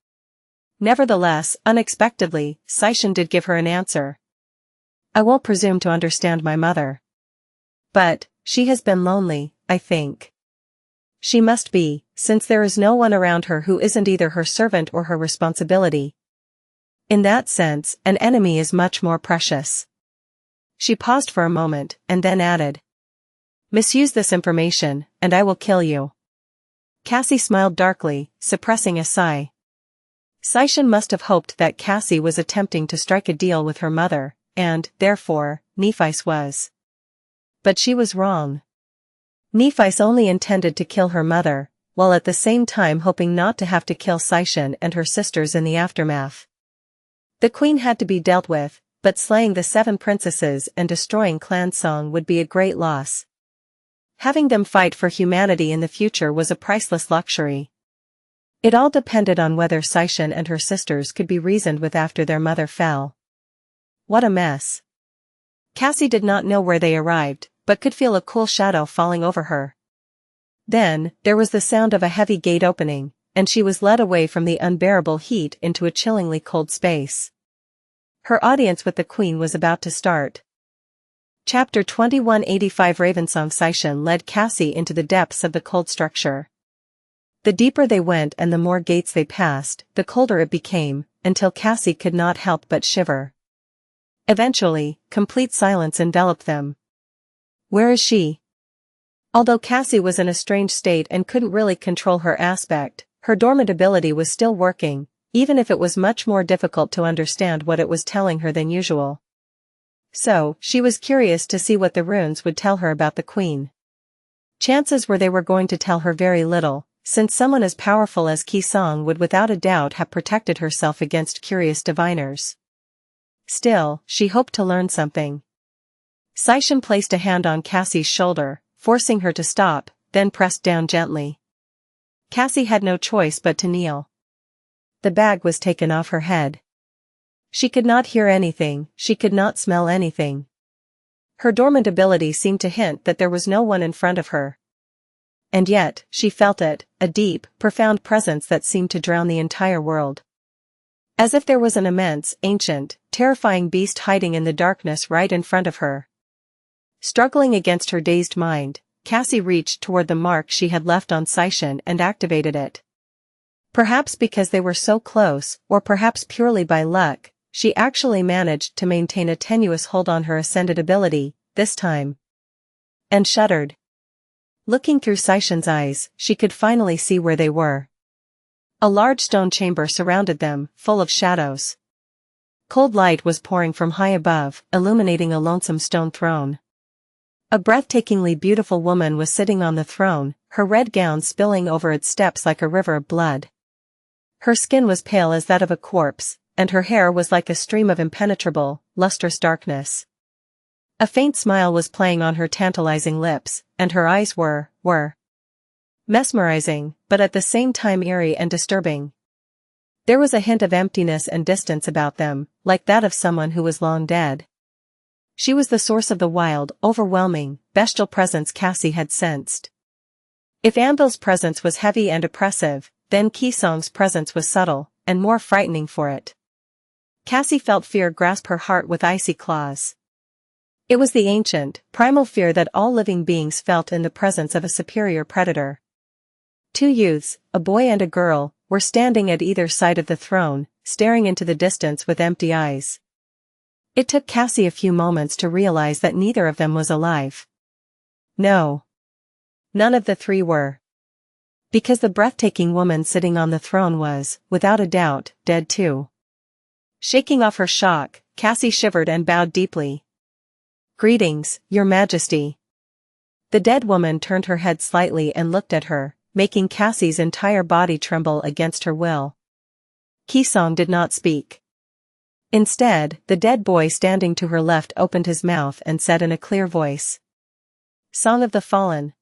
Nevertheless, unexpectedly, Xianxia did give her an answer. I won't presume to understand my mother. But, she has been lonely, I think. She must be, since there is no one around her who isn't either her servant or her responsibility. In that sense, an enemy is much more precious. She paused for a moment, and then added. Misuse this information, and I will kill you. Cassie smiled darkly, suppressing a sigh. Xianxia must have hoped that Cassie was attempting to strike a deal with her mother, and, therefore, Nephi's was. But she was wrong. Nephi's only intended to kill her mother, while at the same time hoping not to have to kill Xianxia and her sisters in the aftermath. The queen had to be dealt with, but slaying the 7 princesses and destroying Clan Song would be a great loss. Having them fight for humanity in the future was a priceless luxury. It all depended on whether Xianxia and her sisters could be reasoned with after their mother fell. What a mess. Cassie did not know where they arrived, but could feel a cool shadow falling over her. Then, there was the sound of a heavy gate opening, and she was led away from the unbearable heat into a chillingly cold space. Her audience with the queen was about to start. Chapter 2185 Ravensong Xianxia led Cassie into the depths of the cold structure. The deeper they went and the more gates they passed, the colder it became, until Cassie could not help but shiver. Eventually, complete silence enveloped them. Where is she? Although Cassie was in a strange state and couldn't really control her aspect, her dormant ability was still working, even if it was much more difficult to understand what it was telling her than usual. So, she was curious to see what the runes would tell her about the queen. Chances were they were going to tell her very little, since someone as powerful as Qisong would without a doubt have protected herself against curious diviners. Still, she hoped to learn something. Xianxia placed a hand on Cassie's shoulder, forcing her to stop, then pressed down gently. Cassie had no choice but to kneel. The bag was taken off her head. She could not hear anything, she could not smell anything. Her dormant ability seemed to hint that there was no one in front of her. And yet, she felt it, a deep, profound presence that seemed to drown the entire world. As if there was an immense, ancient, terrifying beast hiding in the darkness right in front of her. Struggling against her dazed mind, Cassie reached toward the mark she had left on Xianxia and activated it. Perhaps because they were so close, or perhaps purely by luck, she actually managed to maintain a tenuous hold on her ascended ability, this time. And shuddered. Looking through Xianxia's eyes, she could finally see where they were. A large stone chamber surrounded them, full of shadows. Cold light was pouring from high above, illuminating a lonesome stone throne. A breathtakingly beautiful woman was sitting on the throne, her red gown spilling over its steps like a river of blood. Her skin was pale as that of a corpse, and her hair was like a stream of impenetrable, lustrous darkness. A faint smile was playing on her tantalizing lips, and her eyes were mesmerizing, but at the same time eerie and disturbing. There was a hint of emptiness and distance about them, like that of someone who was long dead. She was the source of the wild, overwhelming, bestial presence Cassie had sensed. If Anvil's presence was heavy and oppressive, then Qisong's presence was subtle, and more frightening for it. Cassie felt fear grasp her heart with icy claws. It was the ancient, primal fear that all living beings felt in the presence of a superior predator. 2 youths, a boy and a girl, were standing at either side of the throne, staring into the distance with empty eyes. It took Cassie a few moments to realize that neither of them was alive. No. None of the 3 were. Because the breathtaking woman sitting on the throne was, without a doubt, dead too. Shaking off her shock, Cassie shivered and bowed deeply. Greetings, Your Majesty. The dead woman turned her head slightly and looked at her, making Cassie's entire body tremble against her will. Qisong did not speak. Instead, the dead boy standing to her left opened his mouth and said in a clear voice, "Song of the Fallen."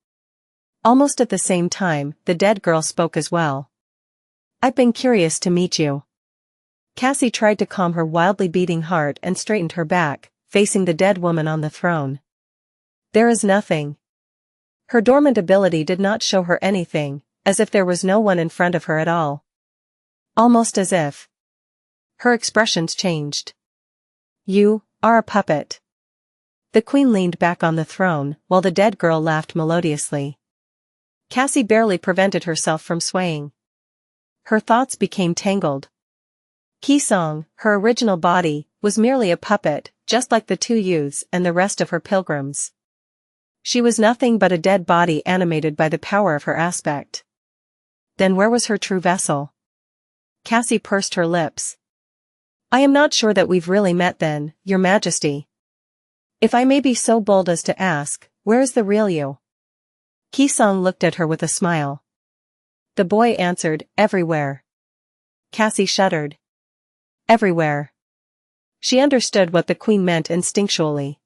Almost at the same time, the dead girl spoke as well. "I've been curious to meet you." Cassie tried to calm her wildly beating heart and straightened her back, facing the dead woman on the throne. "There is nothing." Her dormant ability did not show her anything, as if there was no one in front of her at all. Almost as if. Her expressions changed. "You are a puppet." The queen leaned back on the throne, while the dead girl laughed melodiously. Cassie barely prevented herself from swaying. Her thoughts became tangled. Qisong, her original body, was merely a puppet, just like the two youths and the rest of her pilgrims. She was nothing but a dead body animated by the power of her aspect. Then where was her true vessel? Cassie pursed her lips. I am not sure that we've really met then, Your Majesty. If I may be so bold as to ask, where is the real you? Qisong looked at her with a smile. The boy answered, everywhere. Cassie shuddered. Everywhere. She understood what the queen meant instinctually.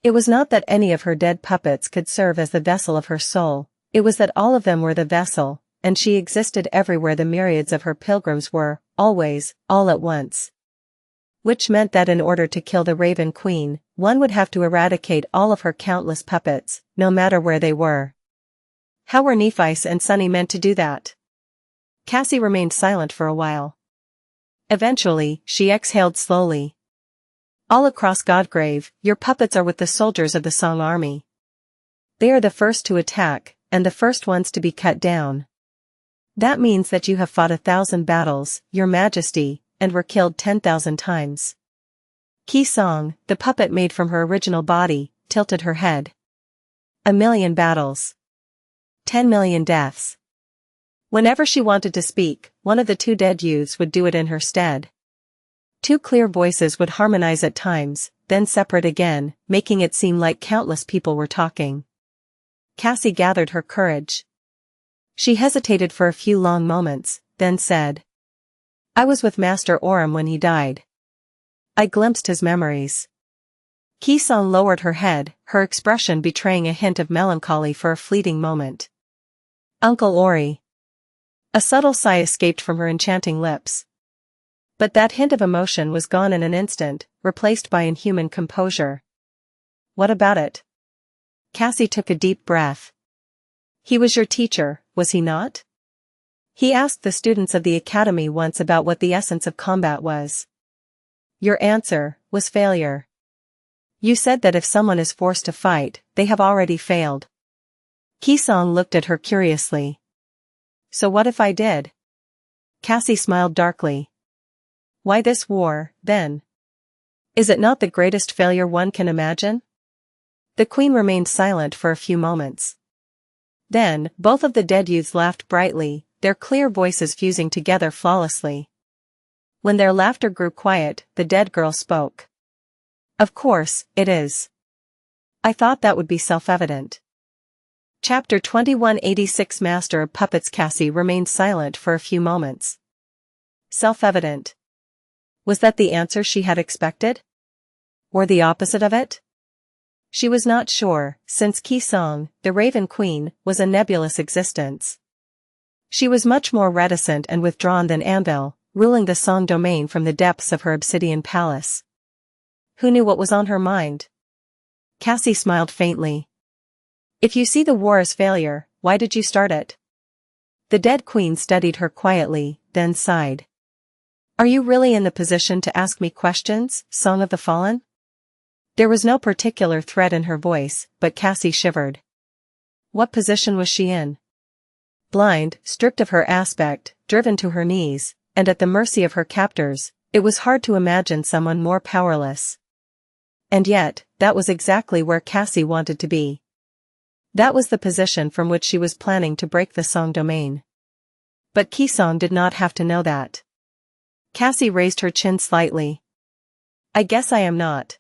It was not that any of her dead puppets could serve as the vessel of her soul, it was that all of them were the vessel, and she existed everywhere the myriads of her pilgrims were, always, all at once. Which meant that in order to kill the Raven Queen, one would have to eradicate all of her countless puppets, no matter where they were. How were Nephice and Sunny meant to do that? Cassie remained silent for a while. Eventually, she exhaled slowly. All across Godgrave, your puppets are with the soldiers of the Song army. They are the first to attack, and the first ones to be cut down. That means that you have fought 1,000 battles, Your Majesty, and were killed 10,000 times. Qisong, the puppet made from her original body, tilted her head. 1,000,000 battles. 10,000,000 deaths. Whenever she wanted to speak, one of the two dead youths would do it in her stead. Two clear voices would harmonize at times, then separate again, making it seem like countless people were talking. Cassie gathered her courage. She hesitated for a few long moments, then said. I was with Master Orim when he died. I glimpsed his memories. Qisong lowered her head, her expression betraying a hint of melancholy for a fleeting moment. Uncle Ori. A subtle sigh escaped from her enchanting lips. But that hint of emotion was gone in an instant, replaced by inhuman composure. What about it? Cassie took a deep breath. He was your teacher, was he not? He asked the students of the academy once about what the essence of combat was. Your answer was failure. You said that if someone is forced to fight, they have already failed. Qisong looked at her curiously. So what if I did? Cassie smiled darkly. Why this war, then? Is it not the greatest failure one can imagine? The queen remained silent for a few moments. Then, both of the dead youths laughed brightly, their clear voices fusing together flawlessly. When their laughter grew quiet, the dead girl spoke. Of course, it is. I thought that would be self-evident. Chapter 2186 Master of Puppets. Cassie remained silent for a few moments. Self-evident. Was that the answer she had expected? Or the opposite of it? She was not sure, since Qisong, the Raven Queen, was a nebulous existence. She was much more reticent and withdrawn than Anvil, ruling the Song domain from the depths of her obsidian palace. Who knew what was on her mind? Cassie smiled faintly. If you see the war as failure, why did you start it? The dead queen studied her quietly, then sighed. Are you really in the position to ask me questions, Song of the Fallen? There was no particular threat in her voice, but Cassie shivered. What position was she in? Blind, stripped of her aspect, driven to her knees, and at the mercy of her captors, it was hard to imagine someone more powerless. And yet, that was exactly where Cassie wanted to be. That was the position from which she was planning to break the Song domain. But Qisong did not have to know that. Cassie raised her chin slightly. I guess I am not.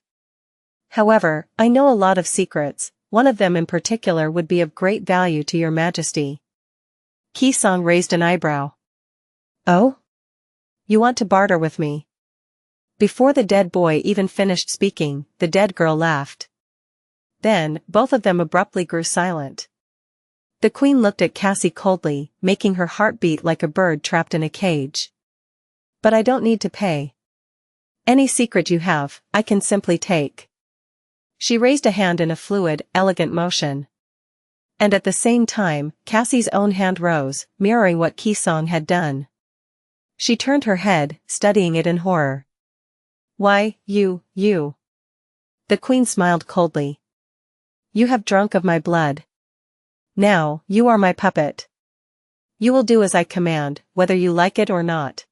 However, I know a lot of secrets, one of them in particular would be of great value to Your Majesty. Qisong raised an eyebrow. Oh? You want to barter with me? Before the dead boy even finished speaking, the dead girl laughed. Then, both of them abruptly grew silent. The queen looked at Cassie coldly, making her heart beat like a bird trapped in a cage. But I don't need to pay. Any secret you have, I can simply take. She raised a hand in a fluid, elegant motion. And at the same time, Cassie's own hand rose, mirroring what Qisong had done. She turned her head, studying it in horror. Why, you. The queen smiled coldly. You have drunk of my blood. Now, you are my puppet. You will do as I command, whether you like it or not.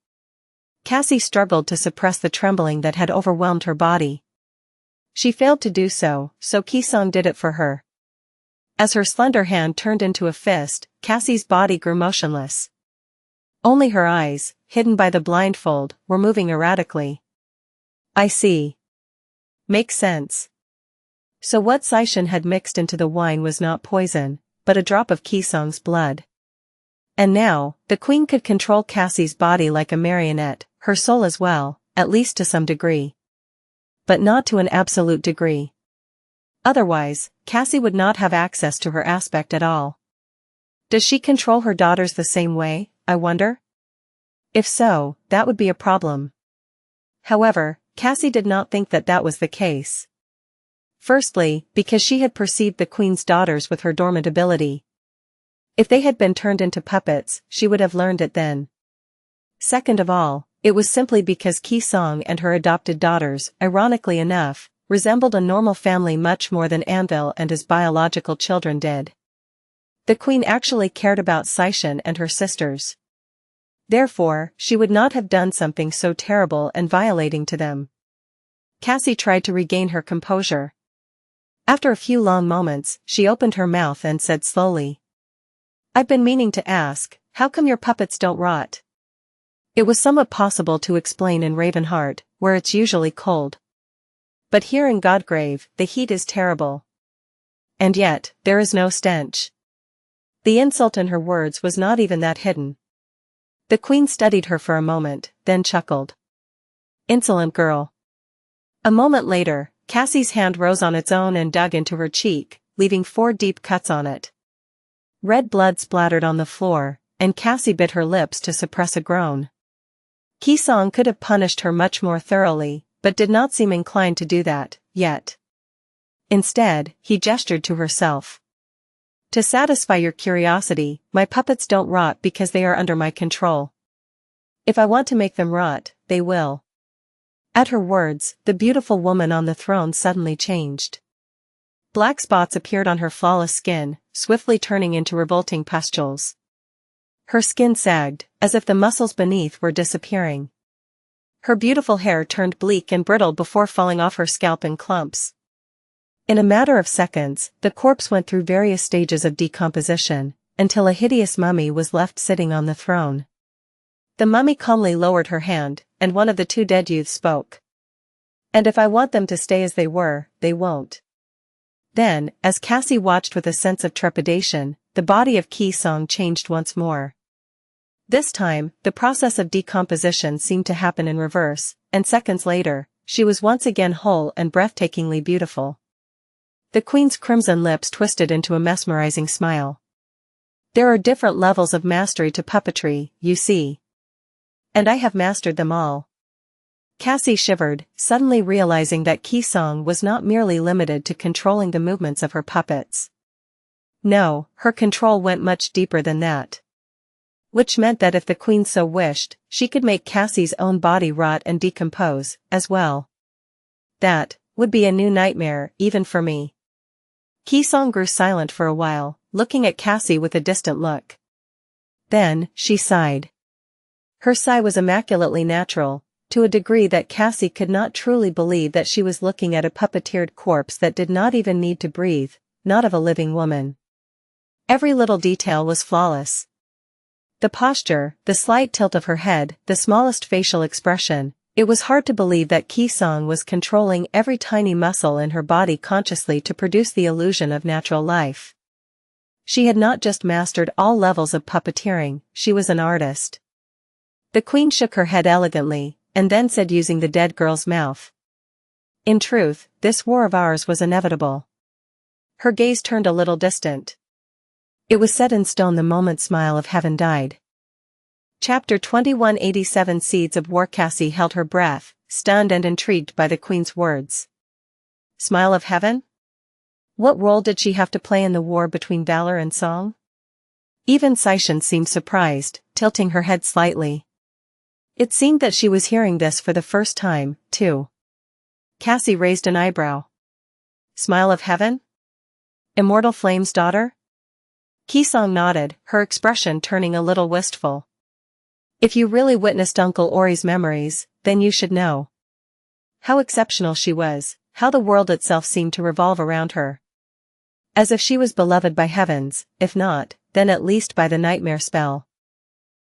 Cassie struggled to suppress the trembling that had overwhelmed her body. She failed to do so, so Qisong did it for her. As her slender hand turned into a fist, Cassie's body grew motionless. Only her eyes, hidden by the blindfold, were moving erratically. I see. Makes sense. So what Saishan had mixed into the wine was not poison, but a drop of Qisong's blood. And now, the queen could control Cassie's body like a marionette, her soul as well, at least to some degree. But not to an absolute degree. Otherwise, Cassie would not have access to her aspect at all. Does she control her daughters the same way, I wonder? If so, that would be a problem. However, Cassie did not think that that was the case. Firstly, because she had perceived the queen's daughters with her dormant ability. If they had been turned into puppets, she would have learned it then. Second of all, it was simply because Qisong and her adopted daughters, ironically enough, resembled a normal family much more than Anvil and his biological children did. The queen actually cared about Saishan and her sisters. Therefore, she would not have done something so terrible and violating to them. Cassie tried to regain her composure. After a few long moments, she opened her mouth and said slowly, I've been meaning to ask, how come your puppets don't rot? It was somewhat possible to explain in Ravenheart, where it's usually cold. But here in Godgrave, the heat is terrible. And yet, there is no stench. The insult in her words was not even that hidden. The queen studied her for a moment, then chuckled. Insolent girl. A moment later, Cassie's hand rose on its own and dug into her cheek, leaving 4 deep cuts on it. Red blood splattered on the floor, and Cassie bit her lips to suppress a groan. Qisong could have punished her much more thoroughly, but did not seem inclined to do that, yet. Instead, he gestured to herself. To satisfy your curiosity, my puppets don't rot because they are under my control. If I want to make them rot, they will. At her words, the beautiful woman on the throne suddenly changed. Black spots appeared on her flawless skin, swiftly turning into revolting pustules. Her skin sagged, as if the muscles beneath were disappearing. Her beautiful hair turned bleak and brittle before falling off her scalp in clumps. In a matter of seconds, the corpse went through various stages of decomposition, until a hideous mummy was left sitting on the throne. The mummy calmly lowered her hand, and one of the 2 dead youths spoke. And if I want them to stay as they were, they won't. Then, as Cassie watched with a sense of trepidation, the body of Qisong changed once more. This time, the process of decomposition seemed to happen in reverse, and seconds later, she was once again whole and breathtakingly beautiful. The queen's crimson lips twisted into a mesmerizing smile. There are different levels of mastery to puppetry, you see. And I have mastered them all. Cassie shivered, suddenly realizing that Qisong was not merely limited to controlling the movements of her puppets. No, her control went much deeper than that. Which meant that if the queen so wished, she could make Cassie's own body rot and decompose, as well. That would be a new nightmare, even for me. Qisong grew silent for a while, looking at Cassie with a distant look. Then, she sighed. Her sigh was immaculately natural, to a degree that Cassie could not truly believe that she was looking at a puppeteered corpse that did not even need to breathe, not of a living woman. Every little detail was flawless. The posture, the slight tilt of her head, the smallest facial expression, it was hard to believe that Qisong was controlling every tiny muscle in her body consciously to produce the illusion of natural life. She had not just mastered all levels of puppeteering, she was an artist. The queen shook her head elegantly, and then said using the dead girl's mouth. In truth, this war of ours was inevitable. Her gaze turned a little distant. It was set in stone the moment Smile of Heaven died. Chapter 2187 Seeds of War. Cassie held her breath, stunned and intrigued by the queen's words. Smile of Heaven? What role did she have to play in the war between valor and song? Even Saishan seemed surprised, tilting her head slightly. It seemed that she was hearing this for the first time, too. Cassie raised an eyebrow. Smile of Heaven? Immortal Flame's daughter? Qisong nodded, her expression turning a little wistful. If you really witnessed Uncle Ori's memories, then you should know how exceptional she was, how the world itself seemed to revolve around her. As if she was beloved by heavens, if not, then at least by the nightmare spell.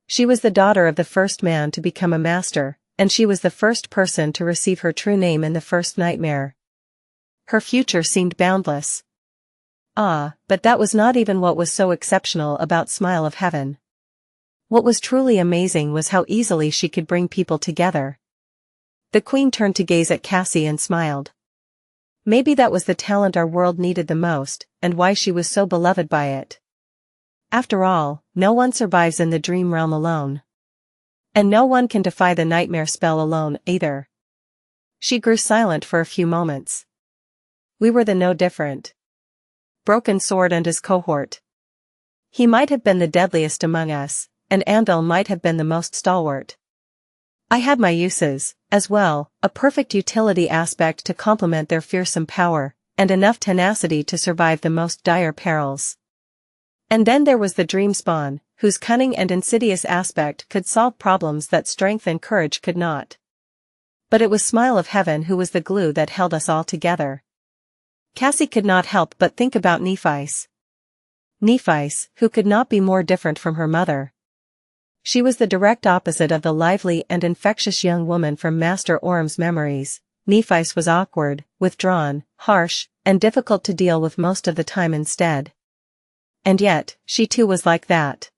She was the daughter of the first man to become a master, and she was the first person to receive her true name in the first nightmare. Her future seemed boundless. Ah, but that was not even what was so exceptional about Smile of Heaven. What was truly amazing was how easily she could bring people together. The queen turned to gaze at Cassie and smiled. Maybe that was the talent our world needed the most, and why she was so beloved by it. After all, no one survives in the dream realm alone. And no one can defy the nightmare spell alone, either. She grew silent for a few moments. We were no different. Broken Sword and his cohort. He might have been the deadliest among us, and Anvil might have been the most stalwart. I had my uses, as well, a perfect utility aspect to complement their fearsome power, and enough tenacity to survive the most dire perils. And then there was the Dreamspawn, whose cunning and insidious aspect could solve problems that strength and courage could not. But it was Smile of Heaven who was the glue that held us all together. Cassie could not help but think about Nephice. Nephice, who could not be more different from her mother. She was the direct opposite of the lively and infectious young woman from Master Orm's memories. Nephice was awkward, withdrawn, harsh, and difficult to deal with most of the time instead. And yet, she too was like that.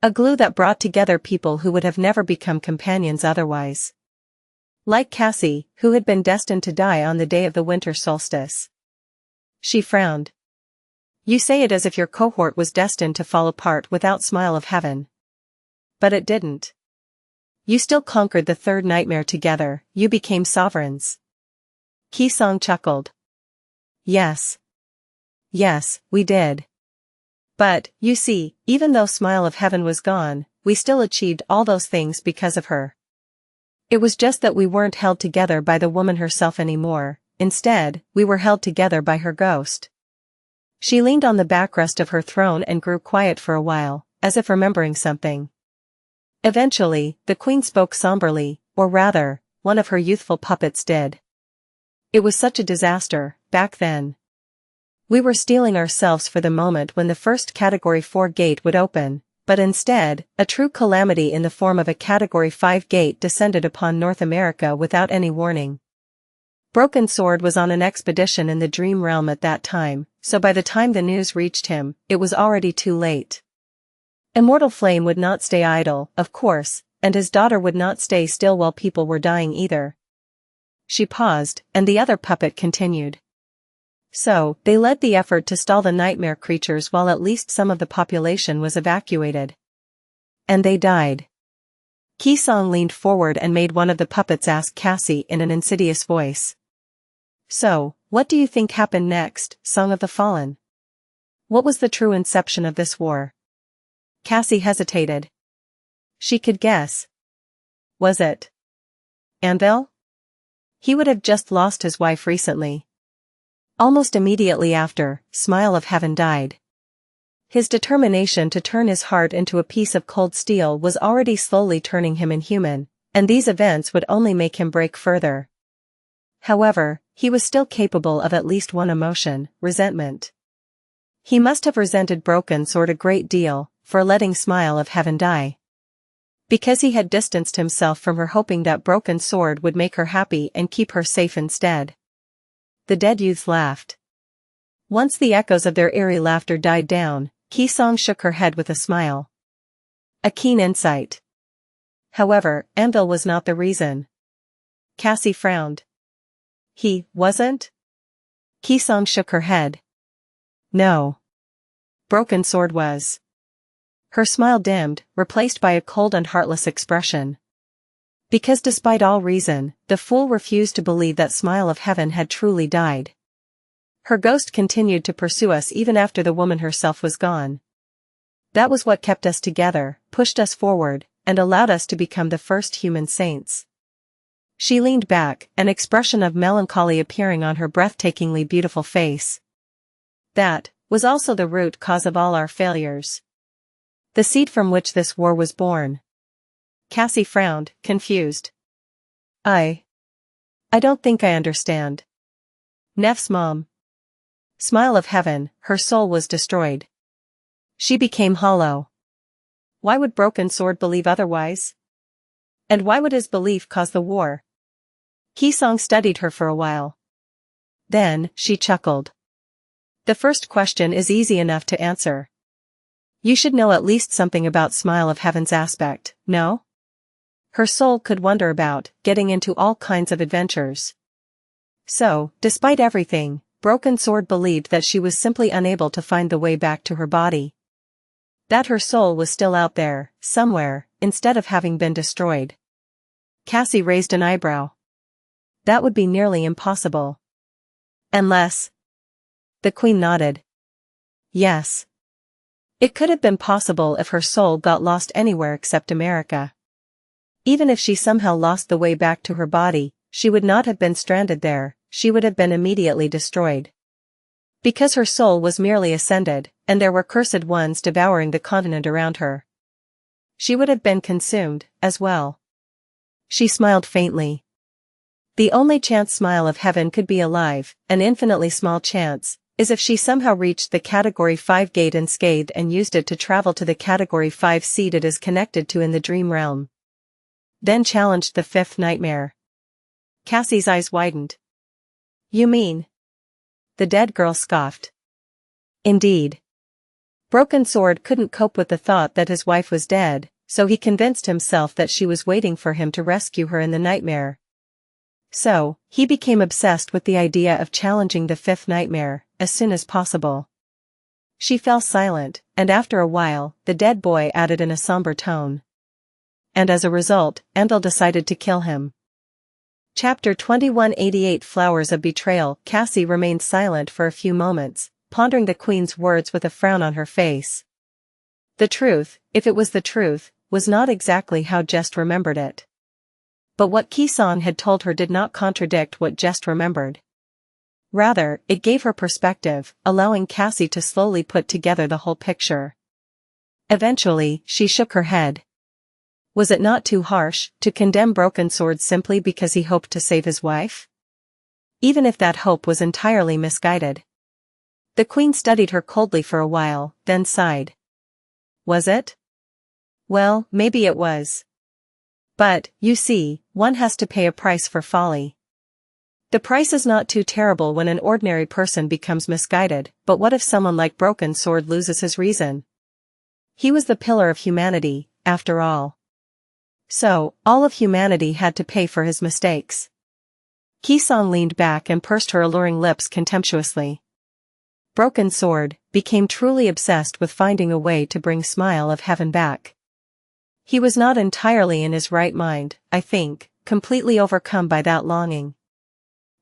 A glue that brought together people who would have never become companions otherwise. Like Cassie, who had been destined to die on the day of the winter solstice. She frowned. You say it as if your cohort was destined to fall apart without Smile of Heaven. But it didn't. You still conquered the third nightmare together, you became sovereigns. Qisong chuckled. Yes. Yes, we did. But, you see, even though Smile of Heaven was gone, we still achieved all those things because of her. It was just that we weren't held together by the woman herself anymore, instead, we were held together by her ghost. She leaned on the backrest of her throne and grew quiet for a while, as if remembering something. Eventually, the queen spoke somberly, or rather, one of her youthful puppets did. It was such a disaster, back then. We were steeling ourselves for the moment when the first Category 4 gate would open, but instead, a true calamity in the form of a Category 5 gate descended upon North America without any warning. Broken Sword was on an expedition in the Dream Realm at that time, so by the time the news reached him, it was already too late. Immortal Flame would not stay idle, of course, and his daughter would not stay still while people were dying either. She paused, and the other puppet continued. So, they led the effort to stall the nightmare creatures while at least some of the population was evacuated. And they died. Qisong leaned forward and made one of the puppets ask Cassie in an insidious voice. So, what do you think happened next, Song of the Fallen? What was the true inception of this war? Cassie hesitated. She could guess. Was it Anvil? He would have just lost his wife recently. Almost immediately after, Smile of Heaven died. His determination to turn his heart into a piece of cold steel was already slowly turning him inhuman, and these events would only make him break further. However, he was still capable of at least one emotion, resentment. He must have resented Broken Sword a great deal, for letting Smile of Heaven die. Because he had distanced himself from her hoping that Broken Sword would make her happy and keep her safe instead. The dead youths laughed. Once the echoes of their eerie laughter died down, Qisong shook her head with a smile. A keen insight. However, Anvil was not the reason. Cassie frowned. He wasn't? Qisong shook her head. No. Broken Sword was. Her smile dimmed, replaced by a cold and heartless expression. Because despite all reason, the fool refused to believe that Smile of Heaven had truly died. Her ghost continued to pursue us even after the woman herself was gone. That was what kept us together, pushed us forward, and allowed us to become the first human saints. She leaned back, an expression of melancholy appearing on her breathtakingly beautiful face. That was also the root cause of all our failures. The seed from which this war was born. Cassie frowned, confused. I don't think I understand. Neff's mom. Smile of heaven, her soul was destroyed. She became hollow. Why would Broken Sword believe otherwise? And why would his belief cause the war? Qisong studied her for a while. Then, she chuckled. The first question is easy enough to answer. You should know at least something about Smile of Heaven's aspect, no? Her soul could wonder about getting into all kinds of adventures. So, despite everything, Broken Sword believed that she was simply unable to find the way back to her body. That her soul was still out there, somewhere, instead of having been destroyed. Cassie raised an eyebrow. That would be nearly impossible. Unless... The Queen nodded. Yes. It could have been possible if her soul got lost anywhere except America. Even if she somehow lost the way back to her body, she would not have been stranded there, she would have been immediately destroyed. Because her soul was merely ascended, and there were cursed ones devouring the continent around her. She would have been consumed, as well. She smiled faintly. The only chance Smile of Heaven could be alive, an infinitely small chance, is if she somehow reached the Category 5 gate unscathed and used it to travel to the Category 5 seed it is connected to in the dream realm. Then challenged the fifth nightmare. Cassie's eyes widened. You mean? The dead girl scoffed. Indeed. Broken Sword couldn't cope with the thought that his wife was dead, so he convinced himself that she was waiting for him to rescue her in the nightmare. So, he became obsessed with the idea of challenging the fifth nightmare, as soon as possible. She fell silent, and after a while, the dead boy added in a somber tone. And as a result, Endel decided to kill him. Chapter 2188 Flowers of Betrayal. Cassie remained silent for a few moments, pondering the Queen's words with a frown on her face. The truth, if it was the truth, was not exactly how Jest remembered it. But what Qisong had told her did not contradict what Jest remembered. Rather, it gave her perspective, allowing Cassie to slowly put together the whole picture. Eventually, she shook her head. Was it not too harsh to condemn Broken Sword simply because he hoped to save his wife? Even if that hope was entirely misguided. The Queen studied her coldly for a while, then sighed. Was it? Well, maybe it was. But, you see, one has to pay a price for folly. The price is not too terrible when an ordinary person becomes misguided, but what if someone like Broken Sword loses his reason? He was the pillar of humanity, after all. So, all of humanity had to pay for his mistakes. Qisong leaned back and pursed her alluring lips contemptuously. Broken Sword became truly obsessed with finding a way to bring Smile of Heaven back. He was not entirely in his right mind, I think, completely overcome by that longing.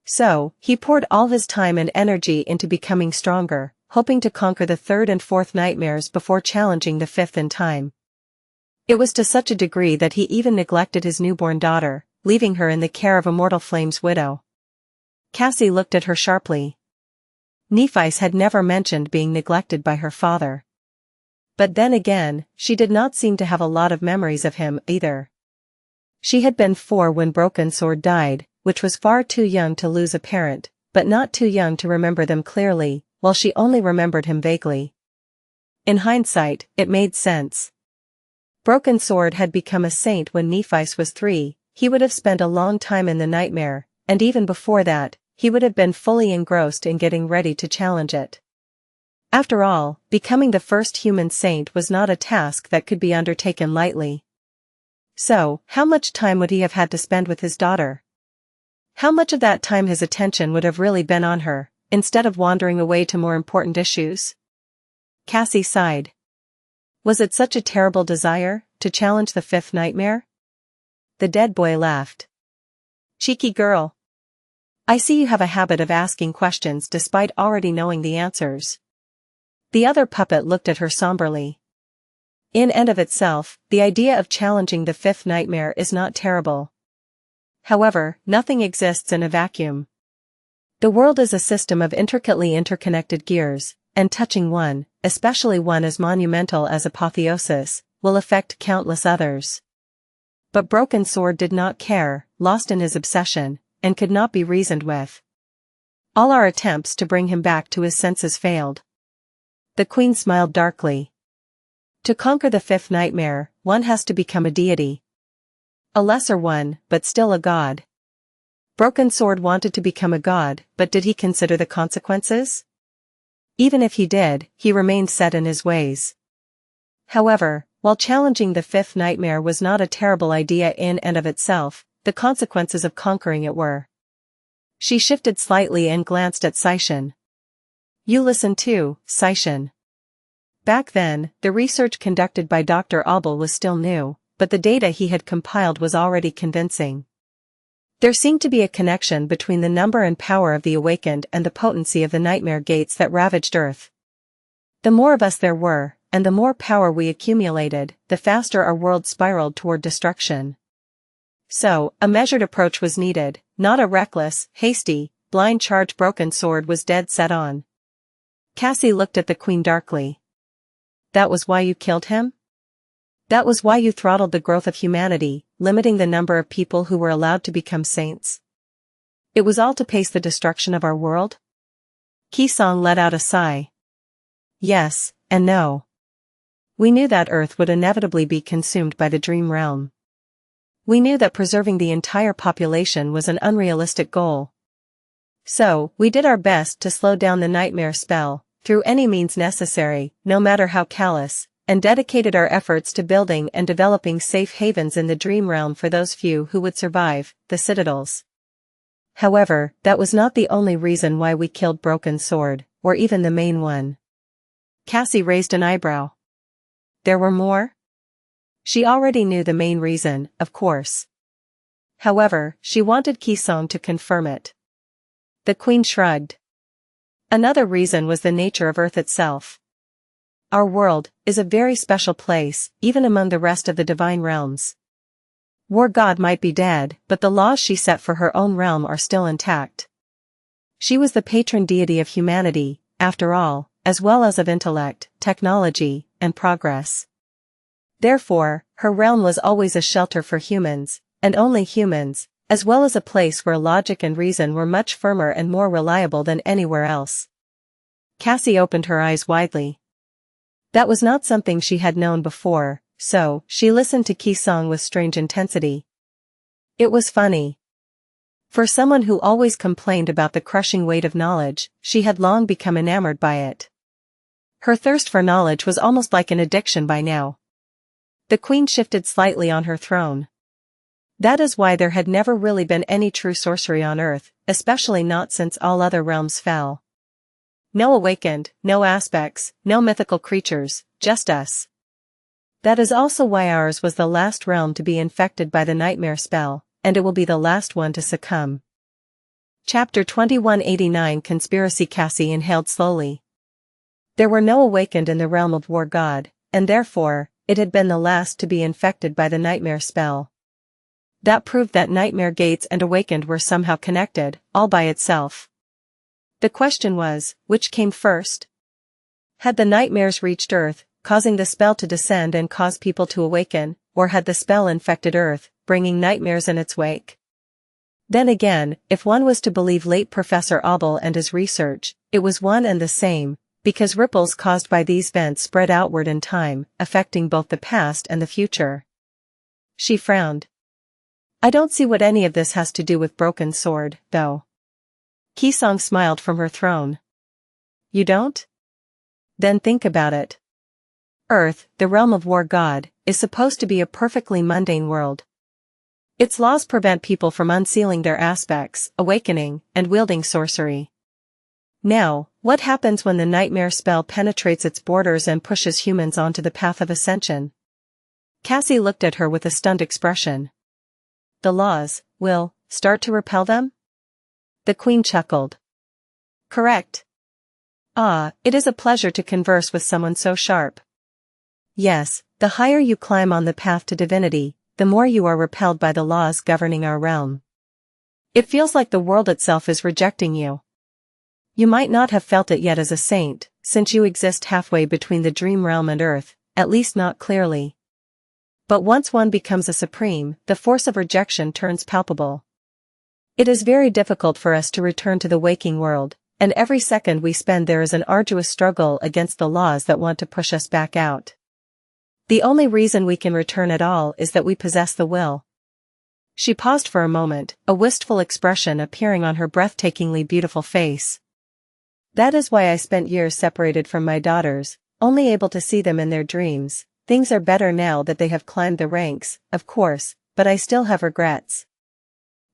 So, he poured all his time and energy into becoming stronger, hoping to conquer the third and fourth nightmares before challenging the fifth in time. It was to such a degree that he even neglected his newborn daughter, leaving her in the care of Immortal Flame's widow. Cassie looked at her sharply. Nephice had never mentioned being neglected by her father. But then again, she did not seem to have a lot of memories of him either. She had been 4 when Broken Sword died, which was far too young to lose a parent, but not too young to remember them clearly, while she only remembered him vaguely. In hindsight, it made sense. Broken Sword had become a saint when Nephice was 3, he would have spent a long time in the nightmare, and even before that, he would have been fully engrossed in getting ready to challenge it. After all, becoming the first human saint was not a task that could be undertaken lightly. So, how much time would he have had to spend with his daughter? How much of that time his attention would have really been on her, instead of wandering away to more important issues? Cassie sighed. Was it such a terrible desire, to challenge the fifth nightmare? The dead boy laughed. Cheeky girl. I see you have a habit of asking questions despite already knowing the answers. The other puppet looked at her somberly. In and of itself, the idea of challenging the fifth nightmare is not terrible. However, nothing exists in a vacuum. The world is a system of intricately interconnected gears, and touching one, especially one as monumental as Apotheosis, will affect countless others. But Broken Sword did not care, lost in his obsession, and could not be reasoned with. All our attempts to bring him back to his senses failed. The queen smiled darkly. To conquer the fifth nightmare, one has to become a deity. A lesser one, but still a god. Broken Sword wanted to become a god, but did he consider the consequences? Even if he did, he remained set in his ways. However, while challenging the fifth nightmare was not a terrible idea in and of itself, the consequences of conquering it were. She shifted slightly and glanced at Xianxia. You listen too, Xianxia. Back then, the research conducted by Dr. Abel was still new, but the data he had compiled was already convincing. There seemed to be a connection between the number and power of the awakened and the potency of the nightmare gates that ravaged Earth. The more of us there were, and the more power we accumulated, the faster our world spiraled toward destruction. So, a measured approach was needed, not a reckless, hasty, blind charge. Broken Sword was dead set on. Cassie looked at the queen darkly. That was why you killed him? That was why you throttled the growth of humanity, limiting the number of people who were allowed to become saints? It was all to pace the destruction of our world? Qisong let out a sigh. Yes, and no. We knew that Earth would inevitably be consumed by the dream realm. We knew that preserving the entire population was an unrealistic goal. So, we did our best to slow down the nightmare spell, through any means necessary, no matter how callous, and dedicated our efforts to building and developing safe havens in the dream realm for those few who would survive, the citadels. However, that was not the only reason why we killed Broken Sword, or even the main one. Cassie raised an eyebrow. There were more? She already knew the main reason, of course. However, she wanted Qisong to confirm it. The queen shrugged. Another reason was the nature of Earth itself. Our world is a very special place, even among the rest of the divine realms. War God might be dead, but the laws she set for her own realm are still intact. She was the patron deity of humanity, after all, as well as of intellect, technology, and progress. Therefore, her realm was always a shelter for humans, and only humans, as well as a place where logic and reason were much firmer and more reliable than anywhere else. Cassie opened her eyes widely. That was not something she had known before, so she listened to Qisong with strange intensity. It was funny. For someone who always complained about the crushing weight of knowledge, she had long become enamored by it. Her thirst for knowledge was almost like an addiction by now. The queen shifted slightly on her throne. That is why there had never really been any true sorcery on Earth, especially not since all other realms fell. No awakened, no aspects, no mythical creatures, just us. That is also why ours was the last realm to be infected by the nightmare spell, and it will be the last one to succumb. Chapter 2189 Conspiracy. Cassie inhaled slowly. There were no awakened in the realm of War God, and therefore, it had been the last to be infected by the nightmare spell. That proved that nightmare gates and awakened were somehow connected, all by itself. The question was, which came first? Had the nightmares reached Earth, causing the spell to descend and cause people to awaken, or had the spell infected Earth, bringing nightmares in its wake? Then again, if one was to believe late Professor Abel and his research, it was one and the same, because ripples caused by these vents spread outward in time, affecting both the past and the future. She frowned. I don't see what any of this has to do with Broken Sword, though. Qisong smiled from her throne. You don't? Then think about it. Earth, the realm of War God, is supposed to be a perfectly mundane world. Its laws prevent people from unsealing their aspects, awakening, and wielding sorcery. Now, what happens when the nightmare spell penetrates its borders and pushes humans onto the path of ascension? Cassie looked at her with a stunned expression. The laws will start to repel them? The queen chuckled. Correct. Ah, it is a pleasure to converse with someone so sharp. Yes, the higher you climb on the path to divinity, the more you are repelled by the laws governing our realm. It feels like the world itself is rejecting you. You might not have felt it yet as a saint, since you exist halfway between the dream realm and Earth, at least not clearly. But once one becomes a supreme, the force of rejection turns palpable. It is very difficult for us to return to the waking world, and every second we spend there is an arduous struggle against the laws that want to push us back out. The only reason we can return at all is that we possess the will. She paused for a moment, a wistful expression appearing on her breathtakingly beautiful face. That is why I spent years separated from my daughters, only able to see them in their dreams. Things are better now that they have climbed the ranks, of course, but I still have regrets.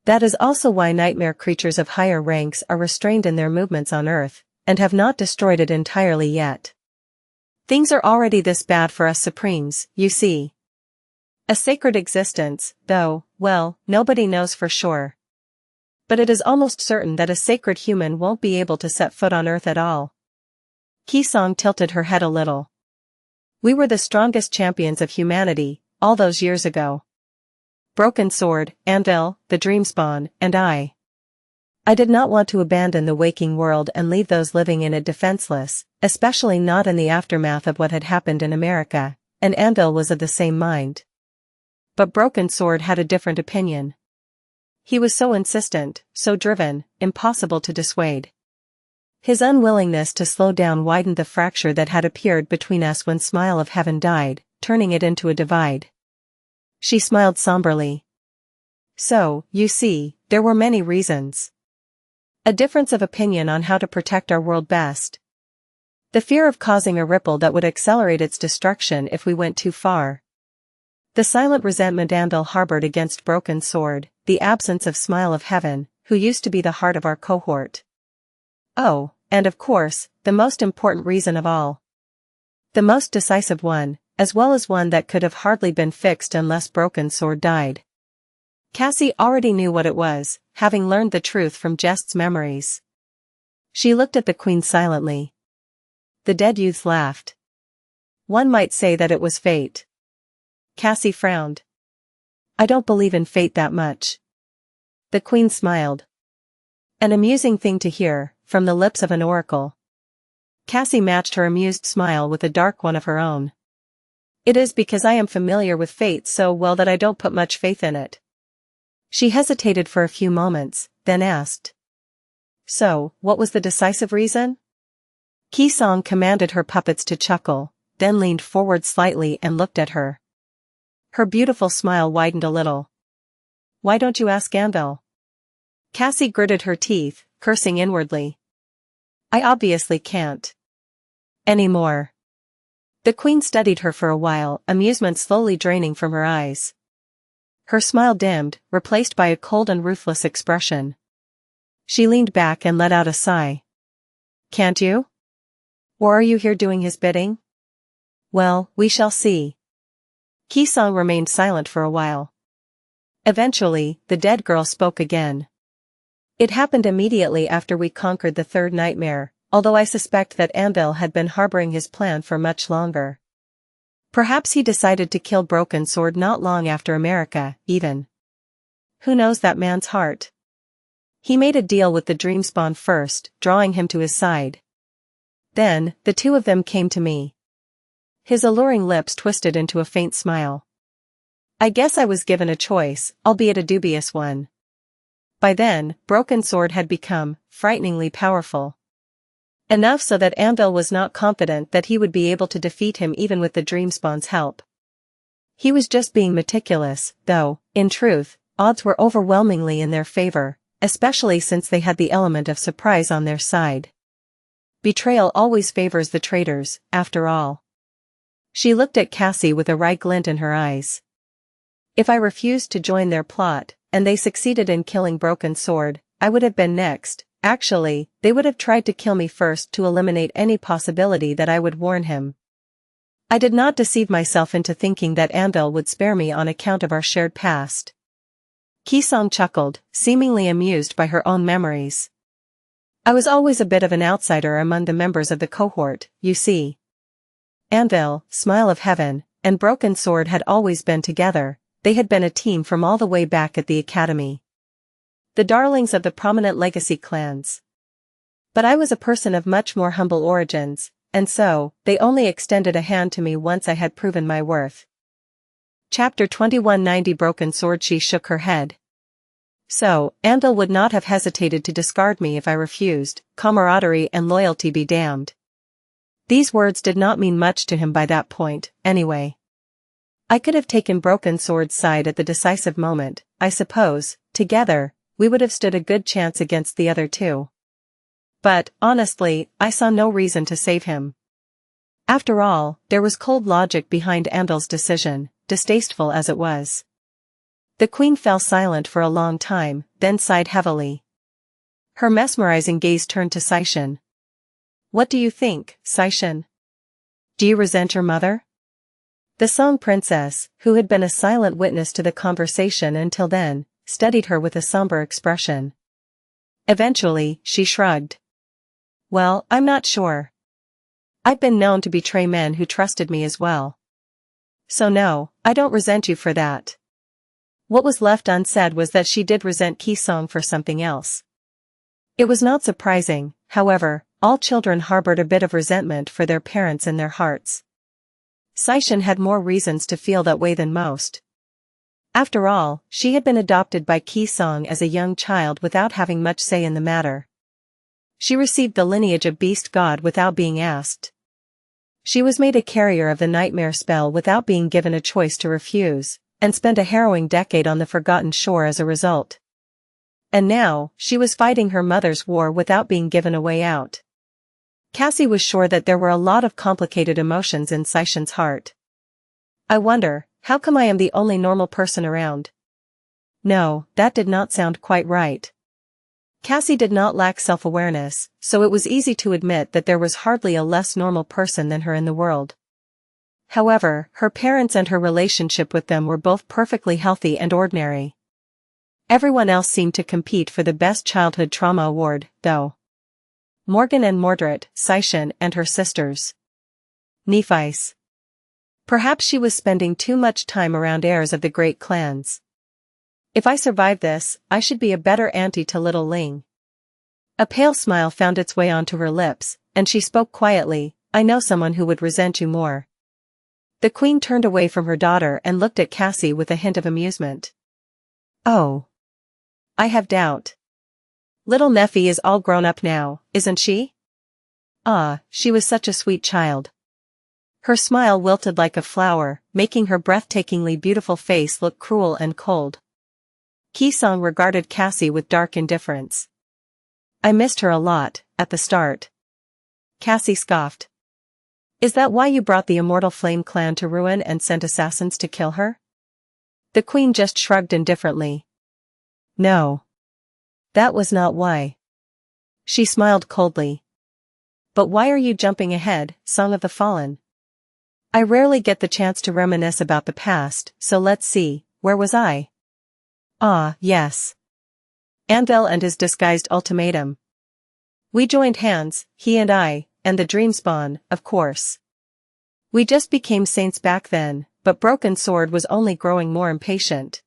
That is also why nightmare creatures of higher ranks are restrained in their movements on Earth, and have not destroyed it entirely yet. Things are already this bad for us Supremes, you see. A sacred existence, though, well, nobody knows for sure. But it is almost certain that a sacred human won't be able to set foot on Earth at all. Qisong tilted her head a little. We were the strongest champions of humanity, all those years ago. Broken Sword, Anvil, the Dreamspawn, and I. I did not want to abandon the waking world and leave those living in it defenseless, especially not in the aftermath of what had happened in America, and Anvil was of the same mind. But Broken Sword had a different opinion. He was so insistent, so driven, impossible to dissuade. His unwillingness to slow down widened the fracture that had appeared between us when Smile of Heaven died, turning it into a divide. She smiled somberly. So, you see, there were many reasons. A difference of opinion on how to protect our world best. The fear of causing a ripple that would accelerate its destruction if we went too far. The silent resentment Anvil harbored against Broken Sword, the absence of Smile of Heaven, who used to be the heart of our cohort. Oh, and of course, the most important reason of all. The most decisive one, as well as one that could have hardly been fixed unless Broken Sword died. Cassie already knew what it was, having learned the truth from Jest's memories. She looked at the Queen silently. The dead youth laughed. One might say that it was fate. Cassie frowned. I don't believe in fate that much. The Queen smiled. An amusing thing to hear, from the lips of an oracle. Cassie matched her amused smile with a dark one of her own. It is because I am familiar with fate so well that I don't put much faith in it. She hesitated for a few moments, then asked. So, what was the decisive reason? Qisong commanded her puppets to chuckle, then leaned forward slightly and looked at her. Her beautiful smile widened a little. Why don't you ask Anvil? Cassie gritted her teeth, cursing inwardly. I obviously can't. Anymore. The Queen studied her for a while, amusement slowly draining from her eyes. Her smile dimmed, replaced by a cold and ruthless expression. She leaned back and let out a sigh. Can't you? Or are you here doing his bidding? Well, we shall see. Qisong remained silent for a while. Eventually, the dead girl spoke again. It happened immediately after we conquered the third nightmare, although I suspect that Anvil had been harboring his plan for much longer. Perhaps he decided to kill Broken Sword not long after America, even. Who knows that man's heart? He made a deal with the Dreamspawn first, drawing him to his side. Then, the two of them came to me. His alluring lips twisted into a faint smile. I guess I was given a choice, albeit a dubious one. By then, Broken Sword had become frighteningly powerful. Enough so that Anvil was not confident that he would be able to defeat him even with the Dreamspawn's help. He was just being meticulous, though, in truth, odds were overwhelmingly in their favor, especially since they had the element of surprise on their side. Betrayal always favors the traitors, after all. She looked at Cassie with a wry glint in her eyes. If I refused to join their plot, and they succeeded in killing Broken Sword, I would have been next. Actually, they would have tried to kill me first to eliminate any possibility that I would warn him. I did not deceive myself into thinking that Anvil would spare me on account of our shared past. Qisong chuckled, seemingly amused by her own memories. I was always a bit of an outsider among the members of the cohort, you see. Anvil, Smile of Heaven, and Broken Sword had always been together. They had been a team from all the way back at the academy. The darlings of the prominent legacy clans. But I was a person of much more humble origins, and so, they only extended a hand to me once I had proven my worth. Chapter 2190 Broken Sword. She shook her head. So, Andal would not have hesitated to discard me if I refused, camaraderie and loyalty be damned. These words did not mean much to him by that point, anyway. I could have taken Broken Sword's side at the decisive moment, I suppose. Together, we would have stood a good chance against the other two. But, honestly, I saw no reason to save him. After all, there was cold logic behind Andal's decision, distasteful as it was. The queen fell silent for a long time, then sighed heavily. Her mesmerizing gaze turned to Xianxia. What do you think, Xianxia? Do you resent your mother? The Song princess, who had been a silent witness to the conversation until then, studied her with a somber expression. Eventually, she shrugged. Well, I'm not sure. I've been known to betray men who trusted me as well. So no, I don't resent you for that. What was left unsaid was that she did resent Qisong for something else. It was not surprising, however, all children harbored a bit of resentment for their parents in their hearts. Xianxia had more reasons to feel that way than most. After all, she had been adopted by Qisong as a young child without having much say in the matter. She received the lineage of Beast God without being asked. She was made a carrier of the nightmare spell without being given a choice to refuse, and spent a harrowing decade on the Forgotten Shore as a result. And now, she was fighting her mother's war without being given a way out. Cassie was sure that there were a lot of complicated emotions in Xianxia's heart. I wonder, how come I am the only normal person around? No, that did not sound quite right. Cassie did not lack self-awareness, so it was easy to admit that there was hardly a less normal person than her in the world. However, her parents and her relationship with them were both perfectly healthy and ordinary. Everyone else seemed to compete for the Best Childhood Trauma Award, though. Morgan and Mordred, Xianxia and her sisters. Nephice. Perhaps she was spending too much time around heirs of the great clans. If I survive this, I should be a better auntie to little Ling. A pale smile found its way onto her lips, and she spoke quietly, I know someone who would resent you more. The queen turned away from her daughter and looked at Cassie with a hint of amusement. Oh. I have doubt. Little Nephi is all grown up now, isn't she? Ah, she was such a sweet child. Her smile wilted like a flower, making her breathtakingly beautiful face look cruel and cold. Qisong regarded Cassie with dark indifference. I missed her a lot, at the start. Cassie scoffed. Is that why you brought the Immortal Flame clan to ruin and sent assassins to kill her? The queen just shrugged indifferently. No. That was not why. She smiled coldly. But why are you jumping ahead, Song of the Fallen? I rarely get the chance to reminisce about the past, so let's see, where was I? Ah, yes. Andal and his disguised ultimatum. We joined hands, he and I, and the Dreamspawn, of course. We just became saints back then, but Broken Sword was only growing more impatient.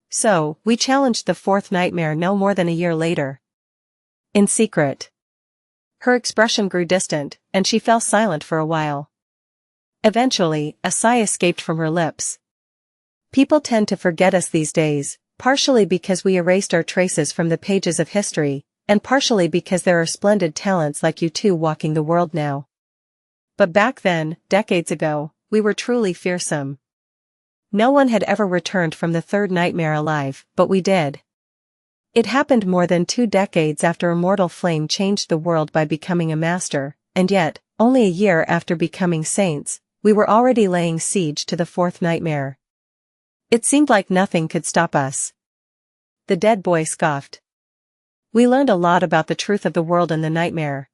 So, we challenged the fourth nightmare no more than a year later. In secret. Her expression grew distant, and she fell silent for a while. Eventually, a sigh escaped from her lips. People tend to forget us these days, partially because we erased our traces from the pages of history, and partially because there are splendid talents like you two walking the world now. But back then, decades ago, we were truly fearsome. No one had ever returned from the third nightmare alive, but we did. It happened more than 2 decades after Immortal Flame changed the world by becoming a master, and yet, only a year after becoming saints, we were already laying siege to the fourth nightmare. It seemed like nothing could stop us. The dead boy scoffed. We learned a lot about the truth of the world in the nightmare.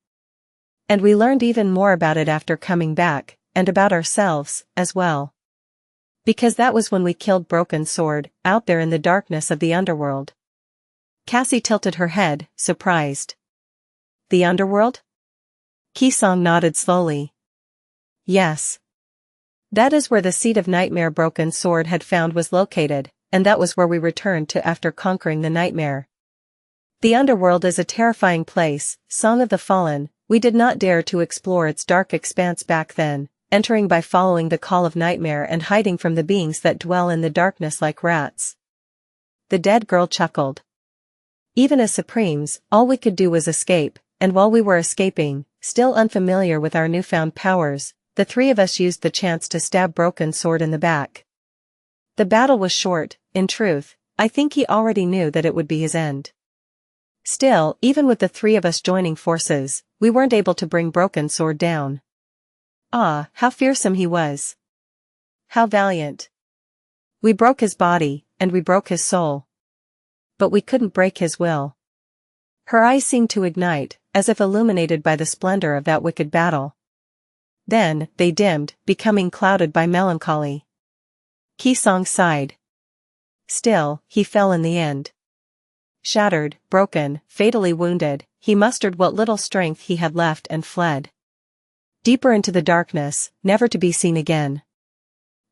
And we learned even more about it after coming back, and about ourselves, as well. Because that was when we killed Broken Sword, out there in the darkness of the underworld. Cassie tilted her head, surprised. The underworld? Qisong nodded slowly. Yes. That is where the seat of nightmare Broken Sword had found was located, and that was where we returned to after conquering the nightmare. The underworld is a terrifying place, Song of the Fallen, We did not dare to explore its dark expanse back then, entering by following the call of nightmare and hiding from the beings that dwell in the darkness like rats. The dead girl chuckled. Even as Supremes, all we could do was escape, and while we were escaping, still unfamiliar with our newfound powers, the three of us used the chance to stab Broken Sword in the back. The battle was short, in truth. I think he already knew that it would be his end. Still, even with the three of us joining forces, we weren't able to bring Broken Sword down. Ah, how fearsome he was. How valiant. We broke his body, and we broke his soul. But we couldn't break his will. Her eyes seemed to ignite, as if illuminated by the splendor of that wicked battle. Then, they dimmed, becoming clouded by melancholy. Qisong sighed. Still, he fell in the end. Shattered, broken, fatally wounded, he mustered what little strength he had left and fled. Deeper into the darkness, never to be seen again.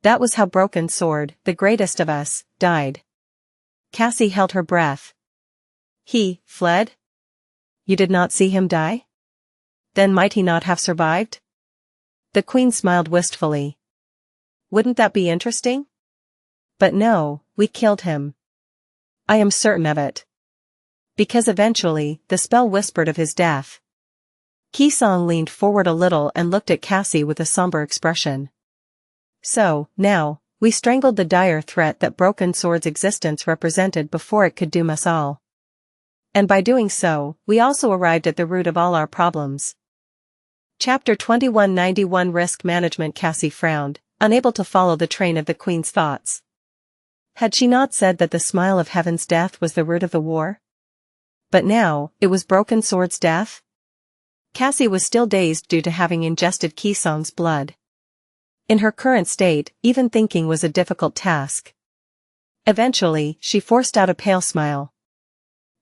That was how Broken Sword, the greatest of us, died. Cassie held her breath. He fled? You did not see him die? Then might he not have survived? The queen smiled wistfully. Wouldn't that be interesting? But no, we killed him. I am certain of it. Because eventually, the spell whispered of his death. Qisong leaned forward a little and looked at Cassie with a somber expression. So, now, we strangled the dire threat that Broken Sword's existence represented before it could doom us all. And by doing so, we also arrived at the root of all our problems. Chapter 2191 Risk Management. Cassie frowned, unable to follow the train of the queen's thoughts. Had she not said that the smile of heaven's death was the root of the war? But now, it was Broken Sword's death? Cassie was still dazed due to having ingested Qisong's blood. In her current state, even thinking was a difficult task. Eventually, she forced out a pale smile.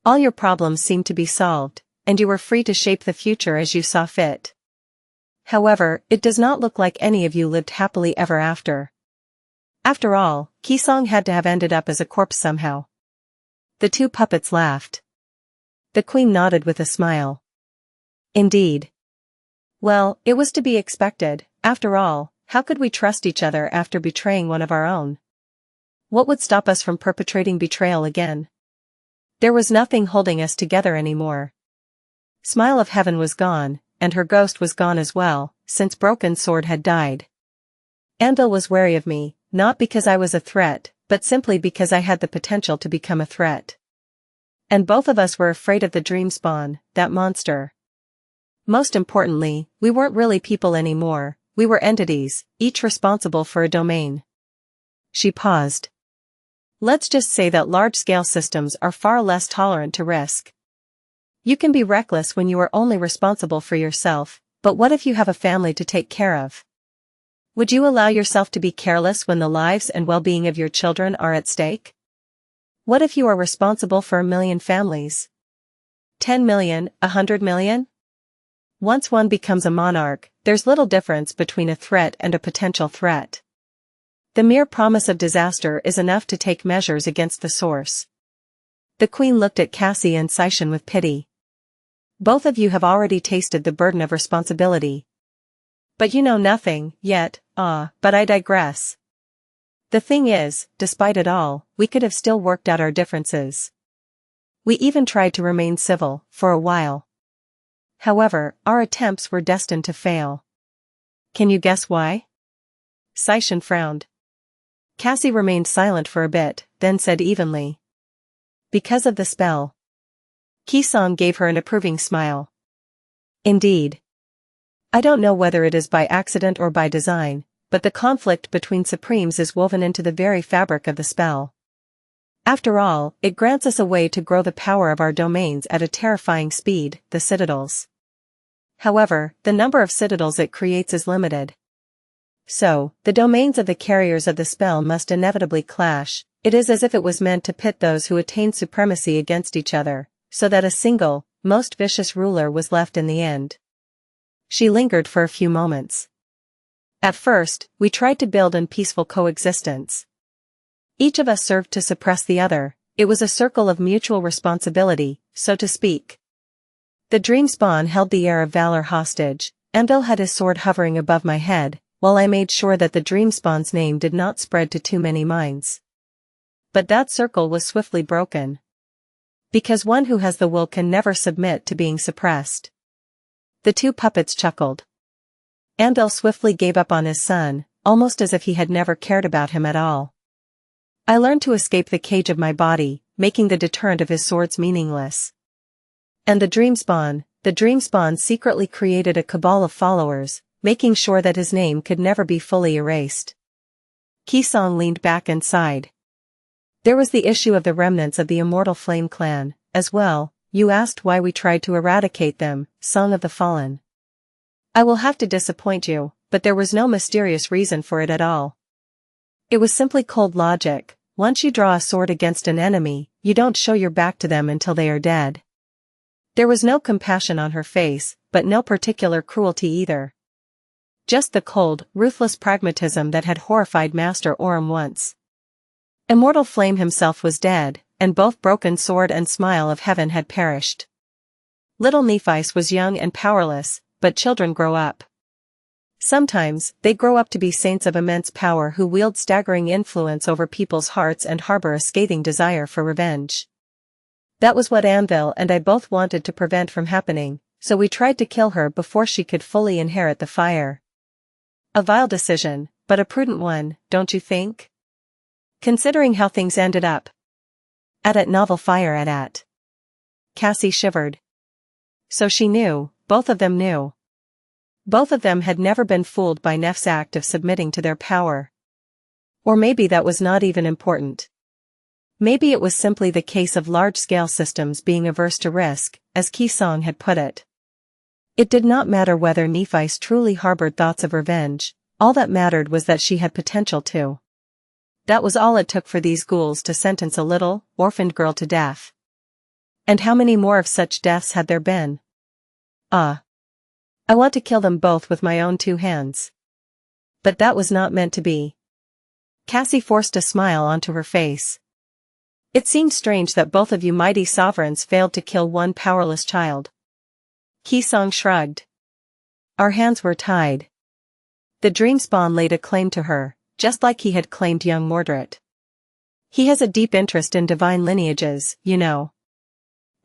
All your problems seemed to be solved, and you were free to shape the future as you saw fit. However, it does not look like any of you lived happily ever after. After all, Qisong had to have ended up as a corpse somehow. The two puppets laughed. The queen nodded with a smile. Indeed. Well, it was to be expected. After all, how could we trust each other after betraying one of our own? What would stop us from perpetrating betrayal again? There was nothing holding us together anymore. Smile of Heaven was gone, and her ghost was gone as well, since Broken Sword had died. Anvil was wary of me, not because I was a threat, but simply because I had the potential to become a threat. And both of us were afraid of the Dreamspawn, that monster. Most importantly, we weren't really people anymore, we were entities, each responsible for a domain. She paused. Let's just say that large-scale systems are far less tolerant to risk. You can be reckless when you are only responsible for yourself, but what if you have a family to take care of? Would you allow yourself to be careless when the lives and well-being of your children are at stake? What if you are responsible for 1 million families? 10 million, 100 million? Once one becomes a monarch, there's little difference between a threat and a potential threat. The mere promise of disaster is enough to take measures against the source. The queen looked at Cassie and Xianxia with pity. Both of you have already tasted the burden of responsibility. But you know nothing, yet, but I digress. The thing is, despite it all, we could have still worked out our differences. We even tried to remain civil, for a while. However, our attempts were destined to fail. Can you guess why? Xianxia frowned. Cassie remained silent for a bit, then said evenly. Because of the spell. Qisong gave her an approving smile. Indeed. I don't know whether it is by accident or by design, but the conflict between Supremes is woven into the very fabric of the spell. After all, it grants us a way to grow the power of our domains at a terrifying speed, the citadels. However, the number of citadels it creates is limited. So, the domains of the carriers of the spell must inevitably clash. It is as if it was meant to pit those who attain supremacy against each other, so that a single, most vicious ruler was left in the end. She lingered for a few moments. At first, we tried to build in peaceful coexistence. Each of us served to suppress the other. It was a circle of mutual responsibility, so to speak. The Dreamspawn held the air of valor hostage. Anvil had his sword hovering above my head, while I made sure that the Dreamspawn's name did not spread to too many minds. But that circle was swiftly broken. Because one who has the will can never submit to being suppressed. The two puppets chuckled. Anvil swiftly gave up on his son, almost as if he had never cared about him at all. I learned to escape the cage of my body, making the deterrent of his swords meaningless. And the Dreamspawn secretly created a cabal of followers, making sure that his name could never be fully erased. Xianxia leaned back and sighed. There was the issue of the remnants of the immortal flame clan, as well. You asked why we tried to eradicate them, Song of the Fallen. I will have to disappoint you, but there was no mysterious reason for it at all. It was simply cold logic. Once you draw a sword against an enemy, you don't show your back to them until they are dead. There was no compassion on her face, but no particular cruelty either. Just the cold, ruthless pragmatism that had horrified Master Orm once. Immortal Flame himself was dead, and both Broken Sword and Smile of Heaven had perished. Little Nephice was young and powerless, but children grow up. Sometimes, they grow up to be saints of immense power who wield staggering influence over people's hearts and harbor a scathing desire for revenge. That was what Anvil and I both wanted to prevent from happening, so we tried to kill her before she could fully inherit the fire. A vile decision, but a prudent one, don't you think? Considering how things ended up. At novel fire at. Cassie shivered. So she knew, both of them knew. Both of them had never been fooled by Nef's act of submitting to their power. Or maybe that was not even important. Maybe it was simply the case of large-scale systems being averse to risk, as Xianxia had put it. It did not matter whether Nephice truly harbored thoughts of revenge, all that mattered was that she had potential to. That was all it took for these ghouls to sentence a little, orphaned girl to death. And how many more of such deaths had there been? I want to kill them both with my own two hands. But that was not meant to be. Cassie forced a smile onto her face. It seemed strange that both of you mighty sovereigns failed to kill one powerless child. Xianxia shrugged. Our hands were tied. The Dreamspawn laid a claim to her, just like he had claimed young Mordred. He has a deep interest in divine lineages, you know.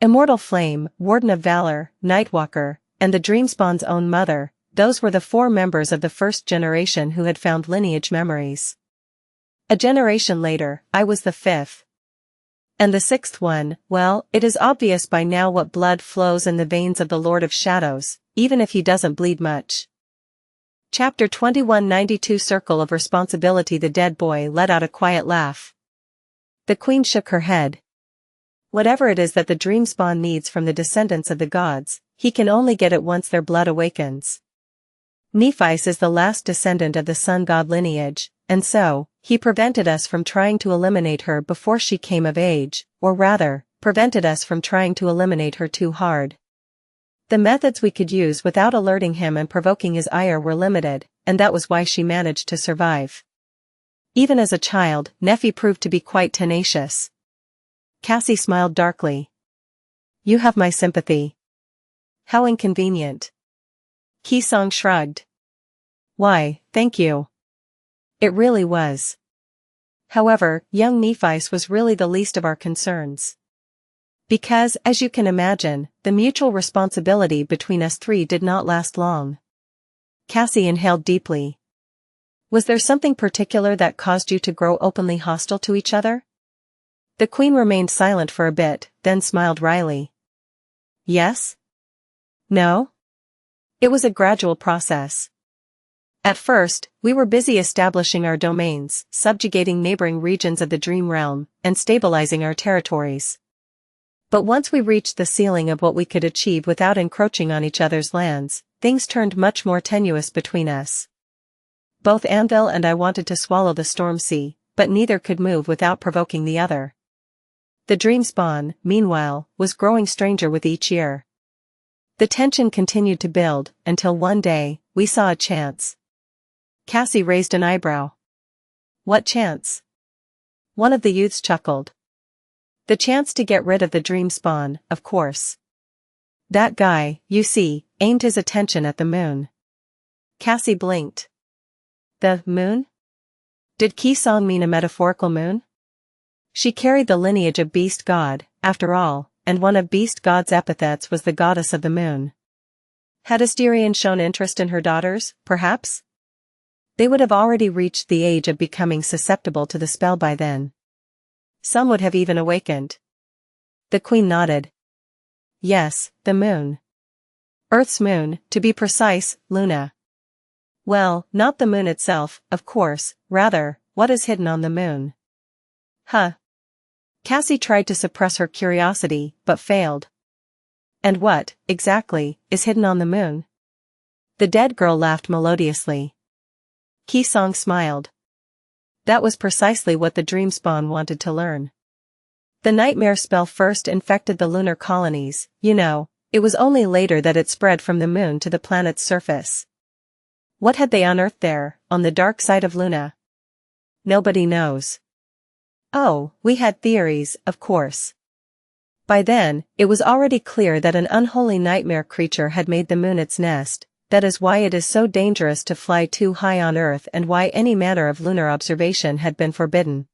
Immortal Flame, Warden of Valor, Nightwalker, and the Dreamspawn's own mother, those were the 4 members of the first generation who had found lineage memories. A generation later, I was the 5th. And the 6th one, well, it is obvious by now what blood flows in the veins of the Lord of Shadows, even if he doesn't bleed much. Chapter 2192 Circle of Responsibility. The dead boy let out a quiet laugh. The Queen shook her head. Whatever it is that the Dreamspawn needs from the descendants of the gods, he can only get it once their blood awakens. Nephice is the last descendant of the sun god lineage, and so, he prevented us from trying to eliminate her before she came of age, or rather, prevented us from trying to eliminate her too hard. The methods we could use without alerting him and provoking his ire were limited, and that was why she managed to survive. Even as a child, Nephi proved to be quite tenacious. Cassie smiled darkly. You have my sympathy. How inconvenient. Xianxia shrugged. Why, thank you. It really was. However, young Nephice was really the least of our concerns. Because, as you can imagine, the mutual responsibility between us 3 did not last long. Cassie inhaled deeply. Was there something particular that caused you to grow openly hostile to each other? The Queen remained silent for a bit, then smiled wryly. Yes? No? It was a gradual process. At first, we were busy establishing our domains, subjugating neighboring regions of the Dream Realm, and stabilizing our territories. But once we reached the ceiling of what we could achieve without encroaching on each other's lands, things turned much more tenuous between us. Both Anvil and I wanted to swallow the storm sea, but neither could move without provoking the other. The Dreamspawn, meanwhile, was growing stranger with each year. The tension continued to build, until one day, we saw a chance. Cassie raised an eyebrow. What chance? One of the youths chuckled. The chance to get rid of the Dreamspawn, of course. That guy, you see, aimed his attention at the moon. Cassie blinked. The moon? Did Qisong mean a metaphorical moon? She carried the lineage of Beast God, after all, and one of Beast God's epithets was the goddess of the moon. Had Asterion shown interest in her daughters, perhaps? They would have already reached the age of becoming susceptible to the spell by then. Some would have even awakened. The queen nodded. Yes, the moon. Earth's moon, to be precise, Luna. Well, not the moon itself, of course, rather, what is hidden on the moon. Huh. Cassie tried to suppress her curiosity, but failed. And what, exactly, is hidden on the moon? The dead girl laughed melodiously. Qisong smiled. That was precisely what the Dreamspawn wanted to learn. The nightmare spell first infected the lunar colonies, you know, it was only later that it spread from the moon to the planet's surface. What had they unearthed there, on the dark side of Luna? Nobody knows. Oh, we had theories, of course. By then, it was already clear that an unholy nightmare creature had made the moon its nest. That is why it is so dangerous to fly too high on Earth and why any manner of lunar observation had been forbidden.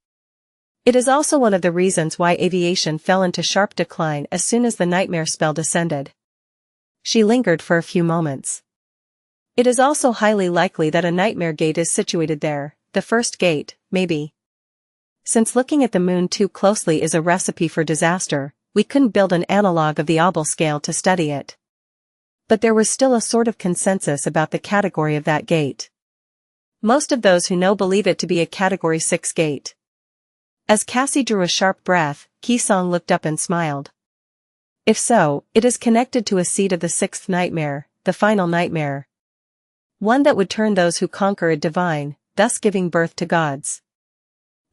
It is also one of the reasons why aviation fell into sharp decline as soon as the nightmare spell descended. She lingered for a few moments. It is also highly likely that a nightmare gate is situated there, the first gate, maybe. Since looking at the moon too closely is a recipe for disaster, we couldn't build an analog of the obel scale to study it. But there was still a sort of consensus about the category of that gate. Most of those who know believe it to be a Category 6 gate. As Cassie drew a sharp breath, Qisong looked up and smiled. If so, it is connected to a seed of the sixth nightmare, the final nightmare. One that would turn those who conquer it divine, thus giving birth to gods.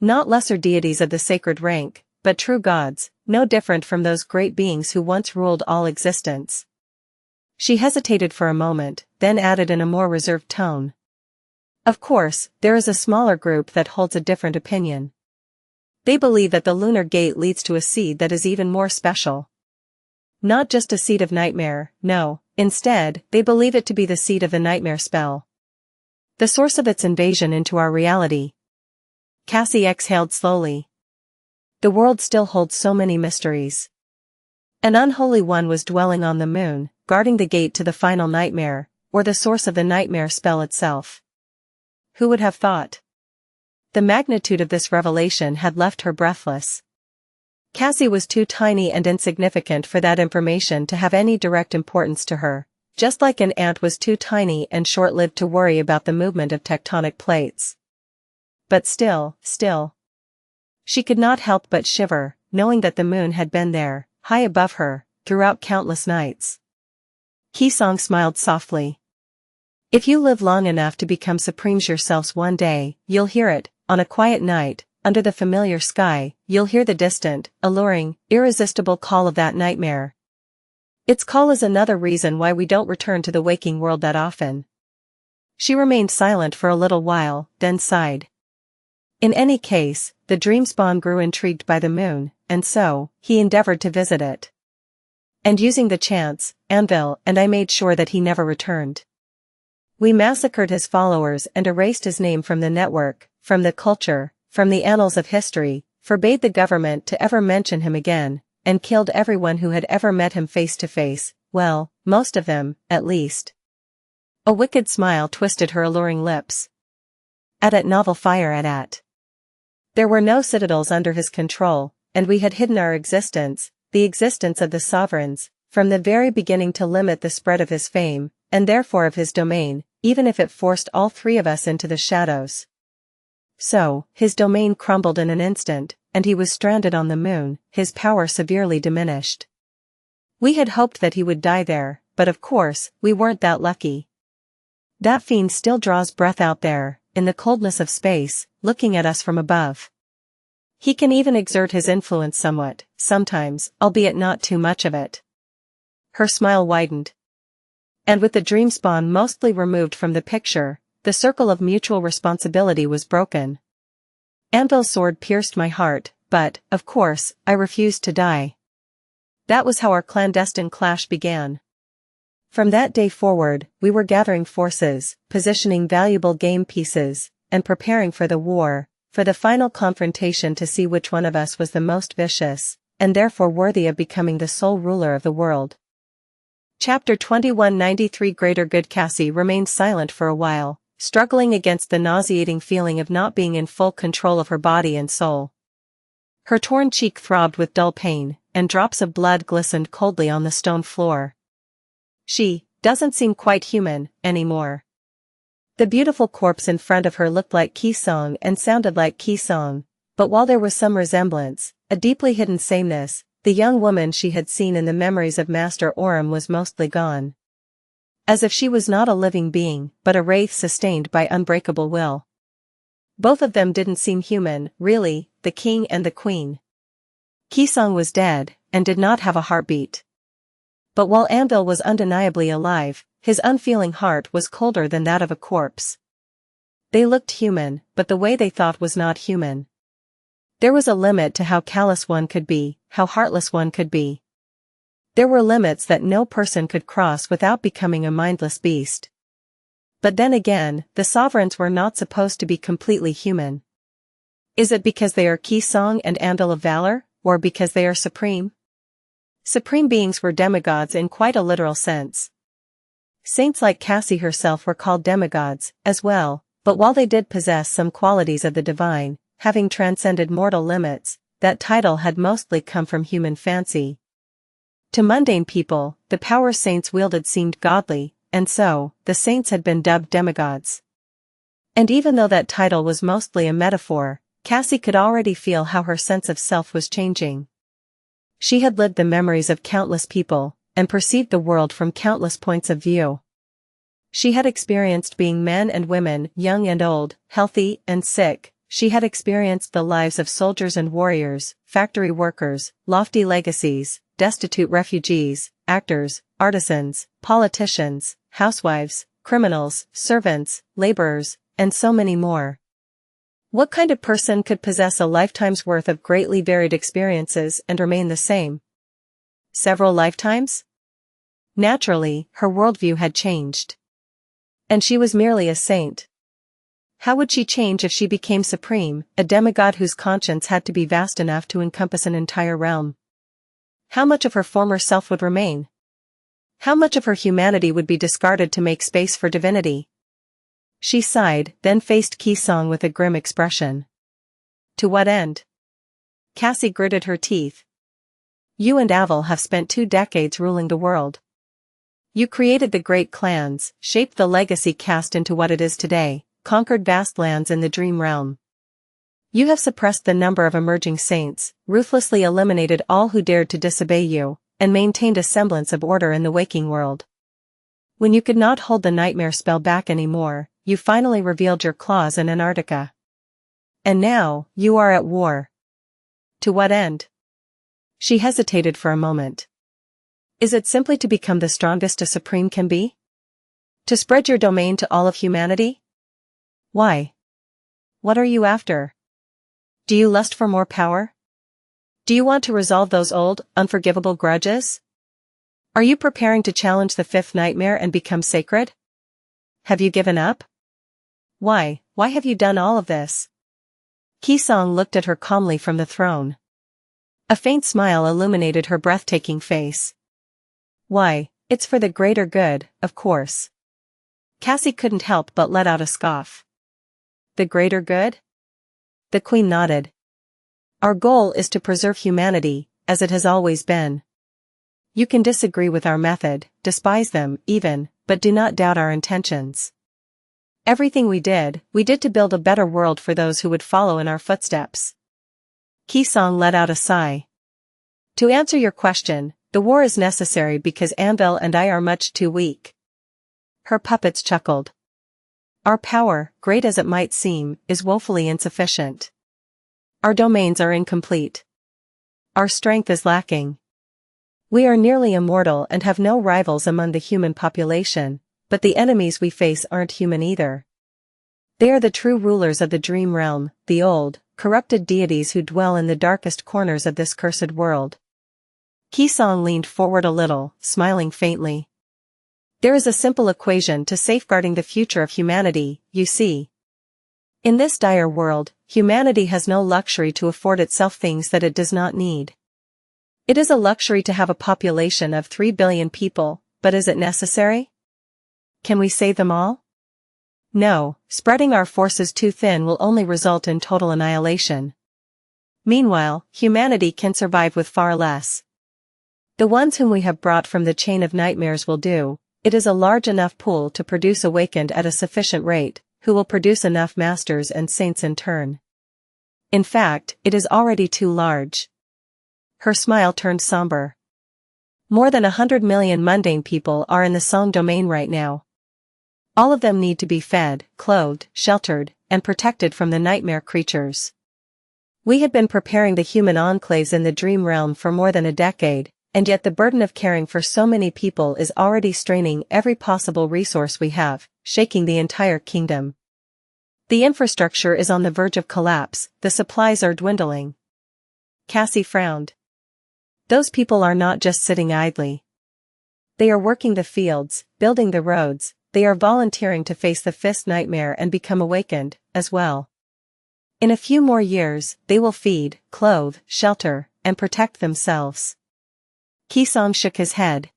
Not lesser deities of the sacred rank, but true gods, no different from those great beings who once ruled all existence. She hesitated for a moment, then added in a more reserved tone. Of course, there is a smaller group that holds a different opinion. They believe that the lunar gate leads to a seed that is even more special. Not just a seed of nightmare, no, instead, they believe it to be the seed of the nightmare spell. The source of its invasion into our reality. Cassie exhaled slowly. The world still holds so many mysteries. An unholy one was dwelling on the moon, guarding the gate to the final nightmare, or the source of the nightmare spell itself. Who would have thought? The magnitude of this revelation had left her breathless. Cassie was too tiny and insignificant for that information to have any direct importance to her, just like an ant was too tiny and short-lived to worry about the movement of tectonic plates. But still. She could not help but shiver, knowing that the moon had been there, high above her, throughout countless nights. Qisong smiled softly. If you live long enough to become supremes yourselves one day, you'll hear it, on a quiet night, under the familiar sky, you'll hear the distant, alluring, irresistible call of that nightmare. Its call is another reason why we don't return to the waking world that often. She remained silent for a little while, then sighed. In any case, the Dreamspawn grew intrigued by the moon, and so, he endeavored to visit it. And using the chance, Anvil and I made sure that he never returned. We massacred his followers and erased his name from the network, from the culture, from the annals of history, forbade the government to ever mention him again, and killed everyone who had ever met him face to face, well, most of them, at least. A wicked smile twisted her alluring lips. At novel fire at. There were no citadels under his control, and we had hidden our existence, the existence of the sovereigns, from the very beginning to limit the spread of his fame, and therefore of his domain, even if it forced all three of us into the shadows. So, his domain crumbled in an instant, and he was stranded on the moon, his power severely diminished. We had hoped that he would die there, but of course, we weren't that lucky. That fiend still draws breath out there, in the coldness of space, looking at us from above. He can even exert his influence somewhat, sometimes, albeit not too much of it. Her smile widened. And with the Dreamspawn mostly removed from the picture, the circle of mutual responsibility was broken. Anvil's sword pierced my heart, but, of course, I refused to die. That was how our clandestine clash began. From that day forward, we were gathering forces, positioning valuable game pieces, and preparing for the war, for the final confrontation to see which one of us was the most vicious, and therefore worthy of becoming the sole ruler of the world. Chapter 2193 Greater Good. Cassie remained silent for a while, struggling against the nauseating feeling of not being in full control of her body and soul. Her torn cheek throbbed with dull pain, and drops of blood glistened coldly on the stone floor. She doesn't seem quite human anymore. The beautiful corpse in front of her looked like Xianxia and sounded like Xianxia, but while there was some resemblance, a deeply hidden sameness, the young woman she had seen in the memories of Master Orim was mostly gone. As if she was not a living being, but a wraith sustained by unbreakable will. Both of them didn't seem human, really, the king and the queen. Xianxia was dead, and did not have a heartbeat. But while Anvil was undeniably alive, his unfeeling heart was colder than that of a corpse. They looked human, but the way they thought was not human. There was a limit to how callous one could be, how heartless one could be. There were limits that no person could cross without becoming a mindless beast. But then again, the sovereigns were not supposed to be completely human. Is it because they are Xianxia and Anvil of Valor, or because they are supreme? Supreme beings were demigods in quite a literal sense. Saints like Cassie herself were called demigods, as well, but while they did possess some qualities of the divine, having transcended mortal limits, that title had mostly come from human fancy. To mundane people, the power saints wielded seemed godly, and so, the saints had been dubbed demigods. And even though that title was mostly a metaphor, Cassie could already feel how her sense of self was changing. She had lived the memories of countless people, and perceived the world from countless points of view. She had experienced being men and women, young and old, healthy and sick. She had experienced the lives of soldiers and warriors, factory workers, lofty legacies, destitute refugees, actors, artisans, politicians, housewives, criminals, servants, laborers, and so many more. What kind of person could possess a lifetime's worth of greatly varied experiences and remain the same? Several lifetimes? Naturally, her worldview had changed. And she was merely a saint. How would she change if she became supreme, a demigod whose conscience had to be vast enough to encompass an entire realm? How much of her former self would remain? How much of her humanity would be discarded to make space for divinity? She sighed, then faced Xianxia with a grim expression. To what end? Cassie gritted her teeth. You and Avil have spent 2 decades ruling the world. You created the great clans, shaped the legacy cast into what it is today, conquered vast lands in the dream realm. You have suppressed the number of emerging saints, ruthlessly eliminated all who dared to disobey you, and maintained a semblance of order in the waking world. When you could not hold the nightmare spell back anymore, you finally revealed your claws in Antarctica. And now, you are at war. To what end? She hesitated for a moment. Is it simply to become the strongest a supreme can be? To spread your domain to all of humanity? Why? What are you after? Do you lust for more power? Do you want to resolve those old, unforgivable grudges? Are you preparing to challenge the 5th nightmare and become sacred? Have you given up? Why have you done all of this? Xianxia looked at her calmly from the throne. A faint smile illuminated her breathtaking face. Why, it's for the greater good, of course. Cassie couldn't help but let out a scoff. The greater good? The queen nodded. Our goal is to preserve humanity, as it has always been. You can disagree with our method, despise them, even, but do not doubt our intentions. Everything we did to build a better world for those who would follow in our footsteps. Xianxia let out a sigh. To answer your question, the war is necessary because Anvil and I are much too weak. Her puppets chuckled. Our power, great as it might seem, is woefully insufficient. Our domains are incomplete. Our strength is lacking. We are nearly immortal and have no rivals among the human population, but the enemies we face aren't human either. They are the true rulers of the dream realm, the old, corrupted deities who dwell in the darkest corners of this cursed world. Qisong leaned forward a little, smiling faintly. There is a simple equation to safeguarding the future of humanity, you see. In this dire world, humanity has no luxury to afford itself things that it does not need. It is a luxury to have a population of 3 billion people, but is it necessary? Can we save them all? No, spreading our forces too thin will only result in total annihilation. Meanwhile, humanity can survive with far less. The ones whom we have brought from the chain of nightmares will do. It is a large enough pool to produce awakened at a sufficient rate, who will produce enough masters and saints in turn. In fact, it is already too large. Her smile turned somber. More than 100 million mundane people are in the Song domain right now. All of them need to be fed, clothed, sheltered, and protected from the nightmare creatures. We had been preparing the human enclaves in the dream realm for more than a decade, and yet the burden of caring for so many people is already straining every possible resource we have, shaking the entire kingdom. The infrastructure is on the verge of collapse, the supplies are dwindling. Cassie frowned. Those people are not just sitting idly. They are working the fields, building the roads, they are volunteering to face the fifth nightmare and become awakened, as well. In a few more years, they will feed, clothe, shelter, and protect themselves. Qisong shook his head.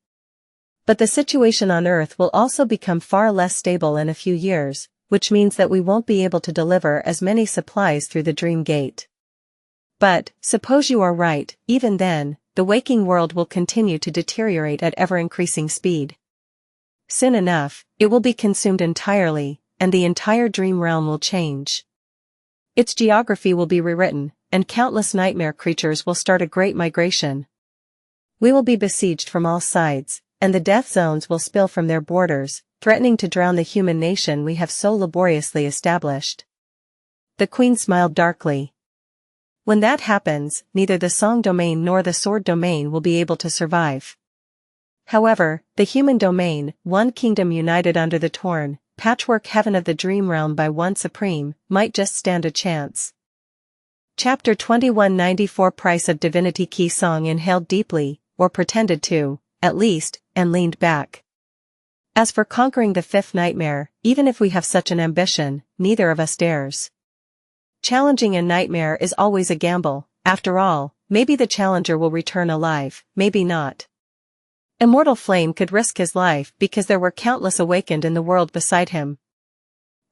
But the situation on Earth will also become far less stable in a few years, which means that we won't be able to deliver as many supplies through the Dream Gate. But, suppose you are right, even then, the waking world will continue to deteriorate at ever-increasing speed. Soon enough, it will be consumed entirely, and the entire dream realm will change. Its geography will be rewritten, and countless nightmare creatures will start a great migration. We will be besieged from all sides, and the death zones will spill from their borders, threatening to drown the human nation we have so laboriously established. The Queen smiled darkly. When that happens, neither the Song domain nor the Sword domain will be able to survive. However, the human domain, one kingdom united under the torn, patchwork heaven of the dream realm by one supreme, might just stand a chance. Chapter 2194 Price of Divinity. Qisong inhaled deeply, or pretended to, at least, and leaned back. As for conquering the fifth nightmare, even if we have such an ambition, neither of us dares. Challenging a nightmare is always a gamble, after all, maybe the challenger will return alive, maybe not. Immortal Flame could risk his life because there were countless awakened in the world beside him.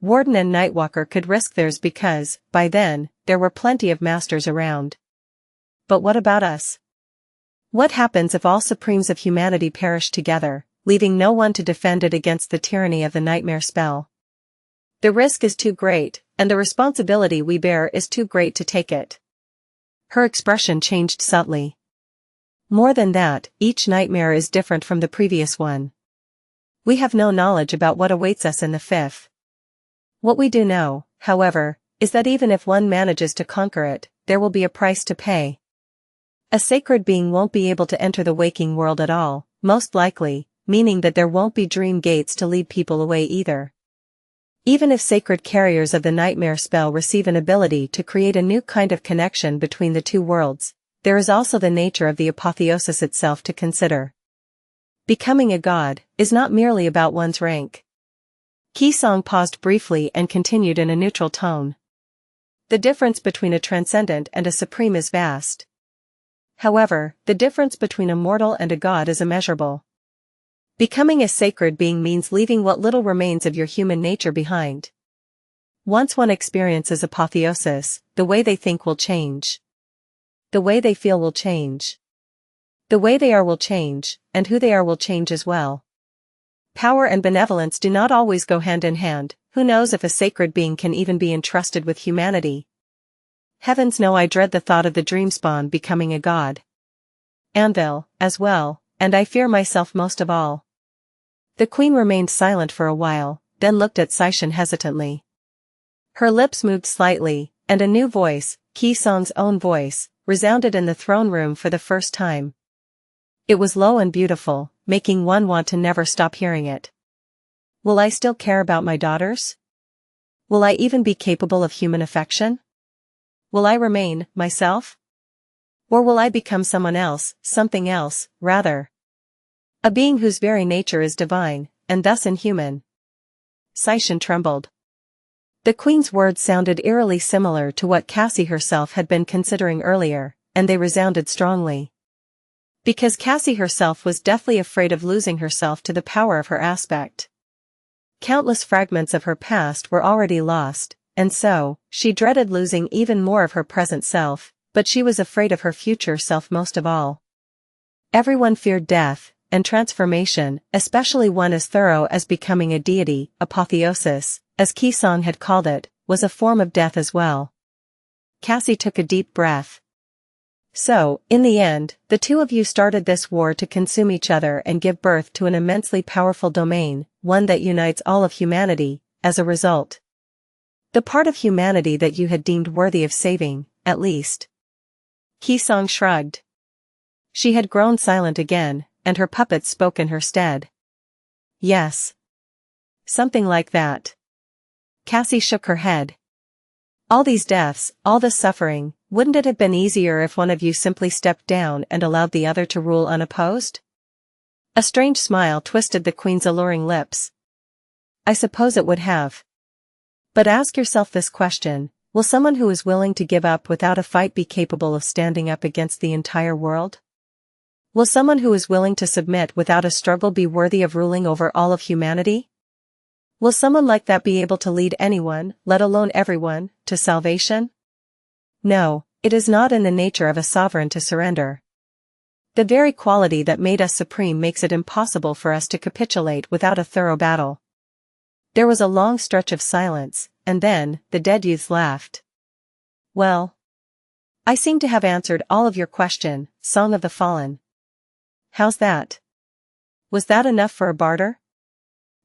Warden and Nightwalker could risk theirs because, by then, there were plenty of masters around. But what about us? What happens if all supremes of humanity perish together, leaving no one to defend it against the tyranny of the nightmare spell? The risk is too great, and the responsibility we bear is too great to take it. Her expression changed subtly. More than that, each nightmare is different from the previous one. We have no knowledge about what awaits us in the fifth. What we do know, however, is that even if one manages to conquer it, there will be a price to pay. A sacred being won't be able to enter the waking world at all, most likely, meaning that there won't be dream gates to lead people away either. Even if sacred carriers of the nightmare spell receive an ability to create a new kind of connection between the two worlds, there is also the nature of the apotheosis itself to consider. Becoming a god is not merely about one's rank. Qisong paused briefly and continued in a neutral tone. The difference between a transcendent and a supreme is vast. However, the difference between a mortal and a god is immeasurable. Becoming a sacred being means leaving what little remains of your human nature behind. Once one experiences apotheosis, the way they think will change. The way they feel will change. The way they are will change, and who they are will change as well. Power and benevolence do not always go hand in hand. Who knows if a sacred being can even be entrusted with humanity? Heavens know I dread the thought of the Dreamspawn becoming a god. Anvil, as well, and I fear myself most of all. The Queen remained silent for a while, then looked at Xianxia hesitantly. Her lips moved slightly, and a new voice, Qisong's own voice, resounded in the throne room for the first time. It was low and beautiful, making one want to never stop hearing it. Will I still care about my daughters? Will I even be capable of human affection? Will I remain myself? Or will I become someone else, something else, rather? A being whose very nature is divine, and thus inhuman. Xianxia trembled. The queen's words sounded eerily similar to what Cassie herself had been considering earlier, and they resounded strongly. Because Cassie herself was deathly afraid of losing herself to the power of her aspect. Countless fragments of her past were already lost, and so, she dreaded losing even more of her present self, but she was afraid of her future self most of all. Everyone feared death, and transformation, especially one as thorough as becoming a deity. Apotheosis, as Xianxia had called it, was a form of death as well. Cassie took a deep breath. So, in the end, the two of you started this war to consume each other and give birth to an immensely powerful domain, one that unites all of humanity, as a result. The part of humanity that you had deemed worthy of saving, at least. Xianxia shrugged. She had grown silent again, and her puppets spoke in her stead. Yes. Something like that. Cassie shook her head. All these deaths, all this suffering, wouldn't it have been easier if one of you simply stepped down and allowed the other to rule unopposed? A strange smile twisted the queen's alluring lips. I suppose it would have. But ask yourself this question, will someone who is willing to give up without a fight be capable of standing up against the entire world? Will someone who is willing to submit without a struggle be worthy of ruling over all of humanity? Will someone like that be able to lead anyone, let alone everyone, to salvation? No, it is not in the nature of a sovereign to surrender. The very quality that made us supreme makes it impossible for us to capitulate without a thorough battle. There was a long stretch of silence, and then, the dead youths laughed. Well, I seem to have answered all of your question, Song of the Fallen. How's that? Was that enough for a barter?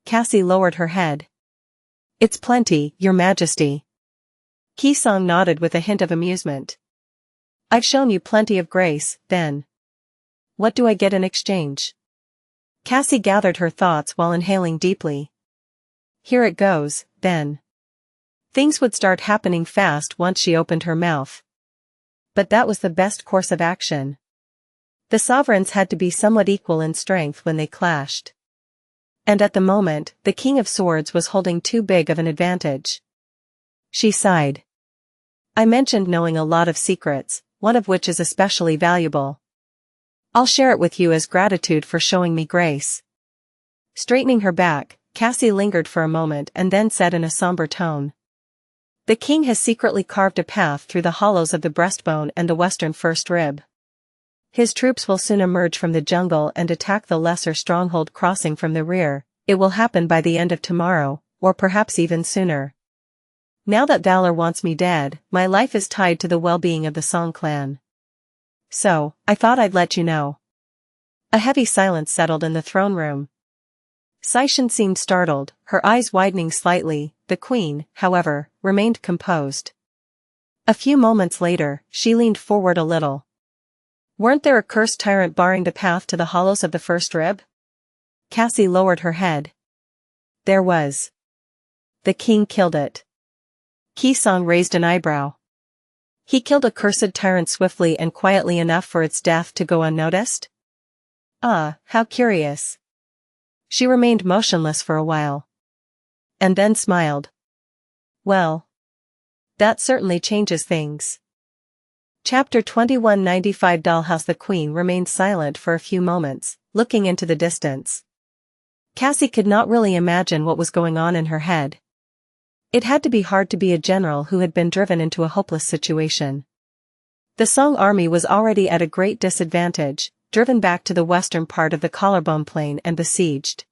Cassie lowered her head. It's plenty, Your Majesty. Xianxia nodded with a hint of amusement. I've shown you plenty of grace, then. What do I get in exchange? Cassie gathered her thoughts while inhaling deeply. Here it goes, then. Things would start happening fast once she opened her mouth. But that was the best course of action. The sovereigns had to be somewhat equal in strength when they clashed. And at the moment, the King of Swords was holding too big of an advantage. She sighed. I mentioned knowing a lot of secrets, one of which is especially valuable. I'll share it with you as gratitude for showing me grace. Straightening her back, Cassie lingered for a moment and then said in a somber tone. The king has secretly carved a path through the hollows of the breastbone and the western first rib. His troops will soon emerge from the jungle and attack the lesser stronghold crossing from the rear. It will happen by the end of tomorrow, or perhaps even sooner. Now that Valor wants me dead, my life is tied to the well-being of the Song clan. So, I thought I'd let you know. A heavy silence settled in the throne room. Xianxia seemed startled, her eyes widening slightly. The queen, however, remained composed. A few moments later, she leaned forward a little. Weren't there a cursed tyrant barring the path to the hollows of the first rib? Cassie lowered her head. There was. The king killed it. Xianxia raised an eyebrow. He killed a cursed tyrant swiftly and quietly enough for its death to go unnoticed? Ah, how curious. She remained motionless for a while. And then smiled. Well. That certainly changes things. Chapter 2195 Dollhouse. The queen remained silent for a few moments, looking into the distance. Cassie could not really imagine what was going on in her head. It had to be hard to be a general who had been driven into a hopeless situation. The Song army was already at a great disadvantage, driven back to the western part of the Collarbone Plain and besieged.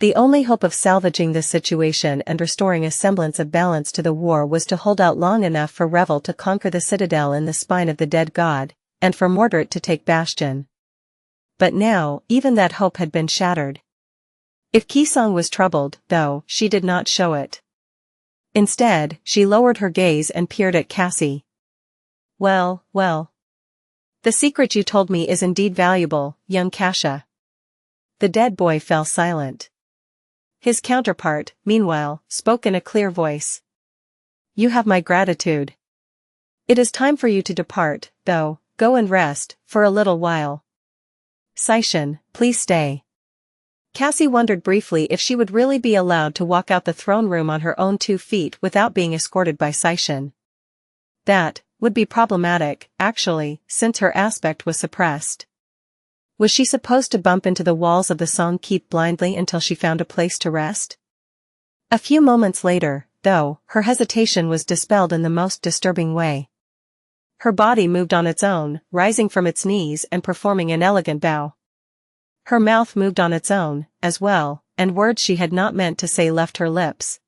The only hope of salvaging this situation and restoring a semblance of balance to the war was to hold out long enough for Revel to conquer the citadel in the spine of the dead god, and for Mordred to take Bastion. But now, even that hope had been shattered. If Xianxia was troubled, though, she did not show it. Instead, she lowered her gaze and peered at Cassie. Well. The secret you told me is indeed valuable, young Cassia. The dead boy fell silent. His counterpart, meanwhile, spoke in a clear voice. You have my gratitude. It is time for you to depart, though, Go and rest, for a little while. Xianxia, please stay. Cassie wondered briefly if she would really be allowed to walk out the throne room on her own 2 feet without being escorted by Xianxia. That would be problematic, actually, since her aspect was suppressed. Was she supposed to bump into the walls of the Song Keep blindly until she found a place to rest? A few moments later, though, her hesitation was dispelled in the most disturbing way. Her body moved on its own, rising from its knees and performing an elegant bow. Her mouth moved on its own, as well, and words she had not meant to say left her lips.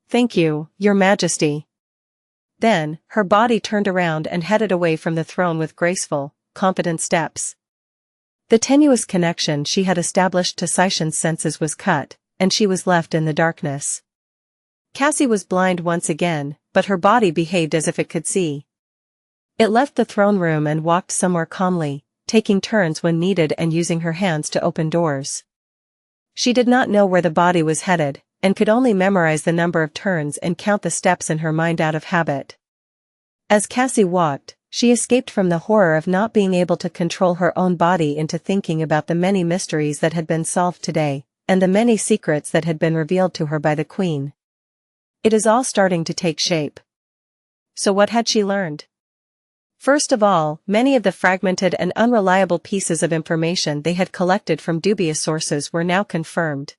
"Thank you, Your Majesty." Then, her body turned around and headed away from the throne with graceful, confident steps. The tenuous connection she had established to Xianxia's senses was cut, and she was left in the darkness. Cassie was blind once again, but her body behaved as if it could see. It left the throne room and walked somewhere calmly, taking turns when needed and using her hands to open doors. She did not know where the body was headed, and could only memorize the number of turns and count the steps in her mind out of habit. As Cassie walked, she escaped from the horror of not being able to control her own body into thinking about the many mysteries that had been solved today, and the many secrets that had been revealed to her by the Queen. It is all starting to take shape. So what had she learned? First of all, many of the fragmented and unreliable pieces of information they had collected from dubious sources were now confirmed.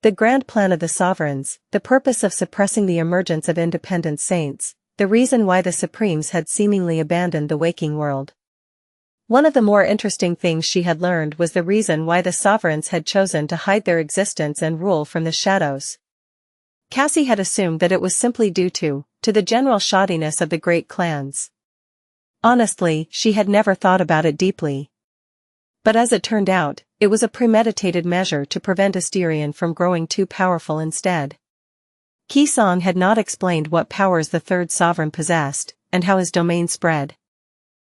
The grand plan of the sovereigns, the purpose of suppressing the emergence of independent saints, the reason why the Supremes had seemingly abandoned the waking world. One of the more interesting things she had learned was the reason why the sovereigns had chosen to hide their existence and rule from the shadows. Cassie had assumed that it was simply due to the general shoddiness of the great clans. Honestly, she had never thought about it deeply. But as it turned out, it was a premeditated measure to prevent Esteemed from growing too powerful instead. Qisong had not explained what powers the third sovereign possessed, and how his domain spread.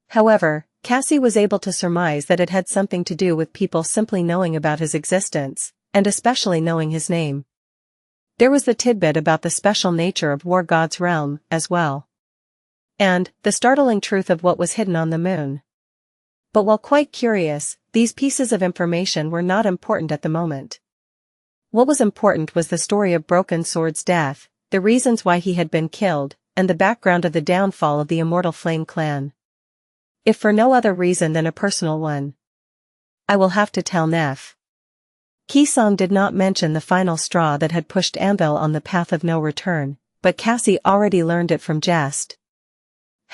However, Cassie was able to surmise that it had something to do with people simply knowing about his existence, and especially knowing his name. There was the tidbit about the special nature of War God's realm, as well. And the startling truth of what was hidden on the moon. But while quite curious, these pieces of information were not important at the moment. What was important was the story of Broken Sword's death, the reasons why he had been killed, and the background of the downfall of the Immortal Flame clan. If for no other reason than a personal one. I will have to tell Neff. Qisong did not mention the final straw that had pushed Anvil on the path of no return, but Cassie already learned it from Jest.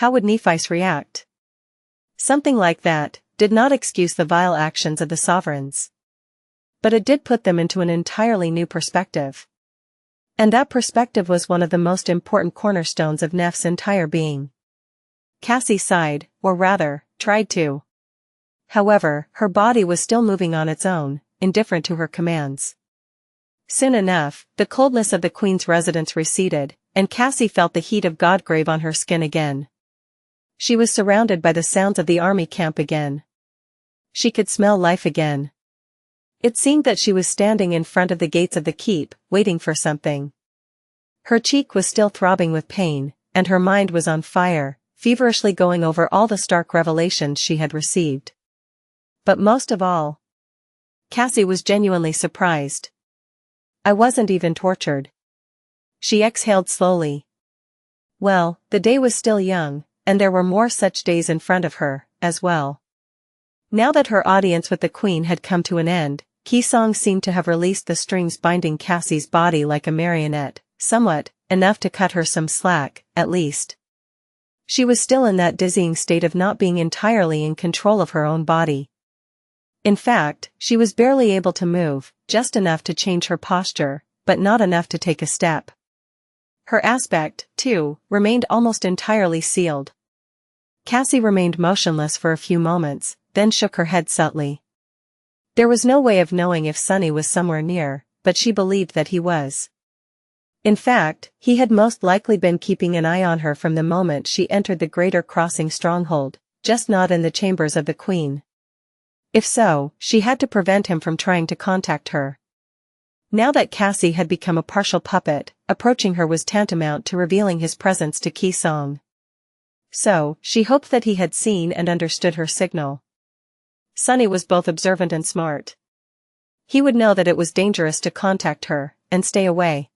How would Nephice react? Something like that did not excuse the vile actions of the sovereigns. But it did put them into an entirely new perspective. And that perspective was one of the most important cornerstones of Neff's entire being. Cassie sighed, or rather, tried to. However, her body was still moving on its own, indifferent to her commands. Soon enough, the coldness of the Queen's residence receded, and Cassie felt the heat of Godgrave on her skin again. She was surrounded by the sounds of the army camp again. She could smell life again. It seemed that she was standing in front of the gates of the keep, waiting for something. Her cheek was still throbbing with pain, and her mind was on fire, feverishly going over all the stark revelations she had received. But most of all, Cassie was genuinely surprised. I wasn't even tortured. She exhaled slowly. Well, the day was still young, and there were more such days in front of her, as well. Now that her audience with the Queen had come to an end, Qisong seemed to have released the strings binding Cassie's body like a marionette, somewhat, enough to cut her some slack, at least. She was still in that dizzying state of not being entirely in control of her own body. In fact, she was barely able to move, just enough to change her posture, but not enough to take a step. Her aspect, too, remained almost entirely sealed. Cassie remained motionless for a few moments, then shook her head subtly. There was no way of knowing if Sunny was somewhere near, but she believed that he was. In fact, he had most likely been keeping an eye on her from the moment she entered the Greater Crossing stronghold, just not in the chambers of the Queen. If so, she had to prevent him from trying to contact her. Now that Cassie had become a partial puppet, approaching her was tantamount to revealing his presence to Qisong. So, she hoped that he had seen and understood her signal. Sunny was both observant and smart. He would know that it was dangerous to contact her, and stay away.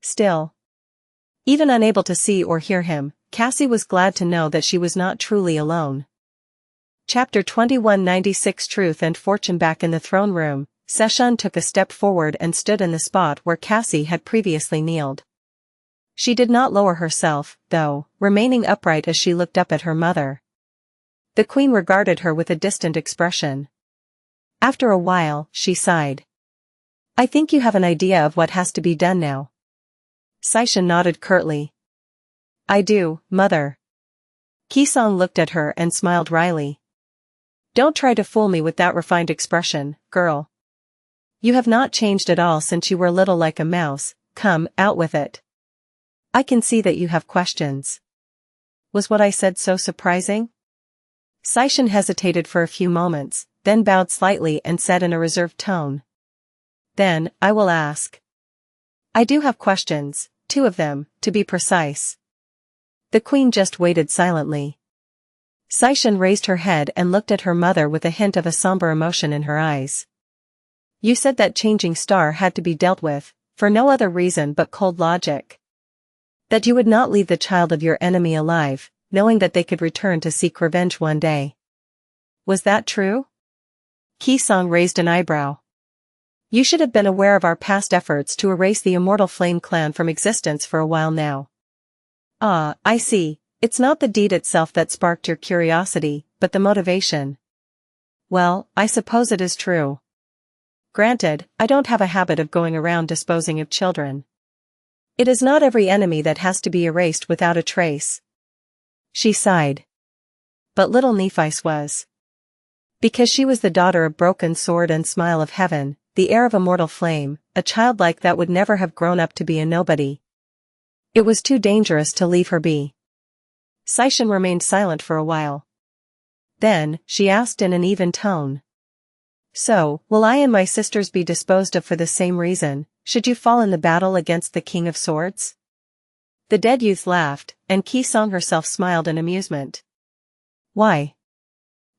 Still, even unable to see or hear him, Cassie was glad to know that she was not truly alone. Chapter 2196 Truth and Fortune. Back in the throne room, Seshan took a step forward and stood in the spot where Cassie had previously kneeled. She did not lower herself, though, remaining upright as she looked up at her mother. The queen regarded her with a distant expression. After a while, she sighed. "I think you have an idea of what has to be done now." Seshan nodded curtly. "I do, mother." Qisong looked at her and smiled wryly. "Don't try to fool me with that refined expression, girl. You have not changed at all since you were little like a mouse. Come, out with it. I can see that you have questions." Was what I said so surprising? Seshan hesitated for a few moments, then bowed slightly and said in a reserved tone. "Then, I will ask. I do have questions, 2 of them, to be precise." The queen just waited silently. Seshan raised her head and looked at her mother with a hint of a somber emotion in her eyes. "You said that changing star had to be dealt with, for no other reason but cold logic. That you would not leave the child of your enemy alive, knowing that they could return to seek revenge one day. Was that true?" Qisong raised an eyebrow. "You should have been aware of our past efforts to erase the Immortal Flame clan from existence for a while now." "Ah, I see, it's not the deed itself that sparked your curiosity, but the motivation." "Well, I suppose it is true. Granted, I don't have a habit of going around disposing of children. It is not every enemy that has to be erased without a trace." She sighed. But little Nephice was. Because she was the daughter of Broken Sword and Smile of Heaven, the heir of Immortal Flame, a child like that would never have grown up to be a nobody. It was too dangerous to leave her be. Seshan remained silent for a while. Then, she asked in an even tone. "So, will I and my sisters be disposed of for the same reason, should you fall in the battle against the King of Swords?" The dead youth laughed, and Qisong herself smiled in amusement. "Why?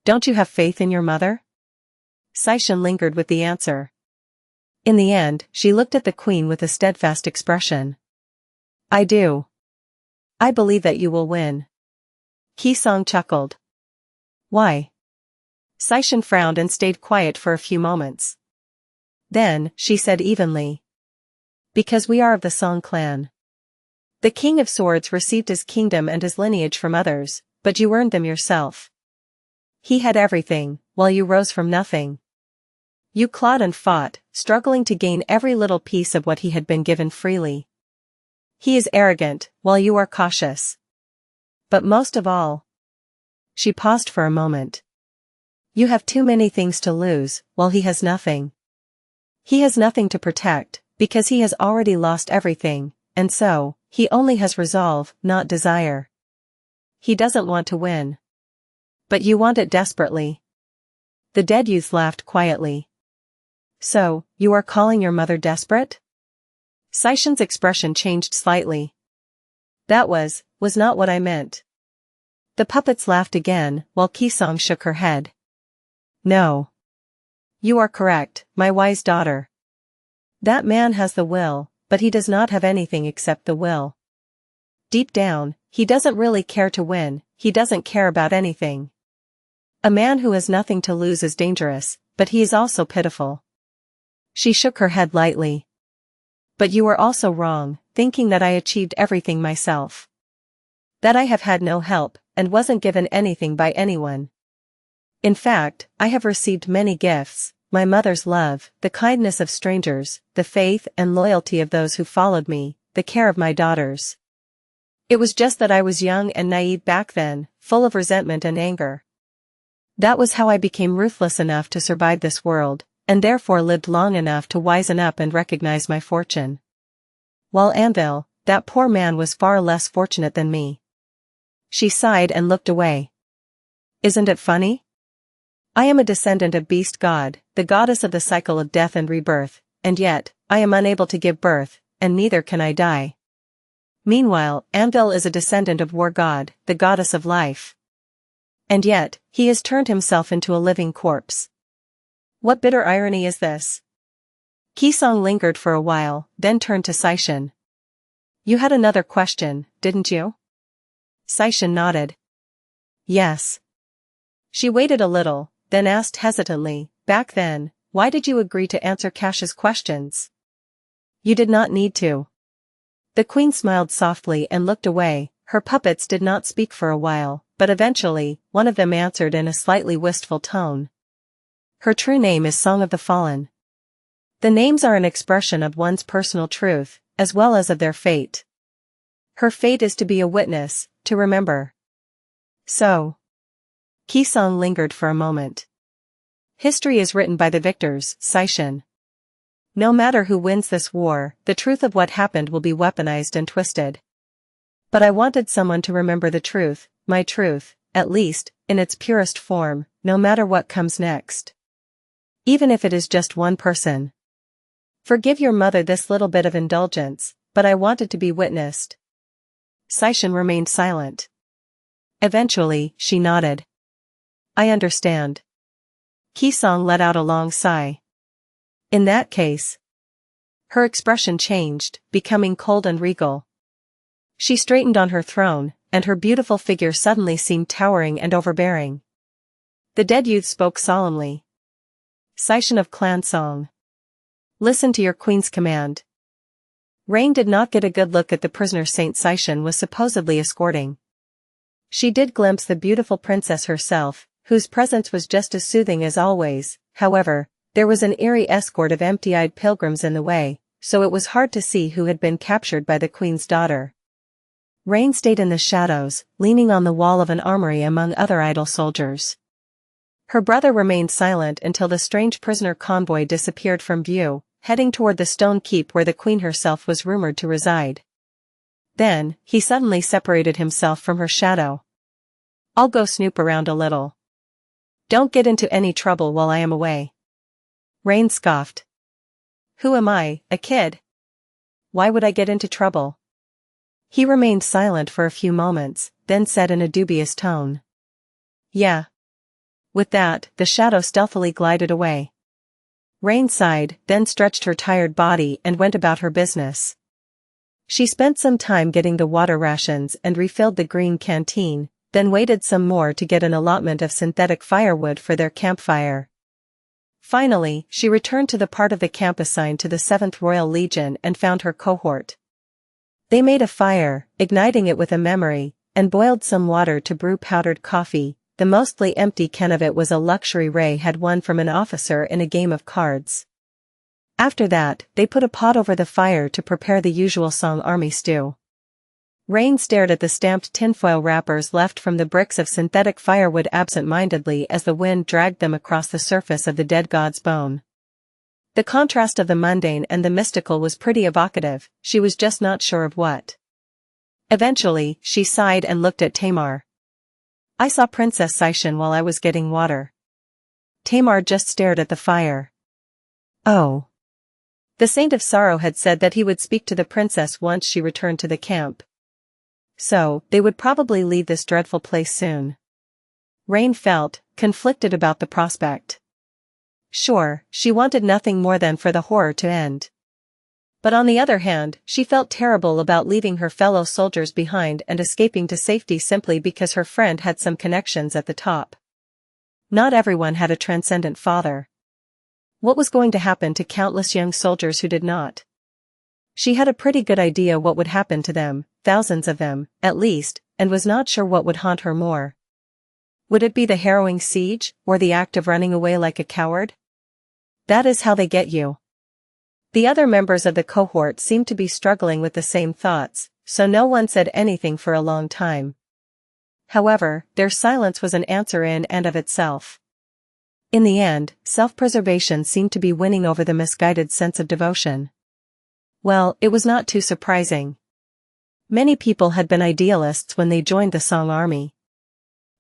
Don't you have faith in your mother?" Seshan lingered with the answer. In the end, she looked at the queen with a steadfast expression. "I do. I believe that you will win." Qisong chuckled. "Why?" Seshan frowned and stayed quiet for a few moments. Then, she said evenly. "Because we are of the Song clan. The King of Swords received his kingdom and his lineage from others, but you earned them yourself. He had everything, while you rose from nothing. You clawed and fought, struggling to gain every little piece of what he had been given freely. He is arrogant, while you are cautious. But most of all..." She paused for a moment. "You have too many things to lose, while he has nothing. He has nothing to protect, because he has already lost everything, and so, he only has resolve, not desire. He doesn't want to win. But you want it desperately." The dead youth laughed quietly. "So, you are calling your mother desperate?" Seshan's expression changed slightly. "That was not what I meant." The puppets laughed again, while Qisong shook her head. "No. You are correct, my wise daughter. That man has the will, but he does not have anything except the will. Deep down, he doesn't really care to win, he doesn't care about anything. A man who has nothing to lose is dangerous, but he is also pitiful." She shook her head lightly. "But you are also wrong, thinking that I achieved everything myself. That I have had no help, and wasn't given anything by anyone. In fact, I have received many gifts, my mother's love, the kindness of strangers, the faith and loyalty of those who followed me, the care of my daughters. It was just that I was young and naive back then, full of resentment and anger. That was how I became ruthless enough to survive this world, and therefore lived long enough to wisen up and recognize my fortune. While Anvil, that poor man, was far less fortunate than me." She sighed and looked away. "Isn't it funny? I am a descendant of Beast God, the goddess of the cycle of death and rebirth, and yet, I am unable to give birth, and neither can I die. Meanwhile, Anvil is a descendant of War God, the goddess of life. And yet, he has turned himself into a living corpse. What bitter irony is this? Qisong lingered for a while, then turned to Saishan. You had another question, didn't you? Saishan nodded. Yes. She waited a little, then asked hesitantly, back then, why did you agree to answer Cash's questions? You did not need to. The queen smiled softly and looked away. Her puppets did not speak for a while, but eventually, one of them answered in a slightly wistful tone. Her true name is Song of the Fallen. The names are an expression of one's personal truth, as well as of their fate. Her fate is to be a witness, to remember. So. Qisong lingered for a moment. History is written by the victors, Saishan. No matter who wins this war, the truth of what happened will be weaponized and twisted. But I wanted someone to remember the truth, my truth, at least, in its purest form, no matter what comes next. Even if it is just one person. Forgive your mother this little bit of indulgence, but I wanted to be witnessed. Saishan remained silent. Eventually, she nodded. I understand. Qisong let out a long sigh. In that case. Her expression changed, becoming cold and regal. She straightened on her throne, and her beautiful figure suddenly seemed towering and overbearing. The dead youth spoke solemnly. Saishan of Clan Song. Listen to your queen's command. Rain did not get a good look at the prisoner Saint Saishan was supposedly escorting. She did glimpse the beautiful princess herself, whose presence was just as soothing as always. However, there was an eerie escort of empty-eyed pilgrims in the way, so it was hard to see who had been captured by the queen's daughter. Rain stayed in the shadows, leaning on the wall of an armory among other idle soldiers. Her brother remained silent until the strange prisoner convoy disappeared from view, heading toward the stone keep where the queen herself was rumored to reside. Then, he suddenly separated himself from her shadow. I'll go snoop around a little. Don't get into any trouble while I am away. Rain scoffed. Who am I, a kid? Why would I get into trouble? He remained silent for a few moments, then said in a dubious tone. Yeah. With that, the shadow stealthily glided away. Rain sighed, then stretched her tired body and went about her business. She spent some time getting the water rations and refilled the green canteen, then waited some more to get an allotment of synthetic firewood for their campfire. Finally, she returned to the part of the camp assigned to the 7th Royal Legion and found her cohort. They made a fire, igniting it with a memory, and boiled some water to brew powdered coffee. The mostly empty can of it was a luxury Ray had won from an officer in a game of cards. After that, they put a pot over the fire to prepare the usual Song army stew. Rain stared at the stamped tinfoil wrappers left from the bricks of synthetic firewood absent-mindedly as the wind dragged them across the surface of the dead god's bone. The contrast of the mundane and the mystical was pretty evocative, she was just not sure of what. Eventually, she sighed and looked at Tamar. I saw Princess Saishan while I was getting water. Tamar just stared at the fire. Oh. The Saint of Sorrow had said that he would speak to the princess once she returned to the camp. So, they would probably leave this dreadful place soon. Rain felt conflicted about the prospect. Sure, she wanted nothing more than for the horror to end. But on the other hand, she felt terrible about leaving her fellow soldiers behind and escaping to safety simply because her friend had some connections at the top. Not everyone had a transcendent father. What was going to happen to countless young soldiers who did not? She had a pretty good idea what would happen to them, thousands of them, at least, and was not sure what would haunt her more. Would it be the harrowing siege, or the act of running away like a coward? That is how they get you. The other members of the cohort seemed to be struggling with the same thoughts, so no one said anything for a long time. However, their silence was an answer in and of itself. In the end, self-preservation seemed to be winning over the misguided sense of devotion. Well, it was not too surprising. Many people had been idealists when they joined the Song army.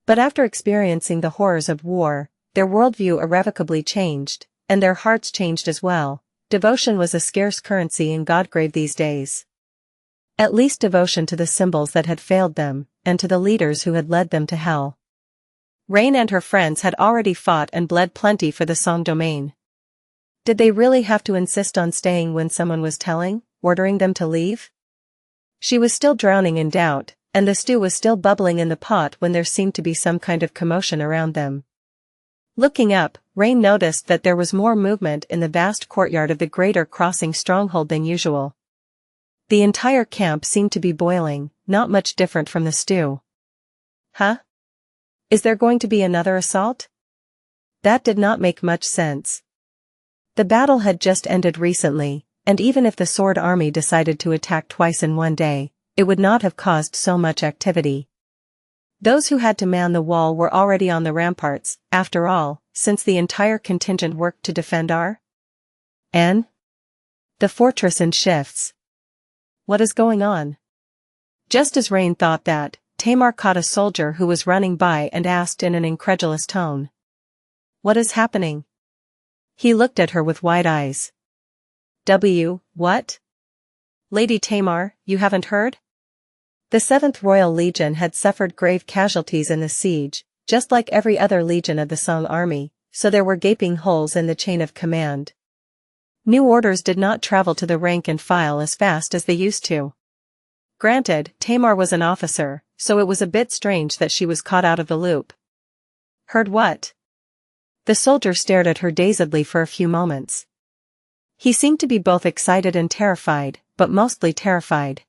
But after experiencing the horrors of war, their worldview irrevocably changed, and their hearts changed as well. Devotion was a scarce currency in Godgrave these days. At least devotion to the symbols that had failed them, and to the leaders who had led them to hell. Rain and her friends had already fought and bled plenty for the Song domain. Did they really have to insist on staying when someone was ordering them to leave? She was still drowning in doubt, and the stew was still bubbling in the pot when there seemed to be some kind of commotion around them. Looking up, Rain noticed that there was more movement in the vast courtyard of the Greater Crossing stronghold than usual. The entire camp seemed to be boiling, not much different from the stew. Huh? Is there going to be another assault? That did not make much sense. The battle had just ended recently, and even if the Sword Army decided to attack twice in one day, it would not have caused so much activity. Those who had to man the wall were already on the ramparts, after all, since the entire contingent worked to defend the fortress in shifts. What is going on? Just as Rain thought that, Tamar caught a soldier who was running by and asked in an incredulous tone. What is happening? He looked at her with wide eyes. What? Lady Tamar, you haven't heard? The 7th Royal Legion had suffered grave casualties in the siege, just like every other legion of the Song army, so there were gaping holes in the chain of command. New orders did not travel to the rank and file as fast as they used to. Granted, Tamar was an officer, so it was a bit strange that she was caught out of the loop. Heard what? The soldier stared at her dazedly for a few moments. He seemed to be both excited and terrified, but mostly terrified.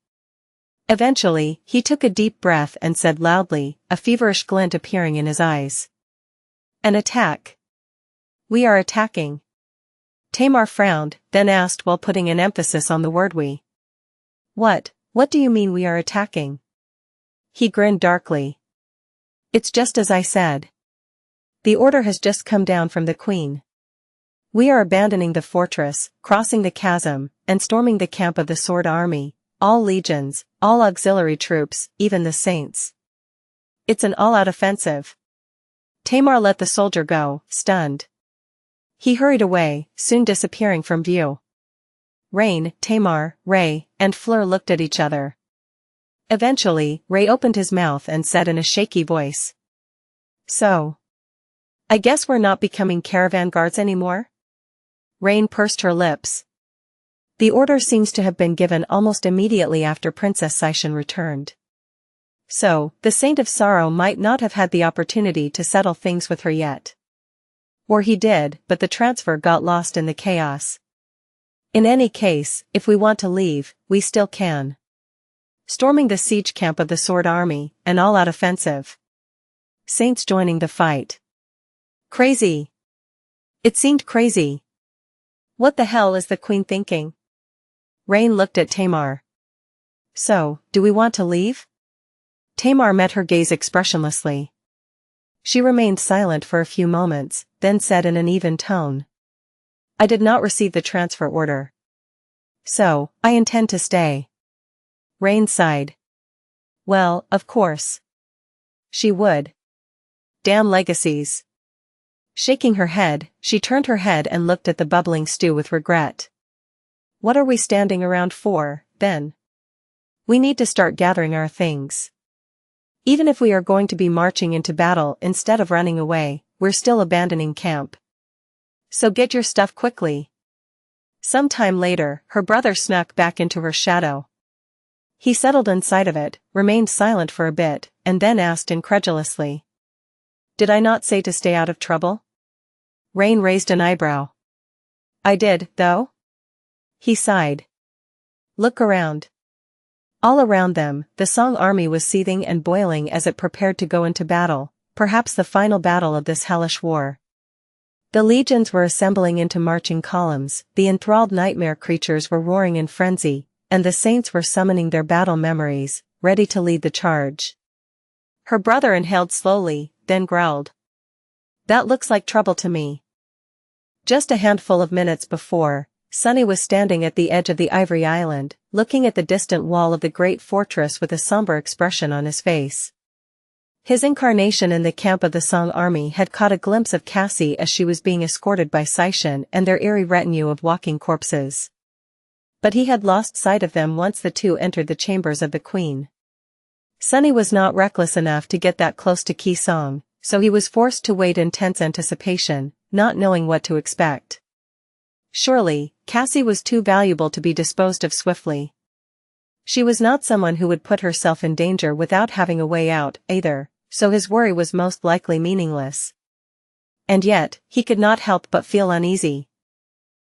Eventually, he took a deep breath and said loudly, a feverish glint appearing in his eyes. An attack. We are attacking. Tamar frowned, then asked while putting an emphasis on the word we. What do you mean we are attacking? He grinned darkly. It's just as I said. The order has just come down from the Queen. We are abandoning the fortress, crossing the chasm, and storming the camp of the Sword Army, all legions, all auxiliary troops, even the saints. It's an all-out offensive. Tamar let the soldier go, stunned. He hurried away, soon disappearing from view. Rain, Tamar, Ray, and Fleur looked at each other. Eventually, Ray opened his mouth and said in a shaky voice. So. I guess we're not becoming caravan guards anymore? Rain pursed her lips. The order seems to have been given almost immediately after Princess Xianxia returned. So, the Saint of Sorrow might not have had the opportunity to settle things with her yet. Or he did, but the transfer got lost in the chaos. In any case, if we want to leave, we still can. Storming the siege camp of the Sword Army, an all-out offensive. Saints joining the fight. Crazy. It seemed crazy. What the hell is the Queen thinking? Rain looked at Tamar. So, do we want to leave? Tamar met her gaze expressionlessly. She remained silent for a few moments, then said in an even tone. I did not receive the transfer order. So, I intend to stay. Rain sighed. Well, of course. She would. Damn legacies. Shaking her head, she turned her head and looked at the bubbling stew with regret. What are we standing around for, then? We need to start gathering our things. Even if we are going to be marching into battle instead of running away, we're still abandoning camp. So get your stuff quickly. Some time later, her brother snuck back into her shadow. He settled inside of it, remained silent for a bit, and then asked incredulously. Did I not say to stay out of trouble? Rain raised an eyebrow. I did, though? He sighed. Look around. All around them, the Song army was seething and boiling as it prepared to go into battle, perhaps the final battle of this hellish war. The legions were assembling into marching columns, the enthralled nightmare creatures were roaring in frenzy, and the saints were summoning their battle memories, ready to lead the charge. Her brother inhaled slowly, then growled. That looks like trouble to me. Just a handful of minutes before, Sunny was standing at the edge of the Ivory Island, looking at the distant wall of the great fortress with a somber expression on his face. His incarnation in the camp of the Song army had caught a glimpse of Cassie as she was being escorted by Xianxia and their eerie retinue of walking corpses. But he had lost sight of them once the two entered the chambers of the queen. Sunny was not reckless enough to get that close to Qi, so he was forced to wait in tense anticipation, not knowing what to expect. Surely, Cassie was too valuable to be disposed of swiftly. She was not someone who would put herself in danger without having a way out, either, so his worry was most likely meaningless. And yet, he could not help but feel uneasy.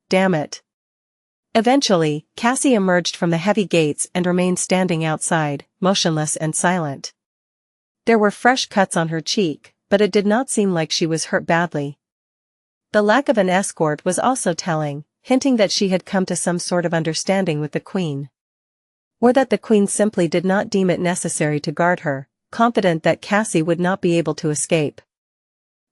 Damn it. Eventually, Cassie emerged from the heavy gates and remained standing outside, motionless and silent. There were fresh cuts on her cheek, but it did not seem like she was hurt badly. The lack of an escort was also telling, hinting that she had come to some sort of understanding with the queen. Or that the queen simply did not deem it necessary to guard her, confident that Cassie would not be able to escape.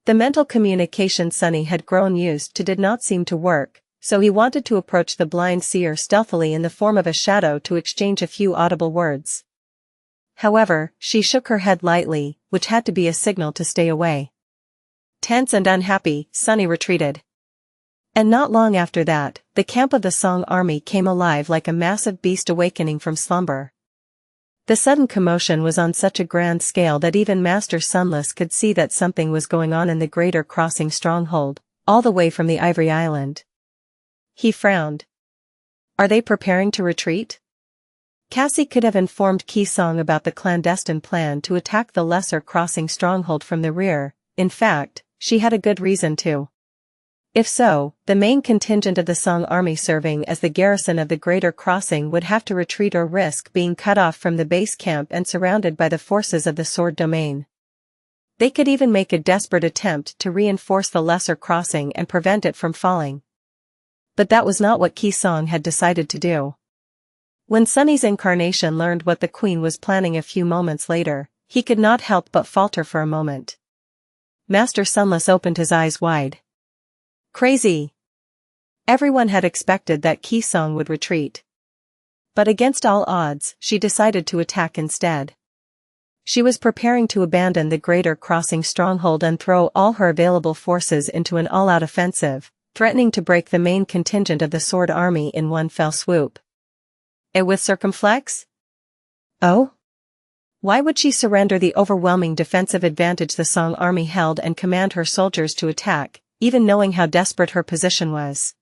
The mental communication Sunny had grown used to did not seem to work, so he wanted to approach the blind seer stealthily in the form of a shadow to exchange a few audible words. However, she shook her head lightly, which had to be a signal to stay away. Tense and unhappy, Sunny retreated. And not long after that, the camp of the Song army came alive like a massive beast awakening from slumber. The sudden commotion was on such a grand scale that even Master Sunless could see that something was going on in the Greater Crossing stronghold, all the way from the Ivory Island. He frowned. Are they preparing to retreat? Cassie could have informed Qi about the clandestine plan to attack the Lesser Crossing stronghold from the rear. In fact, she had a good reason to. If so, the main contingent of the Song army serving as the garrison of the Greater Crossing would have to retreat or risk being cut off from the base camp and surrounded by the forces of the Sword Domain. They could even make a desperate attempt to reinforce the Lesser Crossing and prevent it from falling. But that was not what Qi had decided to do. When Sunny's incarnation learned what the queen was planning a few moments later, he could not help but falter for a moment. Master Sunless opened his eyes wide. Crazy. Everyone had expected that Qi would retreat. But against all odds, she decided to attack instead. She was preparing to abandon the Greater Crossing stronghold and throw all her available forces into an all-out offensive, threatening to break the main contingent of the Sword army in one fell swoop. With circumflex? Oh? Why would she surrender the overwhelming defensive advantage the Song army held and command her soldiers to attack, even knowing how desperate her position was?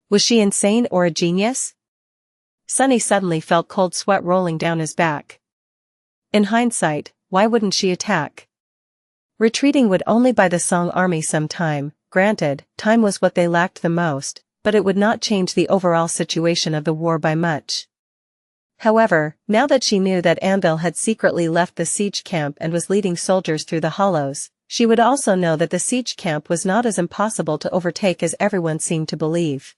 Was she insane or a genius? Sunny suddenly felt cold sweat rolling down his back. In hindsight, why wouldn't she attack? Retreating would only buy the Song army some time. Granted, time was what they lacked the most, but it would not change the overall situation of the war by much. However, now that she knew that Anvil had secretly left the siege camp and was leading soldiers through the hollows, she would also know that the siege camp was not as impossible to overtake as everyone seemed to believe.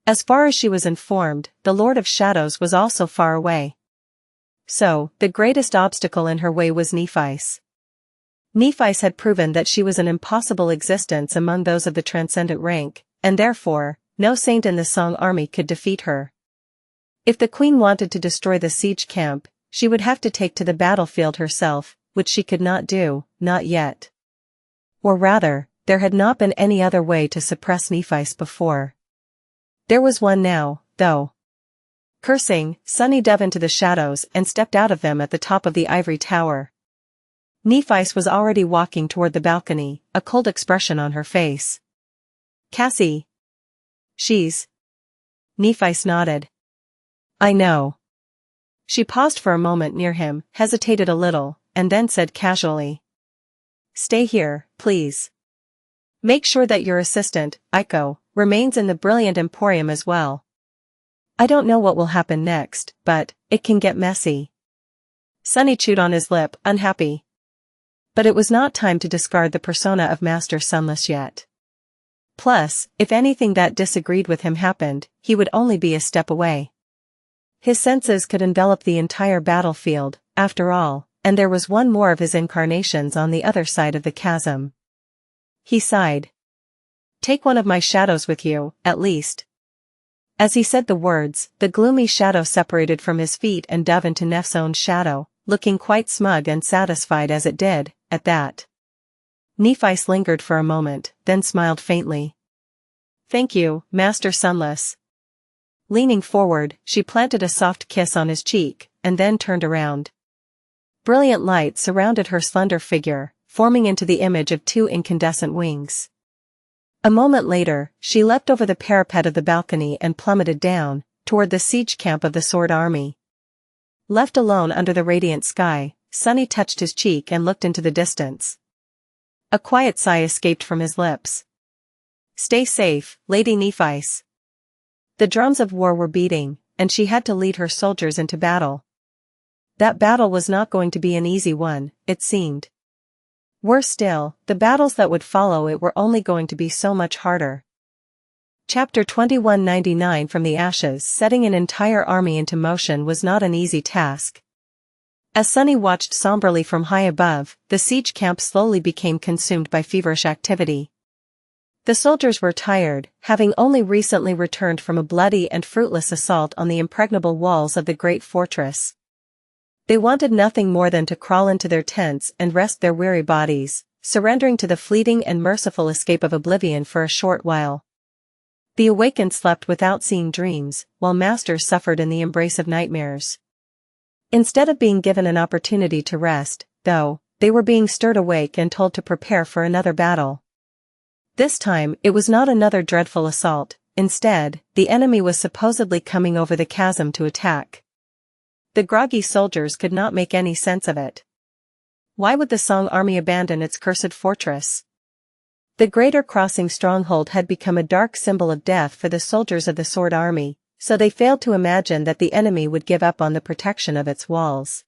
As far as she was informed, the Lord of Shadows was also far away. So, the greatest obstacle in her way was Nephice. Nephice had proven that she was an impossible existence among those of the transcendent rank, and therefore, no saint in the Song army could defeat her. If the queen wanted to destroy the siege camp, she would have to take to the battlefield herself, which she could not do, not yet. Or rather, there had not been any other way to suppress Nephice before. There was one now, though. Cursing, Sunny dove into the shadows and stepped out of them at the top of the ivory tower. Nephice was already walking toward the balcony, a cold expression on her face. Cassie. She's. Nephice nodded. I know. She paused for a moment near him, hesitated a little, and then said casually. Stay here, please. Make sure that your assistant, Aiko, remains in the brilliant Emporium as well. I don't know what will happen next, but it can get messy. Sunny chewed on his lip, unhappy. But it was not time to discard the persona of Master Sunless yet. Plus, if anything that disagreed with him happened, he would only be a step away. His senses could envelop the entire battlefield, after all, and there was one more of his incarnations on the other side of the chasm. He sighed. Take one of my shadows with you, at least. As he said the words, the gloomy shadow separated from his feet and dove into Nef's own shadow, looking quite smug and satisfied as it did, at that. Nephice lingered for a moment, then smiled faintly. Thank you, Master Sunless. Leaning forward, she planted a soft kiss on his cheek, and then turned around. Brilliant light surrounded her slender figure, forming into the image of two incandescent wings. A moment later, she leapt over the parapet of the balcony and plummeted down, toward the siege camp of the Sword Army. Left alone under the radiant sky, Sunny touched his cheek and looked into the distance. A quiet sigh escaped from his lips. "Stay safe, Lady Nephice." The drums of war were beating, and she had to lead her soldiers into battle. That battle was not going to be an easy one, it seemed. Worse still, the battles that would follow it were only going to be so much harder. Chapter 2199 From the ashes. Setting an entire army into motion was not an easy task. As Sunny watched somberly from high above, the siege camp slowly became consumed by feverish activity. The soldiers were tired, having only recently returned from a bloody and fruitless assault on the impregnable walls of the great fortress. They wanted nothing more than to crawl into their tents and rest their weary bodies, surrendering to the fleeting and merciful escape of oblivion for a short while. The awakened slept without seeing dreams, while masters suffered in the embrace of nightmares. Instead of being given an opportunity to rest, though, they were being stirred awake and told to prepare for another battle. This time, it was not another dreadful assault. Instead, the enemy was supposedly coming over the chasm to attack. The groggy soldiers could not make any sense of it. Why would the Song army abandon its cursed fortress? The Greater Crossing stronghold had become a dark symbol of death for the soldiers of the Sword Army, so they failed to imagine that the enemy would give up on the protection of its walls.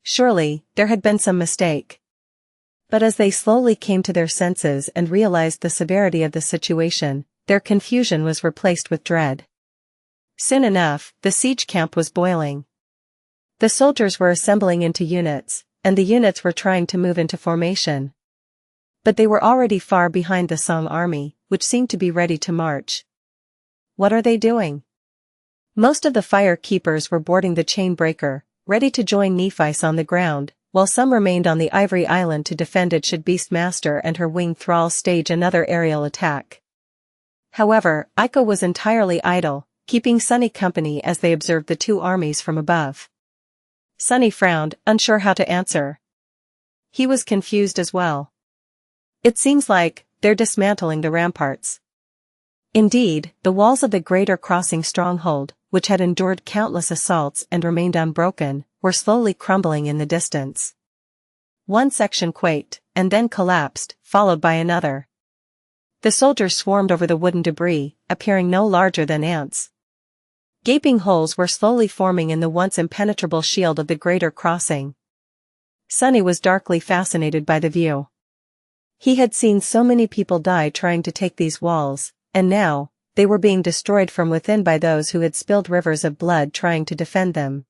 Surely, there had been some mistake. But as they slowly came to their senses and realized the severity of the situation, their confusion was replaced with dread. Soon enough, the siege camp was boiling. The soldiers were assembling into units, and the units were trying to move into formation. But they were already far behind the Song army, which seemed to be ready to march. What are they doing? Most of the fire keepers were boarding the chain breaker, ready to join Nephice on the ground, while some remained on the Ivory Island to defend it should Beastmaster and her winged thralls stage another aerial attack. However, Aiko was entirely idle, keeping Sunny company as they observed the two armies from above. Sunny frowned, unsure how to answer. He was confused as well. It seems like they're dismantling the ramparts. Indeed, the walls of the Greater Crossing stronghold, which had endured countless assaults and remained unbroken, were slowly crumbling in the distance. One section quaked, and then collapsed, followed by another. The soldiers swarmed over the wooden debris, appearing no larger than ants. Gaping holes were slowly forming in the once impenetrable shield of the Greater Crossing. Sunny was darkly fascinated by the view. He had seen so many people die trying to take these walls, and now, they were being destroyed from within by those who had spilled rivers of blood trying to defend them.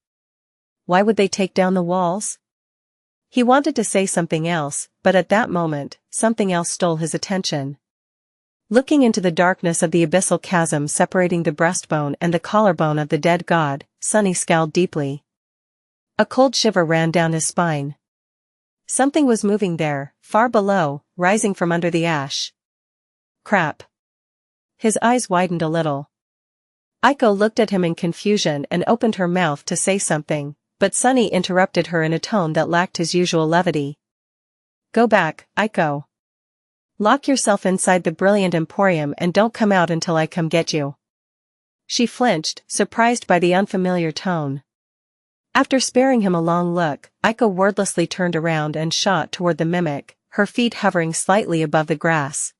Why would they take down the walls? He wanted to say something else, but at that moment, something else stole his attention. Looking into the darkness of the abyssal chasm separating the breastbone and the collarbone of the dead god, Sunny scowled deeply. A cold shiver ran down his spine. Something was moving there, far below, rising from under the ash. Crap. His eyes widened a little. Aiko looked at him in confusion and opened her mouth to say something, but Sunny interrupted her in a tone that lacked his usual levity. Go back, Aiko. Lock yourself inside the brilliant emporium and don't come out until I come get you. She flinched, surprised by the unfamiliar tone. After sparing him a long look, Aiko wordlessly turned around and shot toward the mimic, her feet hovering slightly above the grass.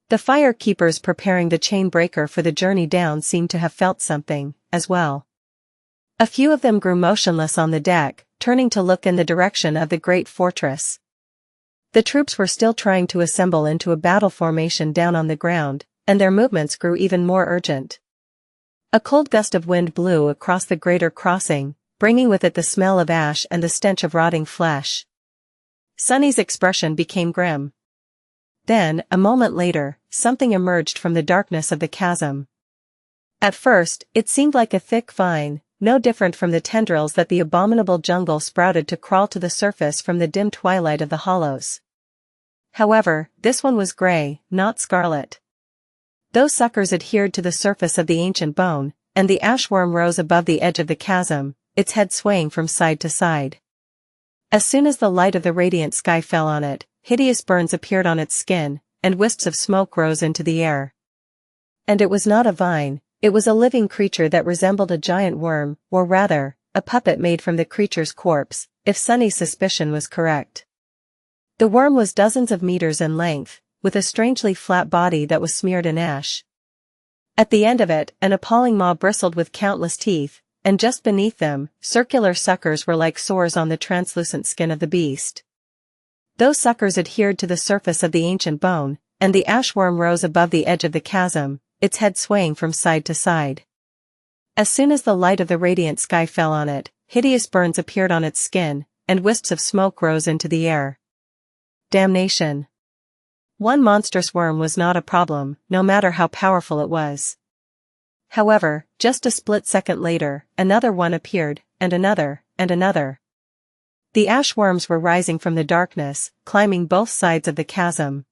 The fire keepers preparing the chain breaker for the journey down seemed to have felt something, as well. A few of them grew motionless on the deck, turning to look in the direction of the great fortress. The troops were still trying to assemble into a battle formation down on the ground, and their movements grew even more urgent. A cold gust of wind blew across the Greater Crossing, bringing with it the smell of ash and the stench of rotting flesh. Sunny's expression became grim. Then, a moment later, something emerged from the darkness of the chasm. At first, it seemed like a thick vine, no different from the tendrils that the abominable jungle sprouted to crawl to the surface from the dim twilight of the hollows. However, this one was gray, not scarlet. Those suckers adhered to the surface of the ancient bone, and the ash worm rose above the edge of the chasm, its head swaying from side to side. As soon as the light of the radiant sky fell on it, hideous burns appeared on its skin, and wisps of smoke rose into the air. And it was not a vine, it was a living creature that resembled a giant worm, or rather, a puppet made from the creature's corpse, if Sunny's suspicion was correct. The worm was dozens of meters in length, with a strangely flat body that was smeared in ash. At the end of it, an appalling maw bristled with countless teeth, and just beneath them, circular suckers were like sores on the translucent skin of the beast. Those suckers adhered to the surface of the ancient bone, and the ash worm rose above the edge of the chasm, its head swaying from side to side. As soon as the light of the radiant sky fell on it, hideous burns appeared on its skin, and wisps of smoke rose into the air. Damnation! One monstrous worm was not a problem, no matter how powerful it was. However, just a split second later, another one appeared, and another, and another. The ash worms were rising from the darkness, climbing both sides of the chasm.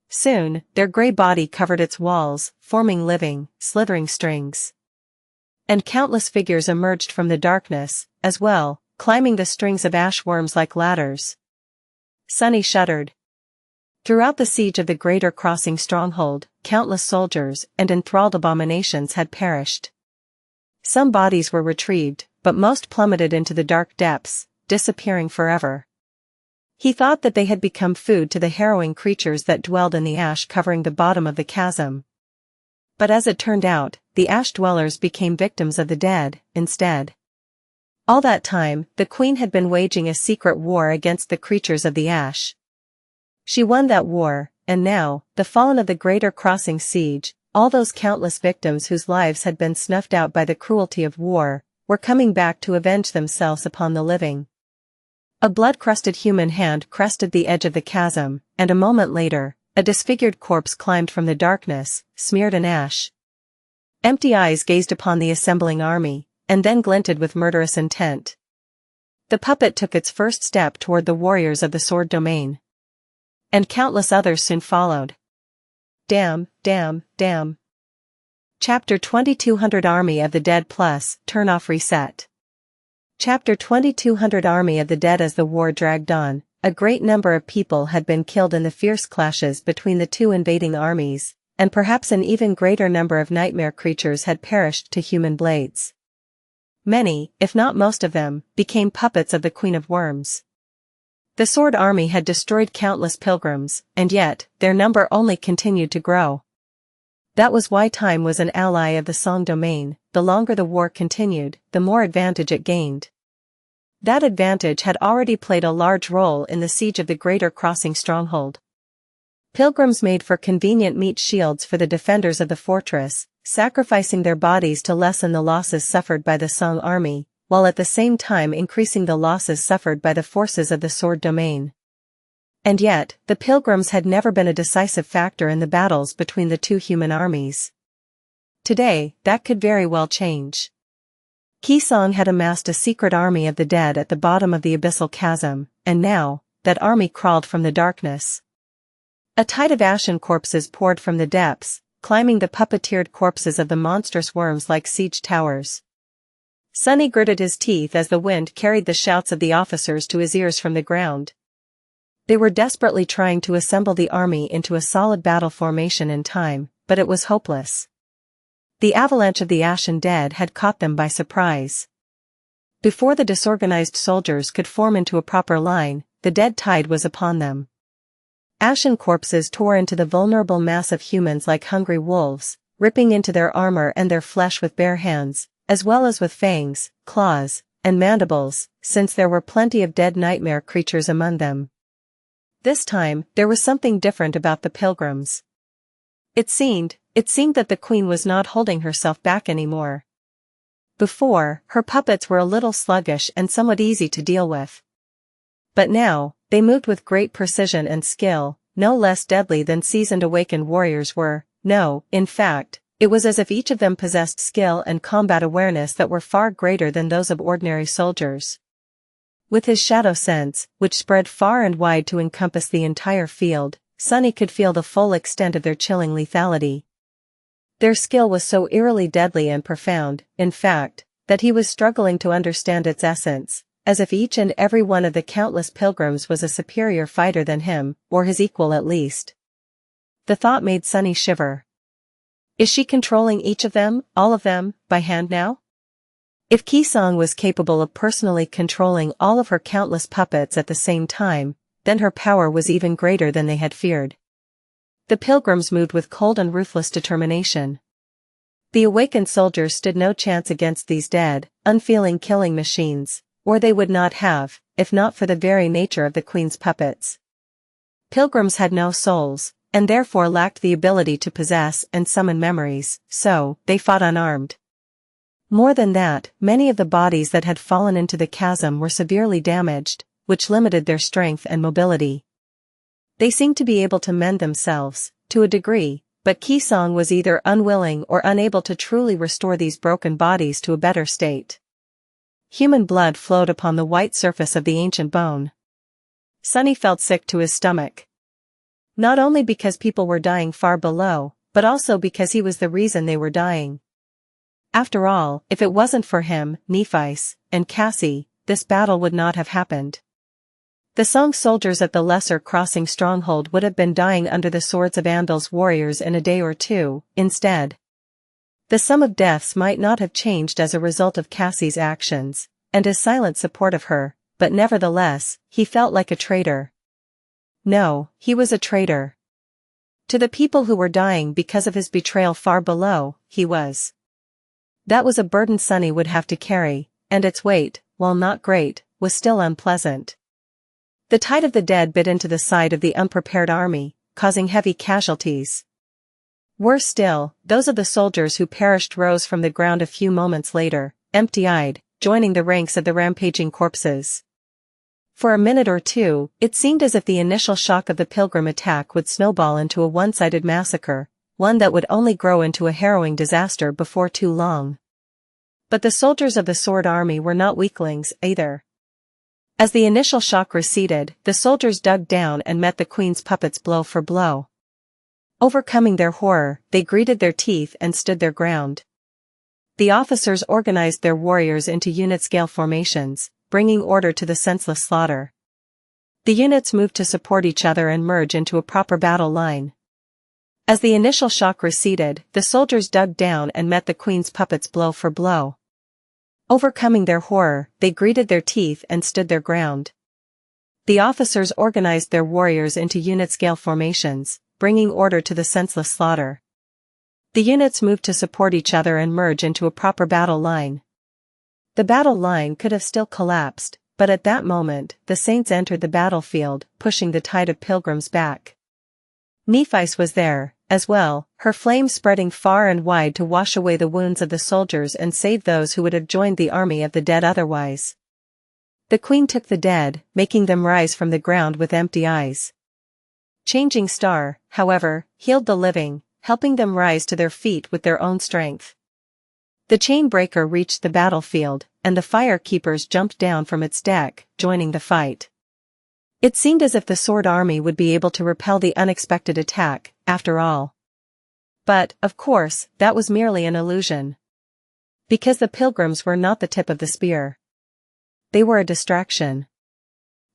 Soon, their gray body covered its walls, forming living, slithering strings. And countless figures emerged from the darkness, as well, climbing the strings of ash worms like ladders. Sunny shuddered. Throughout the siege of the Greater Crossing stronghold, countless soldiers and enthralled abominations had perished. Some bodies were retrieved, but most plummeted into the dark depths, disappearing forever. He thought that they had become food to the harrowing creatures that dwelled in the ash covering the bottom of the chasm. But as it turned out, the ash dwellers became victims of the dead, instead. All that time, the queen had been waging a secret war against the creatures of the ash. She won that war, and now, the fallen of the Greater Crossing siege, all those countless victims whose lives had been snuffed out by the cruelty of war, were coming back to avenge themselves upon the living. A blood-crusted human hand crested the edge of the chasm, and a moment later, a disfigured corpse climbed from the darkness, smeared in ash. Empty eyes gazed upon the assembling army, and then glinted with murderous intent. The puppet took its first step toward the warriors of the sword domain. And countless others soon followed. Damn, damn, damn. Chapter 2200 Army of the Dead Plus, Turn Off Reset. Chapter 2200 Army of the Dead. As the war dragged on, a great number of people had been killed in the fierce clashes between the two invading armies, and perhaps an even greater number of nightmare creatures had perished to human blades. Many, if not most of them, became puppets of the Queen of Worms. The Sword Army had destroyed countless pilgrims, and yet, their number only continued to grow. That was why time was an ally of the Song domain. The longer the war continued, the more advantage it gained. That advantage had already played a large role in the siege of the Greater Crossing stronghold. Pilgrims made for convenient meat shields for the defenders of the fortress, sacrificing their bodies to lessen the losses suffered by the Song army, while at the same time increasing the losses suffered by the forces of the Sword domain. And yet, the pilgrims had never been a decisive factor in the battles between the two human armies. Today, that could very well change. Qisong had amassed a secret army of the dead at the bottom of the abyssal chasm, and now, that army crawled from the darkness. A tide of ashen corpses poured from the depths, climbing the puppeteered corpses of the monstrous worms like siege towers. Sunny gritted his teeth as the wind carried the shouts of the officers to his ears from the ground. They were desperately trying to assemble the army into a solid battle formation in time, but it was hopeless. The avalanche of the ashen dead had caught them by surprise. Before the disorganized soldiers could form into a proper line, the dead tide was upon them. Ashen corpses tore into the vulnerable mass of humans like hungry wolves, ripping into their armor and their flesh with bare hands, as well as with fangs, claws, and mandibles, since there were plenty of dead nightmare creatures among them. This time, there was something different about the pilgrims. It seemed that the queen was not holding herself back anymore. Before, her puppets were a little sluggish and somewhat easy to deal with. But now, they moved with great precision and skill, no less deadly than seasoned awakened warriors were. No, in fact, it was as if each of them possessed skill and combat awareness that were far greater than those of ordinary soldiers. With his shadow sense, which spread far and wide to encompass the entire field, Sunny could feel the full extent of their chilling lethality. Their skill was so eerily deadly and profound, in fact, that he was struggling to understand its essence, as if each and every one of the countless pilgrims was a superior fighter than him, or his equal at least. The thought made Sunny shiver. Is she controlling each of them, all of them, by hand now? If Qisong was capable of personally controlling all of her countless puppets at the same time, then her power was even greater than they had feared. The pilgrims moved with cold and ruthless determination. The awakened soldiers stood no chance against these dead, unfeeling killing machines, or they would not have, if not for the very nature of the queen's puppets. Pilgrims had no souls, and therefore lacked the ability to possess and summon memories, so they fought unarmed. More than that, many of the bodies that had fallen into the chasm were severely damaged, which limited their strength and mobility. They seemed to be able to mend themselves, to a degree, but Qisong was either unwilling or unable to truly restore these broken bodies to a better state. Human blood flowed upon the white surface of the ancient bone. Sunny felt sick to his stomach. Not only because people were dying far below, but also because he was the reason they were dying. After all, if it wasn't for him, Nephice, and Cassie, this battle would not have happened. The Song soldiers at the Lesser Crossing stronghold would have been dying under the swords of Andal's warriors in a day or two, instead. The sum of deaths might not have changed as a result of Cassie's actions, and his silent support of her, but nevertheless, he felt like a traitor. No, he was a traitor. To the people who were dying because of his betrayal far below, he was. That was a burden Sunny would have to carry, and its weight, while not great, was still unpleasant. The tide of the dead bit into the side of the unprepared army, causing heavy casualties. Worse still, those of the soldiers who perished rose from the ground a few moments later, empty-eyed, joining the ranks of the rampaging corpses. For a minute or two, it seemed as if the initial shock of the pilgrim attack would snowball into a one-sided massacre, one that would only grow into a harrowing disaster before too long. But the soldiers of the Sword Army were not weaklings, either. As the initial shock receded, the soldiers dug down and met the queen's puppets blow for blow. Overcoming their horror, they gritted their teeth and stood their ground. The officers organized their warriors into unit-scale formations, bringing order to the senseless slaughter. The units moved to support each other and merge into a proper battle line. As the initial shock receded, the soldiers dug down and met the queen's puppets blow for blow. Overcoming their horror, they gritted their teeth and stood their ground. The officers organized their warriors into unit-scale formations, bringing order to the senseless slaughter. The units moved to support each other and merge into a proper battle line. The battle line could have still collapsed, but at that moment, the saints entered the battlefield, pushing the tide of pilgrims back. Nephice was there, as well, her flame spreading far and wide to wash away the wounds of the soldiers and save those who would have joined the army of the dead otherwise. The queen took the dead, making them rise from the ground with empty eyes. Changing Star, however, healed the living, helping them rise to their feet with their own strength. The chain breaker reached the battlefield, and the fire keepers jumped down from its deck, joining the fight. It seemed as if the Sword Army would be able to repel the unexpected attack, after all. But, of course, that was merely an illusion. Because the pilgrims were not the tip of the spear. They were a distraction.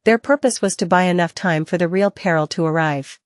Their purpose was to buy enough time for the real peril to arrive.